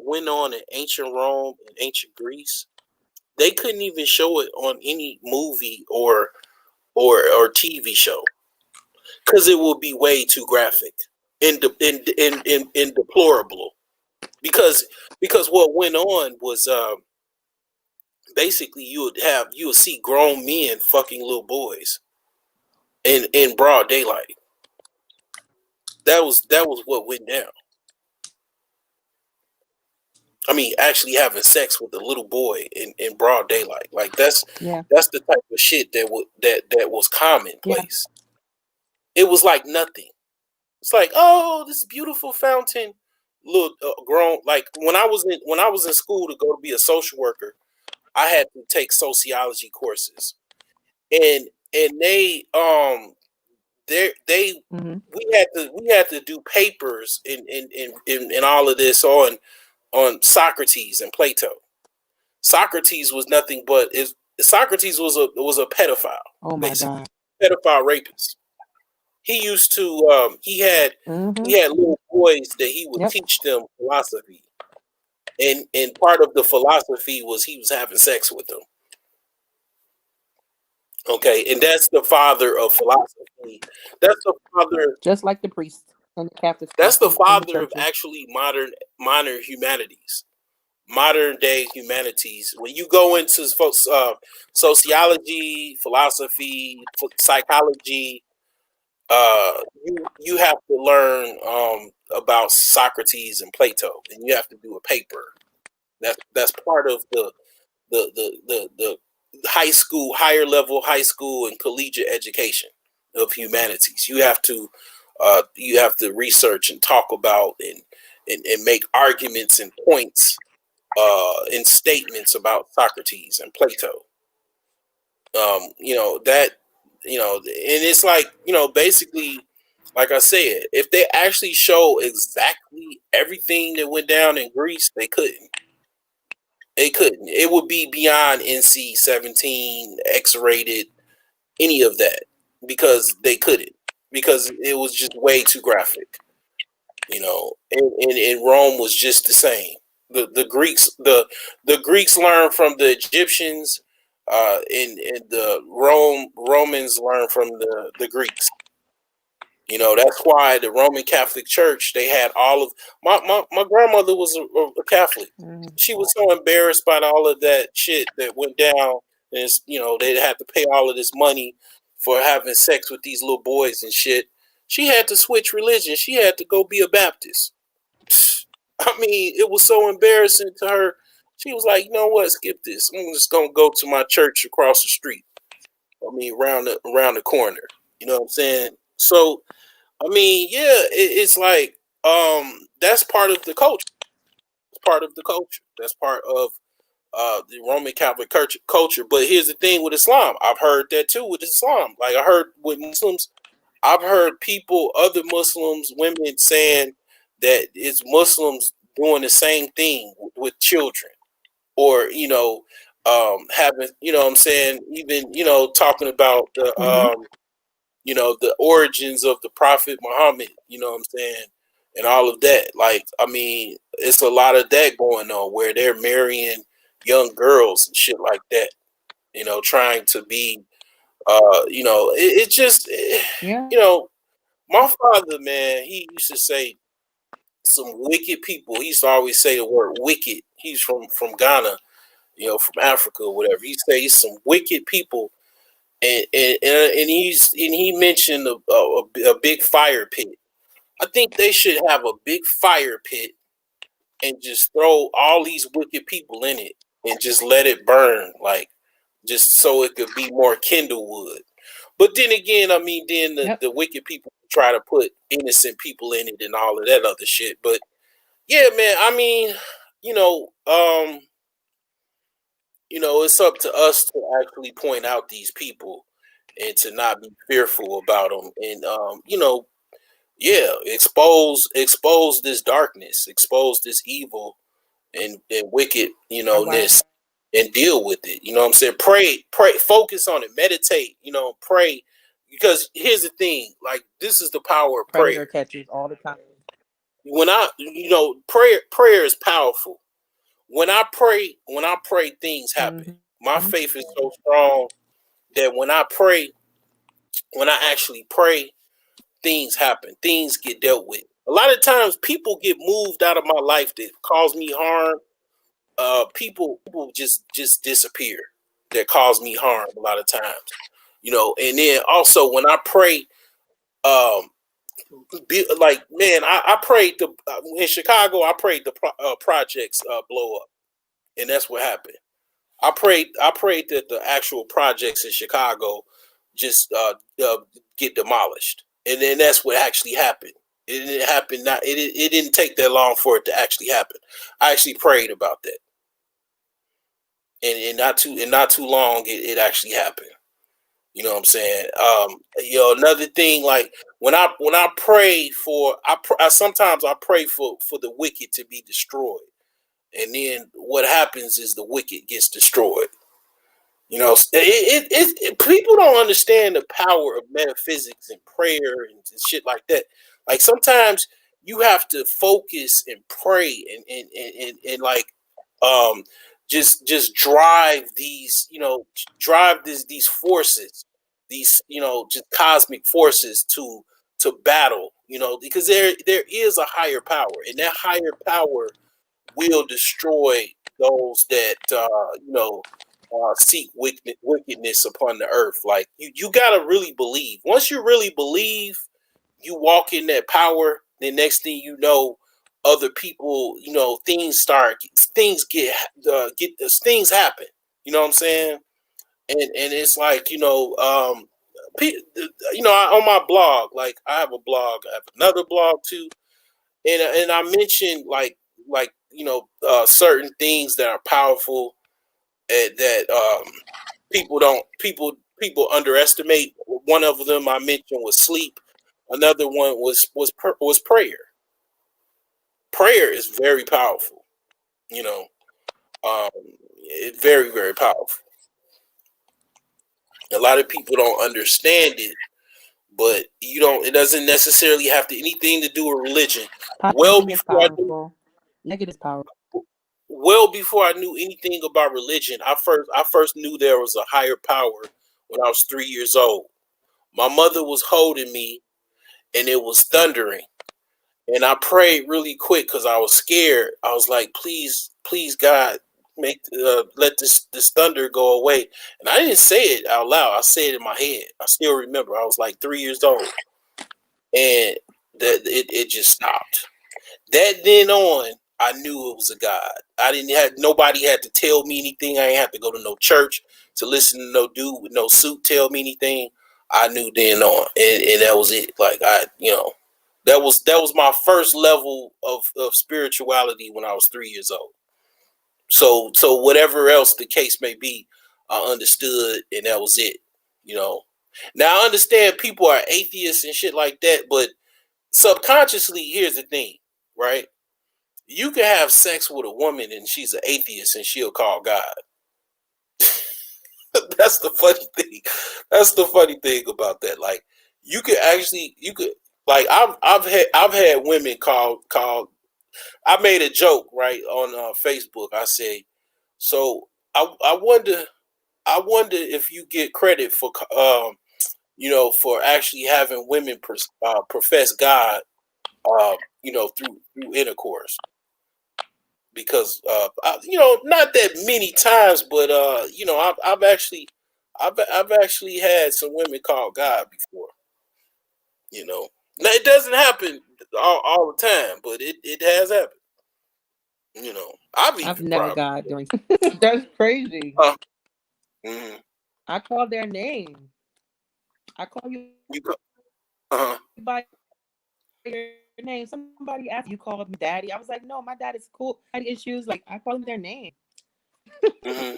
went on in ancient Rome and ancient Greece, they couldn't even show it on any movie or TV show because it would be way too graphic and deplorable. Because what went on was basically you would see grown men fucking little boys in broad daylight. That was what went down. I mean, actually having sex with a little boy in broad daylight. Like yeah, that's the type of shit that was yeah. commonplace. It was like nothing. It's like, oh, this beautiful fountain. Look, grown. Like when I was in school to go to be a social worker, I had to take sociology courses, and they Mm-hmm. we had to do papers in all of this on Socrates and Plato. Socrates was nothing but is Socrates was a pedophile, Oh my basically God. pedophile rapist. He used to Mm-hmm. he had little boys that he would Yep. teach them philosophy, and part of the philosophy was he was having sex with them. Okay, and that's the father of philosophy. That's the father. Just like the priests and the Catholic That's the in the father of churches. actually modern humanities, modern day humanities. When you go into sociology, philosophy, psychology, you have to learn about Socrates and Plato, and you have to do a paper. That's part of the higher level high school and collegiate education of humanities. You have to research and talk about and make arguments and points and statements about Socrates and Plato. You know that and it's like basically like I said, if they actually show exactly everything that went down in Greece, they couldn't. They couldn't. It would be beyond NC-17, X-rated, any of that, because they couldn't. Because it was just way too graphic, and Rome was just the same. The Greeks learned from the Egyptians, and the Romans learned from the Greeks. That's why the Roman Catholic Church, they had all of my grandmother was a Catholic. Mm-hmm. She was so embarrassed by all of that shit that went down, and they had to pay all of this money for having sex with these little boys and shit. She had to switch religion. She had to go be a Baptist. I mean, it was so embarrassing to her. She was like, you know what, skip this. I'm just gonna go to my church across the street. I mean, around the corner. You know what I'm saying? So I mean, yeah, it's like that's part of the culture. part of the culture. That's part of the Roman Catholic culture. But here's the thing with Islam. I've heard that too with Islam. Like I heard with Muslims, I've heard people, other Muslims, women saying that it's Muslims doing the same thing with children, or having, what I'm saying, even talking about the the origins of the Prophet Muhammad, what I'm saying, and all of that. Like, I mean, it's a lot of that going on where they're marrying young girls and shit like that, trying to be, it just, Yeah. my father, man, he used to say some wicked people. He used to always say the word wicked. He's from Ghana, from Africa or whatever. He say he's some wicked people, and he mentioned a big fire pit. I think they should have a big fire pit and just throw all these wicked people in it and just let it burn, like, just so it could be more kindle wood. But then again, I mean, then the wicked people try to put innocent people in it and all of that other shit. But yeah, man, I mean, it's up to us to actually point out these people and to not be fearful about them, and expose this darkness, expose this evil and wicked, ness, and deal with it. You know what I'm saying? Pray, focus on it, meditate, pray. Because here's the thing, like, this is the power of Predator prayer. catchers all the time. When prayer is powerful. When I pray, things happen. My faith is so strong that when I actually pray, things happen. Things get dealt with. A lot of times people get moved out of my life that cause me harm. People just disappear that cause me harm a lot of times. And then also when I pray, I prayed in Chicago, I prayed the projects blow up. And that's what happened. I prayed that the actual projects in Chicago just get demolished, and then that's what actually happened. It didn't happen. It didn't take that long for it to actually happen. I actually prayed about that, and not too long it actually happened. You know what I'm saying? Another thing, like when I pray for, sometimes I pray for the wicked to be destroyed. And then what happens is the wicked gets destroyed. People don't understand the power of metaphysics and prayer and shit like that. Like sometimes you have to focus and pray and like just drive these these forces, these just cosmic forces to battle. Because there is a higher power, and that higher power will destroy those that seek wickedness upon the earth. Like you gotta really believe. Once you really believe, you walk in that power. The next thing you know, other people, things happen. You know what I'm saying? And it's like on my blog, like I have a blog, I have another blog too, and I mentioned like certain things that are powerful that people underestimate. One of them I mentioned was sleep. Another one was prayer. Prayer is very powerful. It's very, very powerful. A lot of people don't understand it, but it doesn't necessarily have anything to do with religion. Negative power. Well before I knew anything about religion, I first knew there was a higher power when I was 3 years old. My mother was holding me, and it was thundering, and I prayed really quick because I was scared. I was like, "Please, please, God, let this thunder go away." And I didn't say it out loud. I said it in my head. I still remember. I was like 3 years old, and that it just stopped. That then on, I knew it was a God. Nobody had to tell me anything. I ain't have to go to no church to listen to no dude with no suit tell me anything. I knew then on, and that was it. Like That was my first level of spirituality when I was 3 years old. So whatever else the case may be, I understood, and that was it. You know. Now I understand people are atheists and shit like that, but subconsciously, here's the thing, right? You can have sex with a woman and she's an atheist and she'll call God. That's the funny thing. That's the funny thing about that. Like you could like I've had women call. I made a joke right on Facebook. I say, so I wonder if you get credit for for actually having women profess God through intercourse. Because not that many times, but I've actually had some women call God before. Now it doesn't happen all the time, but it has happened. I've I've even never probably. got during. That's crazy. Mm-hmm. I call their name. I call you by your name. Somebody asked you called me daddy. I was like, no, my dad is cool. Daddy issues. Like I call them their name. Mm-hmm.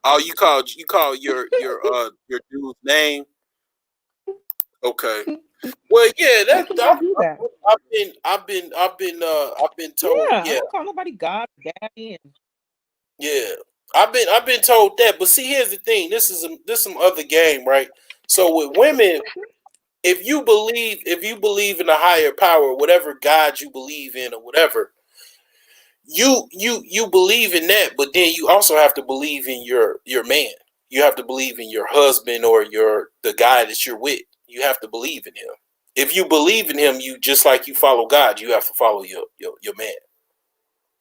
Oh, you call your dude's name. Okay. Well, yeah, Why can't I do that? I've been told, Yeah, I yeah, don't call nobody God, daddy. yeah. I've been told that, but see, here's the thing. This is some other game, right? So with women, if you believe in a higher power, whatever God you believe in or whatever, you believe in that, but then you also have to believe in your man. You have to believe in your husband or the guy that you're with. You have to believe in him. If you believe in him, you just like you follow God, you have to follow your man.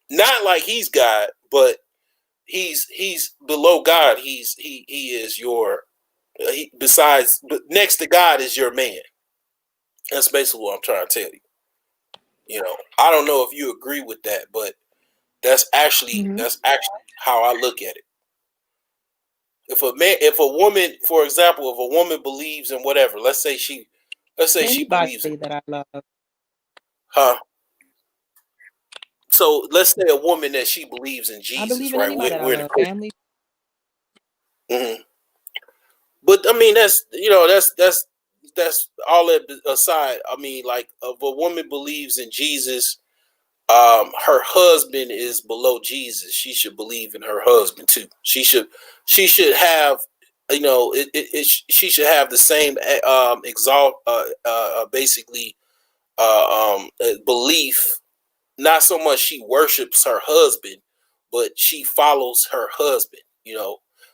Not like he's God, but he's below God. He is your besides, but next to God is your man. That's basically what I'm trying to tell you. I don't know if you agree with that, but that's actually how I look at it. If a woman, for example, if a woman believes in whatever, let's say she Anybody believes in, that I love. huh? So let's say a woman that she believes in I Jesus, believe in right? anybody that I We're in a love. Christian. Family. Mm-hmm. But I mean, that's all that aside. I mean, like, if a woman believes in Jesus, her husband is below Jesus. She should believe in her husband too. She should have, she should have the same basically belief. Not so much she worships her husband, but she follows her husband.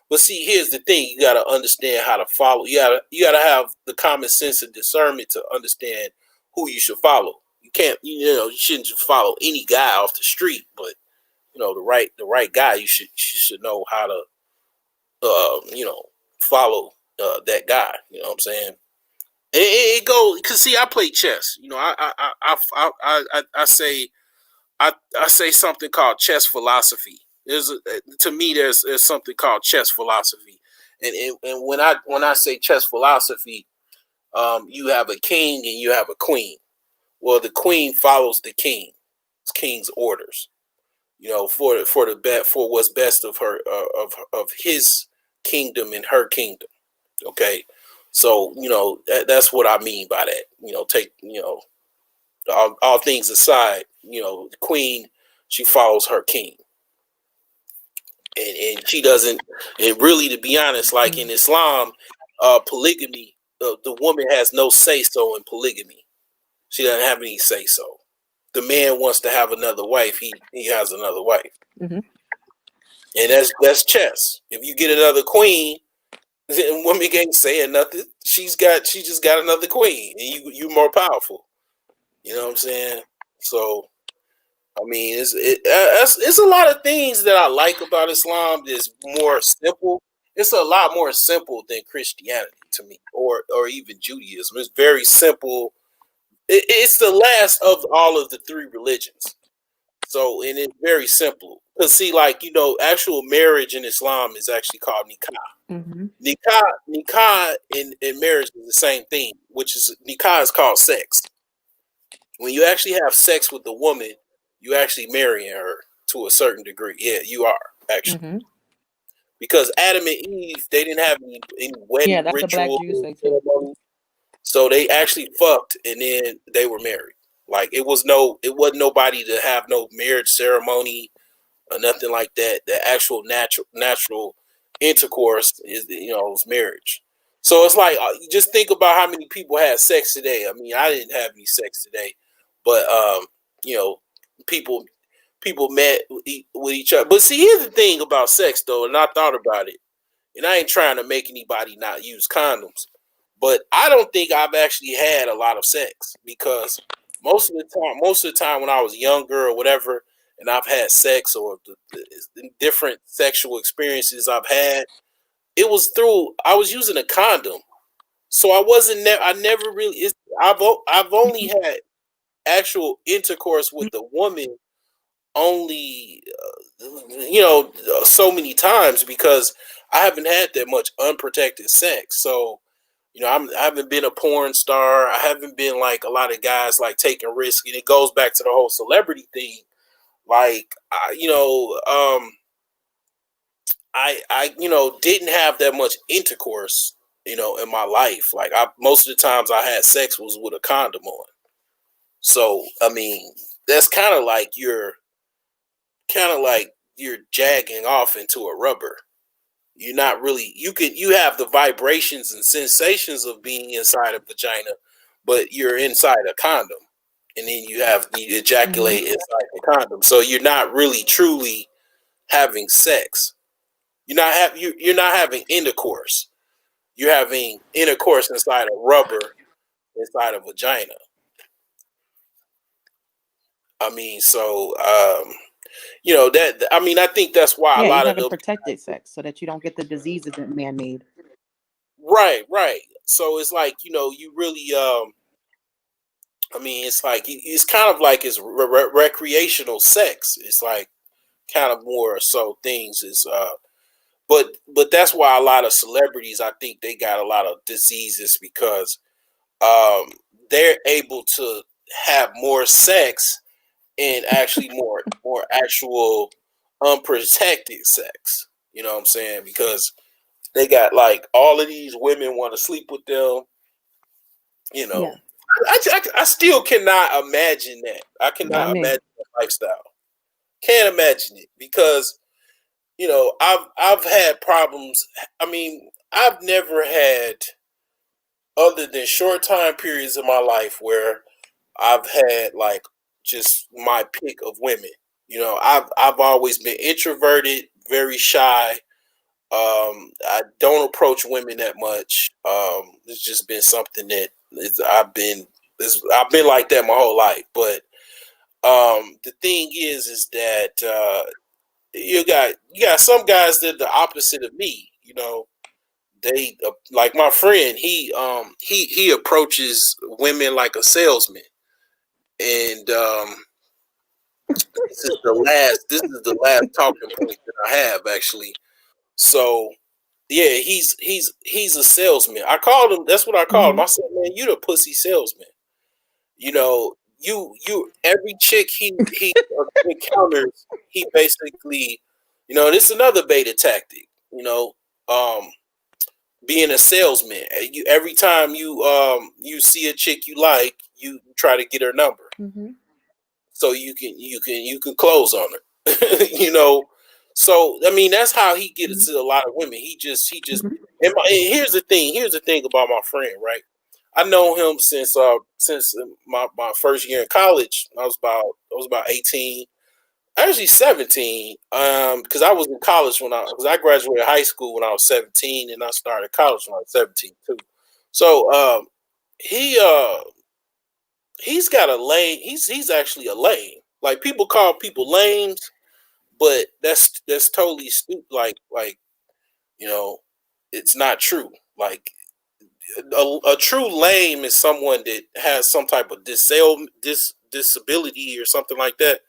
But see, here's the thing: you got to understand how to follow. You gotta have the common sense and discernment to understand who you should follow. You can't, you shouldn't just follow any guy off the street, but the right guy, you should know how to, follow that guy. You know what I'm saying? It go because see, I play chess. I say I say something called chess philosophy. To me, there's something called chess philosophy, and when I say chess philosophy, you have a king and you have a queen. Well, the queen follows the king's orders. For what's best of her of his kingdom and her kingdom. Okay, so that's what I mean by that. Take all things aside. The queen, she follows her king, and she doesn't. And really, to be honest, like in Islam, polygamy, the woman has no say so in polygamy. She doesn't have any say so. The man wants to have another wife, he has another wife, and that's chess. If you get another queen, then woman can't say nothing. She just got another queen, and you more powerful. You know what I'm saying? So I mean, it's a lot of things that I like about Islam that's more simple. It's a lot more simple than Christianity to me, or even Judaism. It's very simple. It's the last of all of the three religions. So, and it's very simple. Cause see, like actual marriage in Islam is actually called nikah. Nikah and marriage is the same thing, which is nikah is called sex. when you actually have sex with a woman, you actually marrying her to a certain degree. Yeah, you are actually. Mm-hmm. Because Adam and Eve, they didn't have any Yeah, wedding that's the Black ritual Jews say too. ceremony. So they actually fucked and then they were married. Like it wasn't nobody to have no marriage ceremony or nothing like that. The actual natural intercourse is marriage. So it's like you just think about how many people had sex today. I mean, I didn't have any sex today, but you know, people met with each other. But see, here's the thing about sex though, and I thought about it, and I ain't trying to make anybody not use condoms, but I don't think I've actually had a lot of sex because most of the time when I was younger or whatever, and I've had sex or the different sexual experiences I've had, it was through I was using a condom, so I wasn't. I never really. I've only had actual intercourse with a woman only so many times because I haven't had that much unprotected sex. So I haven't been a porn star. I haven't been like a lot of guys like taking risks, and it goes back to the whole celebrity thing. Like I didn't have that much intercourse in my life. Like most of the times I had sex was with a condom on. So I mean that's kind of like you're jagging off into a rubber. You're not really you have the vibrations and sensations of being inside a vagina, but you're inside a condom. And then you ejaculate inside the condom. So you're not really truly having sex. You're not having intercourse. You're having intercourse inside a rubber, inside a vagina. I mean, so that I mean I think that's why a Yeah, you're lot of having them. protected sex so that you don't get the diseases that man made. Right. So it's like you really I mean it's like it's kind of like it's recreational sex. It's like kind of more so things is but that's why a lot of celebrities I think they got a lot of diseases because they're able to have more sex and actually more actual unprotected sex. You know what I'm saying? Because they got like all of these women want to sleep with them. Yeah. I still cannot imagine that. I Not cannot me. imagine that lifestyle. Can't imagine it because I've had problems. I mean, I've never had other than short time periods in my life where I've had like just my pick of women. I've always been introverted, very shy. I don't approach women that much. It's just been something that I've been like that my whole life. But the thing is that you got some guys that are the opposite of me. They like my friend. He approaches women like a salesman, and this is the last talking point that I have actually. So yeah, he's a salesman. I called him. That's what I called him. I said, man, you the pussy salesman. You every chick he encounters, he basically, this is another beta tactic. Um, being a salesman. Every time you see a chick you like, you try to get her number so you can close on her. So I mean that's how he gets to a lot of women. He just and here's the thing about my friend, right? I know him since my first year in college. I was about 18, actually 17. Because I was in college because I graduated high school when I was 17, and I started college when I was 17 too. So he he's got a lame. He's actually a lame. Like people call people lames, but that's totally stupid. Like you know, it's not true. Like a true lame is someone that has some type of disability or something like that.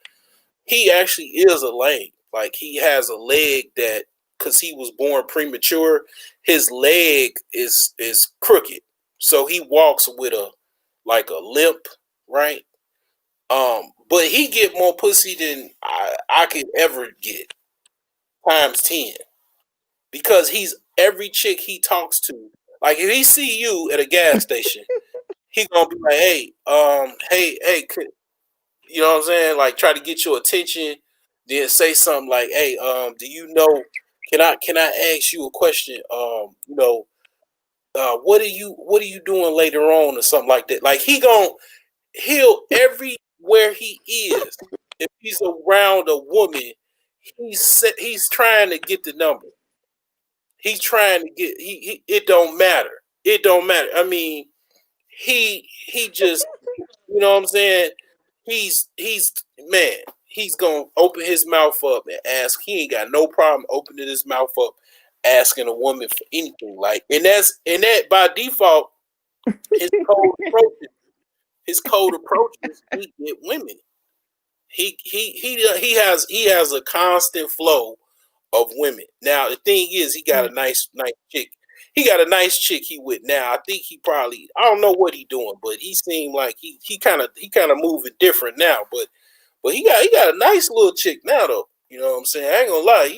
He actually is a lame. Like he has a leg that because he was born premature, his leg is crooked. So he walks with a limp, right? But he get more pussy than I could ever get times 10 because he's every chick he talks to. Like if he see you at a gas station, he gonna be like, hey, you know what I'm saying? Like try to get your attention, then say something like, hey, do you know? Can I ask you a question? What are you doing later on or something like that? Like he'll everywhere he is. If he's around a woman, he's trying to get the number. He's trying to get he it don't matter. It don't matter. I mean, he just you know what I'm saying? He's man, he's gonna open his mouth up and ask. He ain't got no problem opening his mouth up asking a woman for anything. Like and that by default, his code approaches he get women. He has a constant flow of women. Now the thing is, he got a nice chick. He got a nice chick he with now. I think he probably I don't know what he doing, but he seemed like he kind of moving different now. But he got a nice little chick now though. You know what I'm saying? I ain't gonna lie.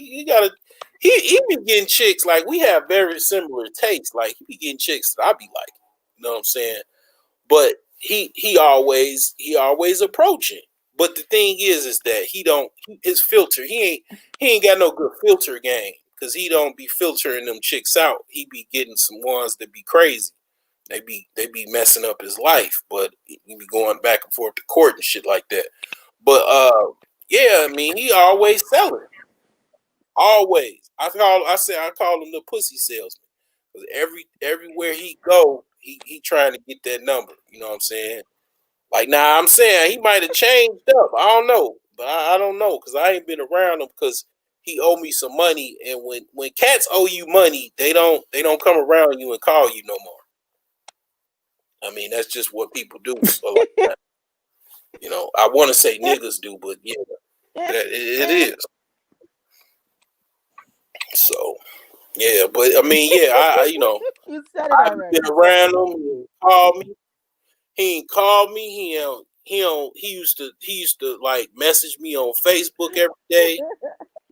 He been getting chicks like we have very similar tastes. Like he be getting chicks that I be like. You know what I'm saying? But he always approaching. But the thing is that his filter he ain't got no good filter game because he don't be filtering them chicks out. He be getting some ones that be crazy. They be messing up his life, but he be going back and forth to court and shit like that. But yeah, I mean he always selling. Always. I call him the pussy salesman. Because everywhere he go, he trying to get that number. You know what I'm saying? Like now, I'm saying he might have changed up. I don't know, but I don't know because I ain't been around him because he owe me some money. And when cats owe you money, they don't come around you and call you no more. I mean, that's just what people do. You know, I want to say niggas do, but yeah, it is. So yeah, but I mean, yeah, I you know, You said it I've already. been around him. He called me. He ain't called me. He used to like message me on Facebook every day,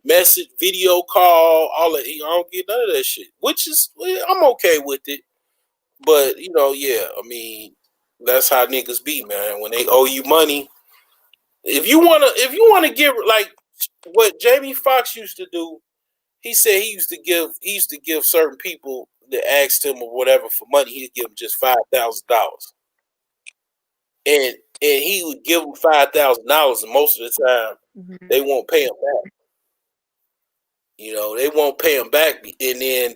message, video call, all that. I don't get none of that shit, which is I'm okay with it. But you know, yeah, I mean, that's how niggas be, man. When they owe you money, if you wanna give like what Jamie Foxx used to do, he said he used to give certain people that asked him or whatever for money, he'd give them just $5,000. And he would give them $5,000, and most of the time they won't pay him back. You know, they won't pay him back, and then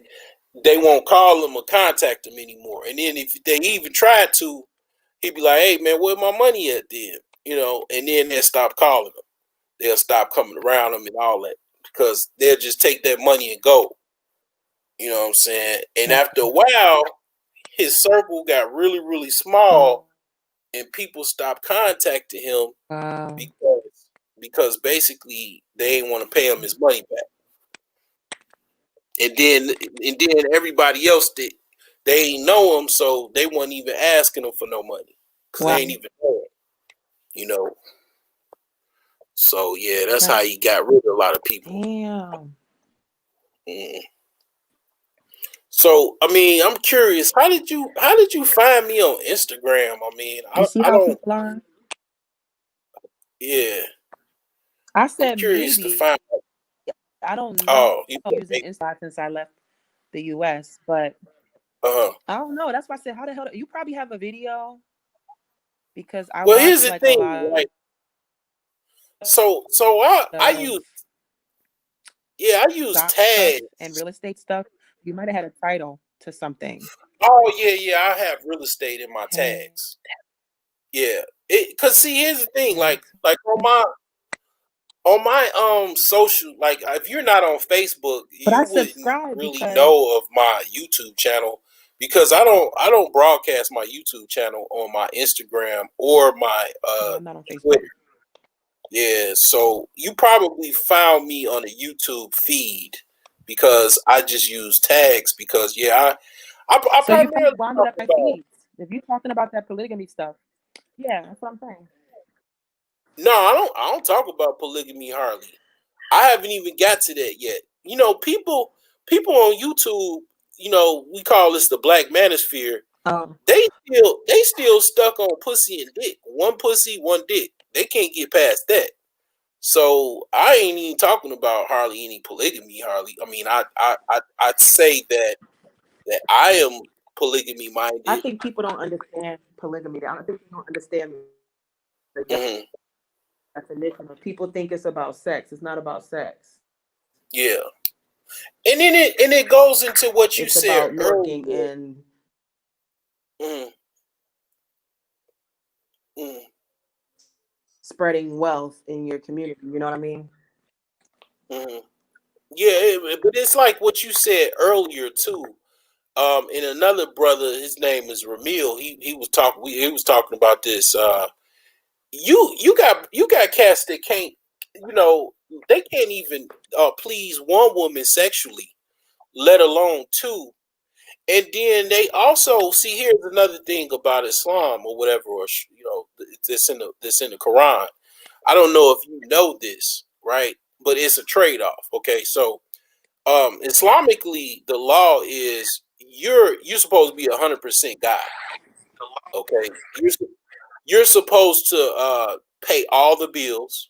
they won't call him or contact him anymore. And then if they even tried to, he'd be like, "Hey man, where my money at then?" You know, and then they'll stop calling him. They'll stop coming around him and all that because they'll just take that money and go. You know what I'm saying? And after a while, his circle got really, really small, and people stopped contacting him because basically they ain't want to pay him his money back. And then everybody else they ain't know him, so they wasn't even asking him for no money because they ain't even know him. You know. So yeah, that's how he got rid of a lot of people. Damn. So I mean, I'm curious. How did you find me on Instagram? I mean, You see how people are? Yeah. I said I'm curious maybe. to find. I don't know. Oh, using Instagram since I left the US, but I don't know. That's why I said, how the hell you probably have a video? Because I watch here's the like thing, a lot. like, so I use tags and real estate stuff. You might have had a title to something. Oh yeah, I have real estate in my tags. Yeah, cause see, here's the thing, like on my social, like if you're not on Facebook, but you I wouldn't really know of my YouTube channel because I don't broadcast my YouTube channel on my Instagram or my I'm not on Facebook. Twitter. Yeah, so you probably found me on a YouTube feed because I just use tags because I so you probably wound up at feeds. If you're talking about that polygamy stuff, yeah, that's what I'm saying. No, I don't talk about polygamy hardly. I haven't even got to that yet. You know, people on YouTube, you know, we call this the Black Manosphere. They still stuck on pussy and dick. One pussy, one dick. They can't get past that. So I ain't even talking about hardly any polygamy. Hardly. I mean, I'd say that I am polygamy minded. I think people don't understand polygamy. I don't think they don't understand the definition of. People think it's about sex. It's not about sex. Yeah, and then it goes into what you it's said about earlier. And spreading wealth in your community. You know what I mean? Yeah, but it's like what you said earlier too. And another brother, his name is Ramil. He was talking. He was talking about this. You got cats that can't. You know, they can't even please one woman sexually, let alone two. And then they also see. Here's another thing about Islam or whatever, or you know, this in the Quran. I don't know if you know this, right? But it's a trade-off. Okay, so Islamically, the law is you're supposed to be 100% God. Okay, you're supposed to pay all the bills,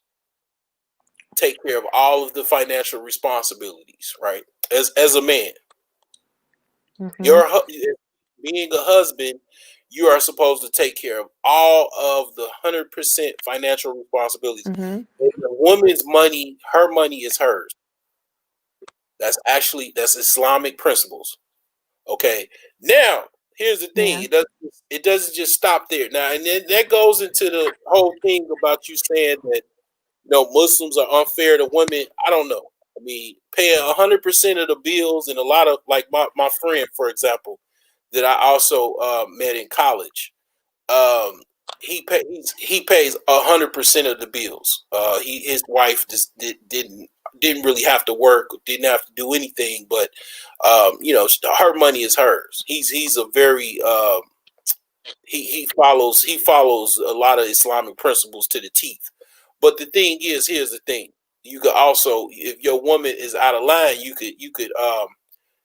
take care of all of the financial responsibilities, right? As a man, being a husband, you are supposed to take care of all of the 100% financial responsibilities. And the woman's money, her money is hers. That's Islamic principles. Okay. Now, here's the thing. Yeah. It doesn't just stop there. Now, and then that goes into the whole thing about you saying that Muslims are unfair to women. I don't know. I mean, paying 100% of the bills, and a lot of, like, my friend, for example, that I also met in college. He pays 100% of the bills. His wife just didn't really have to work, didn't have to do anything, but her money is hers. He's a very he follows a lot of Islamic principles to the teeth. But the thing is, here's the thing: you could also, if your woman is out of line, you could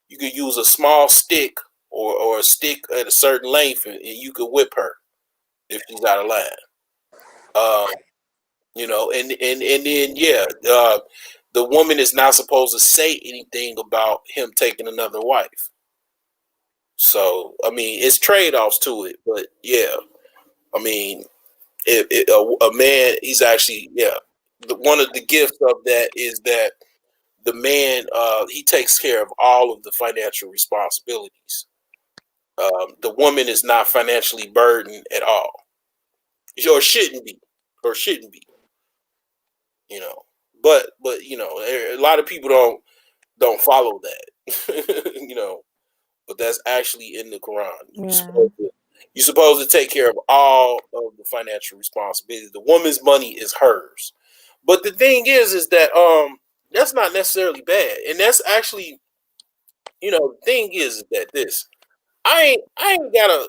use a small stick or a stick at a certain length, and you could whip her if she's out of line. And then the woman is not supposed to say anything about him taking another wife. So I mean, it's trade-offs to it, but yeah, I mean, a man, he's actually one of the gifts of that is that the man he takes care of all of the financial responsibilities. The woman is not financially burdened at all, or shouldn't be. But a lot of people don't follow that. But that's actually in the Quran. You're supposed to take care of all of the financial responsibilities. The woman's money is hers. But the thing is that that's not necessarily bad. And that's actually, the thing is that I ain't gotta,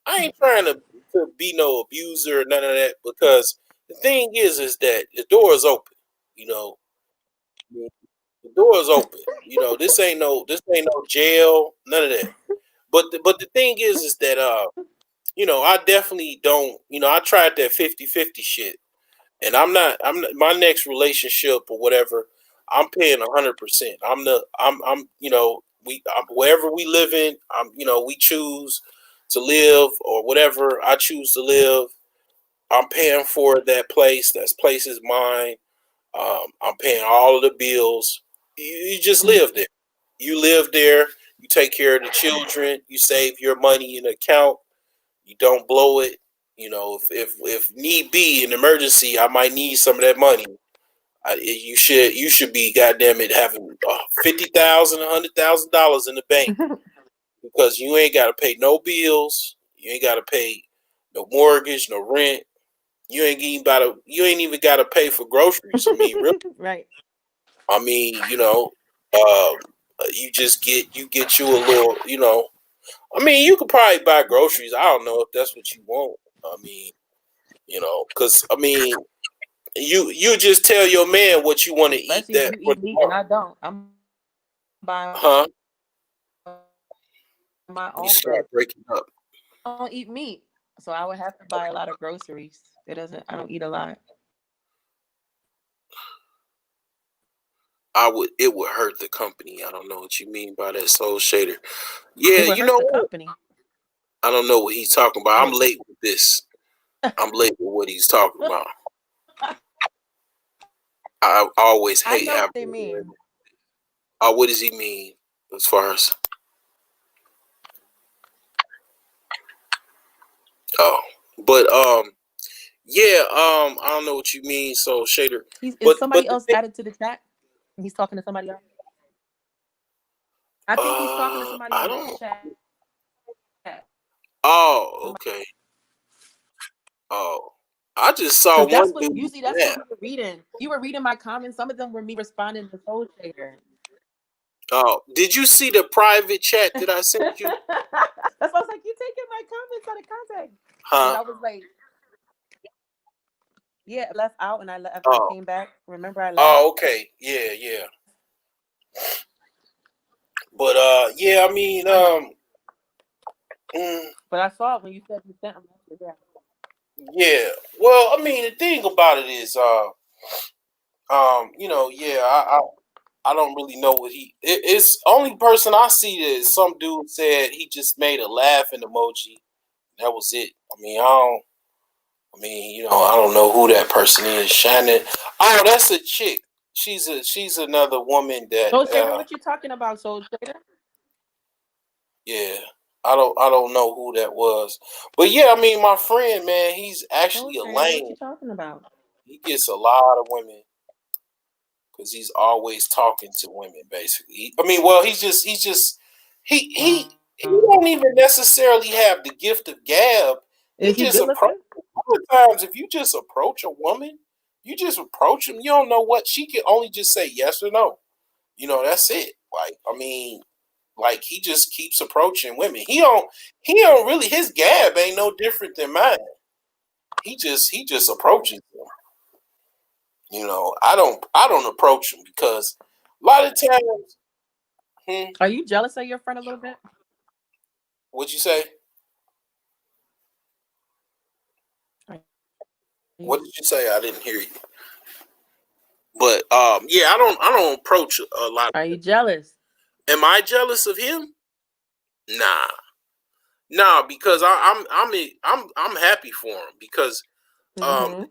I ain't trying to be no abuser or none of that, because the thing is that the door is open. The door is open. This ain't no jail, none of that. But the thing is that I definitely don't, I tried that 50-50 shit, and I'm not my next relationship or whatever, I'm paying 100%. Wherever we live in, we choose to live, or whatever I choose to live, I'm paying for that place. That place is mine. I'm paying all of the bills. You just live there. You live there. You take care of the children. You save your money in an account. You don't blow it. If need be, an emergency, I might need some of that money. You should be, goddamn it, having $50,000, $100,000 in the bank, because you ain't got to pay no bills. You ain't got to pay no mortgage, no rent. You ain't even got to pay for groceries. I mean, really, right? I mean, you get you a little, I mean, you could probably buy groceries. I don't know if that's what you want. I mean, because I mean, You just tell your man what you want to eat. Especially That if you eat meat and I don't. I'm buying my You own start breaking up. I don't eat meat, so I would have to buy a lot of groceries. I don't eat a lot. It would hurt the company. I don't know what you mean by that, Soul Shader. It Yeah, would you hurt know the what? company. I don't know what he's talking about. I'm What? late with this. I'm late with what he's talking about. I always I hate know what having. they mean. What does he mean as far as? Oh, but yeah, I don't know what you mean, Soul Shader. Is somebody the else thing, added to the chat? He's talking to somebody else. I think he's talking to somebody I in this don't. chat. Oh, okay. Oh, I just saw Because that's one what dude. usually that's what you were reading. You were reading my comments. Some of them were me responding to Soul Shader. Oh, did you see the private chat that I sent you? That's why I was like, you taking my comments out of context. Huh? And I was like, yeah, I left out and I came back. Remember I left? Oh, okay. Yeah. But yeah, I mean, but I saw it when you said you sent them. yeah. Well, I mean, the thing about it is, you know, yeah, I don't really know what it's only person I see is some dude said he just made a laughing emoji. That was it. You know, I don't know who that person is. Shannon. Oh, that's a chick. She's another woman that. Soul Shader, what you talking about, Soul Shader? Yeah, I don't know who that was, but yeah, I mean, my friend, man, he's actually a Soul Shader, lame. what you talking about? He gets a lot of women because he's always talking to women. Basically, I mean, well, he don't even necessarily have the gift of gab. Is he good looking? Times, if you just approach a woman, you just approach him. You don't know what she can only just say yes or no. You know, that's it. Like, I mean, like he just keeps approaching women. He don't really. His gab ain't no different than mine. He just approaches them. You know, I don't approach him because a lot of times. Are you jealous of your friend a little bit? What'd you say? What did you say? I didn't hear you. But yeah, I don't approach a lot. Are you jealous? Am I jealous of him? Nah, because I'm happy for him because the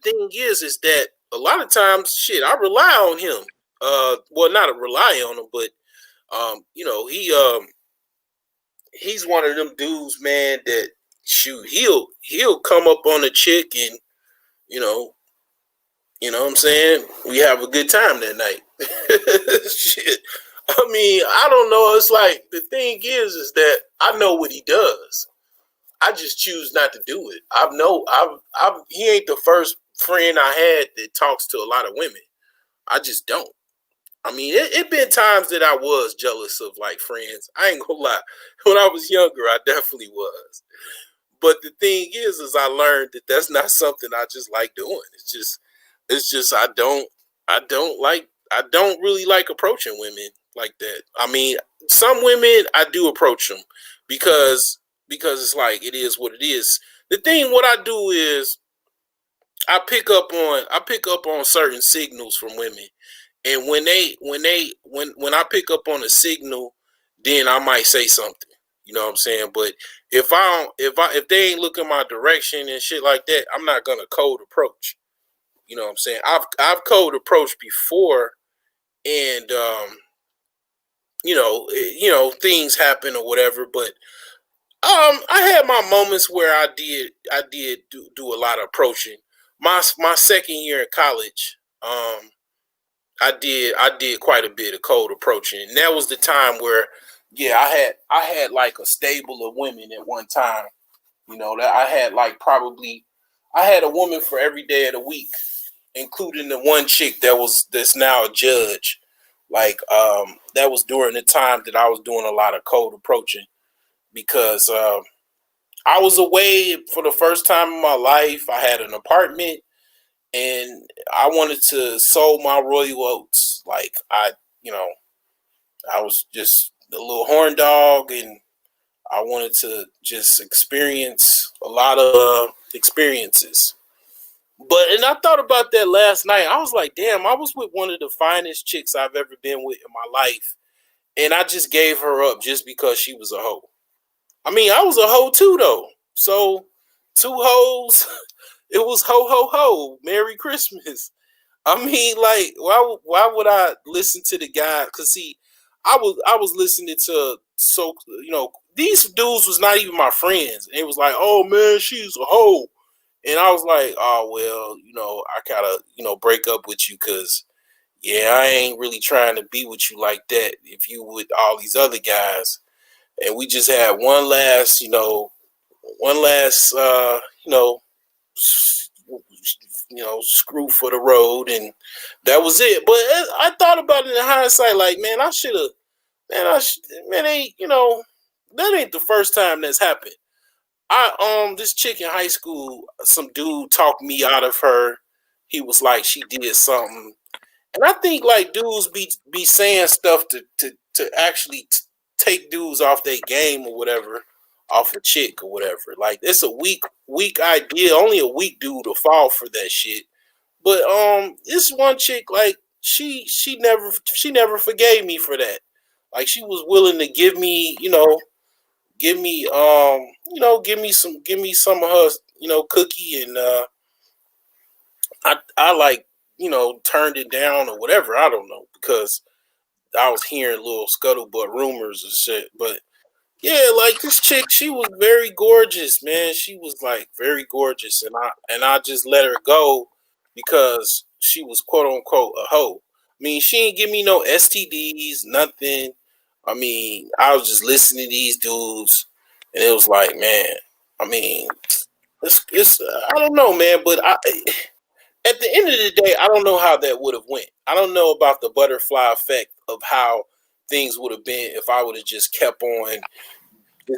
thing is that a lot of times, shit, I rely on him. Well, not rely on him, but you know, he's one of them dudes, man, that shoot, he'll come up on a chick and you know what I'm saying? We have a good time that night. Shit. I mean, I don't know. It's like the thing is that I know what he does. I just choose not to do it. He ain't the first friend I had that talks to a lot of women. I just don't. I mean, it been times that I was jealous of like friends. I ain't gonna lie. When I was younger, I definitely was. But the thing is I learned that that's not something I just like doing. It's just I don't really like approaching women like that. I mean, some women I do approach them because it's like it is what it is. The thing what I do is I pick up on certain signals from women. And when I pick up on a signal, then I might say something. You know what I'm saying? But if they ain't looking my direction and shit like that, I'm not gonna cold approach. You know what I'm saying? I've cold approached before, and you know things happen or whatever. But I had my moments where I did do a lot of approaching. My second year in college, I did quite a bit of cold approaching, and that was the time where, yeah, I had like a stable of women at one time. You know that I had like I had a woman for every day of the week, including the one chick that's now a judge. Like that was during the time that I was doing a lot of cold approaching because I was away for the first time in my life. I had an apartment and I wanted to sow my royal oats. Like I was just a little horn dog, and I wanted to just experience a lot of experiences. And I thought about that last night. I was like, damn, I was with one of the finest chicks I've ever been with in my life, and I just gave her up just because she was a hoe. I mean, I was a hoe too, though. So, two hoes, it was ho ho ho. Merry Christmas. I mean, like, why would I listen to the guy? Cause see, I was listening to these dudes was not even my friends. And it was like, oh man, she's a hoe, and I was like, oh well, I gotta break up with you, cause yeah, I ain't really trying to be with you like that. If you with all these other guys, and we just had one last screw for the road, and that was it. But I thought about it in hindsight, like, man, I should have, man, that ain't the first time that's happened. This chick in high school, some dude talked me out of her. He was like, she did something, and I think like dudes be saying stuff to actually take dudes off their game or whatever, off a chick or whatever. Like it's a weak idea. Only a weak dude will fall for that shit. But this one chick, like she never forgave me for that. Like she was willing to give me some of her cookie, and I like turned it down or whatever. I don't know, because I was hearing little scuttlebutt rumors and shit. But yeah, like this chick, she was very gorgeous, man. She was like very gorgeous, and I just let her go because she was quote unquote a hoe. I mean, she ain't give me no STDs, nothing. I mean, I was just listening to these dudes, and it was like, man. I mean, it's I don't know, man, but at the end of the day, I don't know how that would have went. I don't know about the butterfly effect of how things would have been if I would have just kept on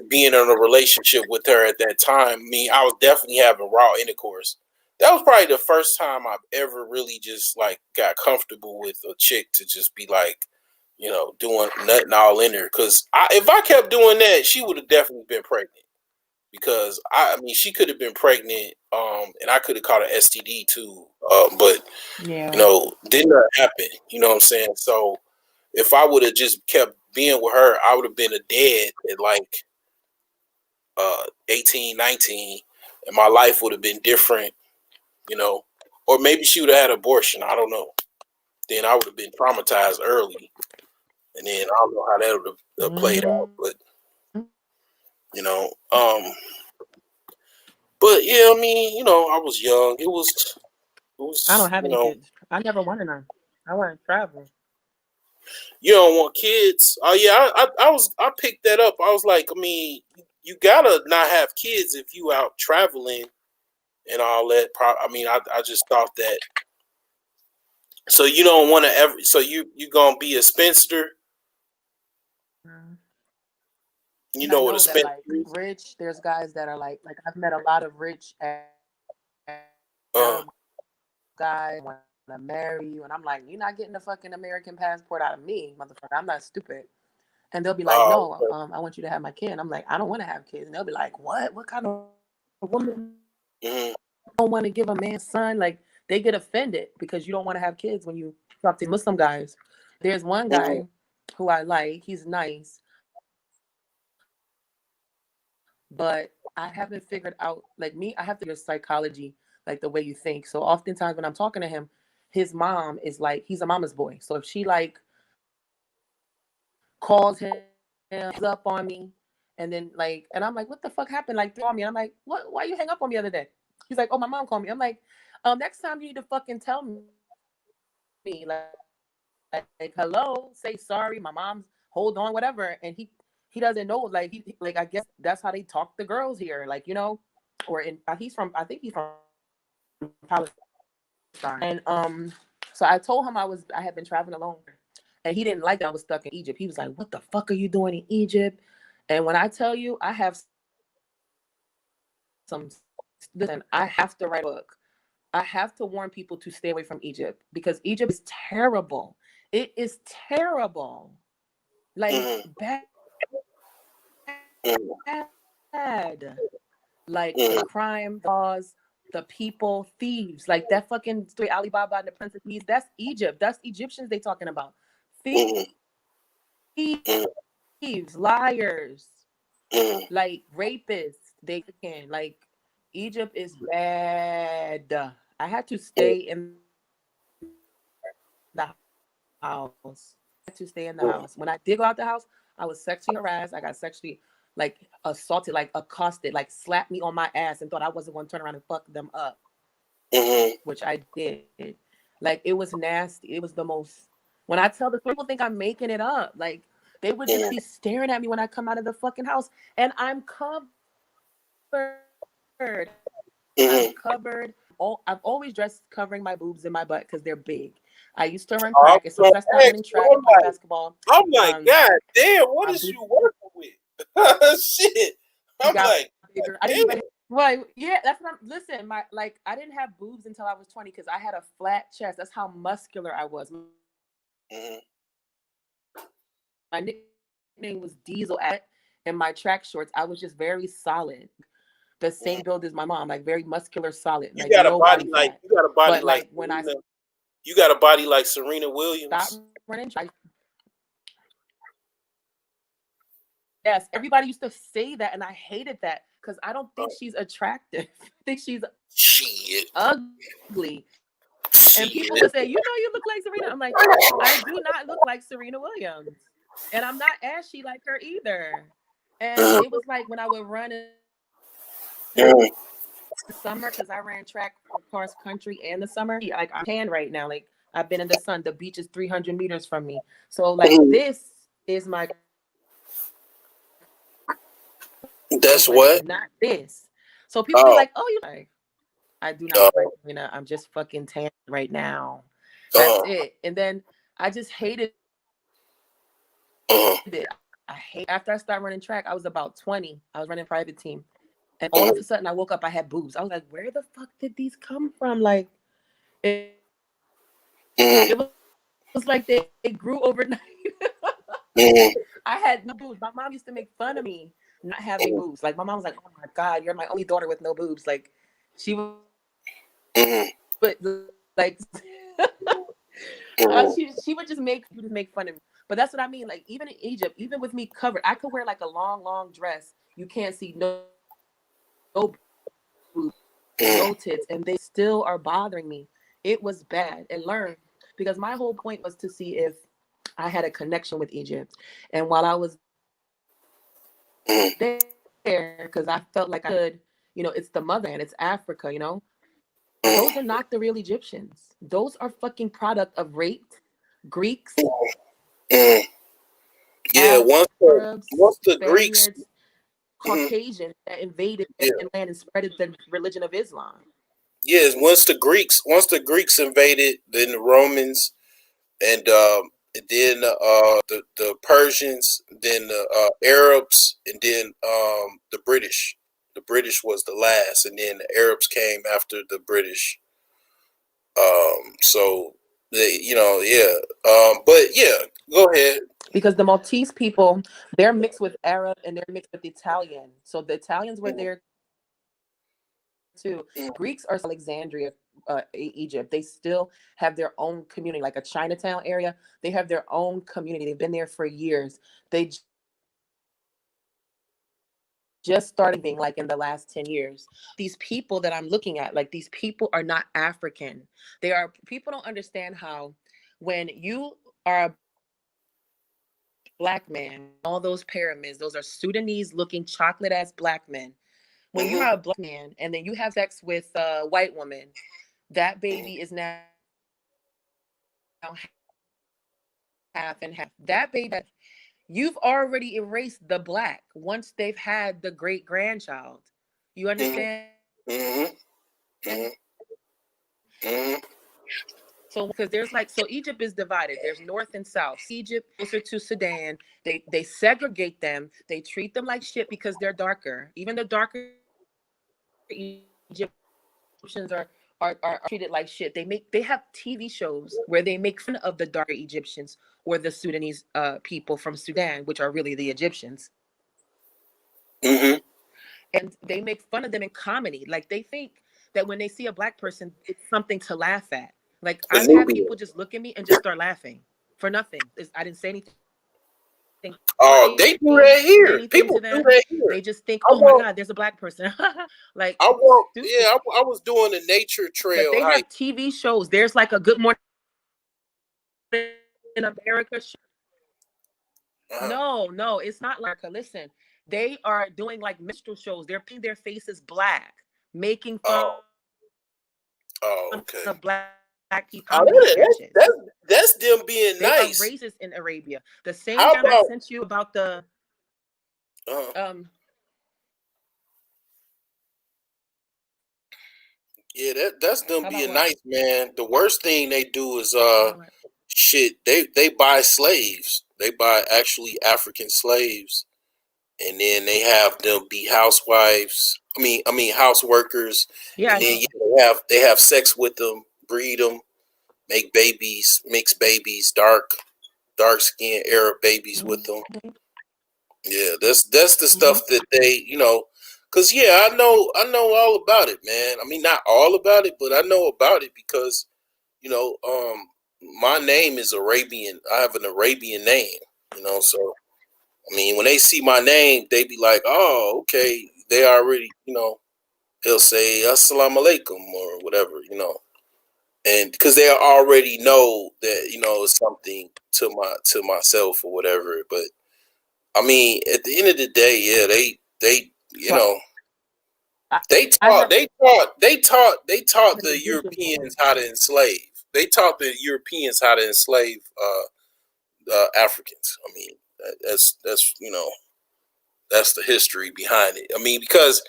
being in a relationship with her at that time. I mean, I was definitely having raw intercourse. That was probably the first time I've ever really just like got comfortable with a chick to just be like, doing nothing all in her. Because if I kept doing that, she would have definitely been pregnant. Because I mean, she could have been pregnant, and I could have caught an STD too. But Yeah. did not happen. You know what I'm saying? So if I would have just kept being with her, I would have been a dad at like 18, 19, and my life would have been different, or maybe she would have had an abortion. I don't know. Then I would have been traumatized early, and then I don't know how that would have played out. But you know, um, but yeah, I mean, I was young. It was, I don't have any kids. I never wanted them. I want to travel. You don't want kids. Oh yeah, I picked that up. I was like, I mean, you gotta not have kids if you out traveling and all that. I mean, I just thought that. So you don't want to ever. So you gonna be a spinster? You know what a spinster that, like, rich. There's guys that are like I've met a lot of rich guys want to marry you, and I'm like, you're not getting the fucking American passport out of me, motherfucker. I'm not stupid. And they'll be like, no, I want you to have my kid. And I'm like, I don't want to have kids. And they'll be like, what? What kind of woman don't want to give a man son? Like, they get offended because you don't want to have kids when you talk to Muslim guys. There's one guy who I like. He's nice. But I haven't figured out, like me, I have to figure psychology, like the way you think. So oftentimes when I'm talking to him, his mom is like, he's a mama's boy. So if she like calls him up on me, and then like, and I'm like, what the fuck happened? Like, throw me. I'm like, what? Why you hang up on me the other day? He's like, oh, my mom called me. I'm like, next time you need to fucking tell me, like hello, say sorry. My mom's, hold on, whatever. And he doesn't know, like I guess that's how they talk to girls here, like or in I think he's from Palestine. And so I told him I had been traveling alone. And he didn't like that I was stuck in Egypt. He was like, what the fuck are you doing in Egypt? And when I tell you, I have listen, I have to write a book. I have to warn people to stay away from Egypt because Egypt is terrible. It is terrible. Like bad. Like the crime laws, the people, thieves, like that fucking story, Alibaba and the Prince of Thieves. That's Egypt. That's Egyptians they talking about. Thieves, liars, like rapists. They can like Egypt is bad. I had to stay in the house. I had to stay in the house. When I did go out the house, I was sexually harassed. I got sexually like assaulted, like accosted, like slapped me on my ass and thought I wasn't going to turn around and fuck them up, which I did. Like it was nasty. It was the most. When I tell the people think I'm making it up, like they would just be staring at me when I come out of the fucking house, and I'm covered. I'm covered. I've always dressed covering my boobs and my butt because they're big. I used to run track, and so I started running track and basketball. I'm like, God damn, what is you working with? Shit. I'm like, bigger. I didn't even. Well, yeah, that's not. Listen, I didn't have boobs until I was 20 because I had a flat chest. That's how muscular I was. My nickname was Diesel in my track shorts. I was just very solid. The same build as my mom, like very muscular, solid. You got a body like when you got a body like Serena Williams. Stop running track. Yes, everybody used to say that, and I hated that because I don't think she's attractive. I think she's ugly. And people would say, "You know, you look like Serena." I'm like, I do not look like Serena Williams, and I'm not ashy like her either. And it was like when I would run in the summer because I ran track cross country in the summer. Like I'm tan right now. Like I've been in the sun. The beach is 300 meters from me. So like this is my. That's what? Not this. So people be like, "Oh, you like." I do not like Serena. I'm just fucking tan right now. That's it. And then I just hated it. After I started running track, I was about 20. I was running private team. And all of a sudden I woke up, I had boobs. I was like, where the fuck did these come from? Like it was like they grew overnight. I had no boobs. My mom used to make fun of me not having boobs. Like my mom was like, "Oh my God, you're my only daughter with no boobs." Like she was but like she would just make fun of me. But that's what I mean. Like even in Egypt, even with me covered, I could wear like a long dress. You can't see no boobs, no tits, and they still are bothering me. It was bad. And learn because my whole point was to see if I had a connection with Egypt. And while I was there, because I felt like I could, it's the motherland, it's Africa, those are not the real Egyptians. Those are fucking product of raped Greeks. Yeah, once the Greeks, Caucasians that invaded and land and spread the religion of Islam. Yes, once the Greeks invaded, then the Romans, and then the Persians, then the Arabs, and then the British. The British was the last, and then the Arabs came after the British. So they, but yeah, go ahead. Because the Maltese people, they're mixed with Arab and they're mixed with Italian. So the Italians were there too. Greeks are Alexandria, Egypt. They still have their own community, like a Chinatown area. They have their own community. They've been there for years. They just started being like in the last 10 years. These people that I'm looking at, like these people are not African. People don't understand how when you are a Black man, all those pyramids, those are Sudanese looking chocolate ass Black men. When you are a Black man and then you have sex with a white woman, that baby is now half and half. That baby, you've already erased the Black once they've had the great grandchild. You understand? So because Egypt is divided. There's north and south. Egypt closer to Sudan. They segregate them. They treat them like shit because they're darker. Even the darker Egyptians are are treated like shit. They have TV shows where they make fun of the darker Egyptians or the Sudanese people from Sudan, which are really the Egyptians. Mm-hmm. And they make fun of them in comedy. Like they think that when they see a black person, it's something to laugh at. Like I've had people just look at me and just start laughing for nothing. I didn't say anything. Oh, they do that here. People do that here. They just think, oh my God, there's a black person. Like I was doing a nature trail. But they have TV shows. There's like a Good Morning in America show. No, it's not like a listen. They are doing like minstrel shows. They're painting their faces black, making fun of black people. That's them being nice. They are racist in Arabia. The same time I sent you about the yeah, that's them being nice, man. The worst thing they do is shit. They buy slaves. They buy actually African slaves, and then they have them be housewives. I mean house workers. Yeah, and then they have sex with them, breed them, make babies, mix babies, dark skinned Arab babies with them. Yeah, that's the stuff that they, cause I know all about it, man. I mean, not all about it, but I know about it because, my name is Arabian. I have an Arabian name, so, I mean, when they see my name, they be like, oh, okay. They already, they'll say, Assalamu alaikum or whatever, and because they already know that, it's something to myself or whatever. But I mean, at the end of the day, yeah, they taught the Europeans how to enslave. They taught the Europeans how to enslave Africans. I mean, that's that's the history behind it. I mean, because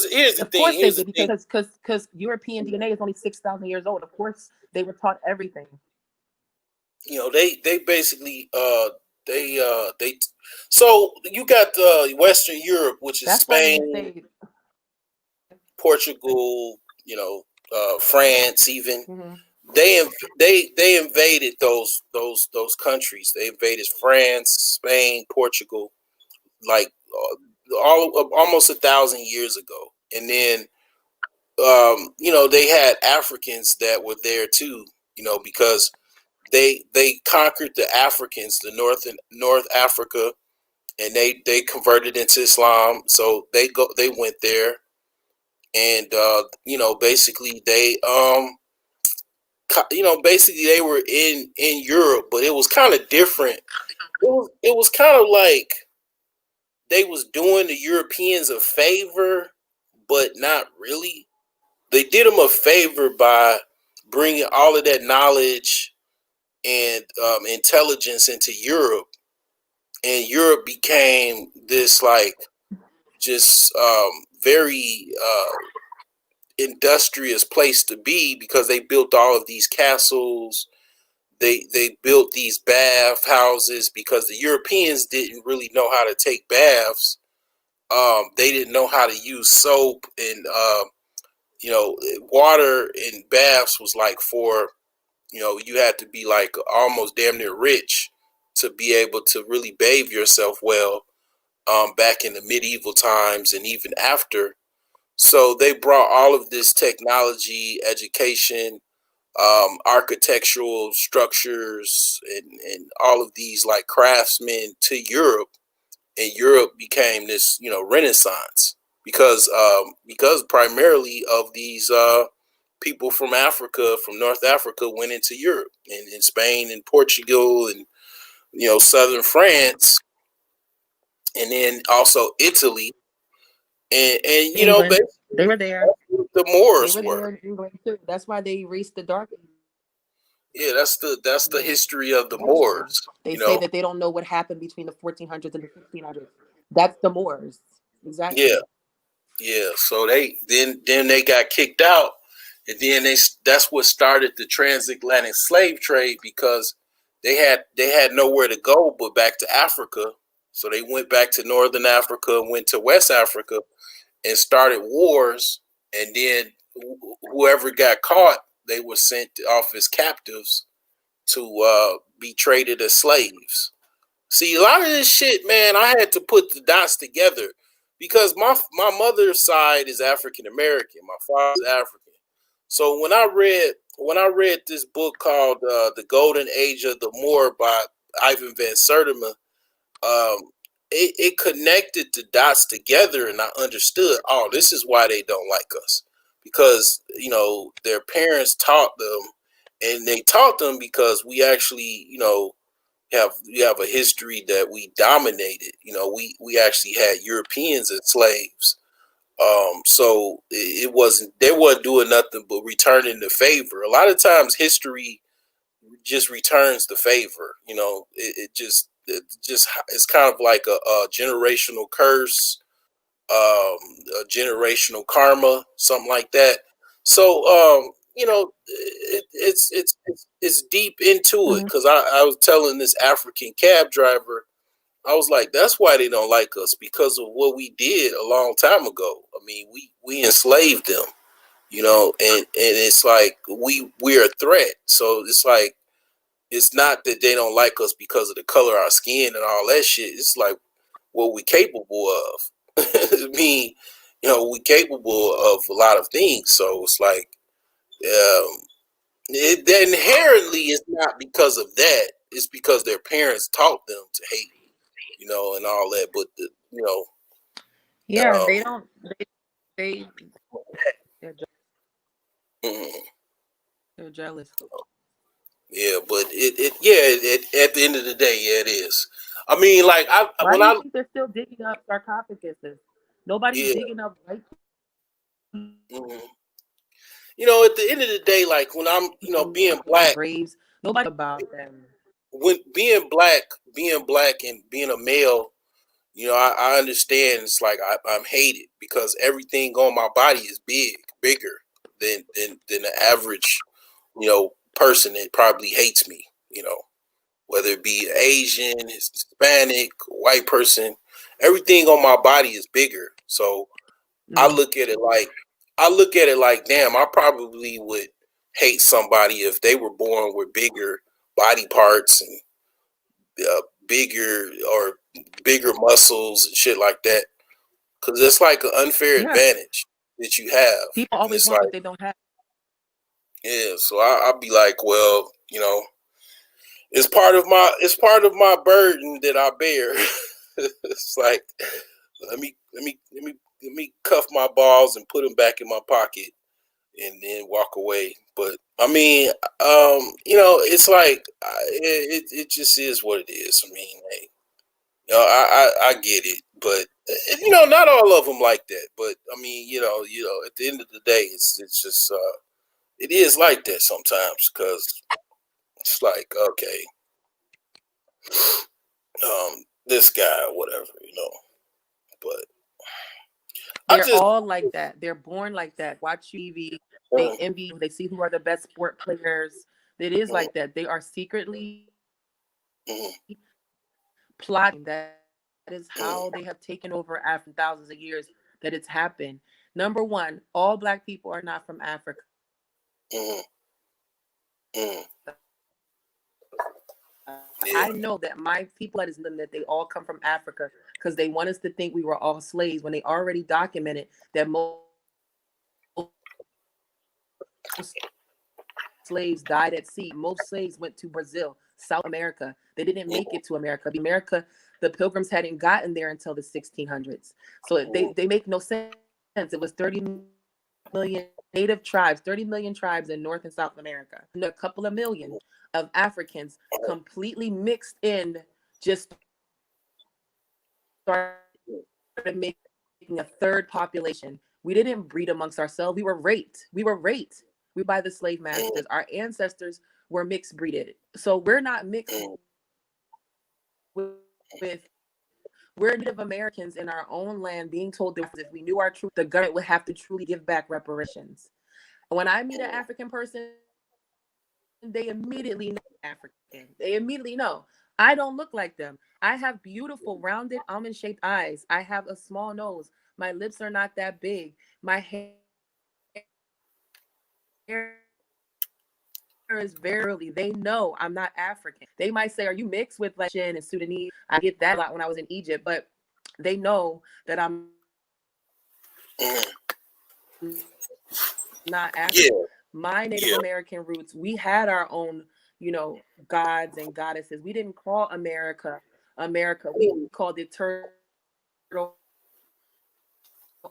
here's the thing. Here's the thing. Because European DNA is only 6,000 years old. Of course, they were taught everything. They basically they. So you got Western Europe, which is Spain, Portugal, France, even. Mm-hmm. They invaded those countries. They invaded France, Spain, Portugal, like almost 1,000 years ago, and then they had Africans that were there too, because they conquered the Africans, the North Africa, and they converted into Islam. So they went there, and basically they basically they were in Europe, but it was kind of different. It was kind of like they was doing the Europeans a favor, but not really. They did them a favor by bringing all of that knowledge and intelligence into Europe, and Europe became this like just very industrious place to be because they built all of these castles. They built these bath houses because the Europeans didn't really know how to take baths. They didn't know how to use soap, and water in baths was like for, you had to be like almost damn near rich to be able to really bathe yourself well, back in the medieval times and even after. So they brought all of this technology, education, architectural structures, and all of these like craftsmen to Europe, and Europe became this, Renaissance because primarily of these people from Africa, from North Africa, went into Europe, and in Spain and Portugal and southern France, and then also Italy, and England. They were there. The Moors were in England too. That's why they erased the dark. Yeah, that's the history of the Moors. They say that they don't know what happened between the 1400s and the 1500s. That's the Moors. Exactly. Yeah. So they they got kicked out, and then that's what started the transatlantic slave trade, because they had nowhere to go but back to Africa. So they went back to Northern Africa, went to West Africa, and started wars. And then whoever got caught, they were sent off as captives to be traded as slaves. See, a lot of this shit, man, I had to put the dots together because my mother's side is African American, my father's African. So when I read this book called The Golden Age of the Moor by Ivan Van Sertima, it connected the dots together, and I understood. Oh, this is why they don't like us, because their parents taught them, and they taught them because we actually we have a history that we dominated. We actually had Europeans as slaves. So it wasn't they weren't doing nothing but returning the favor. A lot of times history just returns the favor. It just it's kind of like a generational curse, a generational karma, something like that. So it's deep into it, Mhm. because I was telling this African cab driver, I was like, that's why they don't like us, because of what we did a long time ago. I mean, we enslaved them, and it's like we're a threat. So it's like, it's not that they don't like us because of the color of our skin and all that shit. It's like what we capable of. I mean, we capable of a lot of things. So it's like, it inherently is not because of that. It's because their parents taught them to hate, and all that. But Yeah, they um, don't. They they're, mm, they're jealous. yeah, but at the end of the day, yeah, it is. I mean, like Why when do you I think they're still digging up sarcophaguses? Nobody's yeah, digging up white mhm. At the end of the day, like when I'm, being people's black, graves. Nobody about them. when being black and being a male, I understand. It's like I'm hated because everything on my body is bigger than the average, person that probably hates me. Whether it be Asian, Hispanic, white person, everything on my body is bigger. So I Mm. look at it like I look at it like, damn, I probably would hate somebody if they were born with bigger body parts and bigger or bigger muscles and shit like that, because it's like an unfair Yeah, advantage that you have, people and always it's want like, what they don't have. yeah. So I'll be like, well, it's part of my burden that I bear. It's like, let me cuff my balls and put them back in my pocket and then walk away. But I mean, it's like, it just is what it is. I mean, hey, I get it, but not all of them like that. But I mean, at the end of the day, it's just it is like that sometimes, because it's like, okay, this guy or whatever, But I They're just, all like that. They're born like that. Watch TV. They mm, envy. They see who are the best sport players. It is mm, like that. They are secretly mm, plotting. That is mm, how they have taken over after thousands of years that it's happened. Number one, all Black people are not from Africa. mm, mm, yeah, I know that my people that is them that they all come from Africa because they want us to think we were all slaves when they already documented that most slaves died at sea. Most slaves went to Brazil, South America. They didn't make mm, it to America. America, the pilgrims hadn't gotten there until the 1600s. So mm, they make no sense. It was 30 million native tribes, 30 million tribes in North and South America. And a couple of million of Africans completely mixed in, just started making a third population. We didn't breed amongst ourselves. We were raped. We were raped. We by the slave mm, masters. Our ancestors were mixed breeded. So we're not mixed mm, with we're Native Americans in our own land being told that if we knew our truth, the government would have to truly give back reparations. When I meet an mm, African person, they immediately know African. They immediately know. I don't look like them. I have beautiful, rounded, almond shaped eyes. I have a small nose. My lips are not that big. My hair is very early. They know I'm not African. They might say, "Are you mixed with like Shin and Sudanese?" I get that a lot when I was in Egypt, but they know that I'm not African. Yeah. My Native American roots, we had our own, gods and goddesses. We didn't call America. We called it Turtle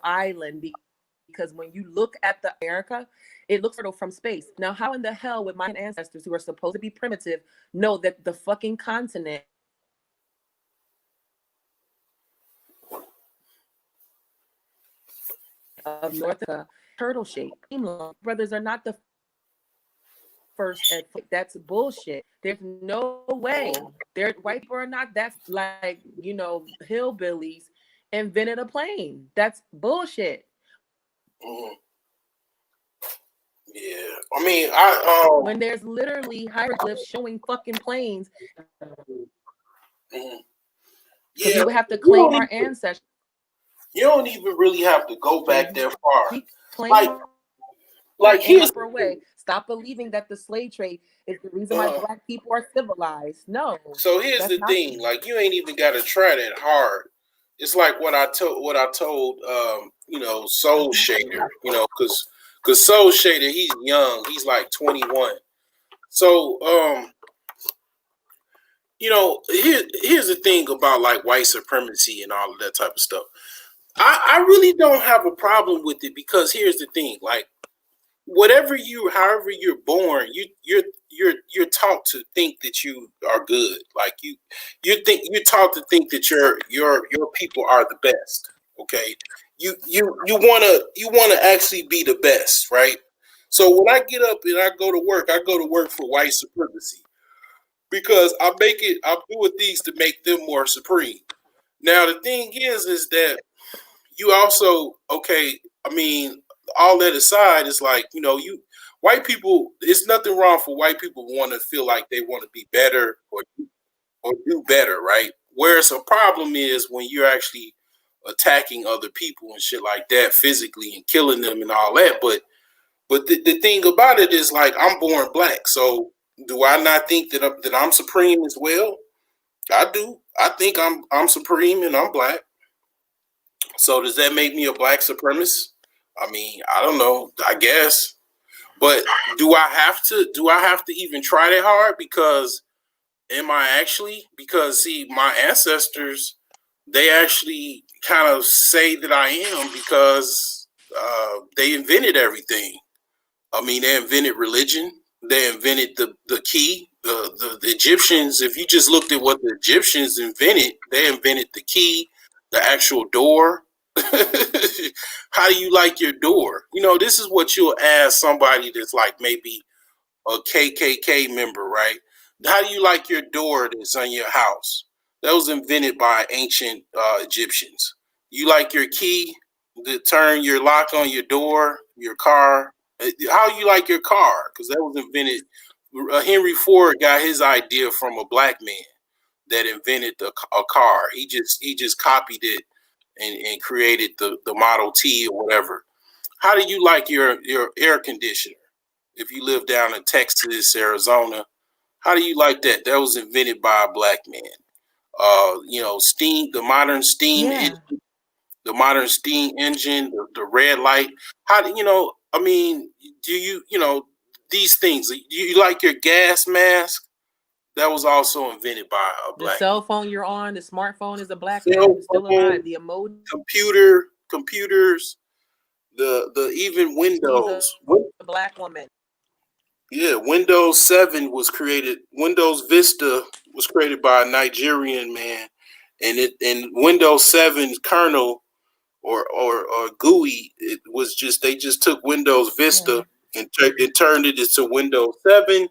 Island because when you look at the America, it looks fertile from space. Now, how in the hell would my ancestors, who are supposed to be primitive, know that the fucking continent of North America turtle shape? Brothers are not the first at that's bullshit. There's no way. White people are not that like hillbillies invented a plane. That's bullshit. Yeah, I mean, when there's literally hieroglyphs showing fucking planes. Yeah, we would have to claim our ancestors. You don't even really have to go back that far. We claim like here's a way. Stop believing that the slave trade is the reason why Black people are civilized. No. So here's the thing: like you ain't even got to try that hard. It's like what I told Soul Shader, because Soul Shader, he's young, he's like 21. So here's the thing about like white supremacy and all of that type of stuff. I really don't have a problem with it because here's the thing: like however you're born, you're taught to think that you are good. Like you're taught to think that your people are the best. Okay, you wanna actually be the best, right? So when I get up and I go to work for white supremacy because I'm doing things to make them more supreme. Now the thing is that you also all that aside, is like, white people, it's nothing wrong for white people want to feel like they want to be better or do better, right? Whereas a problem is when you're actually attacking other people and shit like that physically and killing them and all that. But the thing about it is like I'm born Black, so do I not think that I'm supreme as well? I do. I think I'm supreme and I'm Black. So does that make me a Black supremacist? I mean, I don't know. I guess, but do I have to even try that hard? Because see, my ancestors, they actually kind of say that I am because they invented everything. I mean, they invented religion. They invented the key. The Egyptians, if you just looked at what the Egyptians invented, they invented the key, the actual door. How do you like your door? This is what you'll ask somebody that's like maybe a KKK member, right? How do you like your door that's on your house? That was invented by ancient Egyptians. You like your key to turn your lock on your door, your car? How you like your car? Because that was invented. Henry Ford got his idea from a Black man that invented a car. He just copied it and created the Model T or whatever. How do you like your air conditioner? If you live down in Texas, Arizona, how do you like that? That was invented by a Black man. Steam, the modern steam engine, the red light. How do I mean, do these things? Do you like your gas mask? That was also invented by a Black. The cell phone you're on, the smartphone is a Black man still alive. The emoji, computers, the even Windows. A Black woman. Yeah, Windows 7 was created. Windows Vista was created by a Nigerian man, and Windows 7 kernel or GUI, they just took Windows Vista and turned it into Windows 7.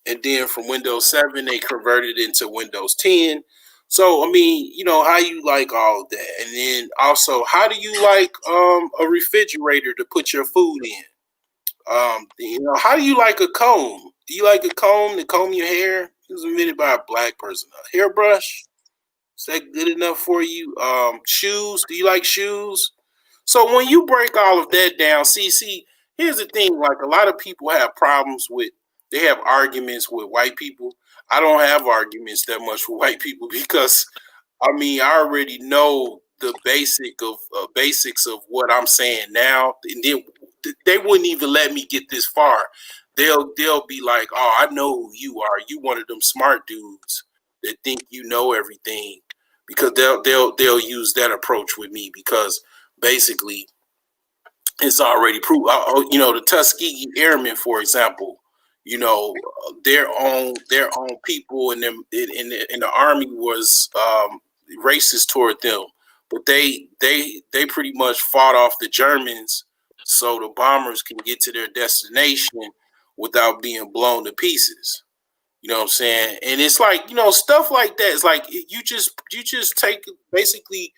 And then from Windows 7, they converted it into Windows 10. So, I mean, how you like all of that? And then also, how do you like a refrigerator to put your food in? How do you like a comb? Do you like a comb to comb your hair? It was invented by a Black person. A hairbrush? Is that good enough for you? Shoes? Do you like shoes? So when you break all of that down, see, here's the thing, like a lot of people have problems with, they have arguments with white people. I don't have arguments that much with white people because I mean I already know the basics of what I'm saying now, and then they wouldn't even let me get this far. They'll be like, "Oh, I know who you are. You one of them smart dudes that think you know everything," because they'll use that approach with me because basically it's already proved. You know, the Tuskegee Airmen, for example, you know, their own people in them in the army was racist toward them, but they pretty much fought off the Germans so the bombers can get to their destination without being blown to pieces. You know what I'm saying? And it's like, you know, stuff like that. It's like you just take basically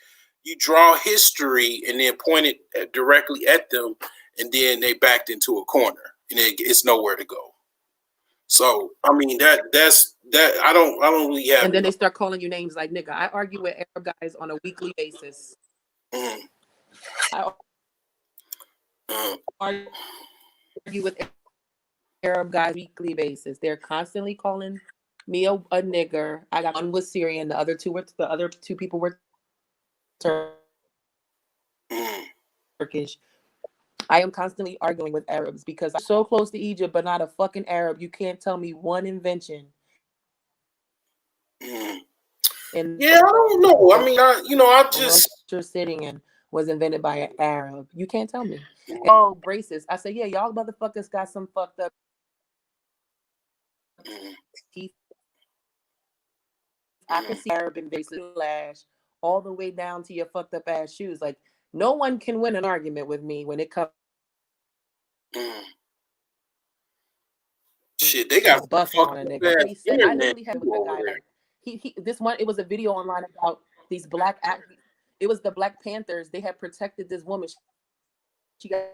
you draw history and then point it directly at them, and then they backed into a corner, and it's nowhere to go. So I mean that's that. I don't really have. And then they start calling you names like nigga. I argue with Arab guys on a weekly basis. Mm. I argue with Arab guys weekly basis. They're constantly calling me a nigger. I got one was Syrian, the other two people were Turkish. I am constantly arguing with Arabs because I'm so close to Egypt, but not a fucking Arab. You can't tell me one invention. And yeah, I don't know. I mean, I just you're sitting in was invented by an Arab. You can't tell me. Oh, braces. I said, yeah, y'all motherfuckers got some fucked up teeth. I can see Arab and braces lash all the way down to your fucked up ass shoes. Like, no one can win an argument with me when it comes. Shit, they got buff on a nigga. He said, I literally had with a guy like he this one. It was a video online about these black athletes. It was the Black Panthers. They had protected this woman. She got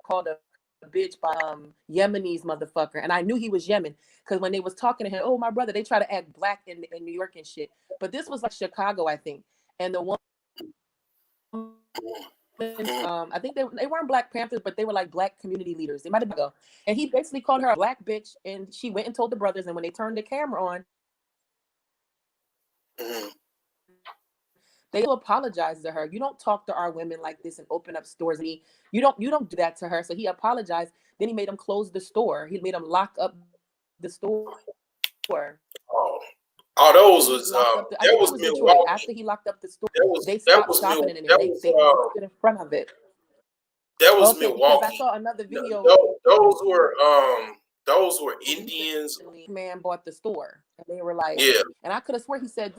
called a bitch by Yemenis motherfucker, and I knew he was Yemen because when they was talking to him, oh my brother, they try to act black in New York and shit. But this was like Chicago, I think, and the one. I think they weren't Black Panthers, but they were like black community leaders. They might have go, and he basically called her a black bitch, and she went and told the brothers. And when they turned the camera on, they will apologize to her. You don't talk to our women like this and open up stores. And you don't do that to her. So he apologized. Then he made them close the store. He made them lock up the store. Oh, those was that was Milwaukee. After he locked up the store, they stopped shopping in it. They stood in front of it. That was Milwaukee. I saw another video. Those were Indians. Man bought the store, and they were like, yeah. And I could have sworn he said,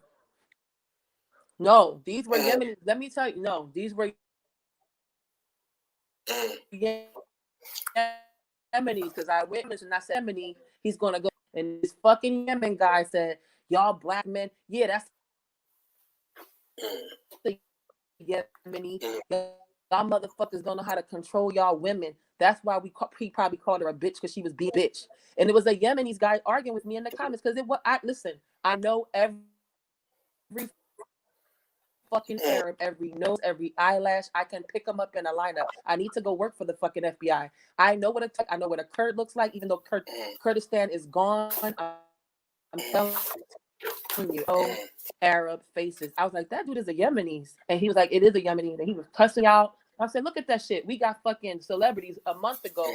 no, these were Yemenis. Let me tell you, no, these were Yemenis because I witnessed and I said Yemeni, he's gonna go. And this fucking Yemen guy said, y'all black men, yeah, that's the Yemeni. Y'all motherfuckers don't know how to control y'all women. That's why he probably called her a bitch because she was being a bitch. And it was a Yemenis guy arguing with me in the comments because I know every fucking Arab, every nose, every eyelash. I can pick them up in a lineup. I need to go work for the fucking FBI. I know what a Kurd looks like, even though Kurdistan is gone. I'm telling you, Arab faces. I was like, that dude is a Yemenis. And he was like, it is a Yemeni. And he was cussing out. I said, look at that shit. We got fucking celebrities a month ago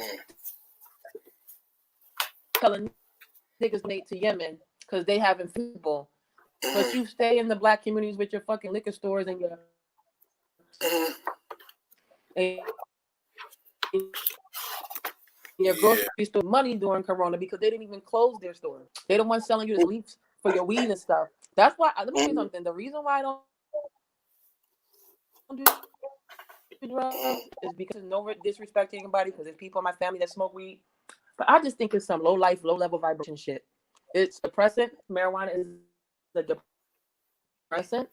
telling niggas donate to Yemen because they having people. But you stay in the black communities with your fucking liquor stores and your grocery store money during Corona because they didn't even close their store. They don't want selling you the leaves for your weed and stuff. That's why. Let me tell you something. The reason why I don't do drugs is because no disrespecting anybody because there's people in my family that smoke weed. But I just think it's some low level vibration shit. It's depressant. Marijuana is a depressant,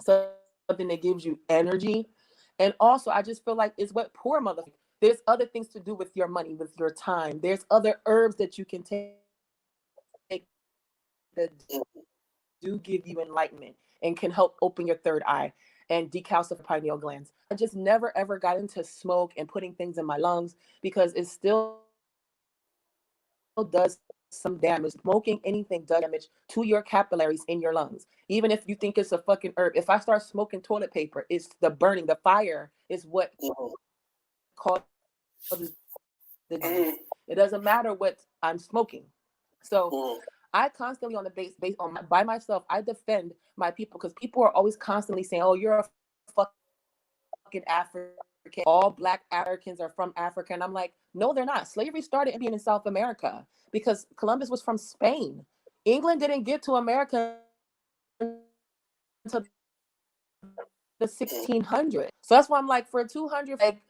something that gives you energy. And also, I just feel like it's what poor motherfuckers. There's other things to do with your money, with your time. There's other herbs that you can take that do give you enlightenment and can help open your third eye. and decalcify pineal glands. I just never ever got into smoke and putting things in my lungs because it still does some damage. Smoking anything does damage to your capillaries in your lungs. Even if you think it's a fucking herb. If I start smoking toilet paper, it's the burning, the fire is what causes the disease. It doesn't matter what I'm smoking. So I constantly on the base on by myself, I defend my people because people are always constantly saying, "Oh, you're a fucking African. All Black Africans are from Africa," and I'm like, "No, they're not. Slavery started being in South America because Columbus was from Spain. England didn't get to America until the 1600s. So that's why I'm like, for 200, like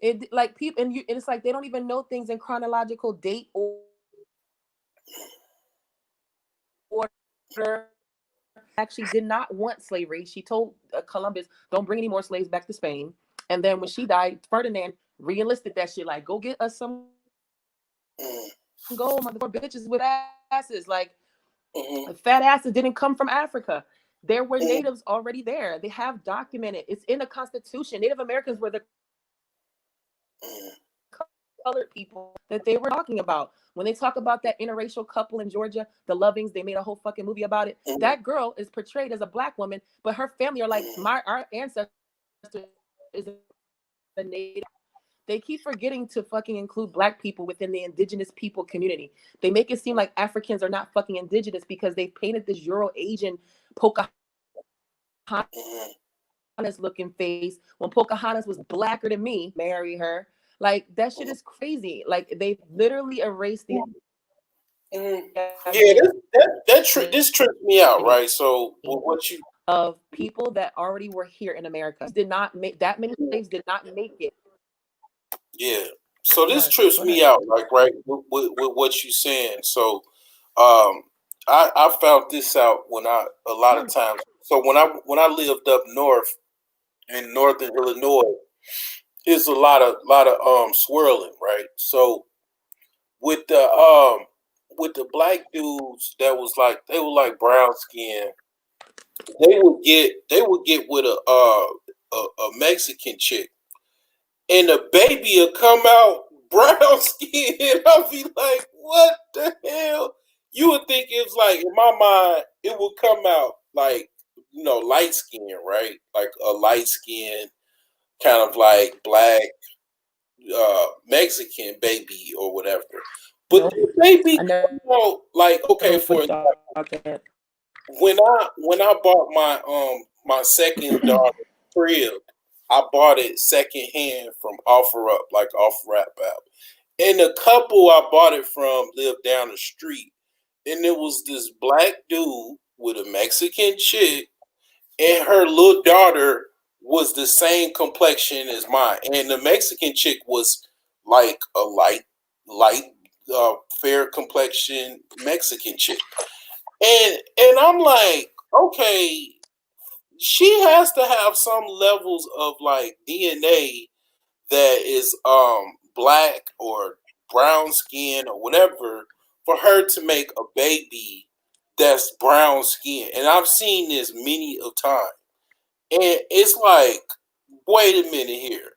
it, like people, and it's like they don't even know things in chronological date or order. Actually did not want slavery. She told Columbus, don't bring any more slaves back to Spain. And then when she died, Ferdinand re-enlisted that shit, like, go get us some gold, motherfucker, bitches with asses. Like, fat asses didn't come from Africa. There were natives already there. They have documented. It's in the Constitution. Native Americans were the colored people that they were talking about. When they talk about that interracial couple in Georgia, the Lovings, they made a whole fucking movie about it. That girl is portrayed as a Black woman, but her family are like, our ancestor is a native. They keep forgetting to fucking include Black people within the indigenous people community. They make it seem like Africans are not fucking indigenous because they painted this Euro-Asian Pocahontas looking face when Pocahontas was blacker than me. Marry her. Like, that shit is crazy. Like, they literally erased the this tripped me out, right? So what you of people that already were here in America did not make that many slaves did not make it. Yeah. So this trips me out, like, right, with what you saying. So I found this out when a lot of times. So when I lived up north in northern Illinois, there's a lot of swirling, right? So with the Black dudes that was like, they were like brown skin, they would get with a Mexican chick, and the baby will come out brown skin. I'll be like, what the hell? You would think it's like, in my mind, it would come out like, light skin, right? Like a light skin, kind of like Black Mexican baby or whatever. But the baby come out like, okay, for example, when I bought my second daughter crib, I bought it secondhand from OfferUp, like OfferUp app. And the couple I bought it from lived down the street. And it was this Black dude with a Mexican chick, and her little daughter was the same complexion as mine. And the Mexican chick was like a light, fair complexion Mexican chick. And I'm like, okay, she has to have some levels of like DNA that is Black or brown skin or whatever for her to make a baby that's brown skin. And I've seen this many of times. And it's like, wait a minute here.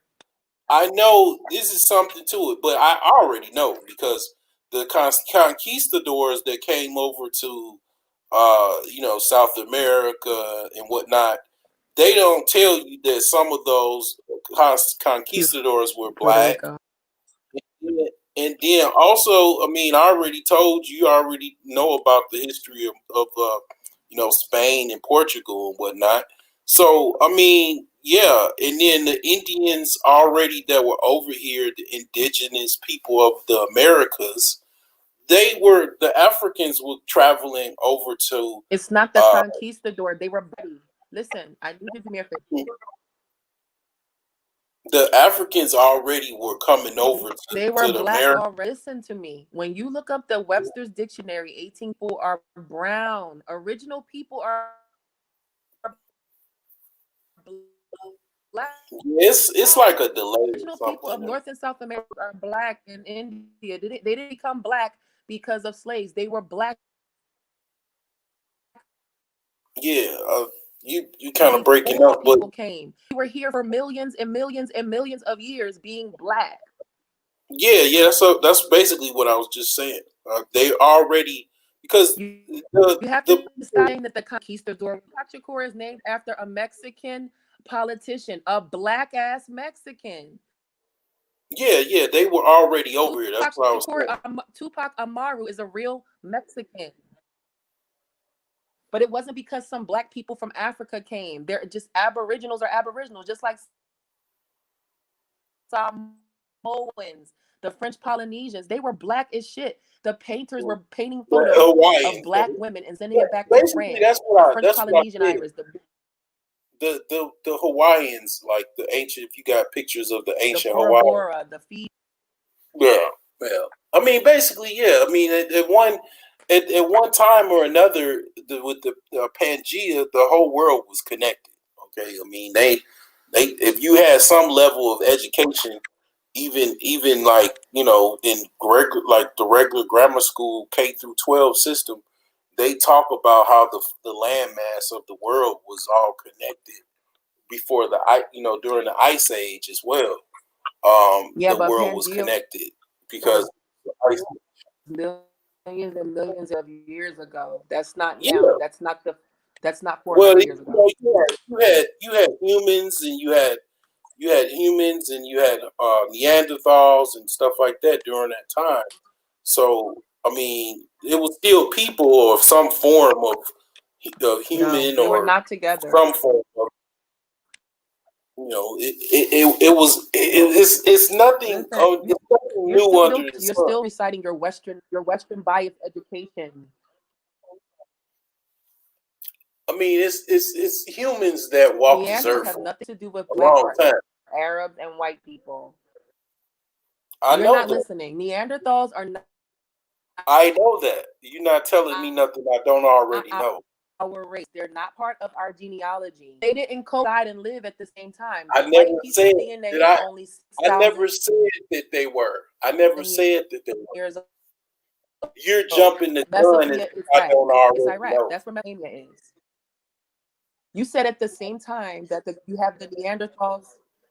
I know this is something to it, but I already know because the conquistadors that came over to South America and whatnot, they don't tell you that some of those conquistadors were Black. And then also, I mean, I already told you, already know about the history of Spain and Portugal and whatnot. So, I mean, yeah. And then the Indians already that were over here, the indigenous people of the Americas, the Africans were traveling over to. It's not the conquistador. They were buddy. Listen, I need you to do me a favor. The Africans already were coming over to. They were Black already. Listen to me. When you look up the Webster's Dictionary, 1804 are brown. Original people are Black. It's like a delay. Original people of North and South America are Black in India. They didn't become Black because of slaves. They were Black. Yeah, You kind of breaking Before up, but people came, we were here for millions and millions and millions of years being black. yeah. So that's basically what I was just saying. They already because You the have the to stop people, saying that the conquistador Shakur is named after a Mexican politician, a black ass Mexican. yeah, they were already over here. That's what I was saying. Tupac Amaru is a real Mexican. But it wasn't because some black people from Africa came. They're just aboriginals are aboriginals, just like Samoans, the French Polynesians. They were black as shit. The painters were painting The photos of Hawaiians, black though. women and sending it back to Basically, France. The French that's what I Polynesian said. iris. The Hawaiians, like the ancient. If you got pictures of the ancient Bora Hawaii, Bora, the Fiji. yeah. I mean, basically, yeah. I mean, at one time or another, with the Pangea, the whole world was connected. Okay, I mean, they if you had some level of education, even like in like the regular grammar school K-12 system, they talk about how the landmass of the world was all connected before during the ice age as well. Yeah, The but world was Pangea connected because millions and millions of years ago. That's not yeah. now. That's not Well, 400 years ago. you had humans and you had Neanderthals and stuff like that during that time. So I mean, it was still people of some form of No, human they were or not together. some form of it's nothing. Listen, It's nothing new under the you're sun. still reciting your Western bias education. I mean, it's humans that walk this Neanderthals earth have for nothing to do with a black long or time. Arabs and white people. I You're know not that. listening. Neanderthals are not I know that. You're not telling me nothing I don't already know. our race. They're not part of our genealogy. They didn't coincide and live at the same time. I never White people's said DNA that is only I 6,000 never said that they were. I never said that they were. years You're old. jumping the gun as Mesopotamia if is I Iraq. don't It's already Iraq. know. That's where Mesopotamia is. You said at the same time that you have the Neanderthals.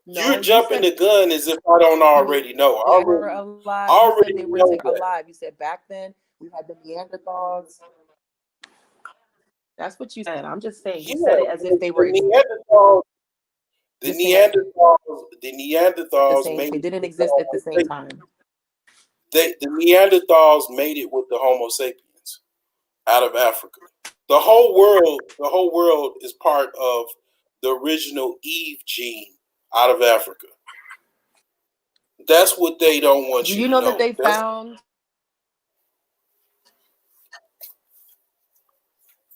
You're No, you jumping said the gun as if I don't already know. they were alive. You said they were Know that. alive. You said back then we had the Neanderthals. That's what you said. I'm just saying. You said it as if they were the the Neanderthals same. made They it didn't with the exist at Homo the same sapiens. time. The Neanderthals made it with the Homo sapiens out of Africa. The whole world is part of the original Eve gene out of Africa. That's what they don't want Do you you to know that know. they found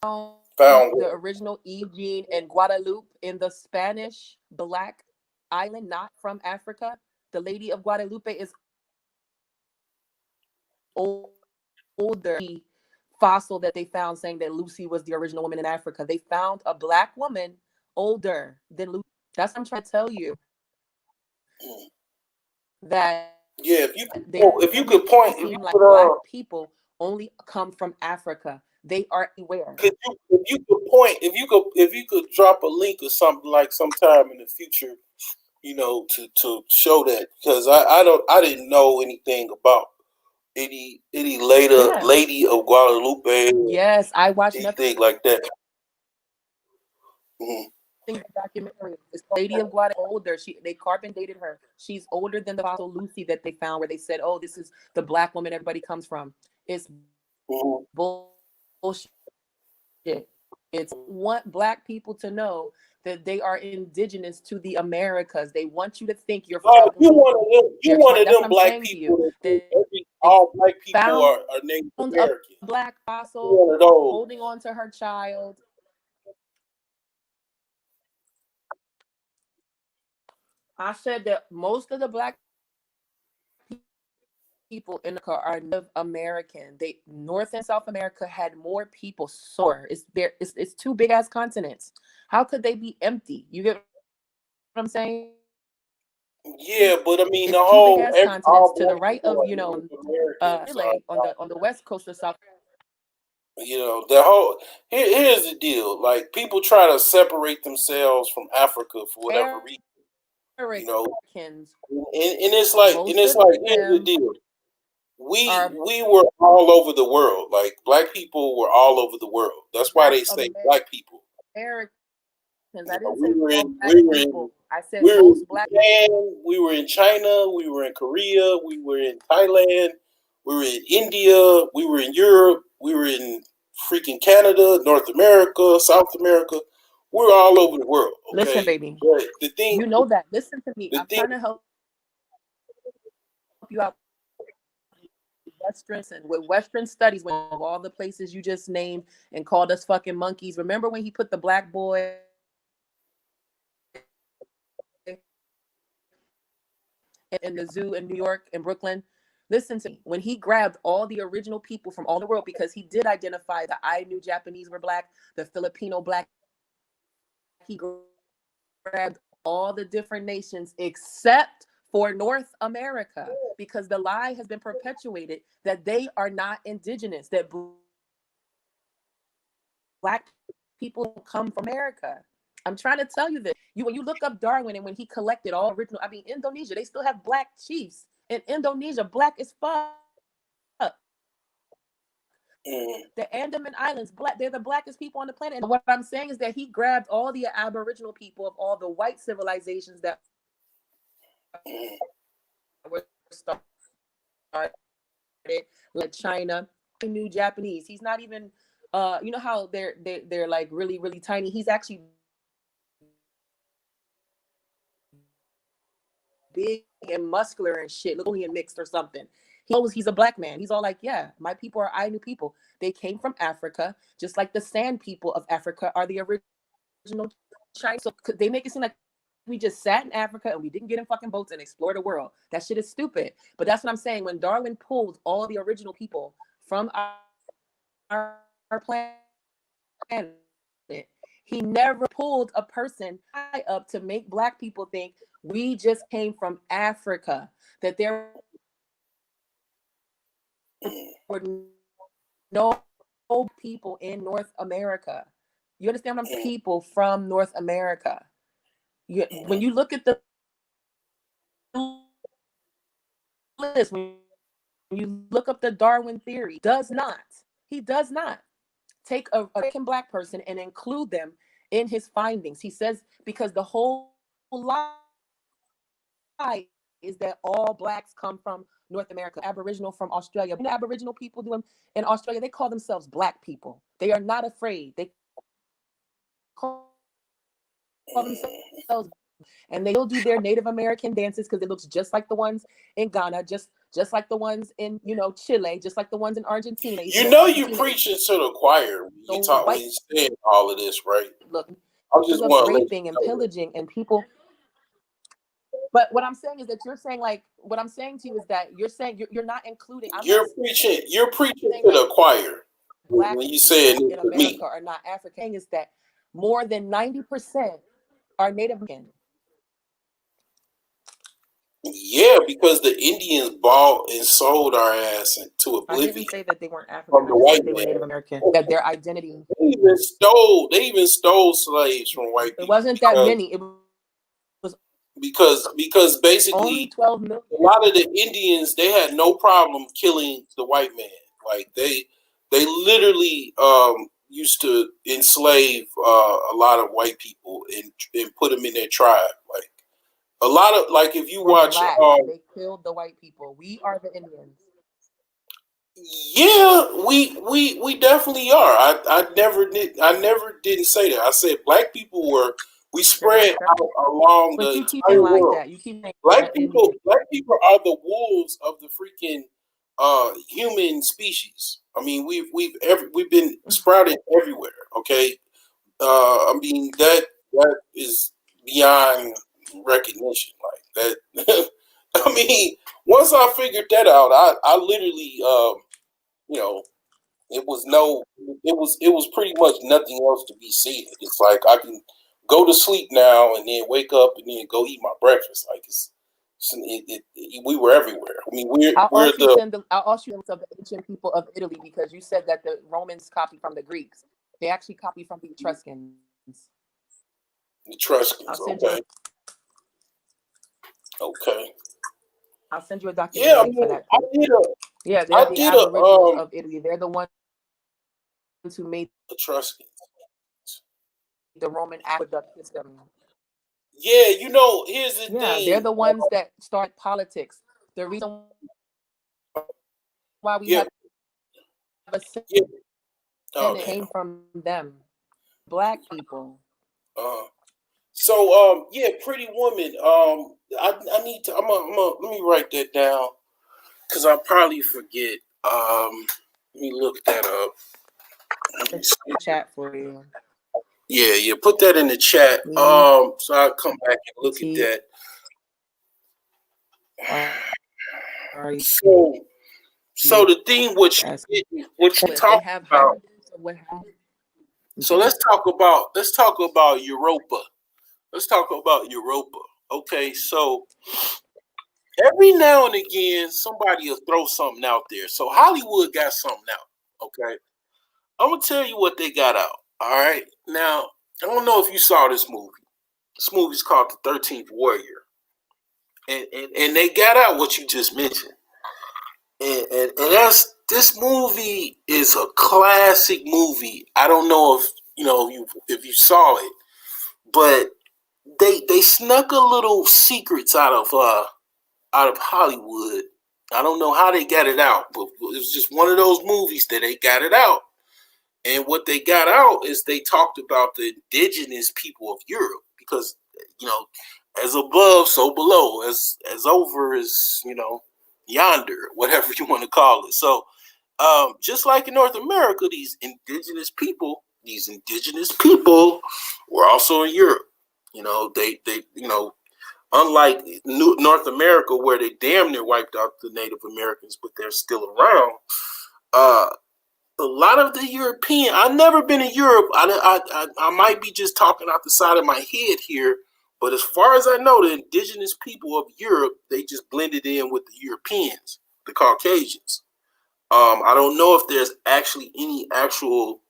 the original Eve gene in Guadeloupe in the Spanish Black Island, not from Africa? The Lady of Guadalupe is older fossil that they found saying that Lucy was the original woman in Africa. They found a black woman older than Lucy. That's what I'm trying to tell you. That yeah, if you could point, if you could, black people only come from Africa. They are aware. If you could point, if you could drop a link or something like sometime in the future, to show that, because I didn't know anything about any Lady of Guadalupe. Yes, I watched anything like that. Mm-hmm. Documentary. It's Lady of Guadalupe. Older. They carbon dated her. She's older than the fossil Lucy that they found, where they said, "Oh, this is the black woman everybody comes from." It's bullshit. It's want black people to know that they are indigenous to the Americas. They want you to think you're. Oh, you one of them black people. All black people are Native American. Black fossil holding on to her child. I said that most of the black people in the car are Native American. North and South America had more people. It's two big ass continents. How could they be empty? You get what I'm saying? Yeah, but I mean, it's the whole continents to the right of Chile on the west coast of South. You know, the whole here's the deal. Like people try to separate themselves from Africa for whatever reason. You know, and it's like here's the deal. We were all over the world. Like black people were all over the world. That's why they say black people. Americans. I You know, didn't I said most black people. We were in China. We were in Korea. We were in Thailand. We were in India. We were in Europe. We were in freaking Canada, North America, South America. We're all over the world. Okay? Listen, baby. But the thing, you know that. Listen to me. I'm trying to help you out. With Western studies, with all the places you just named and called us fucking monkeys. Remember when he put the black boy in the zoo in New York and Brooklyn? Listen to me. When he grabbed all the original people from all the world, because he did identify the Ainu Japanese were black, the Filipino black. He grabbed all the different nations except for North America, because the lie has been perpetuated that they are not indigenous, that black people come from America. I'm trying to tell you that. When you look up Darwin and when he collected all original, Indonesia, they still have black chiefs. In Indonesia, black as fuck. The Andaman Islands, black, they're the blackest people on the planet. And what I'm saying is that he grabbed all the Aboriginal people of all the white civilizations that were started, like China, New Japanese. He's not even, you know how they're like really, really tiny. He's actually big and muscular and shit, Lilian mixed or something. He knows he's a black man. He's all like, yeah, my people are Ainu people. They came from Africa, just like the San people of Africa are the original Chinese. So they make it seem like we just sat in Africa and we didn't get in fucking boats and explore the world. That shit is stupid. But that's what I'm saying. When Darwin pulled all the original people from our planet, he never pulled a person high up to make black people think we just came from Africa, that there were no people in North America. You understand what I'm saying? People from North America. When you look at the list, when you look up the Darwin theory, he does not take a black person and include them in his findings. He says, because the whole lie is that all blacks come from North America, Aboriginal from Australia. The Aboriginal people do in Australia, they call themselves black people. They are not afraid. They call themselves, and they will do their Native American dances because it looks just like the ones in Ghana, just like the ones in, Chile, just like the ones in Argentina. You're preaching to the choir when you saying all of this, right? Look, I just raping and pillaging and people. But what I'm saying is that you're saying, like, what I'm saying to you is that you're saying you're not including. You're preaching to the choir when you say it in America are not African. Is that more than 90% are Native American? Yeah, because the Indians bought and sold our ass into oblivion. I didn't say that they weren't African. From the white they were Native American. That their identity. They even stole slaves from white people. It wasn't that many. It was because basically only 12 million. A lot of the Indians, they had no problem killing the white man. Like they literally used to enslave a lot of white people and put them in their tribe. Like a lot of, like, if you watch, they killed the white people. We are the Indians. Yeah, we definitely are. I never didn't say that. I said black people were. We spread out along but the you keep it like that. You keep black people. Black people are the wolves of the freaking human species. I mean, we've been sprouted everywhere. Okay, I mean that is beyond recognition. Like that. I mean, once I figured that out, I literally, it was pretty much nothing else to be said. It's like I can go to sleep now and then wake up and then go eat my breakfast. Like We were everywhere. I mean, I'll we're also the send the I'll also send of the ancient people of Italy because you said that the Romans copied from the Greeks. They actually copied from the Etruscans. Etruscans. I'll send Okay, you. okay. I'll send you a Yeah, I documentary for mean, that too. Yeah, they're I the did Aboriginals of Italy. They're the ones who made Etruscans. the Roman aqueduct system. Yeah, here's the Yeah, they're thing. the ones that start politics. The reason why we Yeah, have a yeah. Oh Senate damn. came from them, Black people. So yeah, Pretty Woman. I need to. Let me write that down because I'll probably forget. Let me look that up. Let me It's see. in the chat for you. Yeah. Put that in the chat. E So I'll come back and look at T that. R So U the thing what S. you They talk have about. hieroglyphs of what happened. So let's talk about Europa. Let's talk about Europa. Okay, so every now and again somebody will throw something out there. So Hollywood got something out. Okay, I'm gonna tell you what they got out. All right, now I don't know if you saw this movie. This movie's called The 13th Warrior, and they got out what you just mentioned. And that's this movie is a classic movie. I don't know if you saw it, but they snuck a little secrets out of Hollywood. I don't know how they got it out, but it was just one of those movies that they got it out. And what they got out is they talked about the indigenous people of Europe because as above, so below, as over is yonder, whatever you want to call it. So just like in North America, these indigenous people were also in Europe. They unlike North America where they damn near wiped out the Native Americans, but they're still around. A lot of the European, I've never been in Europe. I might be just talking out the side of my head here, but as far as I know, the indigenous people of Europe, they just blended in with the Europeans, the Caucasians. I don't know if there's actually any actual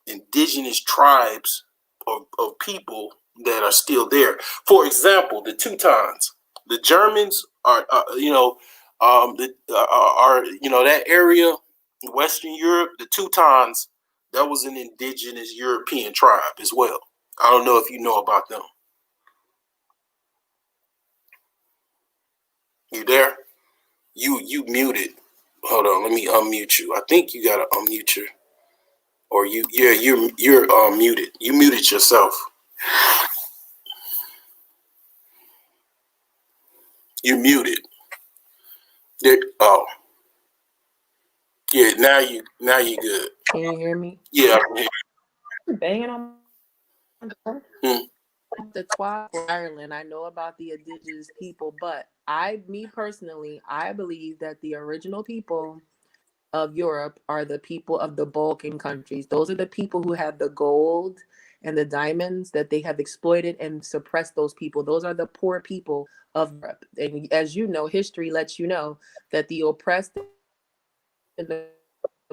indigenous tribes of people that are still there. For example, the Teutons, the Germans are, that area, Western Europe, the Teutons, that was an indigenous European tribe as well. I don't know if you know about them. You there? You muted. Hold on, let me unmute you. I think you gotta unmute your, or you're muted. You muted yourself. You muted. There, oh, yeah. Now you good. Can you hear me? Yeah. Banging on the door. Hmm. The Twa for Ireland. I know about the indigenous people, but me personally, I believe that the original people of Europe are the people of the Balkan countries. Those are the people who have the gold and the diamonds that they have exploited and suppressed those people. Those are the poor people of Europe. And as you know, history lets you know that the oppressed and the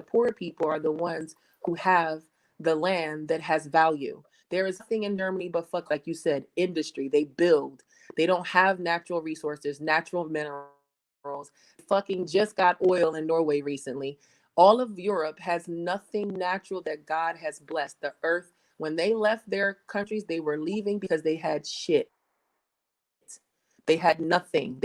poor people are the ones who have the land that has value. There is nothing in Germany but fuck, like you said, industry. They build. They don't have natural resources, natural minerals. Fucking just got oil in Norway recently. All of Europe has nothing natural that God has blessed. The earth, when they left their countries, they were leaving because they had shit. They had nothing.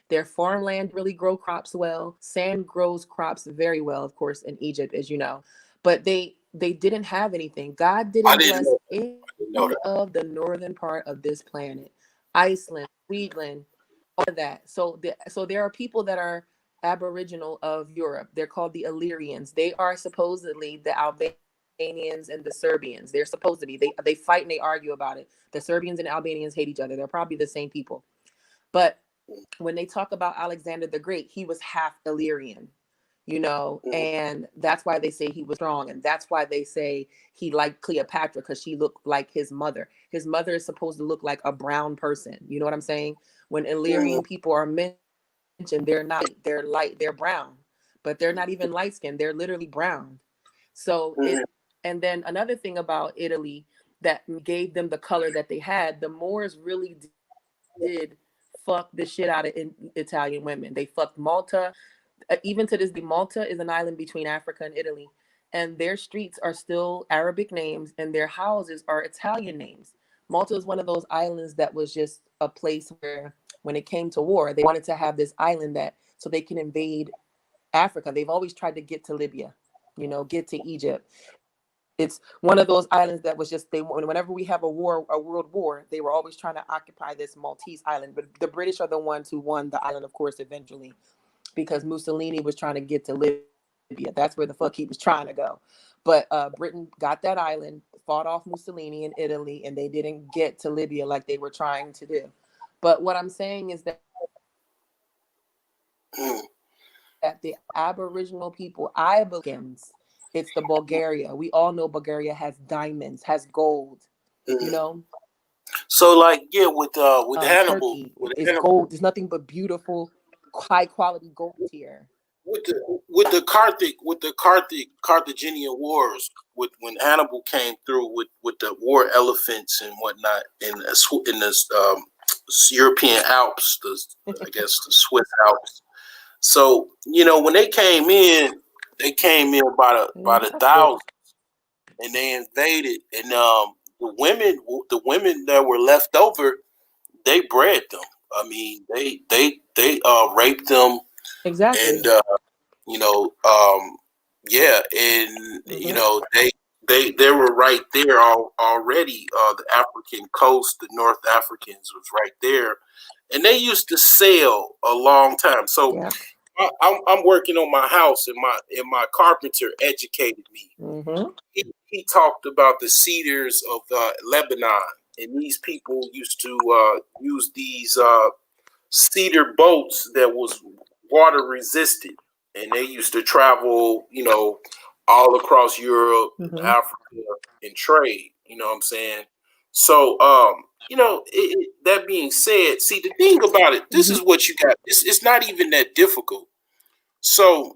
Their farmland really grow crops well. Sand grows crops very well, of course, in Egypt, as you know. But they didn't have anything. God I didn't didn't bless know. any I didn't know that. of the northern part of this planet. Iceland, Sweden, all of that. So there are people that are aboriginal of Europe. They're called the Illyrians. They are supposedly the Albanians and the Serbians. They're supposed to be. They fight and they argue about it. The Serbians and Albanians hate each other. They're probably the same people. But when they talk about Alexander the Great, he was half Illyrian. you know, and that's why they say he was strong, and that's why they say he liked Cleopatra, because she looked like his mother. His mother is supposed to look like a brown person. You know what I'm saying? When Illyrian people are mentioned, they're not, they're light, they're brown, but they're not even light skinned. They're literally brown. So and then another thing about Italy that gave them the color that they had, the Moors really did fuck the shit out of Italian women. They fucked Malta. Even to this day, Malta is an island between Africa and Italy, and their streets are still Arabic names and their houses are Italian names. Malta is one of those islands that was just a place where, when it came to war, they wanted to have this island that so they can invade Africa. They've always tried to get to Libya, you know, get to Egypt. It's one of those islands that was just, they, whenever we have a war, a world war, they were always trying to occupy this Maltese island. But the British are the ones who won the island, of course, eventually, because Mussolini was trying to get to Libya. That's where the fuck he was trying to go. But Britain got that island, fought off Mussolini in Italy, and they didn't get to Libya like they were trying to do. But what I'm saying is that the Aboriginal people, it's the Bulgaria. We all know Bulgaria has diamonds, has gold, you know? So like, yeah, with Hannibal, Turkey, it's gold. There's nothing but beautiful, high quality gold here. With the Carthaginian wars, when Hannibal came through with the war elephants and whatnot in the European Alps, I guess the Swiss Alps. So you know, when they came in by the thousands, and they invaded, and the women that were left over, they bred them. I mean, they raped them. Exactly. And you know, yeah, and you know, they were right there already. The African coast, the North Africans was right there, and they used to sail a long time. So yeah. I'm working on my house, and my carpenter educated me. Mm-hmm. He talked about the cedars of Lebanon, and these people used to use these cedar boats that was water resistant, and they used to travel, you know, all across Europe, Africa, and trade. You know what I'm saying? So, you know, that being said, see, the thing about it, this is what you got. It's not even that difficult. So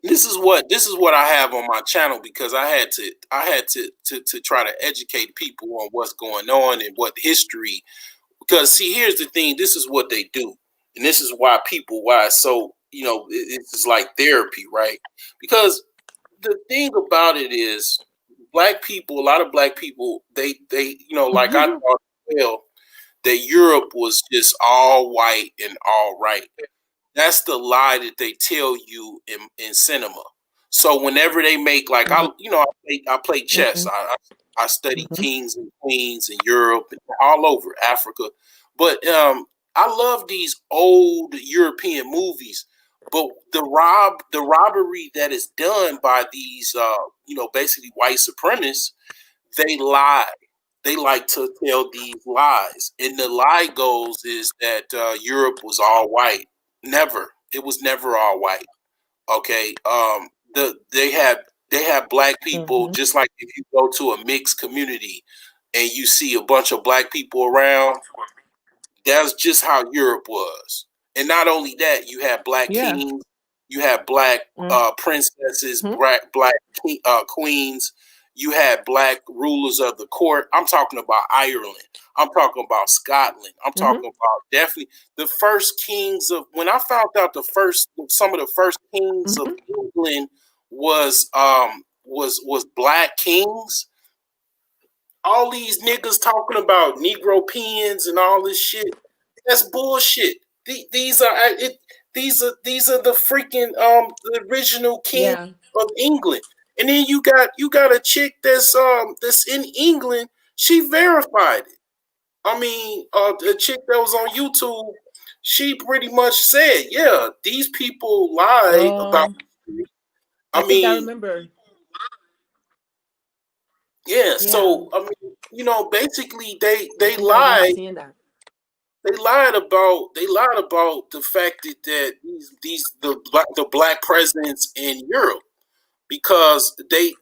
this is what I have on my channel, because I had to try to educate people on what's going on and what history. Because see, here's the thing. This is what they do, and this is why it's so, you know, it's like therapy, right? Because the thing about it is, a lot of black people, they you know, like I thought, well, that Europe was just all white and all right. That's the lie that they tell you in cinema. So whenever they make, like, I play chess. I study kings and queens in Europe and all over Africa. But I love these old European movies. But the robbery that is done by these you know, basically white supremacists, they lie. They like to tell these lies. And the lie goes is that Europe was all white. Never. It was never all white. Okay. They have black people, just like if you go to a mixed community and you see a bunch of black people around, that's just how Europe was. And not only that, you have black kings, you have black princesses, black queens, you had black rulers of the court. I'm talking about Ireland. I'm talking about Scotland. I'm talking about definitely the first kings of, when I found out some of the first kings of England was black kings. All these niggas talking about Negro pens and all this shit. That's bullshit. These are the freaking the original king of England. And then you got a chick that's in England. She verified it. I mean, the chick that was on YouTube, she pretty much said, yeah, these people lie about. I think I remember. Yeah, so I mean, you know, basically they lie. they lied about the fact that the black presence in Europe, because they,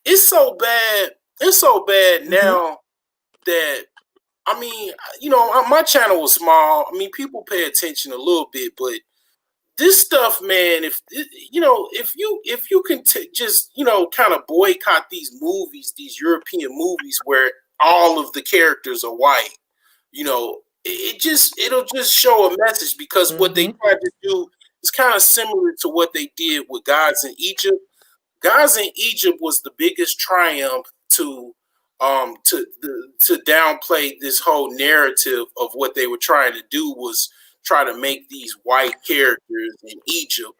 it's so bad. It's so bad now that, I mean, my channel was small. I mean, people pay attention a little bit, but this stuff, man, if you can just, kind of boycott these movies, these European movies where all of the characters are white, it'll just show a message, because what they tried to do is kind of similar to what they did with Gods in Egypt. Gods in Egypt was the biggest triumph to downplay this whole narrative of what they were trying to do, was try to make these white characters in Egypt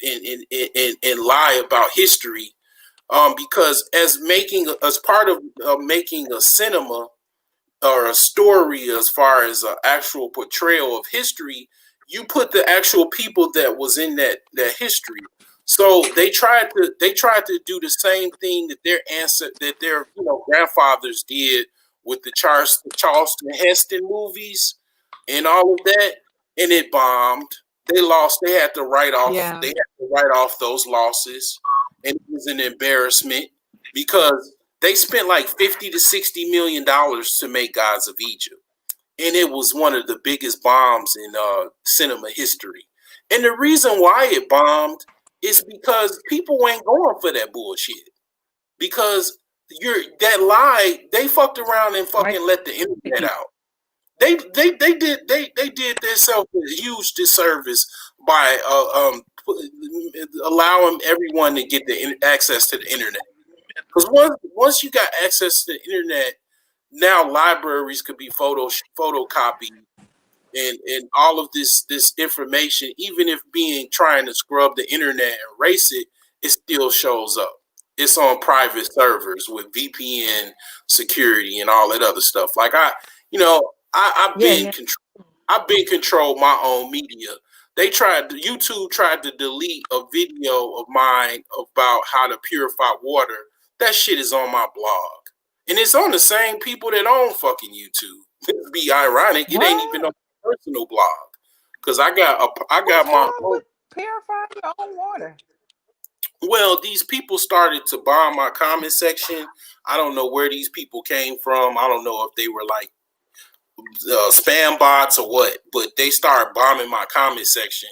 and lie about history, because as part of making a cinema or a story, as far as an actual portrayal of history, you put the actual people that was in that history. So they tried to do the same thing that their grandfathers did with the Charleston Heston movies and all of that, and it bombed. They lost. They had to write off. Yeah. They had to write off those losses, and it was an embarrassment, because they spent like $50 to $60 million to make Gods of Egypt, and it was one of the biggest bombs in cinema history. And the reason why it bombed is because people ain't going for that bullshit. Because that lie, they fucked around and fucking let the internet out. They did themselves a huge disservice by allowing everyone to get the access to the internet. Because once you got access to the internet, now libraries could be photocopied, and all of this information, even if trying to scrub the internet and erase it, it still shows up. It's on private servers with VPN security and all that other stuff. Like I've been controlled my own media. YouTube tried to delete a video of mine about how to purify water. That shit is on my blog, and it's on the same people that own fucking YouTube. It'd be ironic. It ain't even on my personal blog, because I got my own. Purify your own water. Well, these people started to bomb my comment section. I don't know where these people came from. I don't know if they were like spam bots or what, but they started bombing my comment section,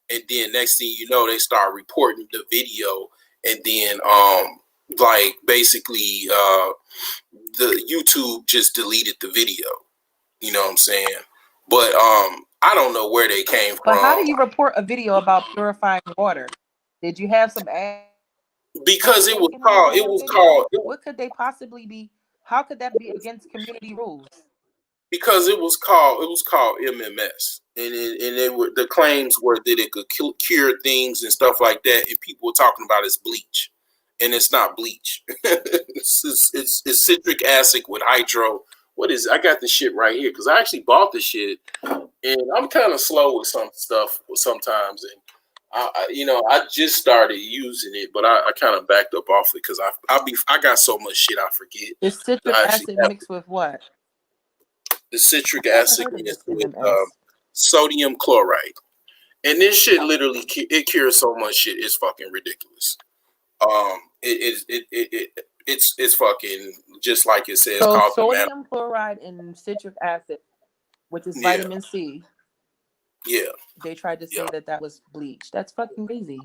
and then next thing you know, they start reporting the video, and then like basically the YouTube just deleted the video. You know what I'm saying? But I don't know where they came from. But how do you report a video about purifying water? Did you have some ads? Because it was called. What could they possibly be? How could that be against community rules? Because it was called MMS, and the claims were that it could cure things and stuff like that, and people were talking about it's bleach, and it's not bleach. it's citric acid with hydro. What is it? I got the shit right here because I actually bought the shit, and I'm kind of slow with some stuff sometimes, and I just started using it, but I kind of backed up off it because I got so much shit I forget. Is citric acid mixed with what? The citric acid is with sodium chloride, and this shit literally it cures so much shit. It's fucking ridiculous. It's fucking just like it says. So sodium chloride and citric acid, which is vitamin C. Yeah. They tried to say that was bleach. That's fucking crazy.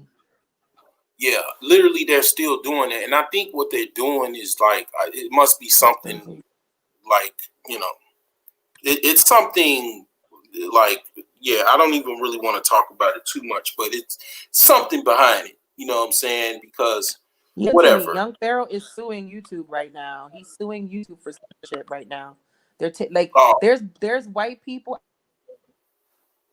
Yeah, literally, they're still doing it, and I think what they're doing is like it must be something like it's something like I don't even really want to talk about it too much, but it's something behind it. You know what I'm saying? Because whatever. Young Pharaoh is suing YouTube right now. He's suing YouTube for censorship right now. They're there's white people.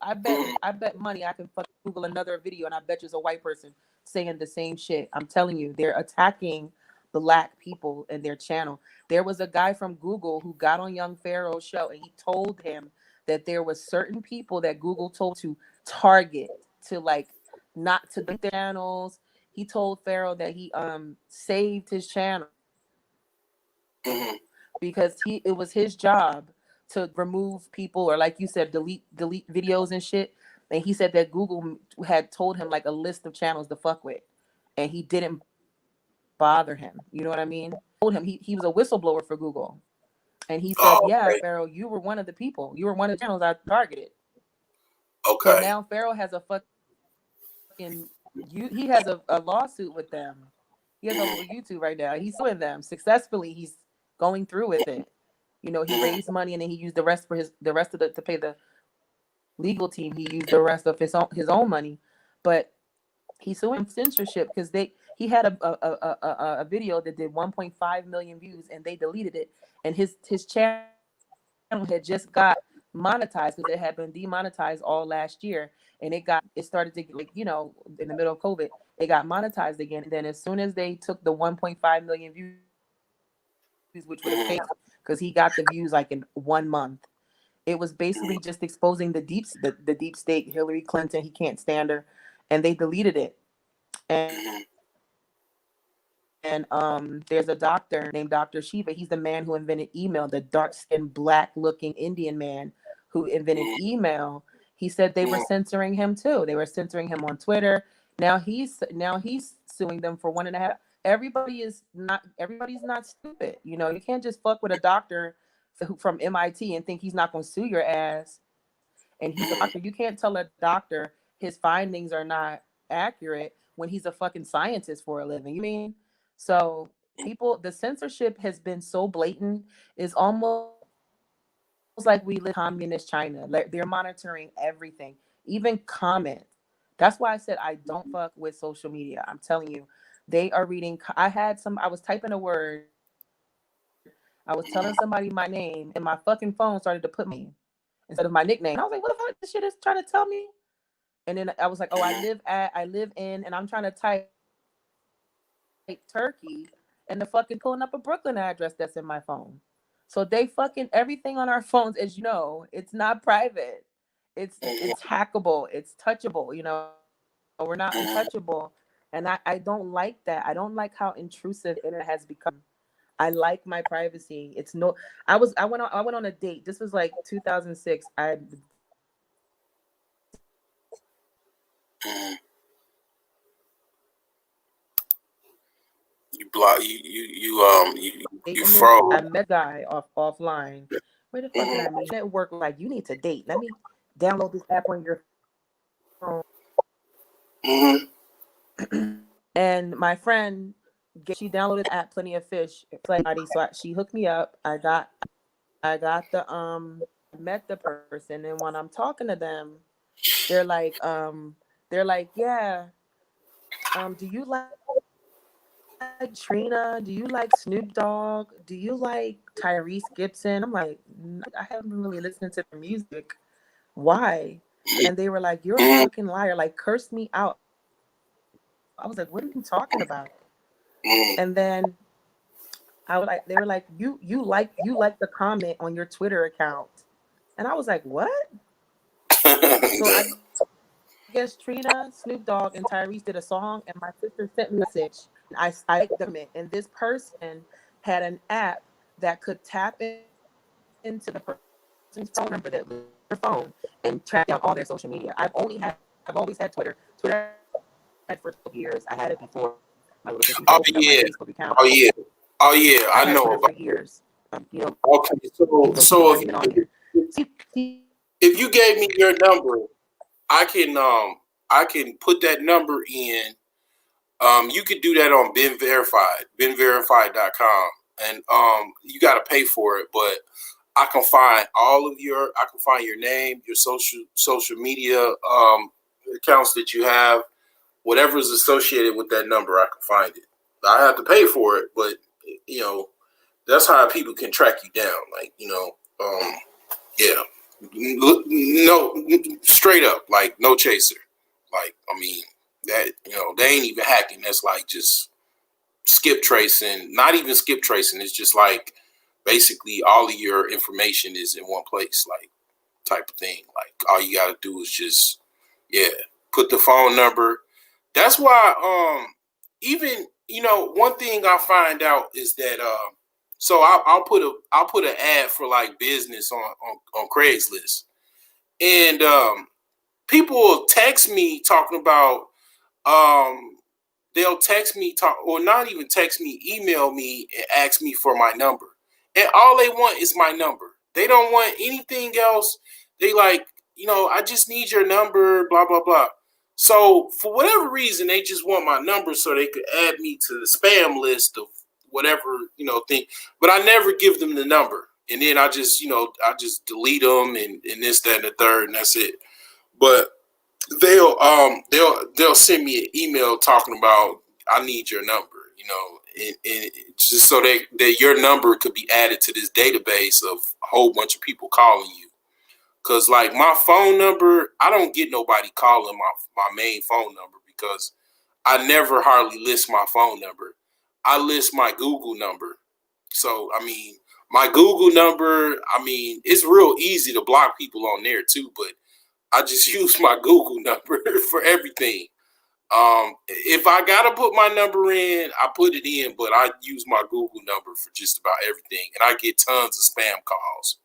I bet money I can fucking Google another video and I bet there's a white person saying the same shit. I'm telling you, they're attacking Black people in their channel. There was a guy from Google who got on Young Pharaoh's show and he told him that there was certain people that Google told to target to not to delete their channels. He told Pharaoh that he saved his channel because it was his job to remove people, or like you said, delete videos and shit. And he said that Google had told him like a list of channels to fuck with, and he didn't bother him. You know what I mean? Told him he was a whistleblower for Google, and he said, "Yeah, okay. Pharaoh, you were one of the people. You were one of the channels I targeted." So Okay. now Pharaoh has a fucking he has a lawsuit with them. He has a YouTube right now. He's suing them successfully. He's going through with it. You know, he raised money and then he used the rest for the rest of to pay the legal team. He used the rest of his own money, but he's suing censorship because he had a video that did 1.5 million views and they deleted it, and his channel had just got monetized because it had been demonetized all last year, and it started to, like, you know, in the middle of COVID, it got monetized again. And then as soon as they took the 1.5 million views, which would have paid because he got the views like in 1 month, it was basically just exposing the deep state, Hillary Clinton. He can't stand her, and they deleted it. And there's a doctor named Dr. Shiva. He's the man who invented email, the dark-skinned, black-looking Indian man who invented email. He said they were censoring him too. They were censoring him on Twitter. Now he's suing them for 1.5. Everybody's not stupid. You know, you can't just fuck with a doctor from MIT and think he's not going to sue your ass. And he's a doctor. You can't tell a doctor his findings are not accurate when he's a fucking scientist for a living. You mean? So the censorship has been so blatant. It's almost like we live in communist China. Like, they're monitoring everything, even comments. That's why I said I don't fuck with social media. I'm telling you, they are reading. I was typing a word. I was telling somebody my name, and my fucking phone started to put me instead of my nickname. I was like, what the fuck this shit is trying to tell me? And then I was like, oh, I live in, and I'm trying to type Turkey, and the fucking pulling up a Brooklyn address that's in my phone. So they fucking everything on our phones, as you know, it's not private. It's hackable. It's touchable. You know, we're not untouchable, and I don't like that. I don't like how intrusive the internet has become. I like my privacy. I went on a date. This was like 2006. You froze. I met a guy offline. Where the fuck did I meet? At work, like, you need to date. Let me download this app on your phone. And my friend, she downloaded the app Plenty of Fish. So she hooked me up. I got met the person, and when I'm talking to them, they're like, yeah, do you like Trina? Do you like Snoop Dogg? Do you like Tyrese Gibson? I'm like, I haven't been really listening to their music. Why? And they were like, you're a fucking liar. Like, cursed me out. I was like, what are you talking about? And then they were like, you like the comment on your Twitter account. And I was like, what? So I guess Trina, Snoop Dogg, and Tyrese did a song, and my sister sent me a message. I liked them, and this person had an app that could tap into the person's phone number that was their phone and track down all their social media. I've always had Twitter. Twitter I had for 12 years. I had it before my little sister opened up my Facebook account. Oh yeah, I know about for years. You know. Okay, so if you gave me your number, I can put that number in. You could do that on Ben Verified, benverified.com, and you got to pay for it, but I can find your name, your social media accounts that you have, whatever is associated with that number. I can find it. I have to pay for it, but you know, that's how people can track you down. Like, you know, yeah, no, straight up, like, no chaser. Like, I mean, that, you know, they ain't even hacking. That's like just skip tracing. Not even skip tracing. It's just like basically all of your information is in one place, like, type of thing. Like, all you got to do is just, put the phone number. That's why, even, you know, one thing I find out is that So I'll put an ad for like business on Craigslist, and people will text me talking about they'll text me or not even text me, email me and ask me for my number, and all they want is my number. They don't want anything else. They like, I just need your number, blah blah blah. So for whatever reason, they just want my number so they could add me to the spam list of whatever thing. But I never give them the number, and then I just delete them and this, that, and the third, and that's it. But they'll send me an email talking about I need your number, and just so that your number could be added to this database of a whole bunch of people calling you. Cause like my phone number, I don't get nobody calling my main phone number because I never hardly list my phone number. I list my Google number. So I mean, my Google number, it's real easy to block people on there too, but I just use my Google number for everything. If I gotta put my number in, I put it in, but I use my Google number for just about everything, and I get tons of spam calls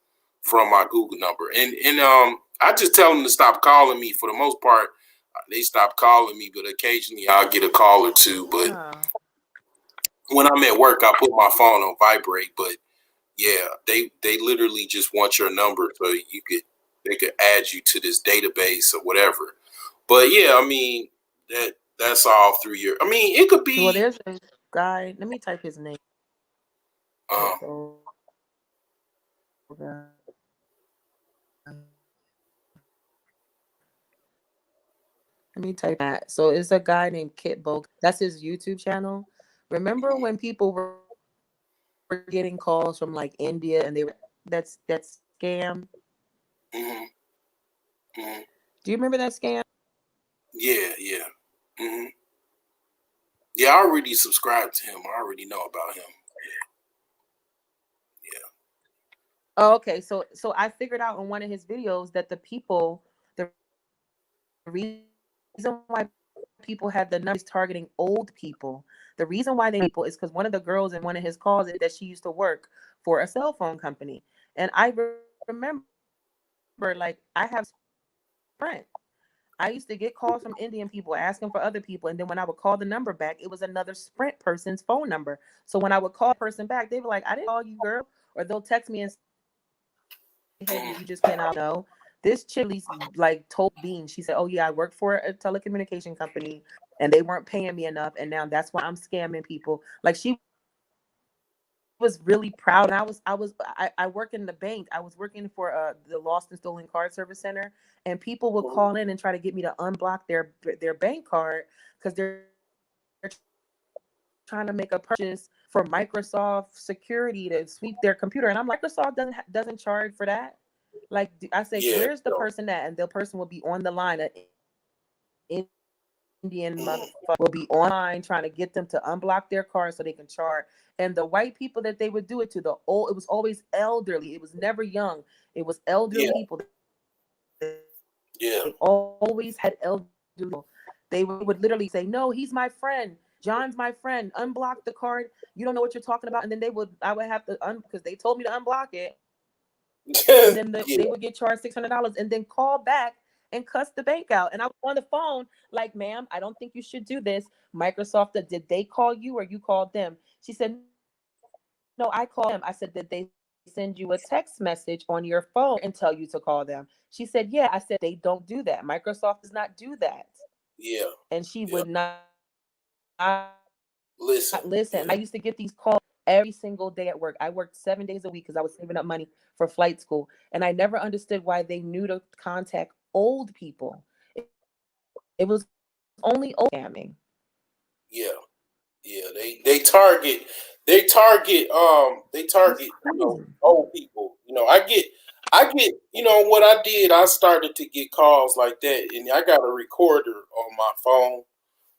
from my Google number. And I just tell them to stop calling me. For the most part, they stop calling me, but occasionally I'll get a call or two. But when I'm at work, I put my phone on vibrate. But yeah, they literally just want your number so they could add you to this database or whatever. But yeah, that's all through your. It could be. Well, there's a guy. Let me type his name. Let me type that. So it's a guy named Kit Bogue. That's his YouTube channel. Remember when people were getting calls from like India and they were that's scam? Mm-hmm. Mm-hmm. Do you remember that scam? Yeah. Mm-hmm. Yeah, I already subscribed to him. I already know about him. Yeah. Oh, okay. So I figured out on one of his videos that the reason why people had the numbers targeting old people. The reason why they people is because one of the girls in one of his calls that she used to work for a cell phone company, and I remember like I have Sprint. I used to get calls from Indian people asking for other people, and then when I would call the number back, it was another Sprint person's phone number. So when I would call a person back, they were like, "I didn't call you, girl," or they'll text me and say, "Hey, you just cannot know." This chili's like told Bean. She said, "Oh yeah, I work for a telecommunication company, and they weren't paying me enough, and now that's why I'm scamming people." Like she was really proud, and I work in the bank. I was working for the Lost and Stolen Card Service Center, and people would call in and try to get me to unblock their bank card because they're trying to make a purchase for Microsoft security to sweep their computer, and I'm like, Microsoft doesn't charge for that. Like I say, where's the person at? And the person will be on the line. An Indian motherfucker will be online trying to get them to unblock their card so they can charge. And the white people that they would do it to, it was always elderly. It was never young. It was elderly people. They always had elderly people. They would literally say, "No, he's my friend. John's my friend. Unblock the card. You don't know what you're talking about." And then I would have to because they told me to unblock it. And then they would get charged $600 and then call back and cuss the bank out. And I was on the phone like, "Ma'am, I don't think you should do this. Microsoft, did they call you or you called them?" She said, "No, I called them." I said, "Did they send you a text message on your phone and tell you to call them?" She said, "Yeah." I said, "They don't do that. Microsoft does not do that." Yeah. And she would not listen. Yeah. I used to get these calls every single day at work. I worked 7 days a week because I was saving up money for flight school. And I never understood why they knew to contact old people. It was only old scamming. Yeah. They target old people. I get what I did. I started to get calls like that, and I got a recorder on my phone,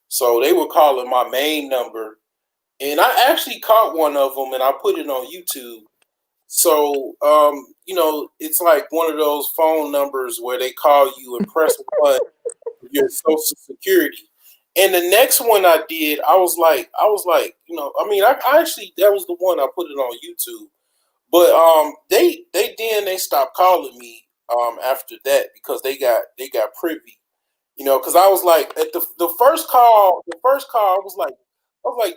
so they were calling my main number, and I actually caught one of them, and I put it on YouTube. So it's like one of those phone numbers where they call you and press one your social security. And the next one I did, I was like, I mean, I actually that was the one I put it on YouTube. But they stopped calling me after that because they got privy, because I was like at the first call I was like,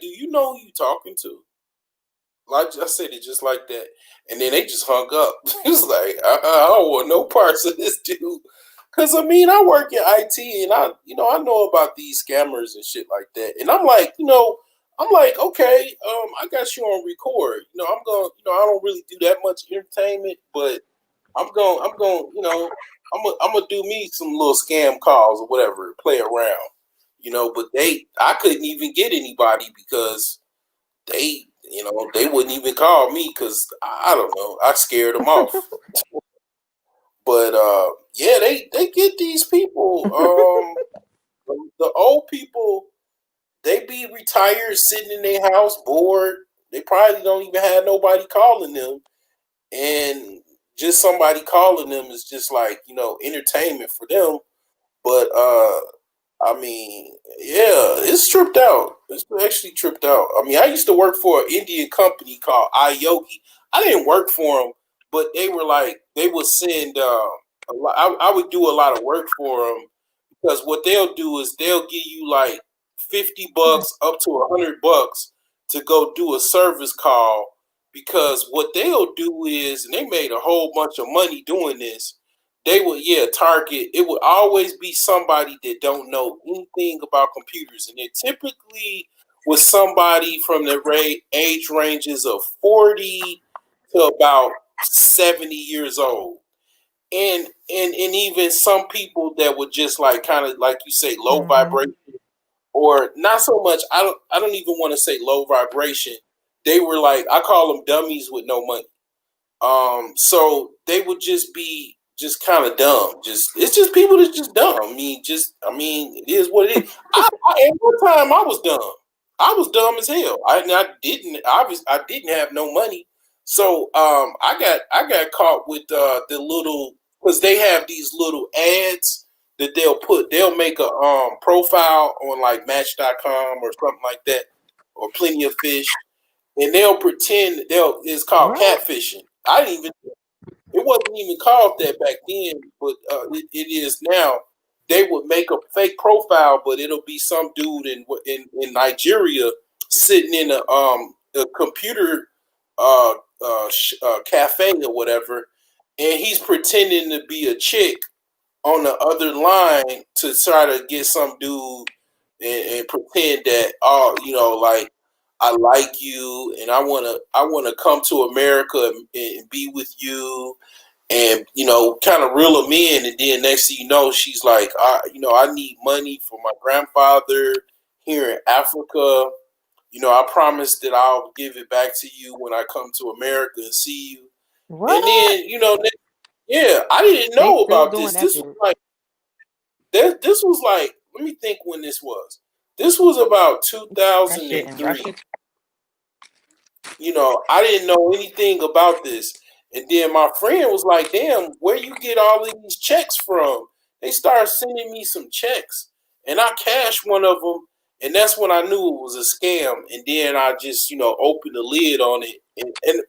do you know who you talking to? Like I said it just like that, and then they just hung up. It was like I don't want no parts of this dude, because I mean I work in IT and I know about these scammers and shit like that, and I'm like okay, I got you on record. I'm going. I don't really do that much entertainment, but I'm going. I'm gonna do me some little scam calls or whatever, play around. But I couldn't even get anybody because they wouldn't even call me because I don't know, I scared them off. But yeah, they get these people. The old people, they be retired, sitting in their house, bored. They probably don't even have nobody calling them, and just somebody calling them is just like entertainment for them. But I mean, yeah, it's tripped out. It's actually tripped out. I mean, I used to work for an Indian company called iYogi. I didn't work for them, but they were like they would send. I would do a lot of work for them because what they'll do is they'll give you like $50 up to $100 to go do a service call. Because what they'll do is, and they made a whole bunch of money doing this, they would target. It would always be somebody that don't know anything about computers, and it typically was somebody from the age ranges of 40 to about 70 years old, and even some people that would just like kind of like you say low vibration, or not so much. I don't even want to say low vibration. They were like, I call them dummies with no money. So they would just be just kind of dumb. It's just people that's just dumb. It is what it is. At one time I was dumb. I was dumb as hell. I didn't have no money. So I got caught with the little, because they have these little ads that they'll make a profile on like Match.com or something like that, or Plenty of Fish, and they'll pretend it's called catfishing. I didn't even. It wasn't even called that back then, but it is now. They would make a fake profile, but it'll be some dude in Nigeria sitting in a computer cafe or whatever, and he's pretending to be a chick on the other line to try to get some dude and pretend that like I like you and I wanna come to America and be with you, and kind of reel them in, and then next thing you know, she's like, I need money for my grandfather here in Africa. I promise that I'll give it back to you when I come to America and see you. What? And then yeah, I didn't know about this. This was like, let me think when this was. This was about 2003. I didn't know anything about this. And then my friend was like, damn, where you get all of these checks from? They started sending me some checks. And I cashed one of them. And that's when I knew it was a scam. And then I just, opened the lid on it.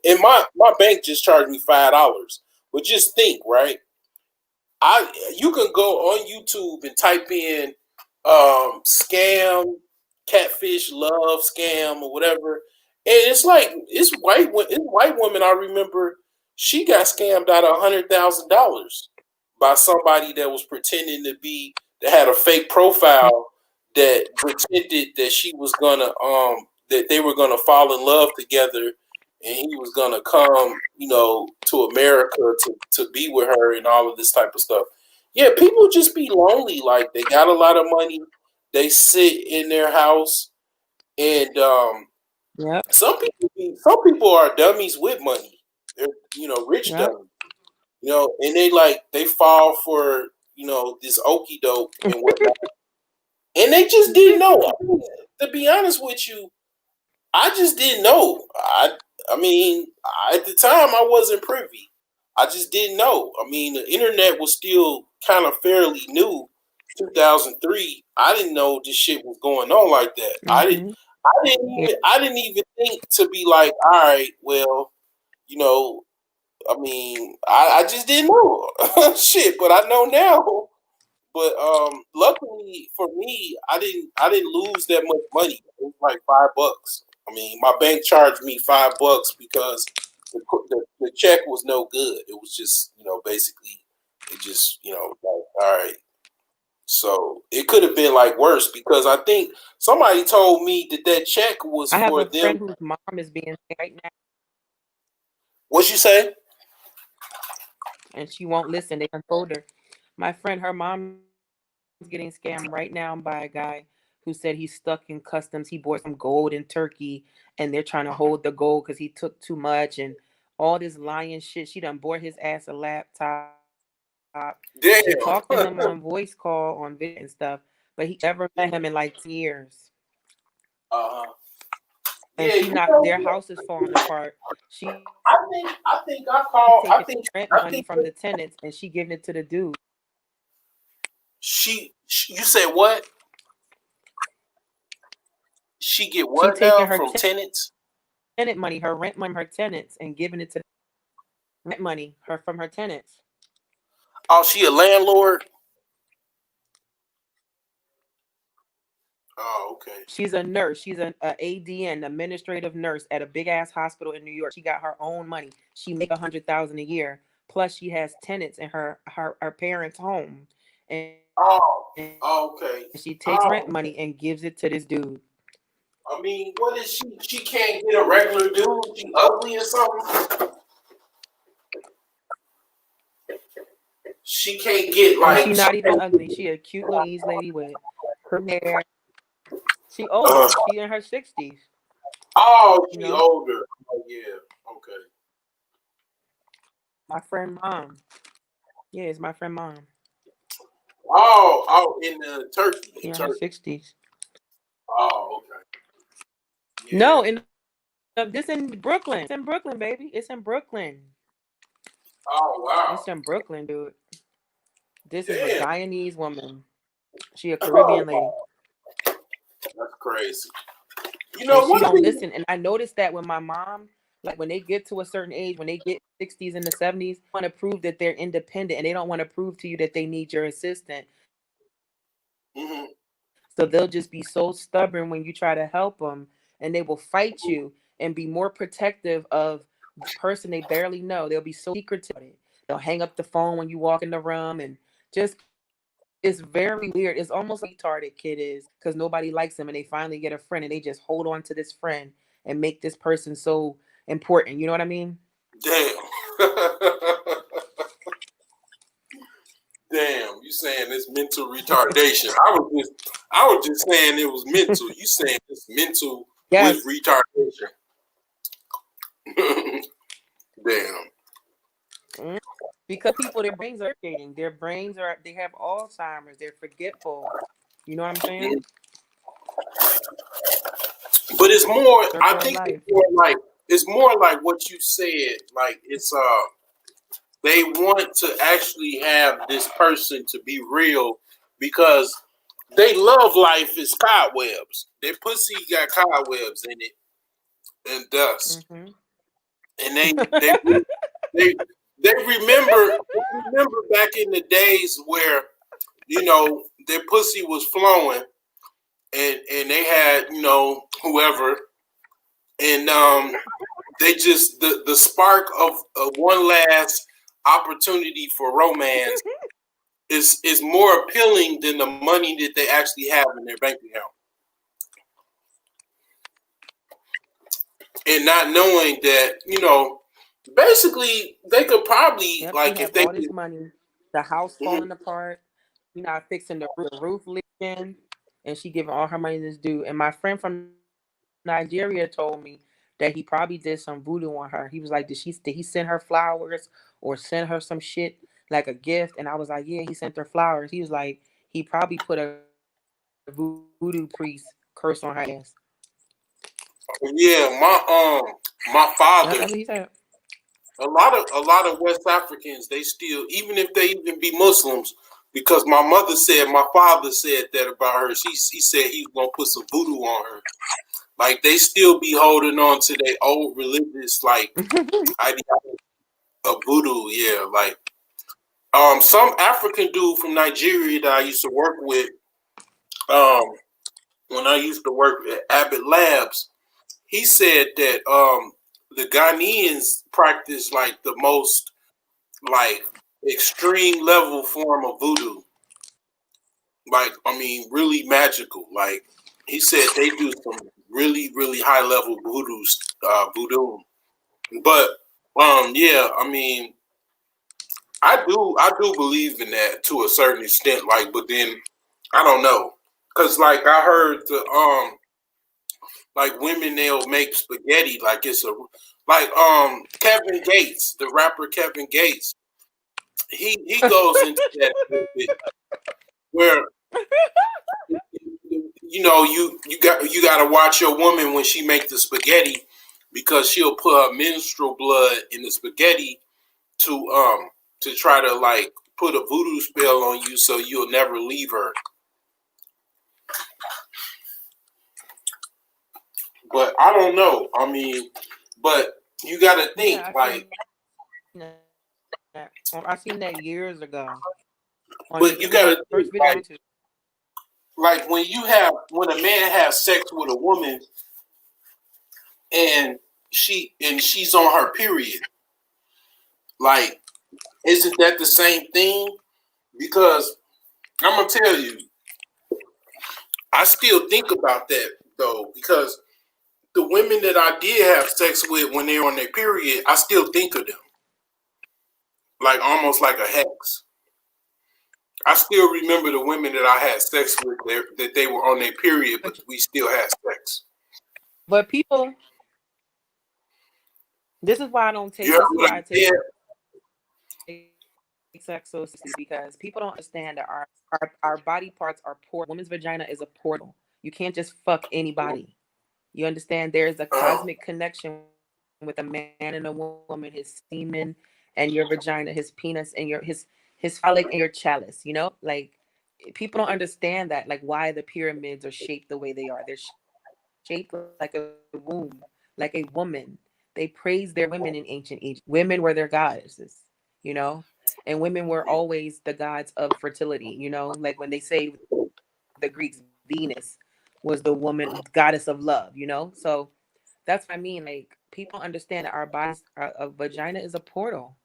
And my bank just charged me $5. But just think, right? You can go on YouTube and type in scam, catfish, love scam, or whatever, and it's like it's white woman. I remember she got scammed out of $100,000 by somebody that was pretending that had a fake profile that pretended that she was gonna that they were gonna fall in love together, and he was gonna come, to America to be with her and all of this type of stuff. Yeah, people just be lonely. Like they got a lot of money, they sit in their house, and some people are dummies with money. They're rich dummies. And they fall for this okie doke and whatnot, and they just didn't know. To be honest with you, I just didn't know. At the time, I wasn't privy. I just didn't know. I mean, the internet was still kind of fairly new, 2003, I didn't know this shit was going on like that. Mm-hmm. I didn't even think to be like, all right, well, you know, I mean, I just didn't know shit, but I know now. But luckily for me, I didn't lose that much money. It was like $5. I mean, my bank charged me $5 because the check was no good. It was just, basically, it just, like, all right. So it could have been like worse because I think somebody told me that check was I have for a them. friend whose mom is being sick right now, What'd you say? and she won't listen. They told her. My friend, her mom is getting scammed right now by a guy who said he's stuck in customs. He bought some gold in Turkey, and they're trying to hold the gold because he took too much and all this lying shit. She done bought his ass a laptop. Damn. She talked to him on voice call, on video and stuff, but he never met him in like 10 years. And Yeah, she not their house is falling apart. She I think I called. I taking think rent money from the tenants and she giving it to the dude. You said what? She get what She taking now her from tenants? Tenant money, her rent money, her tenants, and giving it to rent money from her tenants. Oh, she a landlord? Oh, okay. She's a nurse. She's an ADN, administrative nurse at a big ass hospital in New York. She got her own money. She make $100,000 a year. Plus, she has tenants in her parents' home, and okay. she takes rent money and gives it to this dude. I mean, what is she? She can't get a regular dude. She ugly or something. She can't get like. She's not even ugly. She a cute little East lady with her hair. She older. She in her 60s. Oh, she older. Oh, yeah. Okay. My friend mom. Yeah, it's my friend mom. Oh, in Turkey. In her 60s. Oh, okay. Yeah. No, this in Brooklyn. It's in Brooklyn, baby. It's in Brooklyn. Oh, wow. It's in Brooklyn, dude. This is a Guyanese woman. She a Caribbean lady. That's crazy. You know what? She don't listen. And I noticed that when my mom, like when they get to a certain age, when they get 60s and the 70s, want to prove that they're independent and they don't want to prove to you that they need your assistant. Mm-hmm. So they'll just be so stubborn when you try to help them, and they will fight you and be more protective of the person they barely know. They'll be so secretive. They'll hang up the phone when you walk in the room, and just, it's very weird. It's almost like a retarded kid is, because nobody likes them and they finally get a friend and they just hold on to this friend and make this person so important. You know what I mean? Damn. Damn, you saying it's mental retardation. I was just saying it was mental. You saying it's mental with retardation. Damn. Because people, their brains are irritating. They have Alzheimer's. They're forgetful. You know what I'm saying? But it's more, I think it's more like what you said. Like it's they want to actually have this person to be real because they love life is cobwebs. Their pussy got cobwebs in it and dust. Mm-hmm. And they remember back in the days where, their pussy was flowing and they had, whoever, and they just the spark of one last opportunity for romance is more appealing than the money that they actually have in their bank account. And not knowing that, basically they could probably if they all this money, the house falling apart, fixing the roof leaking, and she giving all her money to this dude. And my friend from Nigeria told me that he probably did some voodoo on her. He was like, did he send her flowers or send her some shit like a gift? And I was like, yeah, he sent her flowers. He was like, he probably put a voodoo priest curse on her ass. Yeah, my father. That's what he said. A lot of West Africans, they still, even if they even be Muslims, because my father said that about her. He said he was gonna put some voodoo on her. Like they still be holding on to their old religious like ideology of voodoo. Yeah, like some African dude from Nigeria that I used to work with. When I used to work at Abbott Labs, he said that the Ghanaians practice like the most like extreme level form of voodoo. Like, I mean, really magical. Like he said they do some really, really high level voodoo. But yeah, I mean, I do believe in that to a certain extent. Like, but then I don't know, cause like I heard the like women they'll make spaghetti like it's a like Kevin Gates, the rapper Kevin Gates. He goes into that a little bit where you got to watch your woman when she make the spaghetti because she'll put her menstrual blood in the spaghetti to try to like put a voodoo spell on you so you'll never leave her. But I don't know. I mean, but you got to think like. I seen that years ago. But you got to think like when a man has sex with a woman and she's on her period, like isn't that the same thing? Because I'm gonna tell you, I still think about that though, because the women that I did have sex with when they're on their period, I still think of them. Like almost like a hex. I still remember the women that I had sex with that they were on their period, but we still had sex. But people, this is why I don't take sex so seriously, because people don't understand that our body parts are portal. Woman's vagina is a portal. You can't just fuck anybody. You understand? There's a cosmic connection with a man and a woman, his semen and your vagina, his penis and his phallic and your chalice, you know? Like people don't understand that, like why the pyramids are shaped the way they are. They're shaped like a womb, like a woman. They praised their women in ancient Egypt. Women were their goddesses, you know? And women were always the gods of fertility, you know? Like when they say the Greeks, Venus was the woman goddess of love, you know? So that's what I mean. Like people understand that our bodies, a vagina is a portal,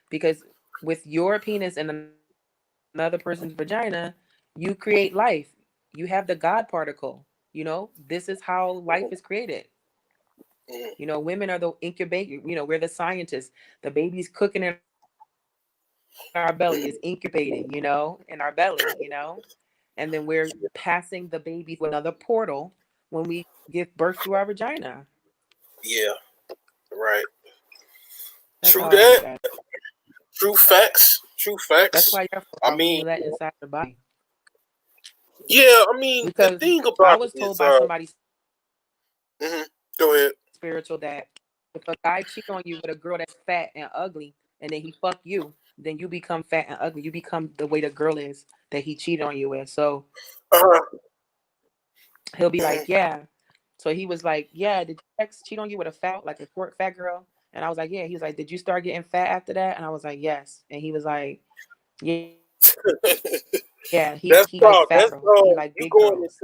because with your penis and another person's vagina, you create life. You have the God particle, you know? This is how life is created. You know, women are the incubator, you know, we're the scientists. The baby's cooking in our belly, is incubating, you know, in our belly, you know? And then we're passing the baby through another portal when we give birth to our vagina. Yeah, right. That's True that. True facts. That's why you're I mean, that inside the body. Yeah, I mean, because the thing about I was told by somebody go ahead. Spiritual that if a guy cheats on you with a girl that's fat and ugly, and then he fuck you, then you become fat and ugly. You become the way the girl is that he cheated on you with. So he'll be like, yeah. So he was like, yeah, did your ex cheat on you with a short fat girl? And I was like, yeah. He was like, did you start getting fat after that? And I was like, yes. And he was like, yeah. Yeah, he like fat girls. He like big girls.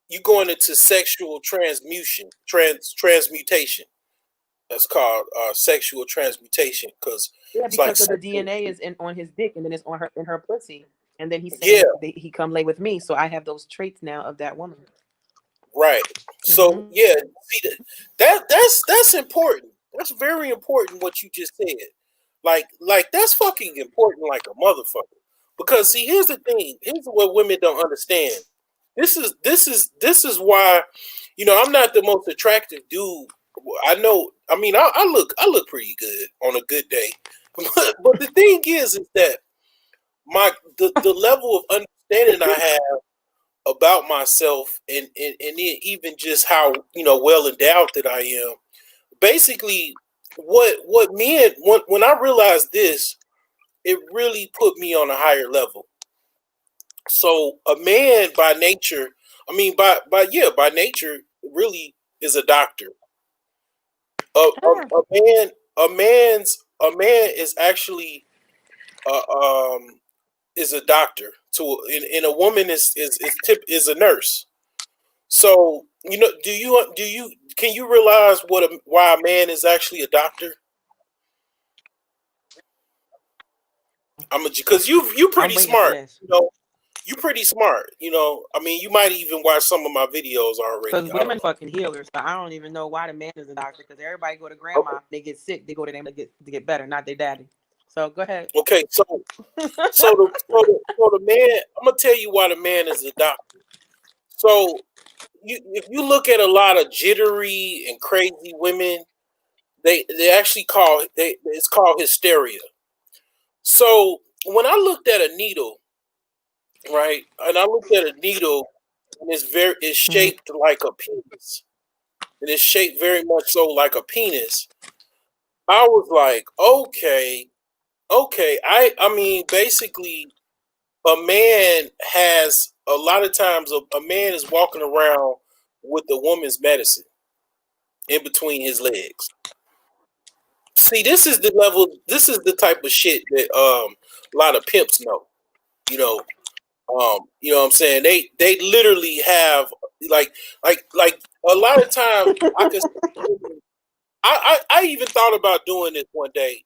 You going into sexual transmutation. That's called sexual transmutation because the DNA is on his dick and then it's on her pussy, and then he's saying he come lay with me, so I have those traits now of that woman. Right. So yeah, see that's important. That's very important what you just said. Like that's fucking important like a motherfucker. Because see, here's the thing. Here's what women don't understand. This is why, you know, I'm not the most attractive dude. I know. I mean, I look pretty good on a good day. But the thing is that the level of understanding I have about myself and even just how, you know, well endowed that I am. Basically, what men when I realized this, it really put me on a higher level. So a man by nature, I mean by nature really is a doctor. A man a man is actually uh, um is a doctor to and a woman is a nurse. So do you can you realize why a man is actually a doctor? Because you I'm pretty waiting for smart, this. you pretty smart. I mean, you might even watch some of my videos already. Because I don't women fucking healers, so I don't even know why the man is a doctor. Because everybody go to know. grandma, they get sick, they go to them to get better, not their daddy. So go ahead. Okay, so the man, I'm gonna tell you why the man is a doctor. So if you look at a lot of jittery and crazy women, they actually it's called hysteria. So when I looked at a needle, right, and I looked at a needle, and it's Mhm. shaped like a penis, and it's shaped very much so like a penis. I was like, okay. I mean, basically, a man has a lot of times a man is walking around with a woman's medicine in between his legs. See, this is the level. This is the type of shit that a lot of pimps know. You know, you know what I'm saying? They literally have like a lot of times I could. I even thought about doing this one day.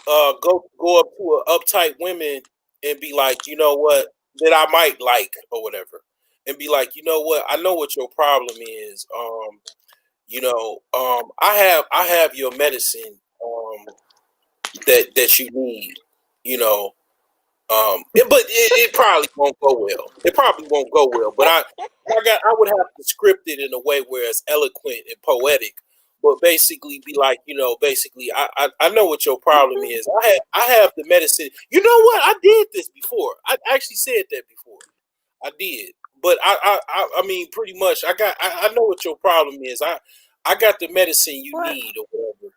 Go up to a uptight women and be like, you know what, that I might like or whatever, and be like, you know what, I know what your problem is. I have your medicine that you need. You know, but it probably won't go well. It probably won't go well. But I would have to script it in a way where it's eloquent and poetic. But basically, be like, basically, I know what your problem is. I have the medicine. You know what? I did this before. I actually said that before. I did. But I mean, pretty much, I know what your problem is. I got the medicine you What? need or whatever.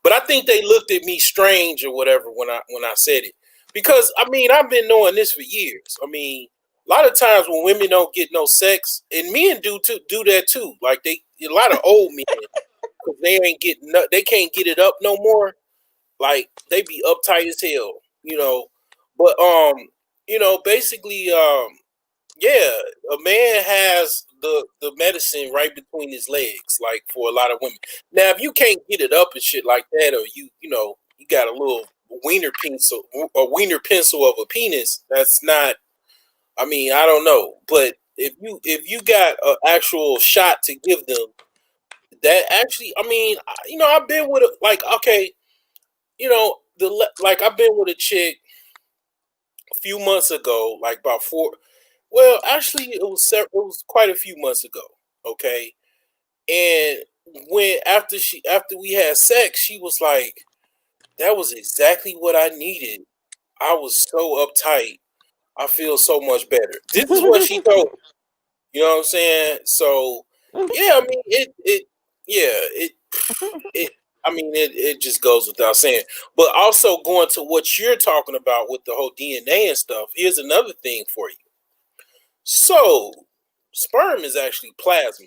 But I think they looked at me strange or whatever when I said it. Because I mean, I've been knowing this for years. I mean, a lot of times when women don't get no sex, and men do that too. Like a lot of old men, because they can't get it up no more. Like they be uptight as hell. But basically, yeah, a man has the medicine right between his legs, like for a lot of women. Now, if you can't get it up and shit like that, or you got a little wiener pencil of a penis, that's not. I mean, I don't know, but if you got an actual shot to give them, that actually, I mean, I've been with like okay, like I've been with a chick a few months ago, like about four. Well, actually, it was quite a few months ago. Okay, and when after we had sex, she was like, "That was exactly what I needed. I was so uptight. I feel so much better." This is what she told me. You know what I'm saying? So, yeah, I mean, it. I mean, it just goes without saying. But also going to what you're talking about with the whole DNA and stuff. Here's another thing for you. So, sperm is actually plasma.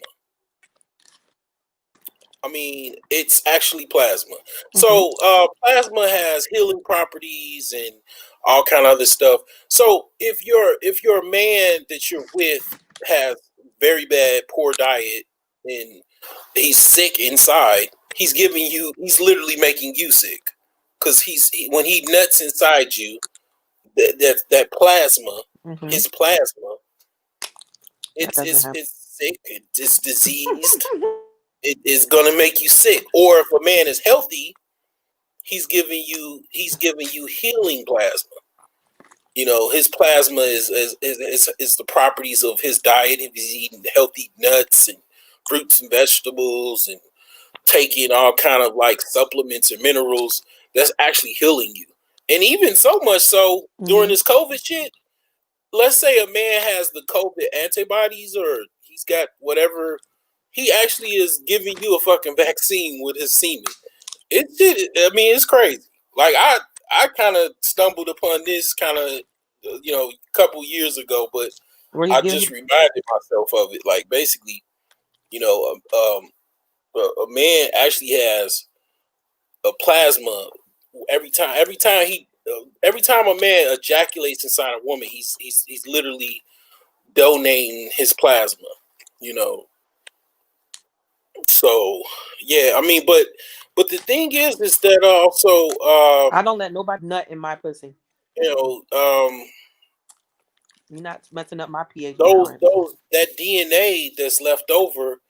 I mean, it's actually plasma. Mhm. So, plasma has healing properties and all kind of other stuff. So, if your man that you're with has very bad poor diet and he's sick inside, he's literally making you sick because when he nuts inside you, that plasma, Mhm. his plasma, That it's doesn't it's happen. it's sick, it's diseased. It is gonna make you sick. Or if a man is healthy, he's giving you healing plasma. His plasma is the properties of his diet. If he's eating healthy nuts and fruits and vegetables and taking all kind of like supplements and minerals, that's actually healing you. And even so much so during Mhm. this COVID shit, let's say a man has the COVID antibodies or he's got whatever, he actually is giving you a fucking vaccine with his semen. I mean, it's crazy. Like I kind of stumbled upon this kind of a couple years ago, but I just reminded myself of it. Like basically, a man actually has a plasma every time. Every time a man ejaculates inside a woman, he's literally donating his plasma. You know, so yeah. I mean, but the thing is that also I don't let nobody nut in my pussy. You're not messing up my pH. That DNA that's left over,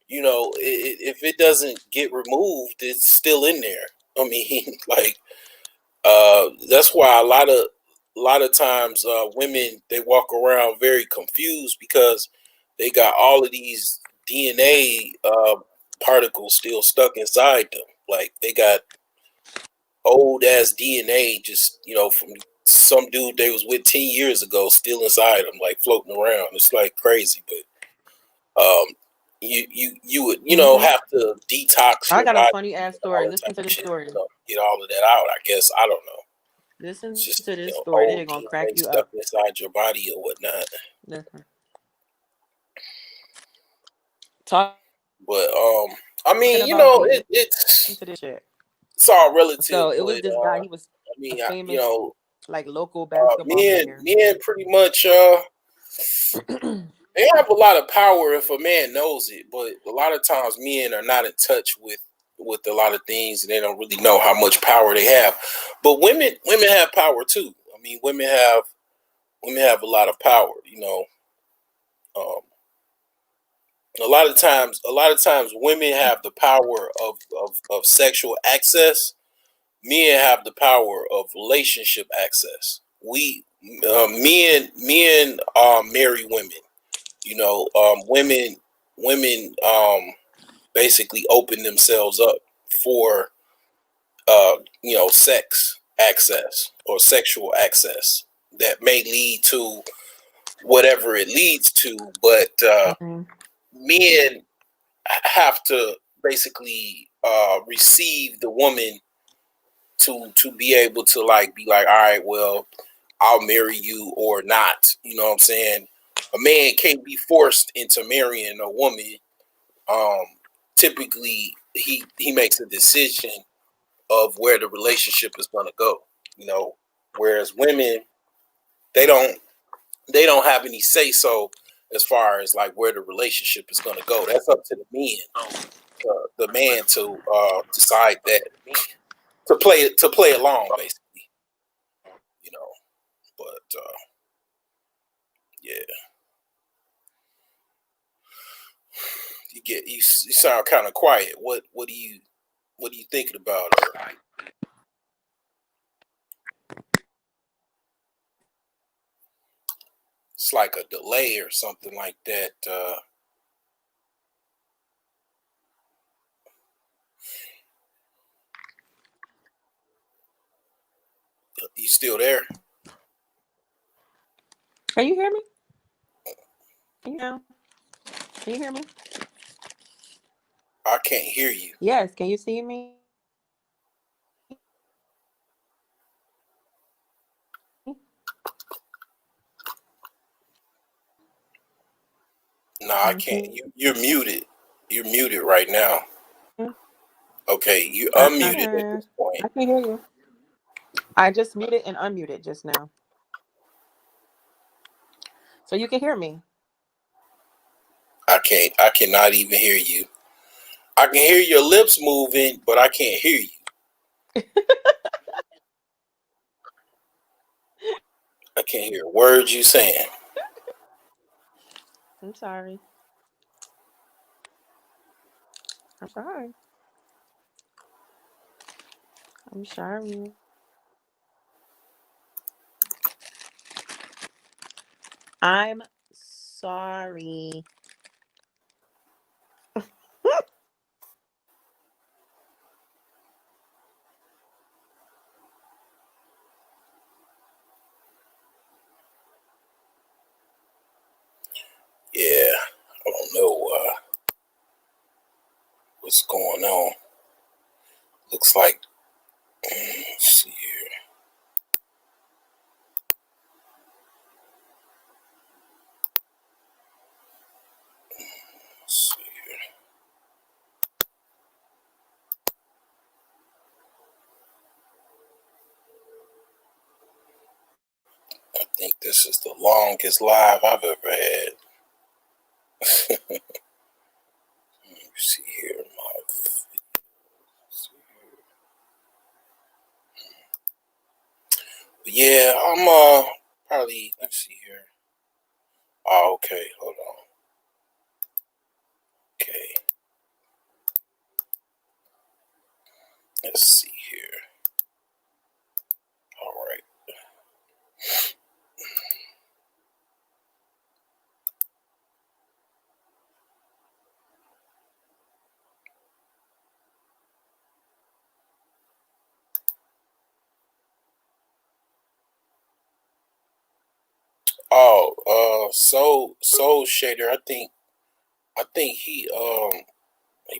if it doesn't get removed, it's still in there. I mean, like, that's why a lot of times women, they walk around very confused because they got all of these DNA particles still stuck inside them. Like they got old ass DNA just from some dude they was with 10 years ago still inside them, like floating around. It's like crazy, but you would have to detox. I got a funny ass story. Listen to this story. Get all of that out. I guess I don't know. Listen to this story. They're gonna crack you stuck up inside your body or whatnot. Listen. Talk. But I mean, it's to this shit. It's all relative. So it was this guy. He was famous, like local basketball player. Men pretty much they have a lot of power if a man knows it, but a lot of times men are not in touch with a lot of things, and they don't really know how much power they have. But women have power too. I mean, women have a lot of power. A lot of times women have the power of sexual access. Men have the power of relationship access. Men marry women. Women basically open themselves up for sex access or sexual access that may lead to whatever it leads to, but men have to basically receive the woman to be able to be like, all right, well, I'll marry you or not. You know what I'm saying? A man can't be forced into marrying a woman. Typically, he makes a decision of where the relationship is going to go. Whereas women, they don't have any say so as far as like where the relationship is going to go. That's up to the men, the man to decide that, to play along, basically. But yeah, you sound kind of quiet. What are you thinking about? It's like a delay or something like that. You still there? Can you hear me? Can you hear me? I can't hear you. Yes. Can you see me? No, I can't. You're muted. You're muted right now. Okay, you unmuted at this point. I can hear you. I just muted and unmuted just now. So you can hear me. I cannot even hear you. I can hear your lips moving, but I can't hear you. I can't hear words you saying. I'm sorry. I'm sorry. I'm sorry. I'm sorry. Yeah, I don't know what's going on. Looks like, let's see here. This is the longest live I've ever had. Let me see here. Yeah, I'm probably, let's see here. Oh, okay, hold on. Okay. Let's see here. All right. Oh, Soul Shader, I think he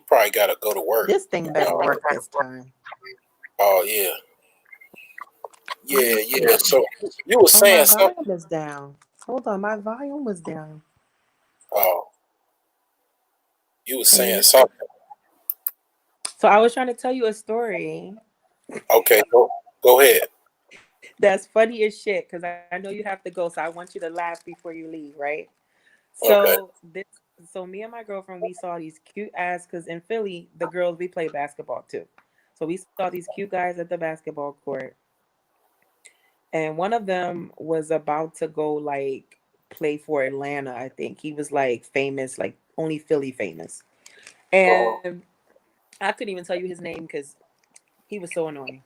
probably gotta go to work. This thing better work this time. Oh yeah. Yeah. So you were Oh, my saying something. volume is down. Hold on, my volume was down. Oh, you were Can you saying hear? something. So I was trying to tell you a story Okay, go ahead. that's funny as shit because I know you have to go, so I want you to laugh before you leave, right? Okay. So me and my girlfriend, we saw these cute ass because in Philly, the girls we play basketball too. So we saw these cute guys at the basketball court, and one of them was about to go like play for Atlanta. I think he was like famous, like only Philly famous, Uh-huh. and I couldn't even tell you his name because he was so annoying.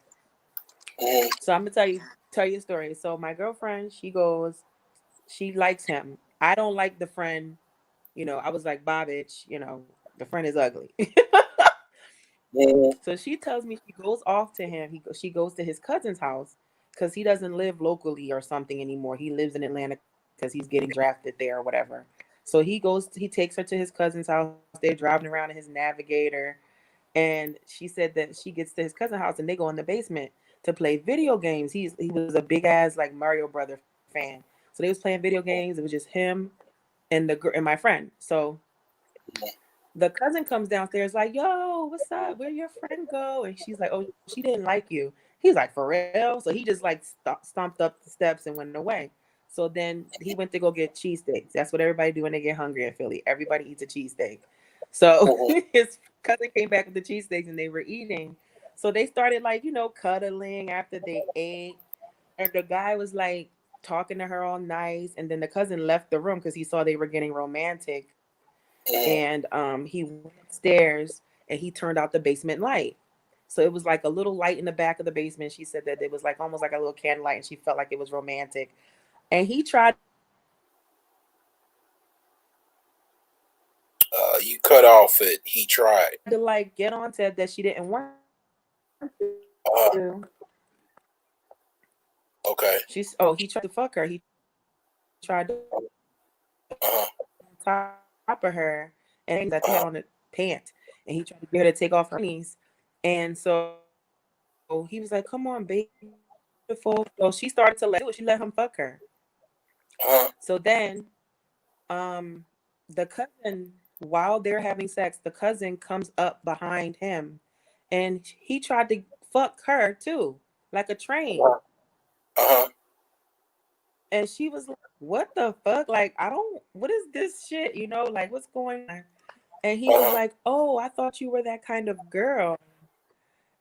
Mhm. So I'm gonna tell you a story. So my girlfriend, she likes him. I don't like the friend. I was like, "Bye, bitch. The friend is ugly." Mhm. So she tells me she goes off to him. She goes to his cousin's house because he doesn't live locally or something anymore. He lives in Atlanta because he's getting drafted there or whatever. So he takes her to his cousin's house. They're driving around in his Navigator, and she said that she gets to his cousin's house and they go in the basement to play video games. He was a big ass like Mario Brother fan. So they was playing video games. It was just him and my friend. So the cousin comes downstairs like, "Yo, what's up? Where your friend go?" And she's like, "Oh, she didn't like you." He's like, "For real?" So he just like stomped up the steps and went away. So then he went to go get cheesesteaks. That's what everybody do when they get hungry in Philly. Everybody eats a cheesesteak. So Mhm. his cousin came back with the cheesesteaks and they were eating. So they started like, cuddling after they ate. And the guy was like talking to her all nice. And then the cousin left the room because he saw they were getting romantic, Mhm. and he went upstairs and he turned out the basement light. So it was like a little light in the back of the basement. She said that it was like almost like a little candlelight, and she felt like it was romantic. And he tried You cut off it. He tried. to like get on, said that she didn't want Uh, to. okay. He tried to fuck her. He tried to Uh, top of her, and that they had on the pant, and he tried to get her to take off her knees. And so he was like, "Come on, baby, beautiful." So she started to she let him fuck her. uh, So then um the cousin, while they're having sex, the cousin comes up behind him and he tried to fuck her too, like a train. uh, And she was like, "What the fuck? Like, I don't, what is this shit? Like, what's going on?" And he was uh, like, "Oh, I thought you were that kind of girl."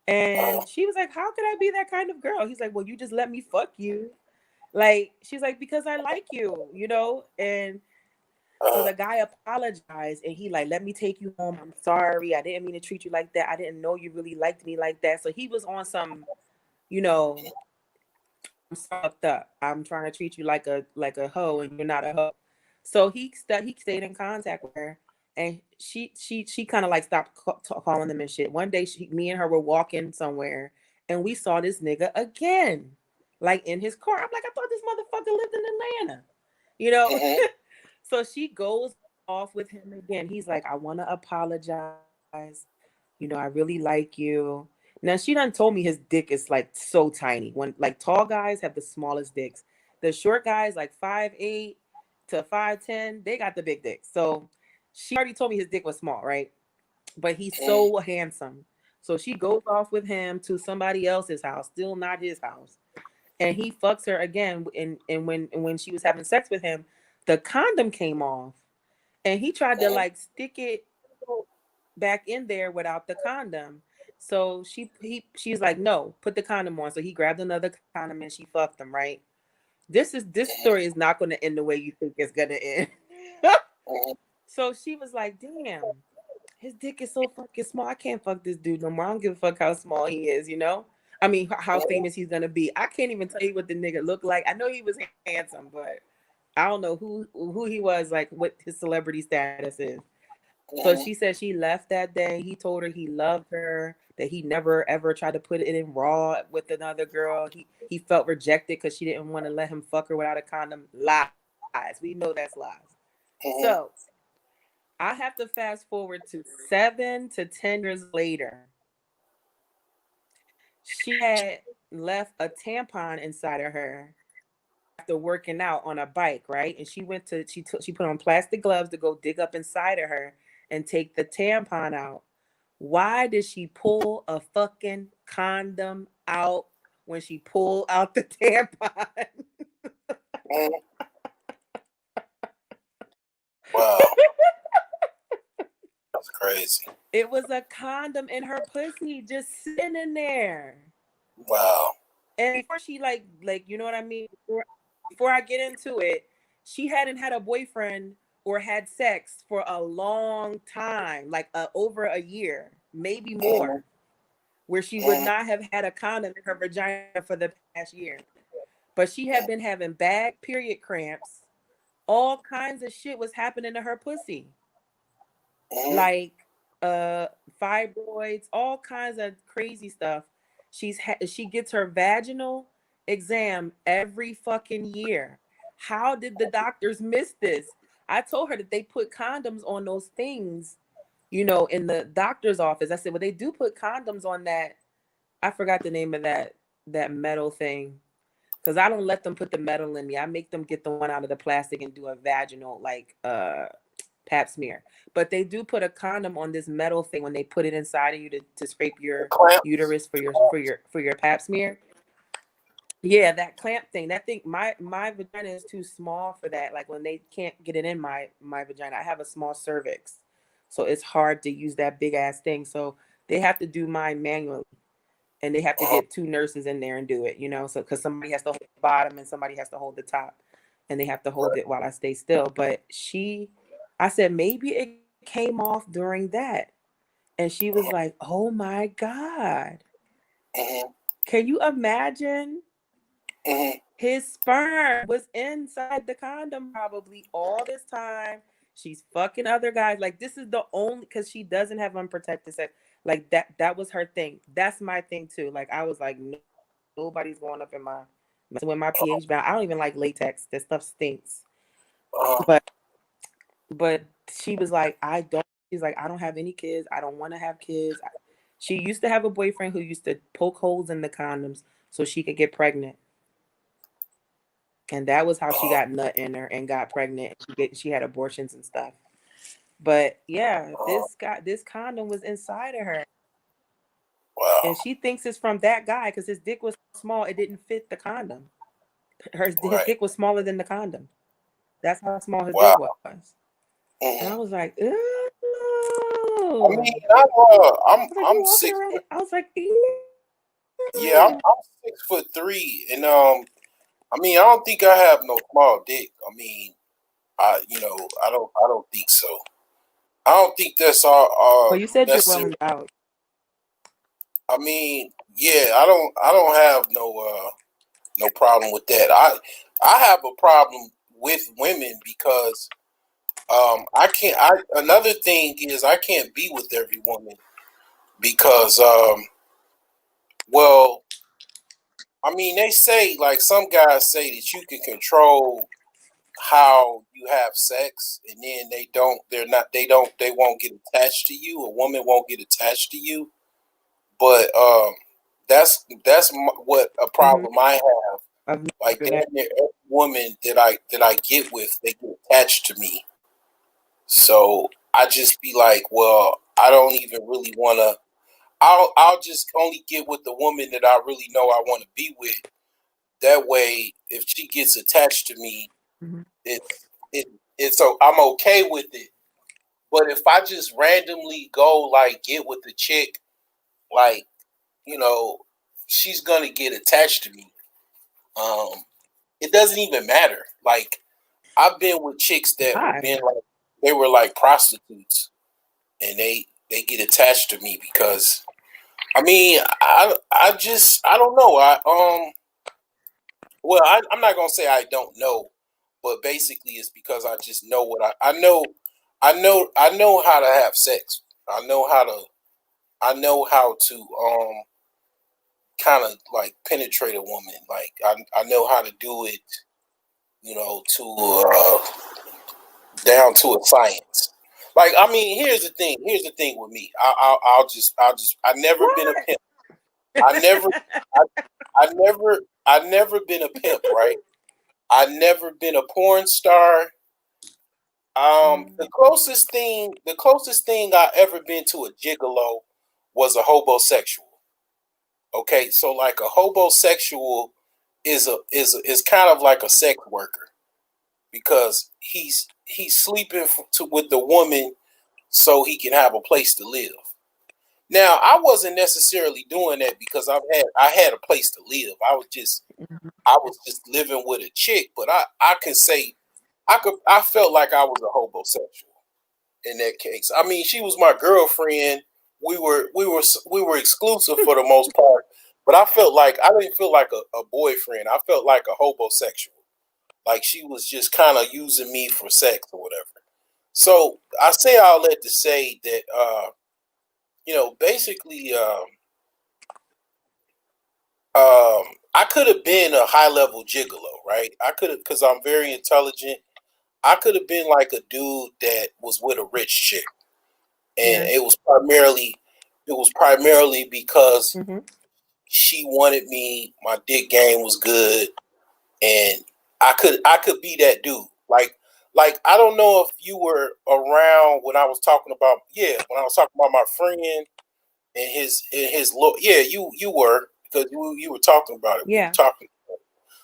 uh, And she was like, "How could I be that kind of girl?" He's like, "Well, you just let me fuck you." Like, she's like, "Because I like you. And so uh, the guy apologized and he like, "Let me take you home. I'm sorry. I didn't mean to treat you like that. I didn't know you really liked me like that." So he was on some, you know, I'm fucked up. I'm trying to treat you like a hoe and you're not a hoe. So he stayed in contact with her, and she kind of like stopped calling them and shit. One day, me and her were walking somewhere, and we saw this nigga again, like in his car. I'm like, I thought this motherfucker lived in Atlanta, you know. mhm, So she goes off with him again. He's like, "I want to apologize. I really like you." Now she done told me his dick is like so tiny. When like tall guys have the smallest dicks. The short guys like 5'8" to 5'10", they got the big dicks. So she already told me his dick was small, right? But he's mhm, so handsome. So she goes off with him to somebody else's house, still not his house. and he fucks her again. And when she was having sex with him, the condom came off, and he tried to like stick it back in there without the condom. So she's like, no, put the condom on. So he grabbed another condom and she fucked him, right? This story is not going to end the way you think it's going to end. So she was like, damn, his dick is so fucking small. I can't fuck this dude no more. I don't give a fuck how small he is, you know? I mean, how famous he's going to be. I can't even tell you what the nigga looked like. I know he was handsome, but I don't know who he was, like what his celebrity status is. So she said she left that day. He told her he loved her, that he never ever tried to put it in raw with another girl. He felt rejected because she didn't want to let him fuck her without a condom. Lies. We know that's lies. So I have to fast forward to 7 to 10 years later. She had left a tampon inside of her after working out on a bike, right? And she put on plastic gloves to go dig up inside of her and take the tampon out. Why did she pull a fucking condom out when she pulled out the tampon? Wow. That's crazy. It was a condom in her pussy just sitting in there. Wow. And before she like you know what I mean? Before I get into it, she hadn't had a boyfriend or had sex for a long time, like over a year, maybe more, where she would not have had a condom in her vagina for the past year. But she had been having bad period cramps. All kinds of shit was happening to her pussy. Like fibroids, all kinds of crazy stuff. She gets her vaginal exam every fucking year. How did the doctors miss this? I told her that they put condoms on those things, you know, in the doctor's office. I said, well, they do put condoms on that. I forgot the name of that metal thing. Because I don't let them put the metal in me. I make them get the one out of the plastic and do a vaginal like pap smear. But they do put a condom on this metal thing when they put it inside of you to scrape your uterus for your pap smear. Yeah, that clamp thing. That thing, my vagina is too small for that. Like when they can't get it in my vagina, I have a small cervix, so it's hard to use that big ass thing. So they have to do mine manually, and they have to get 2 nurses in there and do it. You know, so because somebody has to hold the bottom and somebody has to hold the top, and they have to hold it while I stay still. But I said maybe it came off during that, and she was like, "Oh my God, can you imagine?" His sperm was inside the condom probably all this time. She's fucking other guys. Like this is the only because she doesn't have unprotected sex. Like that was her thing. That's my thing too. Like I was like, no, nobody's going up in my messing with my pH balance. I don't even like latex. That stuff stinks. But she was like, she's like, I don't have any kids. I don't want to have kids. She used to have a boyfriend who used to poke holes in the condoms so she could get pregnant. And that was how she got nut in her and got pregnant. She had abortions and stuff. But yeah, this condom was inside of her. Wow. And she thinks it's from that guy because his dick was small. It didn't fit the condom. His dick was smaller than the condom. That's how small his dick was. And I was like, ooh. I mean, I'm 6. I was like, ew. Yeah, I'm 6'3", and I mean, I don't think I have no small dick. I mean, I don't think so. I don't think that's all. Well, you said you're well endowed. I mean, yeah, I don't have no problem with that. I have a problem with women because another thing is I can't be with every woman because well, I mean, they say, like, some guys say that you can control how you have sex, and then they won't get attached to you. A woman won't get attached to you. But that's what a problem I have. Like, every woman that I get with, they get attached to me. So I just be like, well, I don't even really want to. I'll just only get with the woman that I really know I want to be with. That way, if she gets attached to me, Mhm. it's so I'm okay with it. But if I just randomly go like get with the chick, like, you know, she's gonna get attached to me. It doesn't even matter. Like, I've been with chicks that were Why? being like they were like prostitutes, and they get attached to me because I mean I don't know. I'm not gonna say I don't know, but basically it's because I just know what I know how to have sex. I know how to kind of like penetrate a woman. Like I know how to do it, you know, to down to a science. Like, I mean, here's the thing. Here's the thing with me. I never been a What? pimp. I never, I never been a pimp, right? I never been a porn star. The closest thing I ever been to a gigolo was a hobosexual. Okay, so like a hobosexual is kind of like a sex worker because he's sleeping with the woman so he can have a place to live. Now, I wasn't necessarily doing that because I had a place to live. Mhm. I was just living with a chick, but I can say I felt like I was a hobosexual in that case. I mean, she was my girlfriend. We were exclusive for the most part, but I didn't feel like a boyfriend. I felt like a hobosexual. Like she was just kind of using me for sex or whatever. So I say all that to say that basically I could have been a high level gigolo, right? I could have because I'm very intelligent. I could have been like a dude that was with a rich chick, and Yeah. it was primarily because Hmm. she wanted me. My dick game was good, and I could be that dude. Like I don't know if you were around when I was talking about when I was talking about my friend and his look. Yeah, you were because you were talking about it. We were Yeah. talking.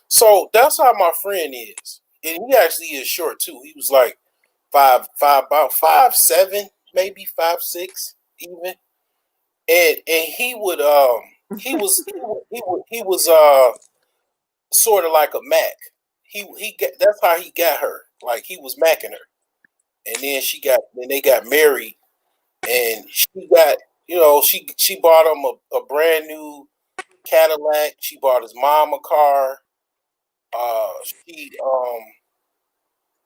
So that's how my friend is, and he actually is short too. He was like about 5'7", maybe 5'6", even. And he would he was sort of like a Mac. That's how he got her. Like he was macking her, and then they got married, and she got she bought him a brand new Cadillac. She bought his mom a car. Uh,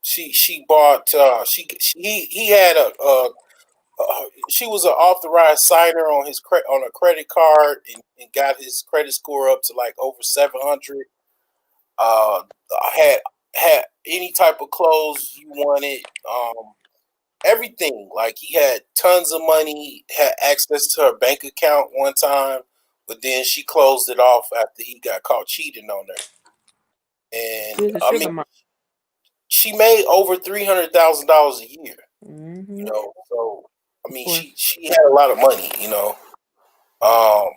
she she bought he had she was an authorized signer on on a credit card and got his credit score up to like over 700. Uh, had any type of clothes you wanted. Everything. Like he had tons of money. Had access to her bank account one time, but then she closed it off after he got caught cheating on her. She And was a I sugar mean, mom. she made over $300,000 a year. Hmm. So I Of mean, course. she had a lot of money. Um,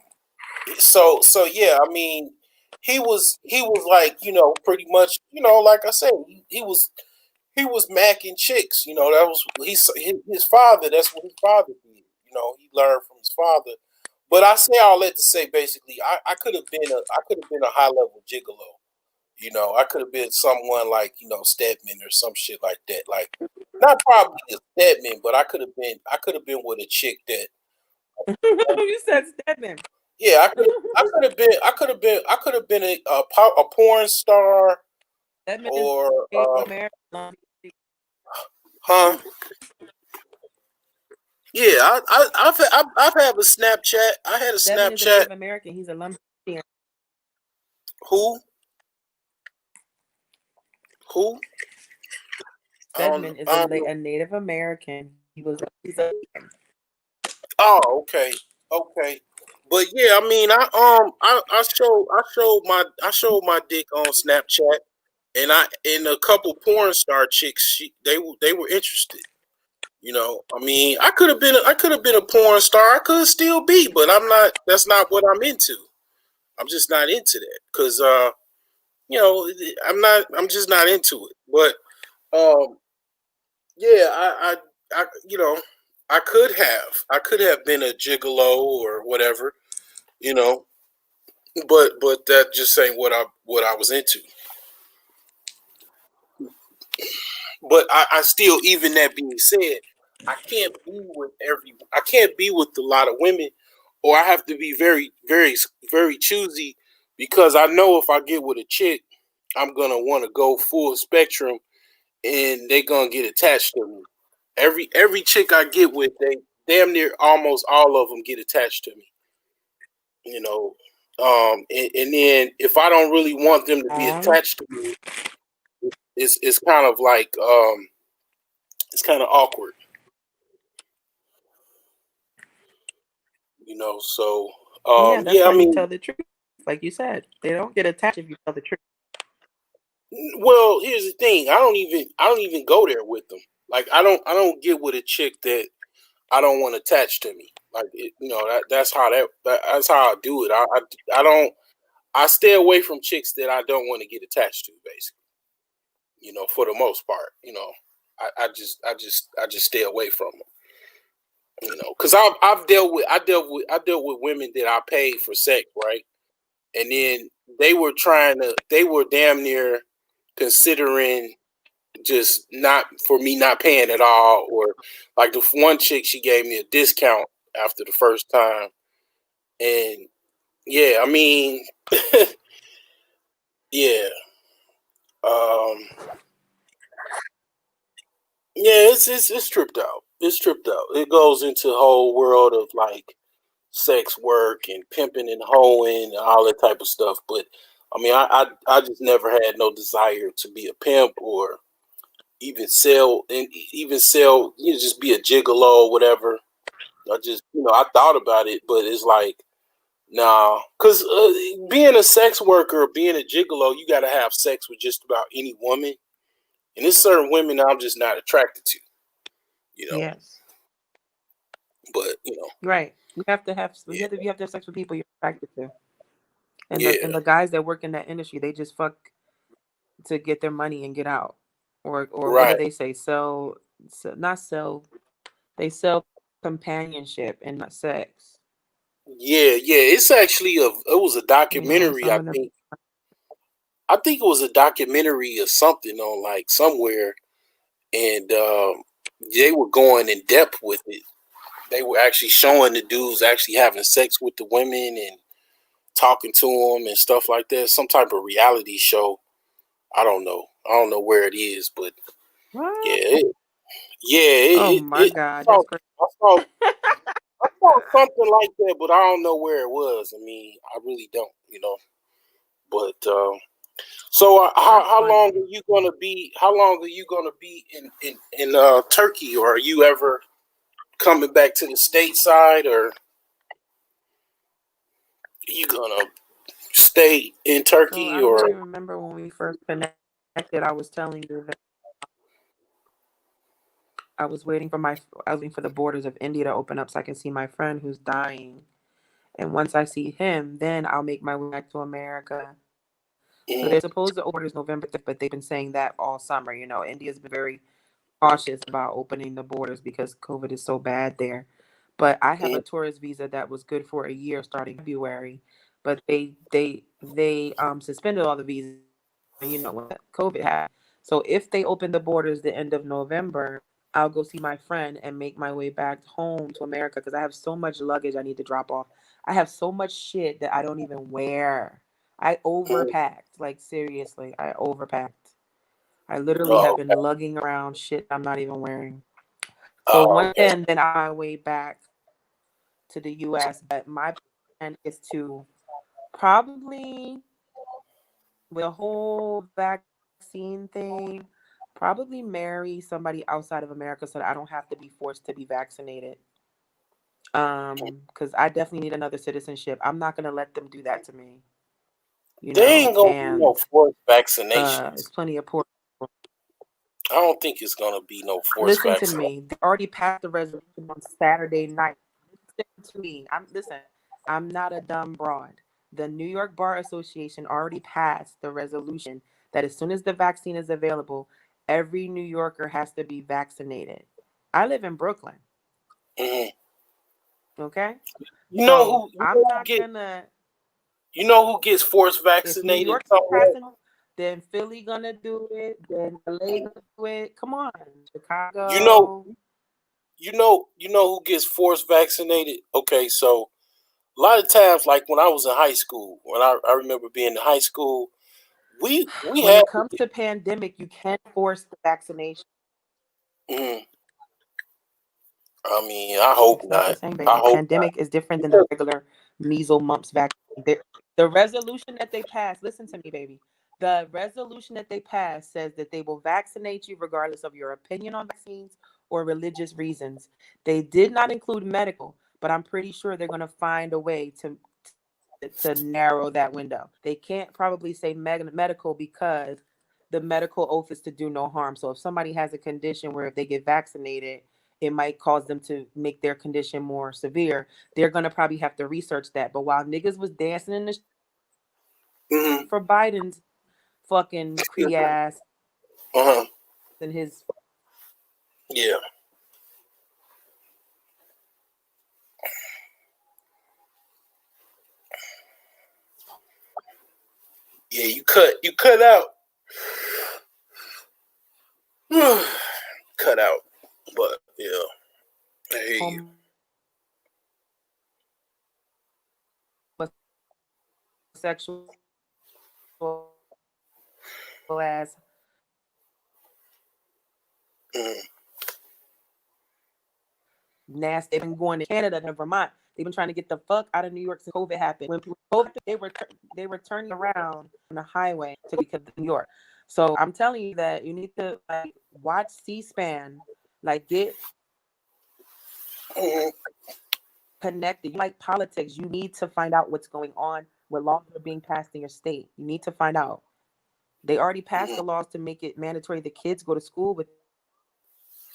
so yeah, I mean, he was like pretty much like I said, he was macking chicks. That was his father. That's what his father did. He learned from his father. But I say all that to say basically, I could have been a high level gigolo. I could have been someone like Stedman or some shit like that. Like not probably a Stedman, but I could have been with a chick that You said Stedman. yeah I could have been a porn star Stedman is or Native American. huh. Yeah, I've had a Snapchat. I had a Stedman is a Snapchat. Native American. He's a Lumberton. Who? Who? Stedman is I don't know. a Native American. He's a Oh, okay, okay. But yeah, I mean, I showed my dick on Snapchat, and a couple porn star chicks. They were interested. I mean, I could have been a porn star. I could still be, but I'm not. That's not what I'm into. I'm just not into that because I'm just not into it. But yeah, I could have been a gigolo or whatever, you know, but that just ain't what I was into. But I still, even that being said, I can't be with a lot of women, or I have to be very, very, very choosy because I know if I get with a chick, I'm gonna want to go full spectrum, and they gonna get attached to me. Every chick I get with, they damn near almost all of them get attached to me. You know, and then if I don't really want them to be attached to me, it's kind of like it's kind of awkward. So Yeah, that's yeah, I why you mean, tell the truth. Like you said, they don't get attached if you tell the truth. well, here's the thing. I don't even go there with them. Like I don't get with a chick that I don't want attached to me. Like that's how I do it. I don't I stay away from chicks that I don't want to get attached to, basically. For the most part. I just stay away from them. Because I dealt with women that I paid for sex, right? And then they were damn near considering just not for me not paying at all, or like the one chick, she gave me a discount after the first time, and yeah, I mean, yeah, um, yeah, it's tripped out. It's tripped out. It goes into a whole world of like sex work and pimping and hoeing and all that type of stuff. But I mean, I just never had no desire to be a pimp or even sell, just be a gigolo or whatever. I thought about it, but it's like, nah, because being a sex worker, being a gigolo, you got to have sex with just about any woman, and there's certain women I'm just not attracted to, you know. Yes. But Right. yeah, you have to have sex with people you're attracted to. And yeah, the guys that work in that industry, they just fuck to get their money and get out. Or what do right, they say? Not sell. They sell companionship and not sex. yeah, yeah. It was a documentary. Some I of them. think I think it was a documentary or something on like somewhere, and they were going in depth with it. They were actually showing the dudes actually having sex with the women and talking to them and stuff like that. Some type of reality show. I don't know. I don't know where it is, but yeah, What? yeah. Oh my I God, saw, that's crazy. I saw, I saw something like that, but I don't know where it was. I mean, I really don't. But so That's how long funny. are you gonna be? How long are you gonna be in Turkey, or are you ever coming back to the stateside, or are you gonna stay in So Turkey, I don't know if or you remember when we first connected. I was telling you that I was waiting for the borders of India to open up so I can see my friend who's dying. And once I see him, then I'll make my way back to America. So mm, they're supposed to open November 5th, but they've been saying that all summer. India's been very cautious about opening the borders because COVID is so bad there. But I have mm, a tourist visa that was good for a year starting February, but they suspended all the visas. When COVID happened. So if they open the borders the end of November, I'll go see my friend and make my way back home to America because I have so much luggage I need to drop off. I have so much shit that I don't even wear. I mm. overpacked, like seriously, I overpacked. I literally have Oh, been lugging around shit I'm not even wearing. So oh, once okay. then on my way back to the US, but my plan is to probably with a whole vaccine thing, probably marry somebody outside of America so that I don't have to be forced to be vaccinated. Because I definitely need another citizenship. I'm not gonna let them do that to me, There ain't gonna be no and forced vaccinations. it's plenty of poor people. I don't think it's gonna be no forced Listen to vaccination. me. They already passed the resolution on Saturday night. Listen to me. I'm not a dumb broad. The New York Bar Association already passed the resolution that as soon as the vaccine is available, every New Yorker has to be vaccinated. I live in Brooklyn. Mhm. Okay. You know So who? I'm not gonna. You know who gets forced If New vaccinated? York's passing, then Philly gonna do it. Then LA gonna do it. Come on, You know, Chicago. you know who gets forced vaccinated? Okay, so a lot of times, like when I was in high school, when I remember being in high school, we When had. it comes to pandemic, you can't force the vaccination. Mm, I mean, I hope It's not the not. same, I baby. hope not. Pandemic is different than the regular measles, mumps vaccine. The resolution that they passed, listen to me, baby. The resolution that they passed says that they will vaccinate you regardless of your opinion on vaccines or religious reasons. They did not include medical, but I'm pretty sure they're going to find a way to narrow that window. They can't probably say medical because the medical oath is to do no harm. So if somebody has a condition where if they get vaccinated, it might cause them to make their condition more severe. They're gonna probably have to research that. But while niggas was dancing in the Mm-hmm. for Biden's fucking Cree ass Uh-huh. and his Yeah. Yeah, you cut out. Cut out. But yeah. Hey. homosexual ass. Mm. Nasty. They've been going to Canada and Vermont. They've been trying to get the fuck out of New York since COVID happened. When COVID, they were turning around on the highway to because of New York. So I'm telling you that you need to like watch C-SPAN, like get Mm-hmm. connected. Like politics, you need to find out what's going on, what laws are being passed in your state. You need to find out. They already passed the laws to make it mandatory that kids go to school with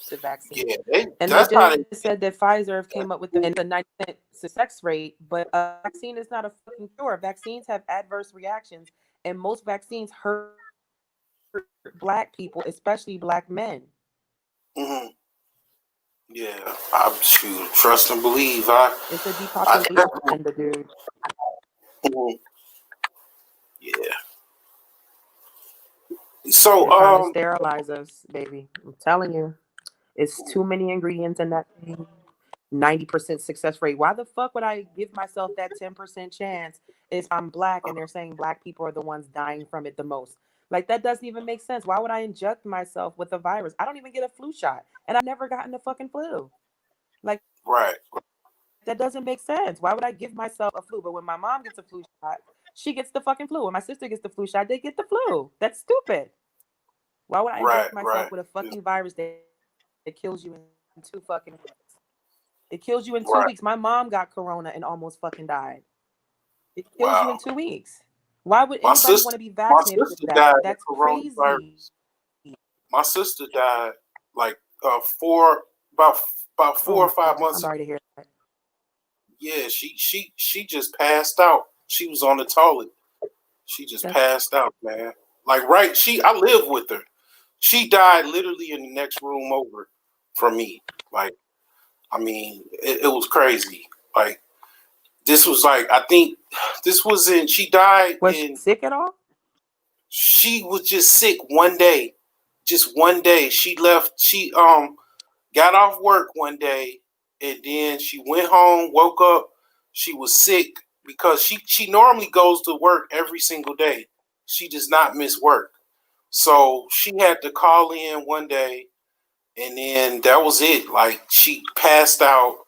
the vaccine. Yeah, And they that's how just said that Pfizer came up with the 90% success rate, but a vaccine is not a fucking cure. Vaccines have adverse reactions, and most vaccines hurt black people, especially black men. Mm-hmm. Yeah, I'm shoot. Trust and believe. It's a I depopulation definitely. agenda, dude. Mhm. Yeah. So They're trying to sterilize us, baby. I'm telling you, it's too many ingredients in that thing. 90% success rate. Why the fuck would I give myself that 10% chance if I'm black and they're saying black people are the ones dying from it the most? Like that doesn't even make sense. Why would I inject myself with a virus? I don't even get a flu shot and I've never gotten the fucking flu. Like right. that doesn't make sense. Why would I give myself a flu? But when my mom gets a flu shot, she gets the fucking flu. When my sister gets the flu shot, they get the flu. That's stupid. Why would I Right. inject myself Right. with a fucking virus that kills you in 2 fucking weeks? It kills you in two Right. weeks. My mom got corona and almost fucking died. It kills you in Wow. 2 weeks. Why would My anybody sister. want to be My vaccinated with sister that? died of That's crazy. coronavirus. My sister died like four about Oh 4 or 5 man, I'm months ago. sorry to hear that. Yeah, she just passed out. She was on the toilet. She just That's passed out, man. Like right, I live with her. She died literally in the next room over from me. Like, I mean, it was crazy. Like this was like I think this was in she died was she in sick at all? she was just sick one day. Just one day. She left she got off work one day and then she went home, woke up, she was sick because she normally goes to work every single day. She does not miss work. So she had to call in one day and then that was it. Like she passed out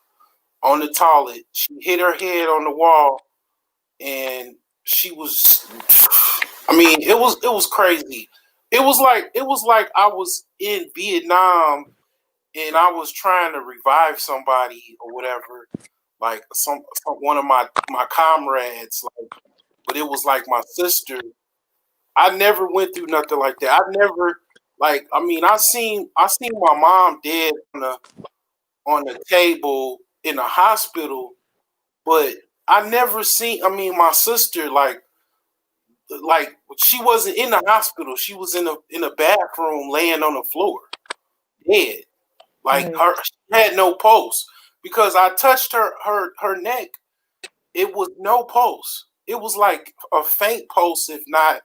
on the toilet. She hit her head on the wall and she was I mean, it was crazy. It was like I was in Vietnam and I was trying to revive somebody or whatever, like some one of my comrades, like, but it was like my sister. I never went through nothing like that. I never like. I mean, I seen my mom dead on the table in the hospital, but I never seen. I mean, my sister like she wasn't in the hospital. She was in a bathroom, laying on the floor, dead. Like Right. she had no pulse because I touched her neck. It was no pulse. It was like a faint pulse, if not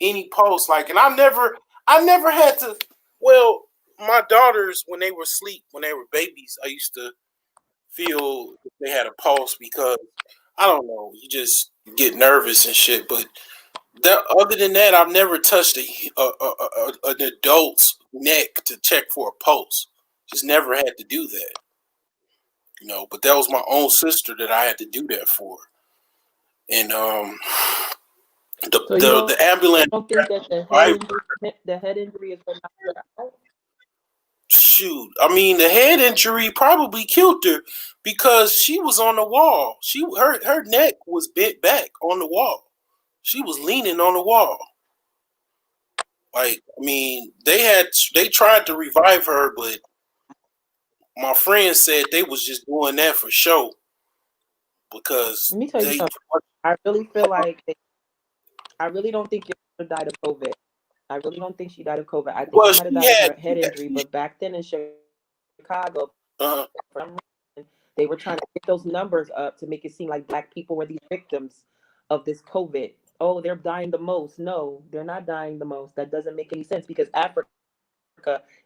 any pulse. Like, and I never had to. Well, my daughters, when they were asleep, when they were babies, I used to feel if they had a pulse because I don't know, you just get nervous and shit. But other than that, I've never touched an adult's neck to check for a pulse. Just never had to do that, you know. But that was my own sister that I had to do that for, and So you the ambulance. don't think that I the head injury is what knocked her out? shoot. I mean, the head injury probably killed her because she was on the wall. Her neck was bent back on the wall. She was leaning on the wall. Like, I mean, they tried to revive her, but my friend said they was just doing that for show because Let me tell you they. something. I really feel like I really don't think your sister died of COVID. I really don't think she died of COVID. I think Well, she might have she died of had. her head injury, but back then in Chicago, Uh, for some reason, they were trying to get those numbers up to make it seem like Black people were the victims of this COVID. Oh, they're dying the most. No, they're not dying the most. That doesn't make any sense because Africa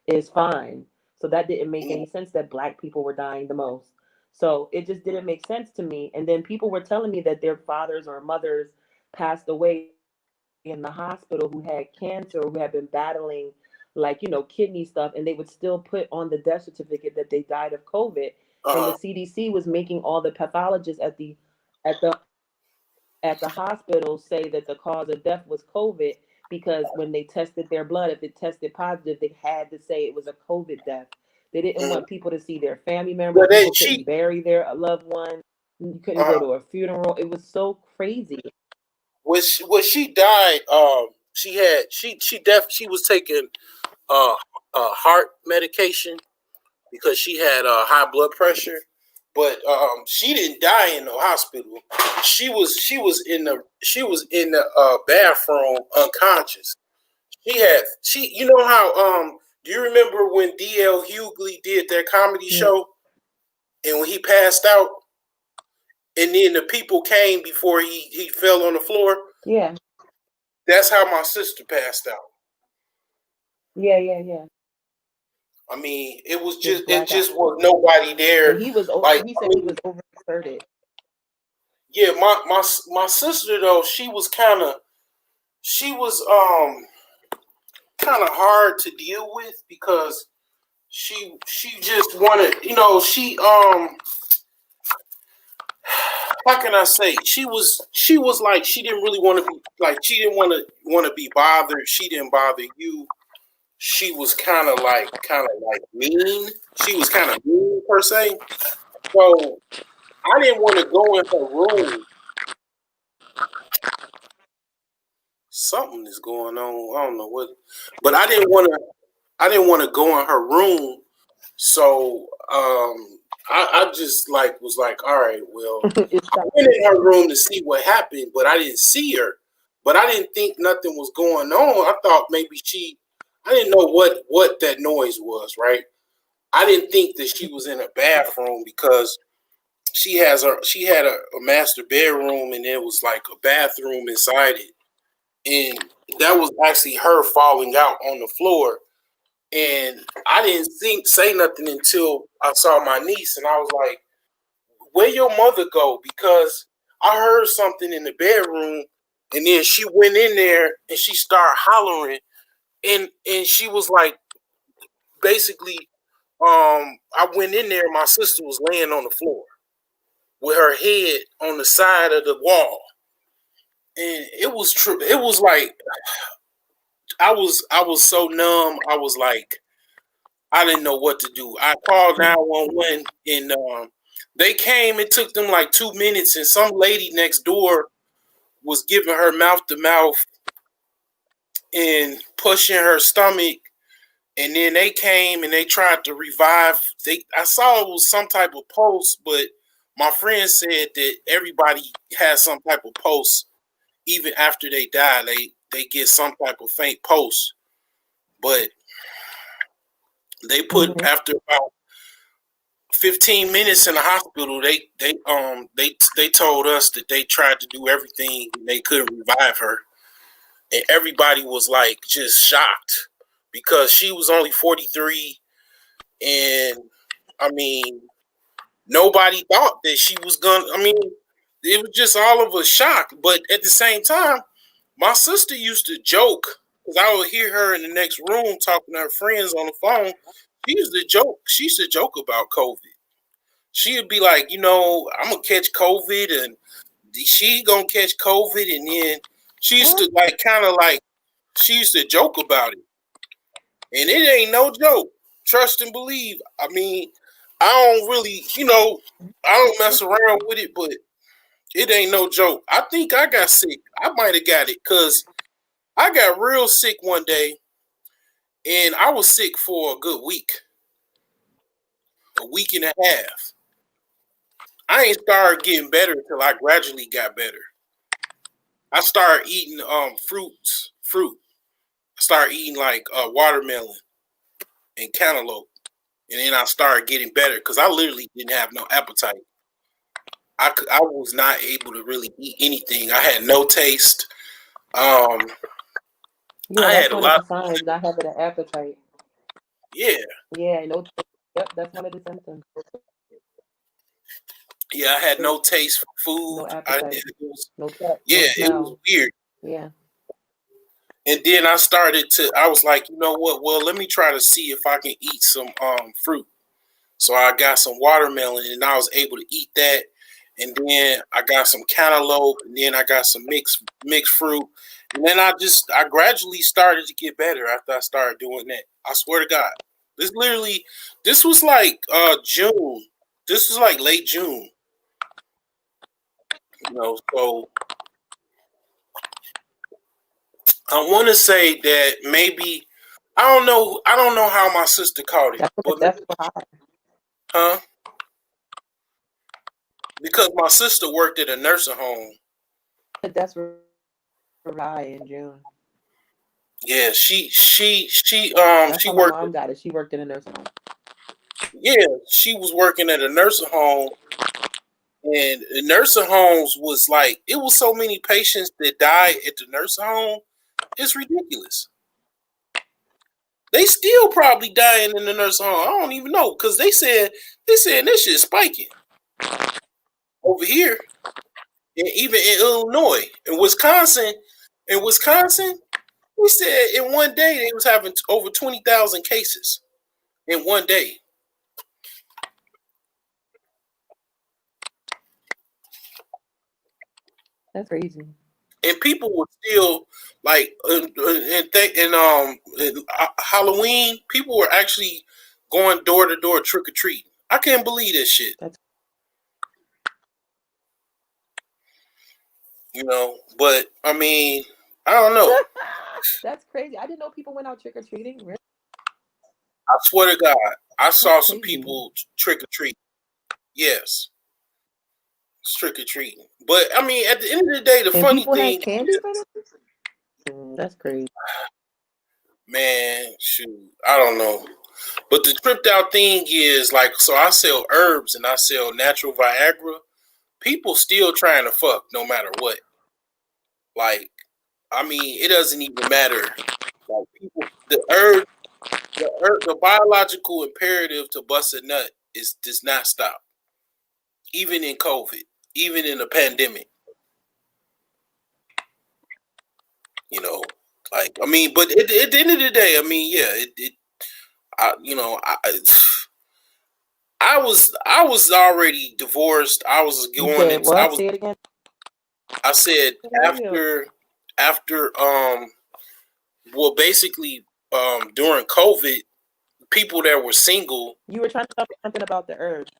is fine. So that didn't make any sense that Black people were dying the most. So it just didn't make sense to me. And then people were telling me that their fathers or mothers passed away in the hospital who had cancer or who had been battling like kidney stuff, and they would still put on the death certificate that they died of COVID. And the uh, CDC was making all the pathologists at the at the hospital say that the cause of death was COVID because when they tested their blood, if it tested positive, they had to say it was a COVID death. They didn't want people to see their family members. but then People couldn't bury their loved one. You couldn't uh, go to a funeral. It was so crazy. when she died, she was taking uh, heart medication because she had high blood pressure. But she didn't die in the hospital. She was in the bathroom unconscious. You know how do you remember when D.L. Hughley did their comedy Yeah. show and when he passed out and then the people came before he fell on the floor? Yeah. That's how my sister passed out. Yeah. I mean, it Just black just out. was nobody there. And he was Like, he I said he mean, was overexerted. yeah, my sister though, she was kind of hard to deal with because she just wanted, how can I say, she was like she didn't really want to be like she didn't want to be bothered. She didn't bother you. She was kind of like mean. She was kind of mean per se. So I didn't want to go in her room. Something is going on. I don't know what, but I didn't want to. I didn't want to go in her room. So I just like was like, all right, well, I went in her room to see what happened, but I didn't see her. But I didn't think nothing was going on. I thought maybe I didn't know what that noise was, right? I didn't think that she was in a bathroom because she had a master bedroom and there was like a bathroom inside it. And that was actually her falling out on the floor. And I didn't say nothing until I saw my niece, and I was like, "Where your mother go?" Because I heard something in the bedroom, and then she went in there and she started hollering, and she was like, basically, I went in there. My sister was laying on the floor with her head on the side of the wall, and it was true. It was like I was so numb. I was like, I didn't know what to do. I called 911 and they came. It took them like 2 minutes, and some lady next door was giving her mouth to mouth and pushing her stomach. And then they came and they tried to revive. I saw it was some type of pulse, but my friend said that everybody has some type of post, even after they die, they get some type of faint post. But they put after about 15 minutes in the hospital, they told us that they tried to do everything they could revive her, and everybody was like just shocked because she was only 43, and I mean nobody thought that she was gonna. I mean, it was just all of us shocked. But at the same time, my sister used to joke because I would hear her in the next room talking to her friends on the phone. She used to joke. She used to joke about COVID. She would be like, I'm gonna catch COVID, and she gonna catch COVID, and then she used to she used to joke about it, and it ain't no joke. Trust and believe. I mean, I don't really, I don't mess around with it, but it ain't no joke. I think I got sick. I might have got it because I got real sick one day, and I was sick for a good week, a week and a half. I ain't started getting better until I gradually got better. I started eating fruit. I started eating like watermelon and cantaloupe, and then I started getting better because I literally didn't have no appetite. I was not able to really eat anything. I had no taste. Yeah, I had that's a one lot. of the signs, not having an appetite. Yeah, Yeah, no. Yep, that's one of the symptoms. yeah. I had no taste for food. No appetite. No touch. No It smell. was weird. Yeah. And then I was like, you know what? Well, let me try to see if I can eat some fruit. So I got some watermelon, and I was able to eat that. And then I got some cantaloupe, and then I got some mixed fruit. And then I gradually started to get better after I started doing that. I swear to God. This was like June. This was like late June. So I want to say that maybe I don't know how my sister caught it, That's high. huh? Because my sister worked at a nursing home. That's high in June. Yeah, she That's she how my worked. mom got it. She worked in a nursing home. Yeah, she was working at a nursing home, and the nursing homes was like it was so many patients that died at the nursing home. It's ridiculous. They still probably dying in the nursing home. I don't even know because they said this shit is spiking over here, and even in Illinois, in Wisconsin, we said in one day they was having over 20,000 cases in one day. That's crazy. And people were still like, in Halloween, people were actually going door to door trick or treating. I can't believe this shit. But I mean, I don't know. That's crazy. I didn't know people went out trick or treating. Really? I swear to God, I saw some people trick or treat. Yes, trick or treating. But I mean, at the end of the day, the funny thing, candy for them? That's crazy. Man, shoot, I don't know. But the tripped out thing is like, so I sell herbs and I sell natural Viagra. People still trying to fuck no matter what. Like, I mean, it doesn't even matter. Like people, the biological imperative to bust a nut does not stop. Even in COVID, even in a pandemic. Like, I mean, but at the end of the day, I mean, yeah, I was already divorced. I was going into. I was. Say it again. I said after well, basically during COVID, people that were single. You were trying to tell me something about the herbs.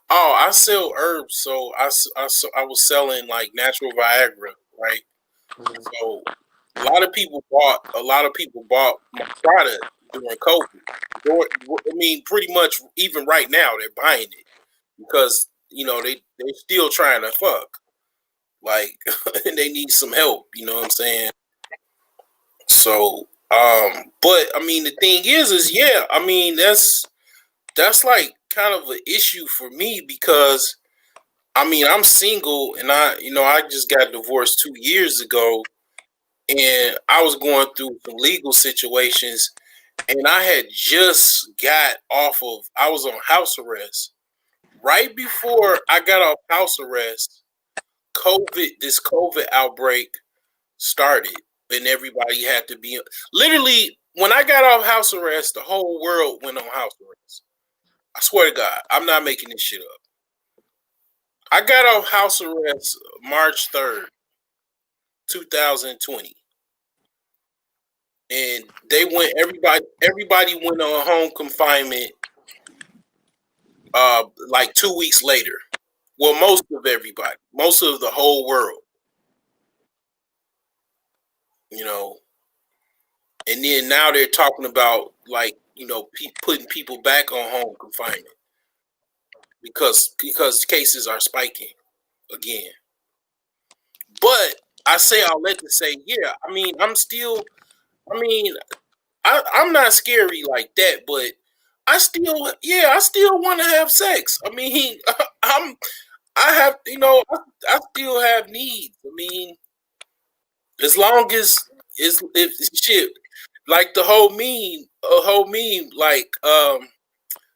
Oh, I sell herbs, so I was selling like natural Viagra, right? Mm-hmm. So a lot of people bought my product during COVID. I mean, pretty much even right now they're buying it because they still trying to fuck. Like, and they need some help. You know what I'm saying? So, but I mean, the thing is yeah, I mean, that's like kind of an issue for me because I mean, I'm single and I just got divorced 2 years ago and I was going through some legal situations and I had just I was on house arrest. Right before I got off house arrest, this COVID outbreak started and everybody had to be literally when I got off house arrest, the whole world went on house arrest. I swear to God, I'm not making this shit up. I got off house arrest March 3rd, 2020. And everybody went on home confinement like 2 weeks later. Well, most of the whole world. You know, and then now they're talking about like, putting people back on home confinement because cases are spiking again. But I say all that to say, yeah, I mean, I'm not scary like that, but I still want to have sex. I mean, I have, I still have needs. I mean, as long as if shit, like the whole meme, like,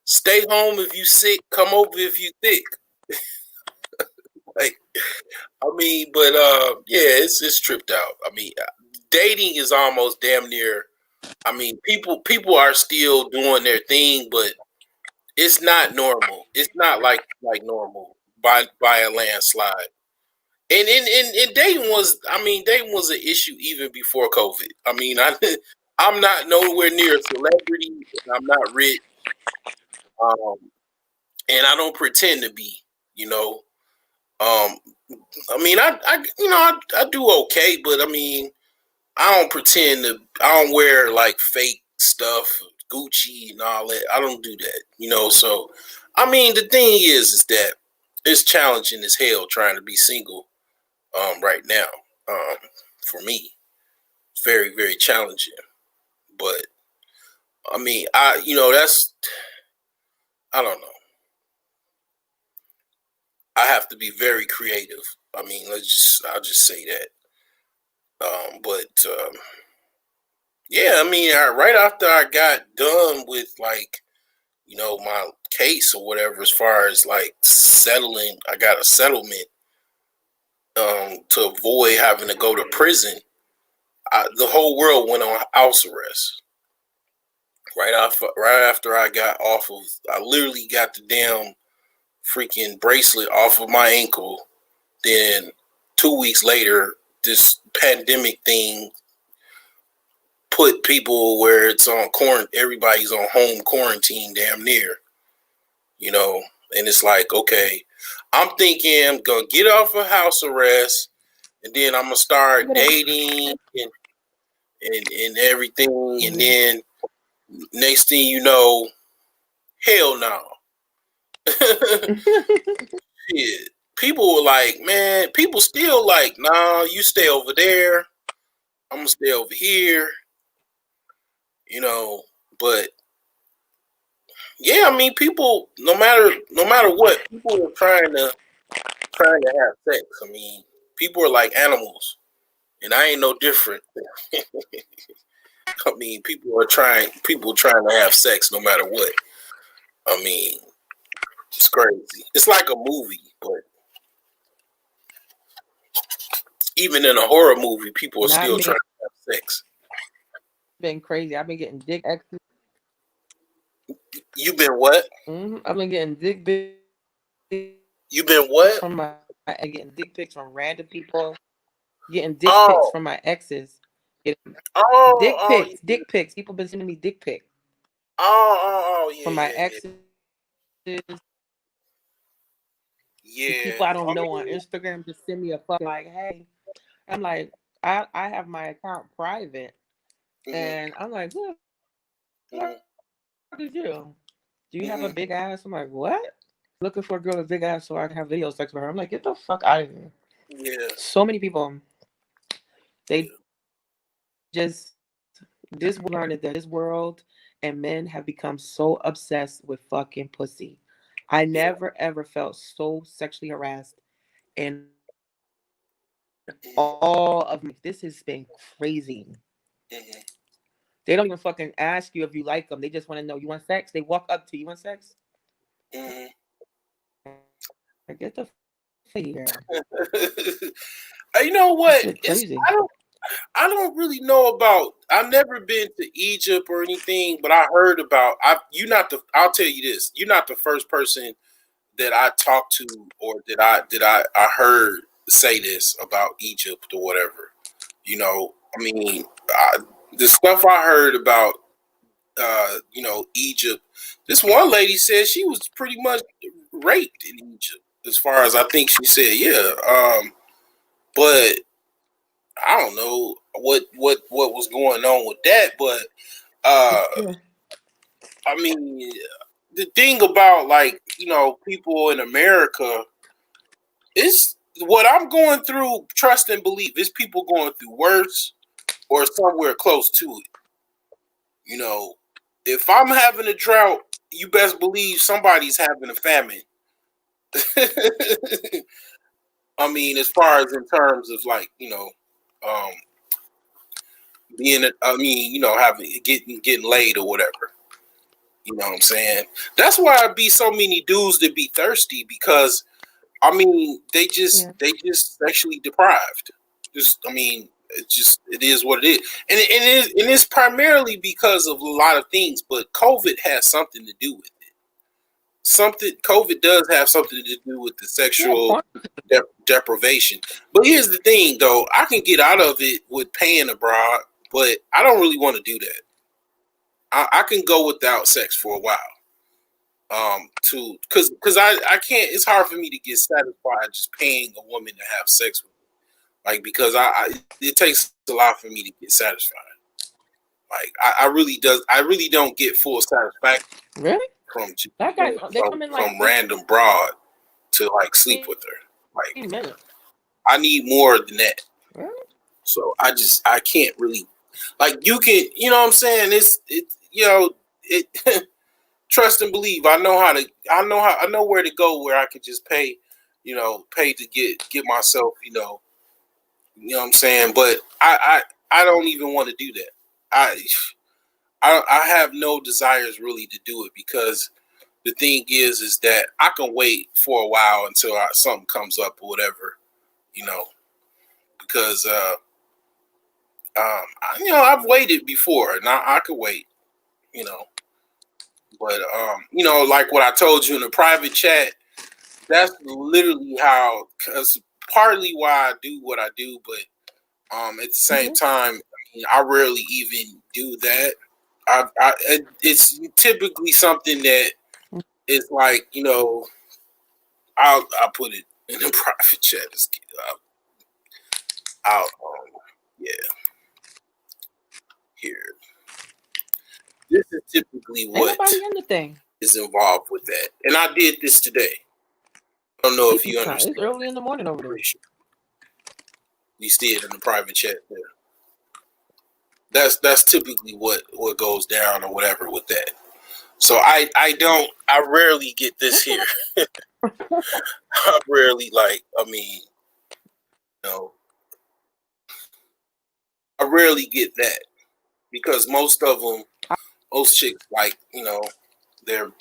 stay home if you sick, come over if you thick. Like, I mean, but yeah, it's tripped out. I mean, dating is almost damn near. I mean, people are still doing their thing, but it's not normal. It's not like normal by a landslide. And dating was an issue even before COVID. I mean, I'm not nowhere near a celebrity, and I'm not rich, and I don't pretend to be. You know, I mean, I do okay, but I mean, I don't pretend to. I don't wear like fake stuff, Gucci and all that. I don't do that. You know, so I mean, the thing is that it's challenging as hell trying to be single right now. For me, it's very very challenging. But I mean, that's I don't know. I have to be very creative. I mean, I'll just say that. But yeah, I mean, right after I got done with like, my case or whatever, as far as like settling, I got a settlement to avoid having to go to prison. The whole world went on house arrest. Right after I got off of, I literally got the damn freaking bracelet off of my ankle. Then 2 weeks later, this pandemic thing put people where it's on everybody's on home quarantine damn near, and it's like, okay, I'm thinking I'm gonna get off of house arrest and then I'm gonna start dating and everything, mm-hmm. And then next thing you know, hell no. Shit. People were like, man, people still like, nah, you stay over there, I'm gonna stay over here. But yeah, I mean, people, no matter what, people are trying to have sex. I mean, people are like animals, and I ain't no different. I mean, people trying to have sex no matter what. I mean, it's crazy. It's like a movie, but even in a horror movie, people are still trying to have sex. Been crazy. I've been getting dick pics. You been what? Mm-hmm. I've been getting dick pics. You been what? Getting dick pics from random people. Getting dick pics from my exes. Dick pics. People been sending me dick pics. Yeah. From my exes. Yeah. People I don't know on Instagram just send me a fuck like, hey. I'm like, I have my account private. Mm-hmm. And I'm like, what is you? Do you have a big ass? I'm like, what? looking for a girl with big ass so I can have video sex with her. I'm like, get the fuck out of here. Yeah. So many people, they just this learned that this world and men have become so obsessed with fucking pussy. I never ever felt so sexually harassed in all of my, this has been crazy. Mm-hmm. They don't even fucking ask you if you like them. They just want to know, you want sex? They walk up to you, want sex? Mm-hmm. Get the fuck here. You know what? It's crazy. I don't really know about. I've never been to Egypt or anything, but I heard about. I'll tell you this. You're not the first person that I talked to or I heard say this about Egypt or whatever. You know, I mean, the stuff I heard about, Egypt. This one lady said she was pretty much raped in Egypt. As far as I think she said, yeah. But I don't know what was going on with that. But I mean, the thing about people in America is what I'm going through. Trust and believe. It's people going through worse or somewhere close to it. You know, if I'm having a drought, you best believe somebody's having a famine. I mean, as far as in terms of um, having getting laid or whatever. You know what I'm saying? That's why I be so many dudes that be thirsty because I mean they just sexually deprived. It is what it is, and it's primarily because of a lot of things. But COVID has something to do with it. COVID does have something to do with the sexual deprivation. But here's the thing, though: I can get out of it with paying abroad, but I don't really want to do that. I can go without sex for a while. Because I can't. It's hard for me to get satisfied just paying a woman to have sex with me. Like because it takes a lot for me to get satisfied. Like I really don't get full satisfaction. Really? From random broad to sleep with her. Like I need more than that. Really? So I can't really you can what I'm saying it trust and believe. I know where to go where I could just pay to get myself what I'm saying, but I don't even want to do that. I have no desires really to do it because the thing is that I can wait for a while until something comes up or whatever, because I've waited before and I could wait, but like what I told you in the private chat, that's literally how, cause partly why I do what I do, but at the same time, I rarely even do that. It's typically something that is I'll put it in the private chat. Yeah. Here. This is typically what is involved with that, and I did this today. I don't know if you understand. It's early in the morning over there. You see it in the private chat there. That's typically what goes down or whatever with that. So I rarely get this here. I rarely I rarely get that because most chicks they're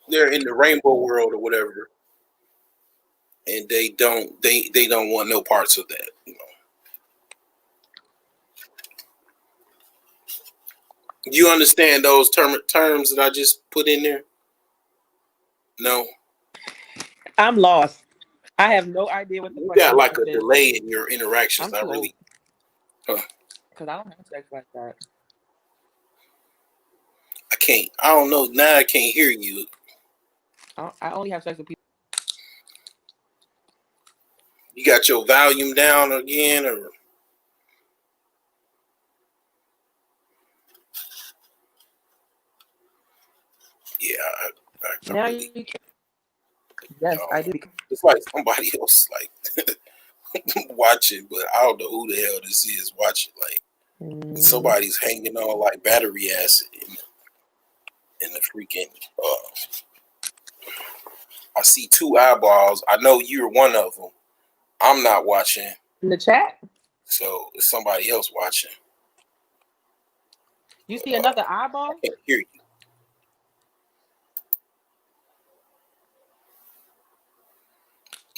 they're in the rainbow world or whatever, and they don't want no parts of that. You understand those terms that I just put in there? No. I'm lost. I have no idea what the fuck. You got like a delay in your interactions. I really. Because I don't have sex like that. I can't. I don't know. Now I can't hear you. I only have sex with people. You got your volume down again, or? Yeah, I Now really. you can. Yes, I do. It's like somebody else like watching, but I don't know who the hell this is watching. Like somebody's hanging on like battery acid in the freaking. I see two eyeballs. I know you're one of them. I'm not watching, In the chat, so it's somebody else watching. you see another eyeball? I can't hear you.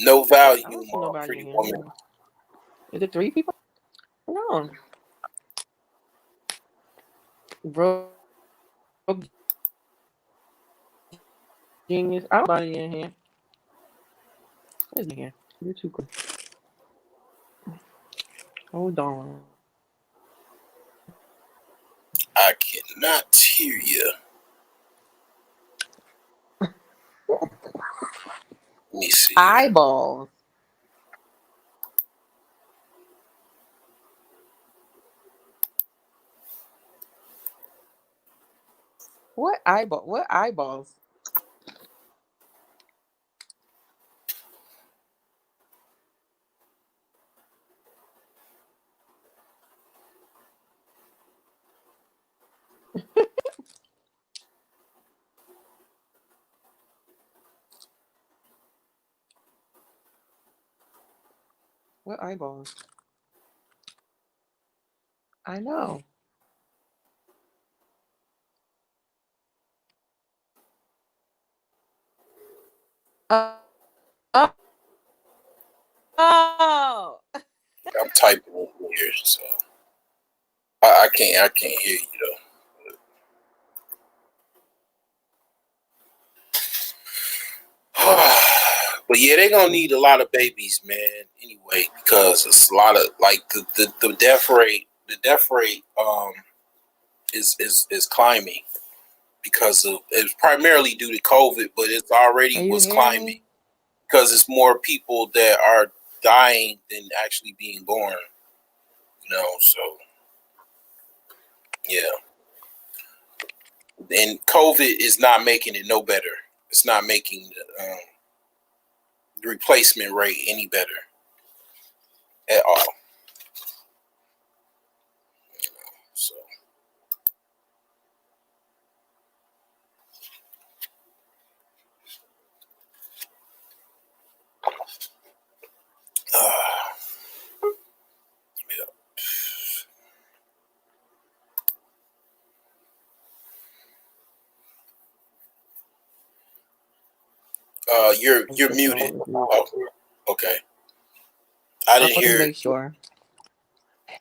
No value, I don't see nobody pretty in here. woman. Is it 3 people? No. Bro, genius. Nobody in here. Who's in here? You're too quick. Hold on. I cannot hear you. Let me see. Eyeballs. What eyeball? What eyeballs? What eyeballs? I know. Oh. Oh. I'm typing in here, so I can't hear you though. But yeah, they're gonna need a lot of babies, man. Anyway, because it's a lot of like the death rate. The death rate is climbing because of it's primarily due to COVID, but it's already was climbing Me? because it's more people that are dying than actually being born. You know, so yeah. And COVID is not making it no better. It's not making the replacement rate any better at all. So you're muted. Oh, okay. I didn't hear. Make sure.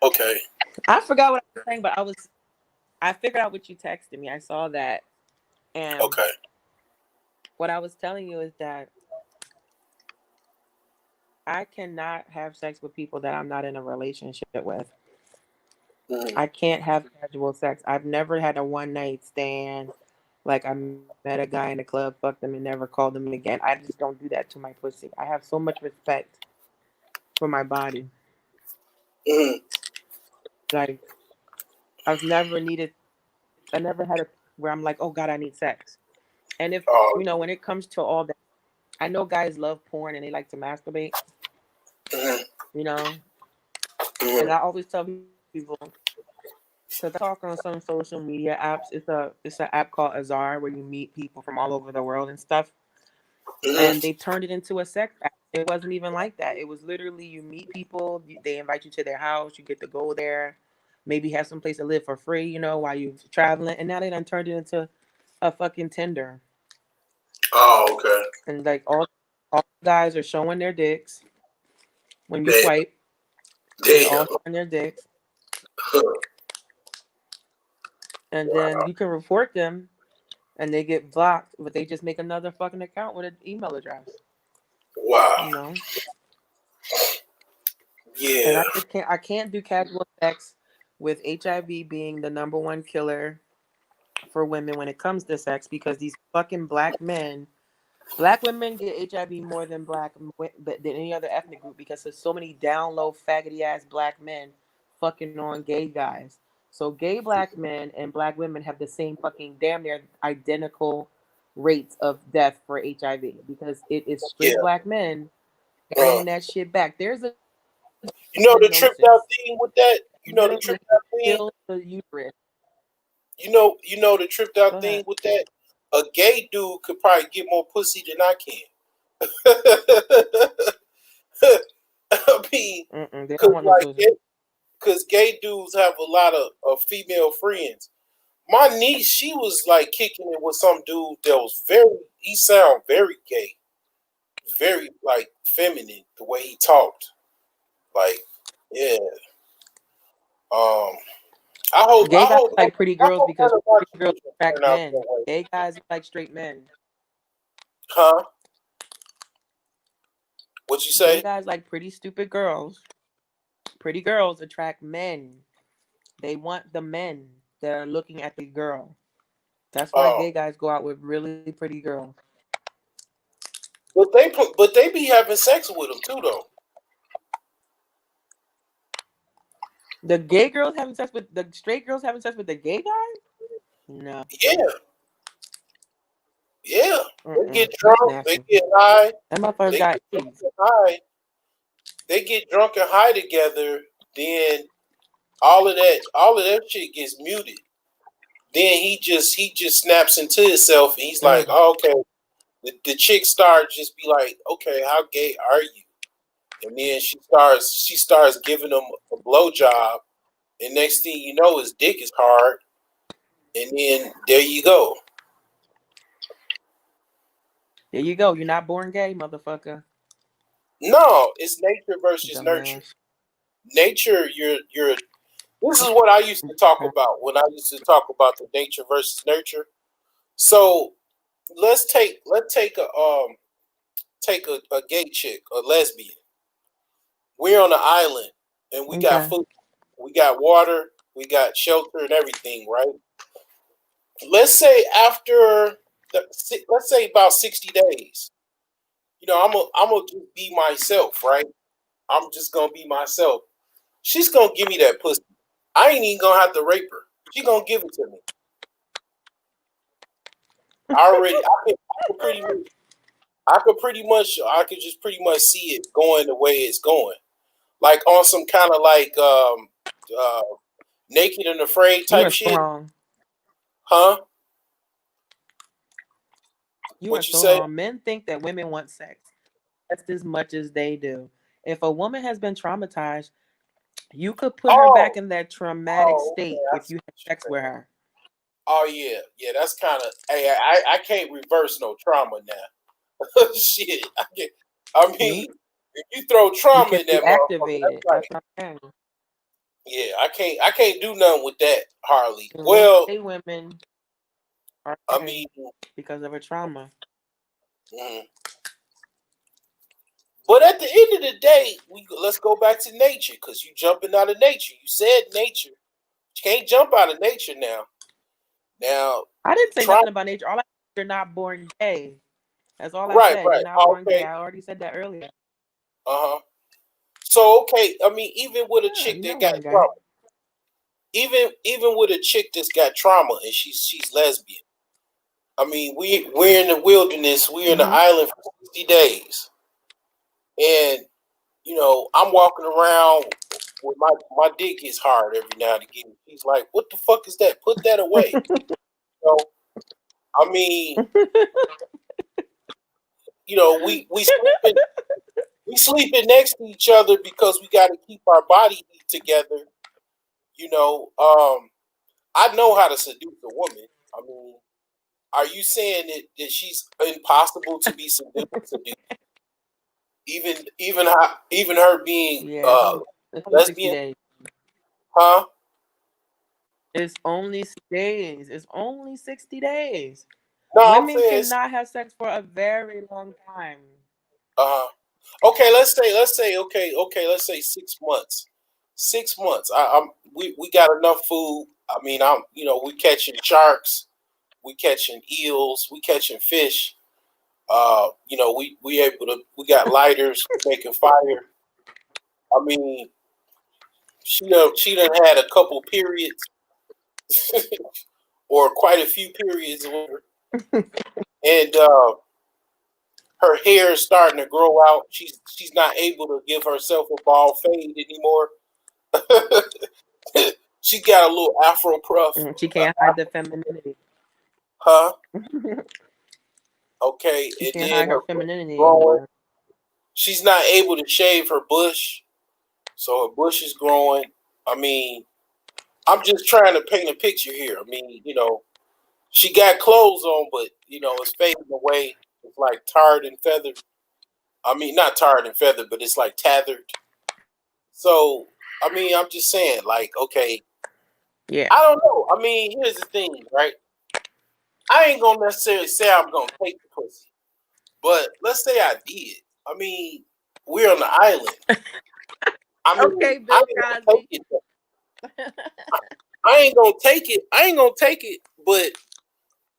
Okay. I forgot what I was saying, but I figured out what you texted me. I saw that. And okay. What I was telling you is that I cannot have sex with people that I'm not in a relationship with. Mm-hmm. I can't have casual sex. I've never had a one night stand. Like I met a guy in the club, fucked him, and never called him again. I just don't do that to my pussy. I have so much respect for my body. Mm-hmm. Like I never had a where I'm like, oh God, I need sex. And if when it comes to all that, I know guys love porn and they like to masturbate. Mm-hmm. And I always tell people, because I talk on some social media apps. It's an app called Azar where you meet people from all over the world and stuff. Mm-hmm. And they turned it into a sex app. It wasn't even like that. It was literally you meet people, they invite you to their house, you get to go there, maybe have some place to live for free, while you're traveling. And now they done turned it into a fucking Tinder. Oh, okay. And like all guys are showing their dicks when you Damn. swipe. They're all showing their dicks. And then you can report them and they get blocked, but they just make another fucking account with an email address. Wow. Yeah. And I can't do casual sex with HIV being the number one killer for women when it comes to sex, because these fucking black women get HIV more than than any other ethnic group, because there's so many down low faggoty ass black men fucking on gay guys. So gay black men and black women have the same fucking damn near identical rates of death for HIV because it is Yeah. straight black men Uh, carrying that shit back. There's a you know the tripped out diagnosis, thing with that. You know the literally tripped out thing. kill the uterus. You know the tripped out Go thing ahead. with that. A gay dude could probably get more pussy than I can. I mean, They don't want no pussy. because gay dudes have a lot of female friends. My niece, she was like kicking it with some dude that was he sound very gay, very like feminine the way he talked. Like, yeah. Gay guys I like pretty girls hope none because of our pretty girls children attract turn out that men. way. Gay guys like straight men. Huh? What you Gay say? guys like pretty stupid girls. Pretty girls attract men. They want the men that are looking at the girl. That's why Oh, gay guys go out with really pretty girls. but they be having sex with them too, though. The gay girls having sex with the straight girls having sex with the gay guy? No. Yeah, yeah. They get That's drunk, they nasty. get high, That motherfucker they got get drunk AIDS. and high. They get drunk and high together. Then all of that shit gets muted. Then he just snaps into himself, and he's like, oh, okay. The chick starts just be like, okay, how gay are you? And then she starts giving him a blowjob, and next thing you know, his dick is hard, and then there you go. There you go. You're not born gay, motherfucker. No, it's nature versus nurture. Dumbass. Nature, you're. This is what I used to talk about when I used to talk about the nature versus nurture. So let's take a gay chick, a lesbian. We're on an island, and we got food, we got water, we got shelter, and everything, right? Let's say let's say about 60 days. You know, I'm gonna just be myself, right? I'm just gonna be myself. She's gonna give me that pussy. I ain't even gonna have to rape her. She gonna give it to me. I could just pretty much see it going the way it's going, like on some kind of like Naked and Afraid You type are so shit, wrong. huh? You are What you so say? wrong. Men think that women want sex just as much as they do. If a woman has been traumatized, you could put her back in that traumatic state if you had sex with her. Oh yeah, that's kind of. Hey, I can't reverse no trauma now. Shit, I mean, if you throw trauma in that motherfucker, that's like, That's what I'm yeah, I can't do nothing with that, Harley. saying. Well, Women are I gay mean, because of a trauma. But at the end of the day, let's go back to nature, because you jumping out of nature. You said nature. You can't jump out of nature now. Now, I didn't say nothing about nature. All I said, you're not born gay. That's all I said. right. You're not born gay. I already said that earlier. So okay, I mean, even with a chick that got trauma, even with a chick that's got trauma and she's lesbian. I mean, we're in the wilderness, we're in the island for 60 days, and you know, I'm walking around with my dick is hard every now and again. He's like, "What the fuck is that? Put that away." So, I mean, you know, we sleeping next to each other because we got to keep our body heat together. You know, I know how to seduce a woman. I mean, are you saying that she's impossible to be seduced? Even her being lesbian, huh? It's only 60 days. It's only 60 days. No, women cannot have sex for a very long time. Okay, let's say 6 months. 6 months. We got enough food. I mean, we catching sharks, we catching eels, we catching fish. We got lighters, making fire. I mean, she done had a couple periods or quite a few periods. and her hair is starting to grow out. She's not able to give herself a bald fade anymore. She got a little Afro puff. She can't hide the femininity. Huh? Okay, She and can't then hide her her femininity growing. anymore. She's not able to shave her bush, so her bush is growing. I mean, I'm just trying to paint a picture here. I mean, she got clothes on, but it's fading away. It's like tarred and feathered. I mean, not tarred and feathered, but it's like tethered. So, I mean, I'm just saying, like, okay, Yeah. I don't know. I mean, here's the thing, right? I ain't gonna necessarily say I'm gonna take the pussy, but let's say I did. I mean, we're on the island. I mean, Okay, Bill Cosby. I ain't gonna take it. I ain't gonna take it. But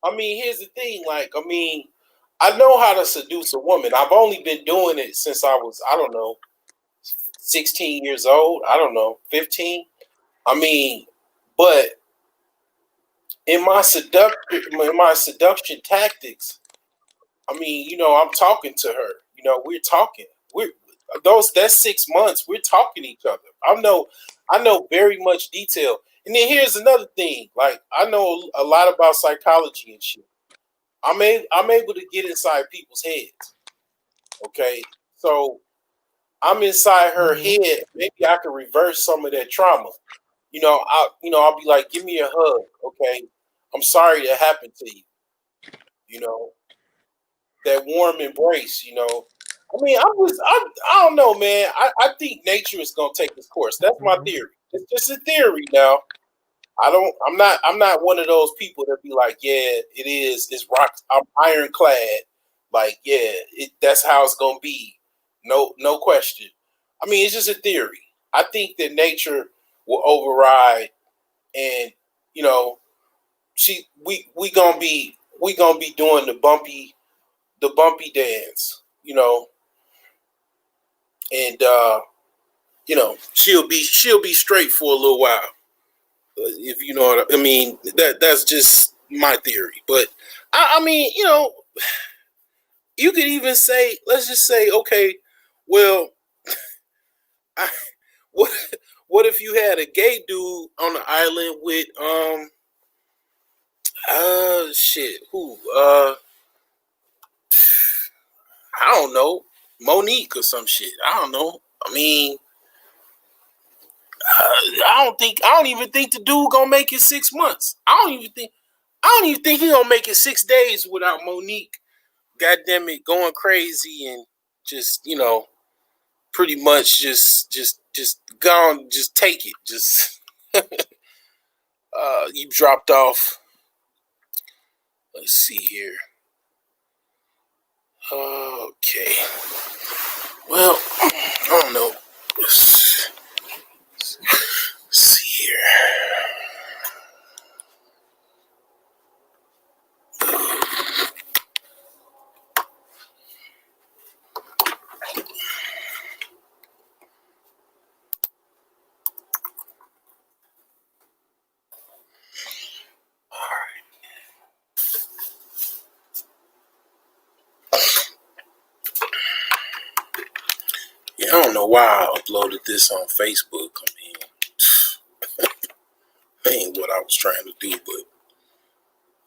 I mean, here's the thing. Like, I mean, I know how to seduce a woman. I've only been doing it since I was, I don't know, 16 years old. I don't know, 15. I mean, but in my seduction tactics, I mean, I'm talking to her. We're talking. That's 6 months. We're talking to each other. I know very much detail. And then here's another thing. Like, I know a lot about psychology and shit. I'm able to get inside people's heads. Okay, so I'm inside her head. Maybe I can reverse some of that trauma. I'll be like, give me a hug. Okay, I'm sorry that happened to you. That warm embrace. I mean, I don't know, man. I think nature is gonna take its course. That's my theory. It's just a theory now. I'm not one of those people that be like, yeah, it is. It's rock. I'm ironclad. Like, yeah, that's how it's gonna be. No question. I mean, it's just a theory. I think that nature will override, and we gonna be doing the bumpy dance, and she'll be straight for a little while. If you know what I mean, that's just my theory. But I mean, you could even say, let's just say, okay, well, I, what what if you had a gay dude on the island with shit, who I don't know, Monique or some shit. I don't know. I mean, I don't even think the dude gonna make it 6 months. I don't even think he gonna make it 6 days without Monique. Goddamn it, going crazy and just pretty much just gone. Just take it. Just you dropped off. Let's see here. Okay. Well, I don't know. Let's see here. Yeah, I don't know why I uploaded this on Facebook. I mean, that ain't what I was trying to do, but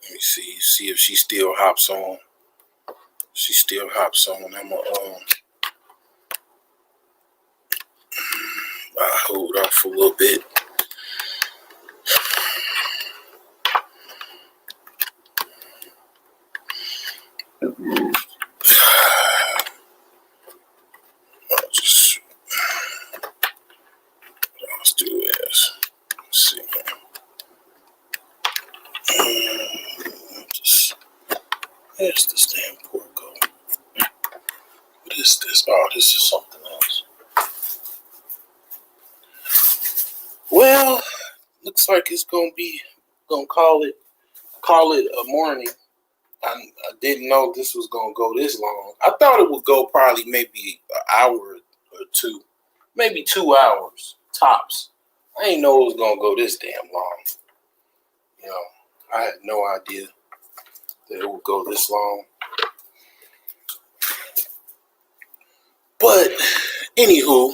let me see if she still hops on. She still hops on. I'm gonna hold off for a little bit. Let's do this. Let's see. There's this damn porco. What is this? Oh, this is something else. Well, looks like it's gonna call it a morning. I didn't know this was gonna go this long. I thought it would go probably maybe an hour or two, maybe 2 hours tops. I didn't know it was gonna go this damn long. I had no idea. that it would go this long. But anywho,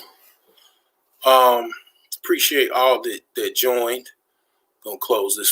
appreciate all that joined. Gonna close this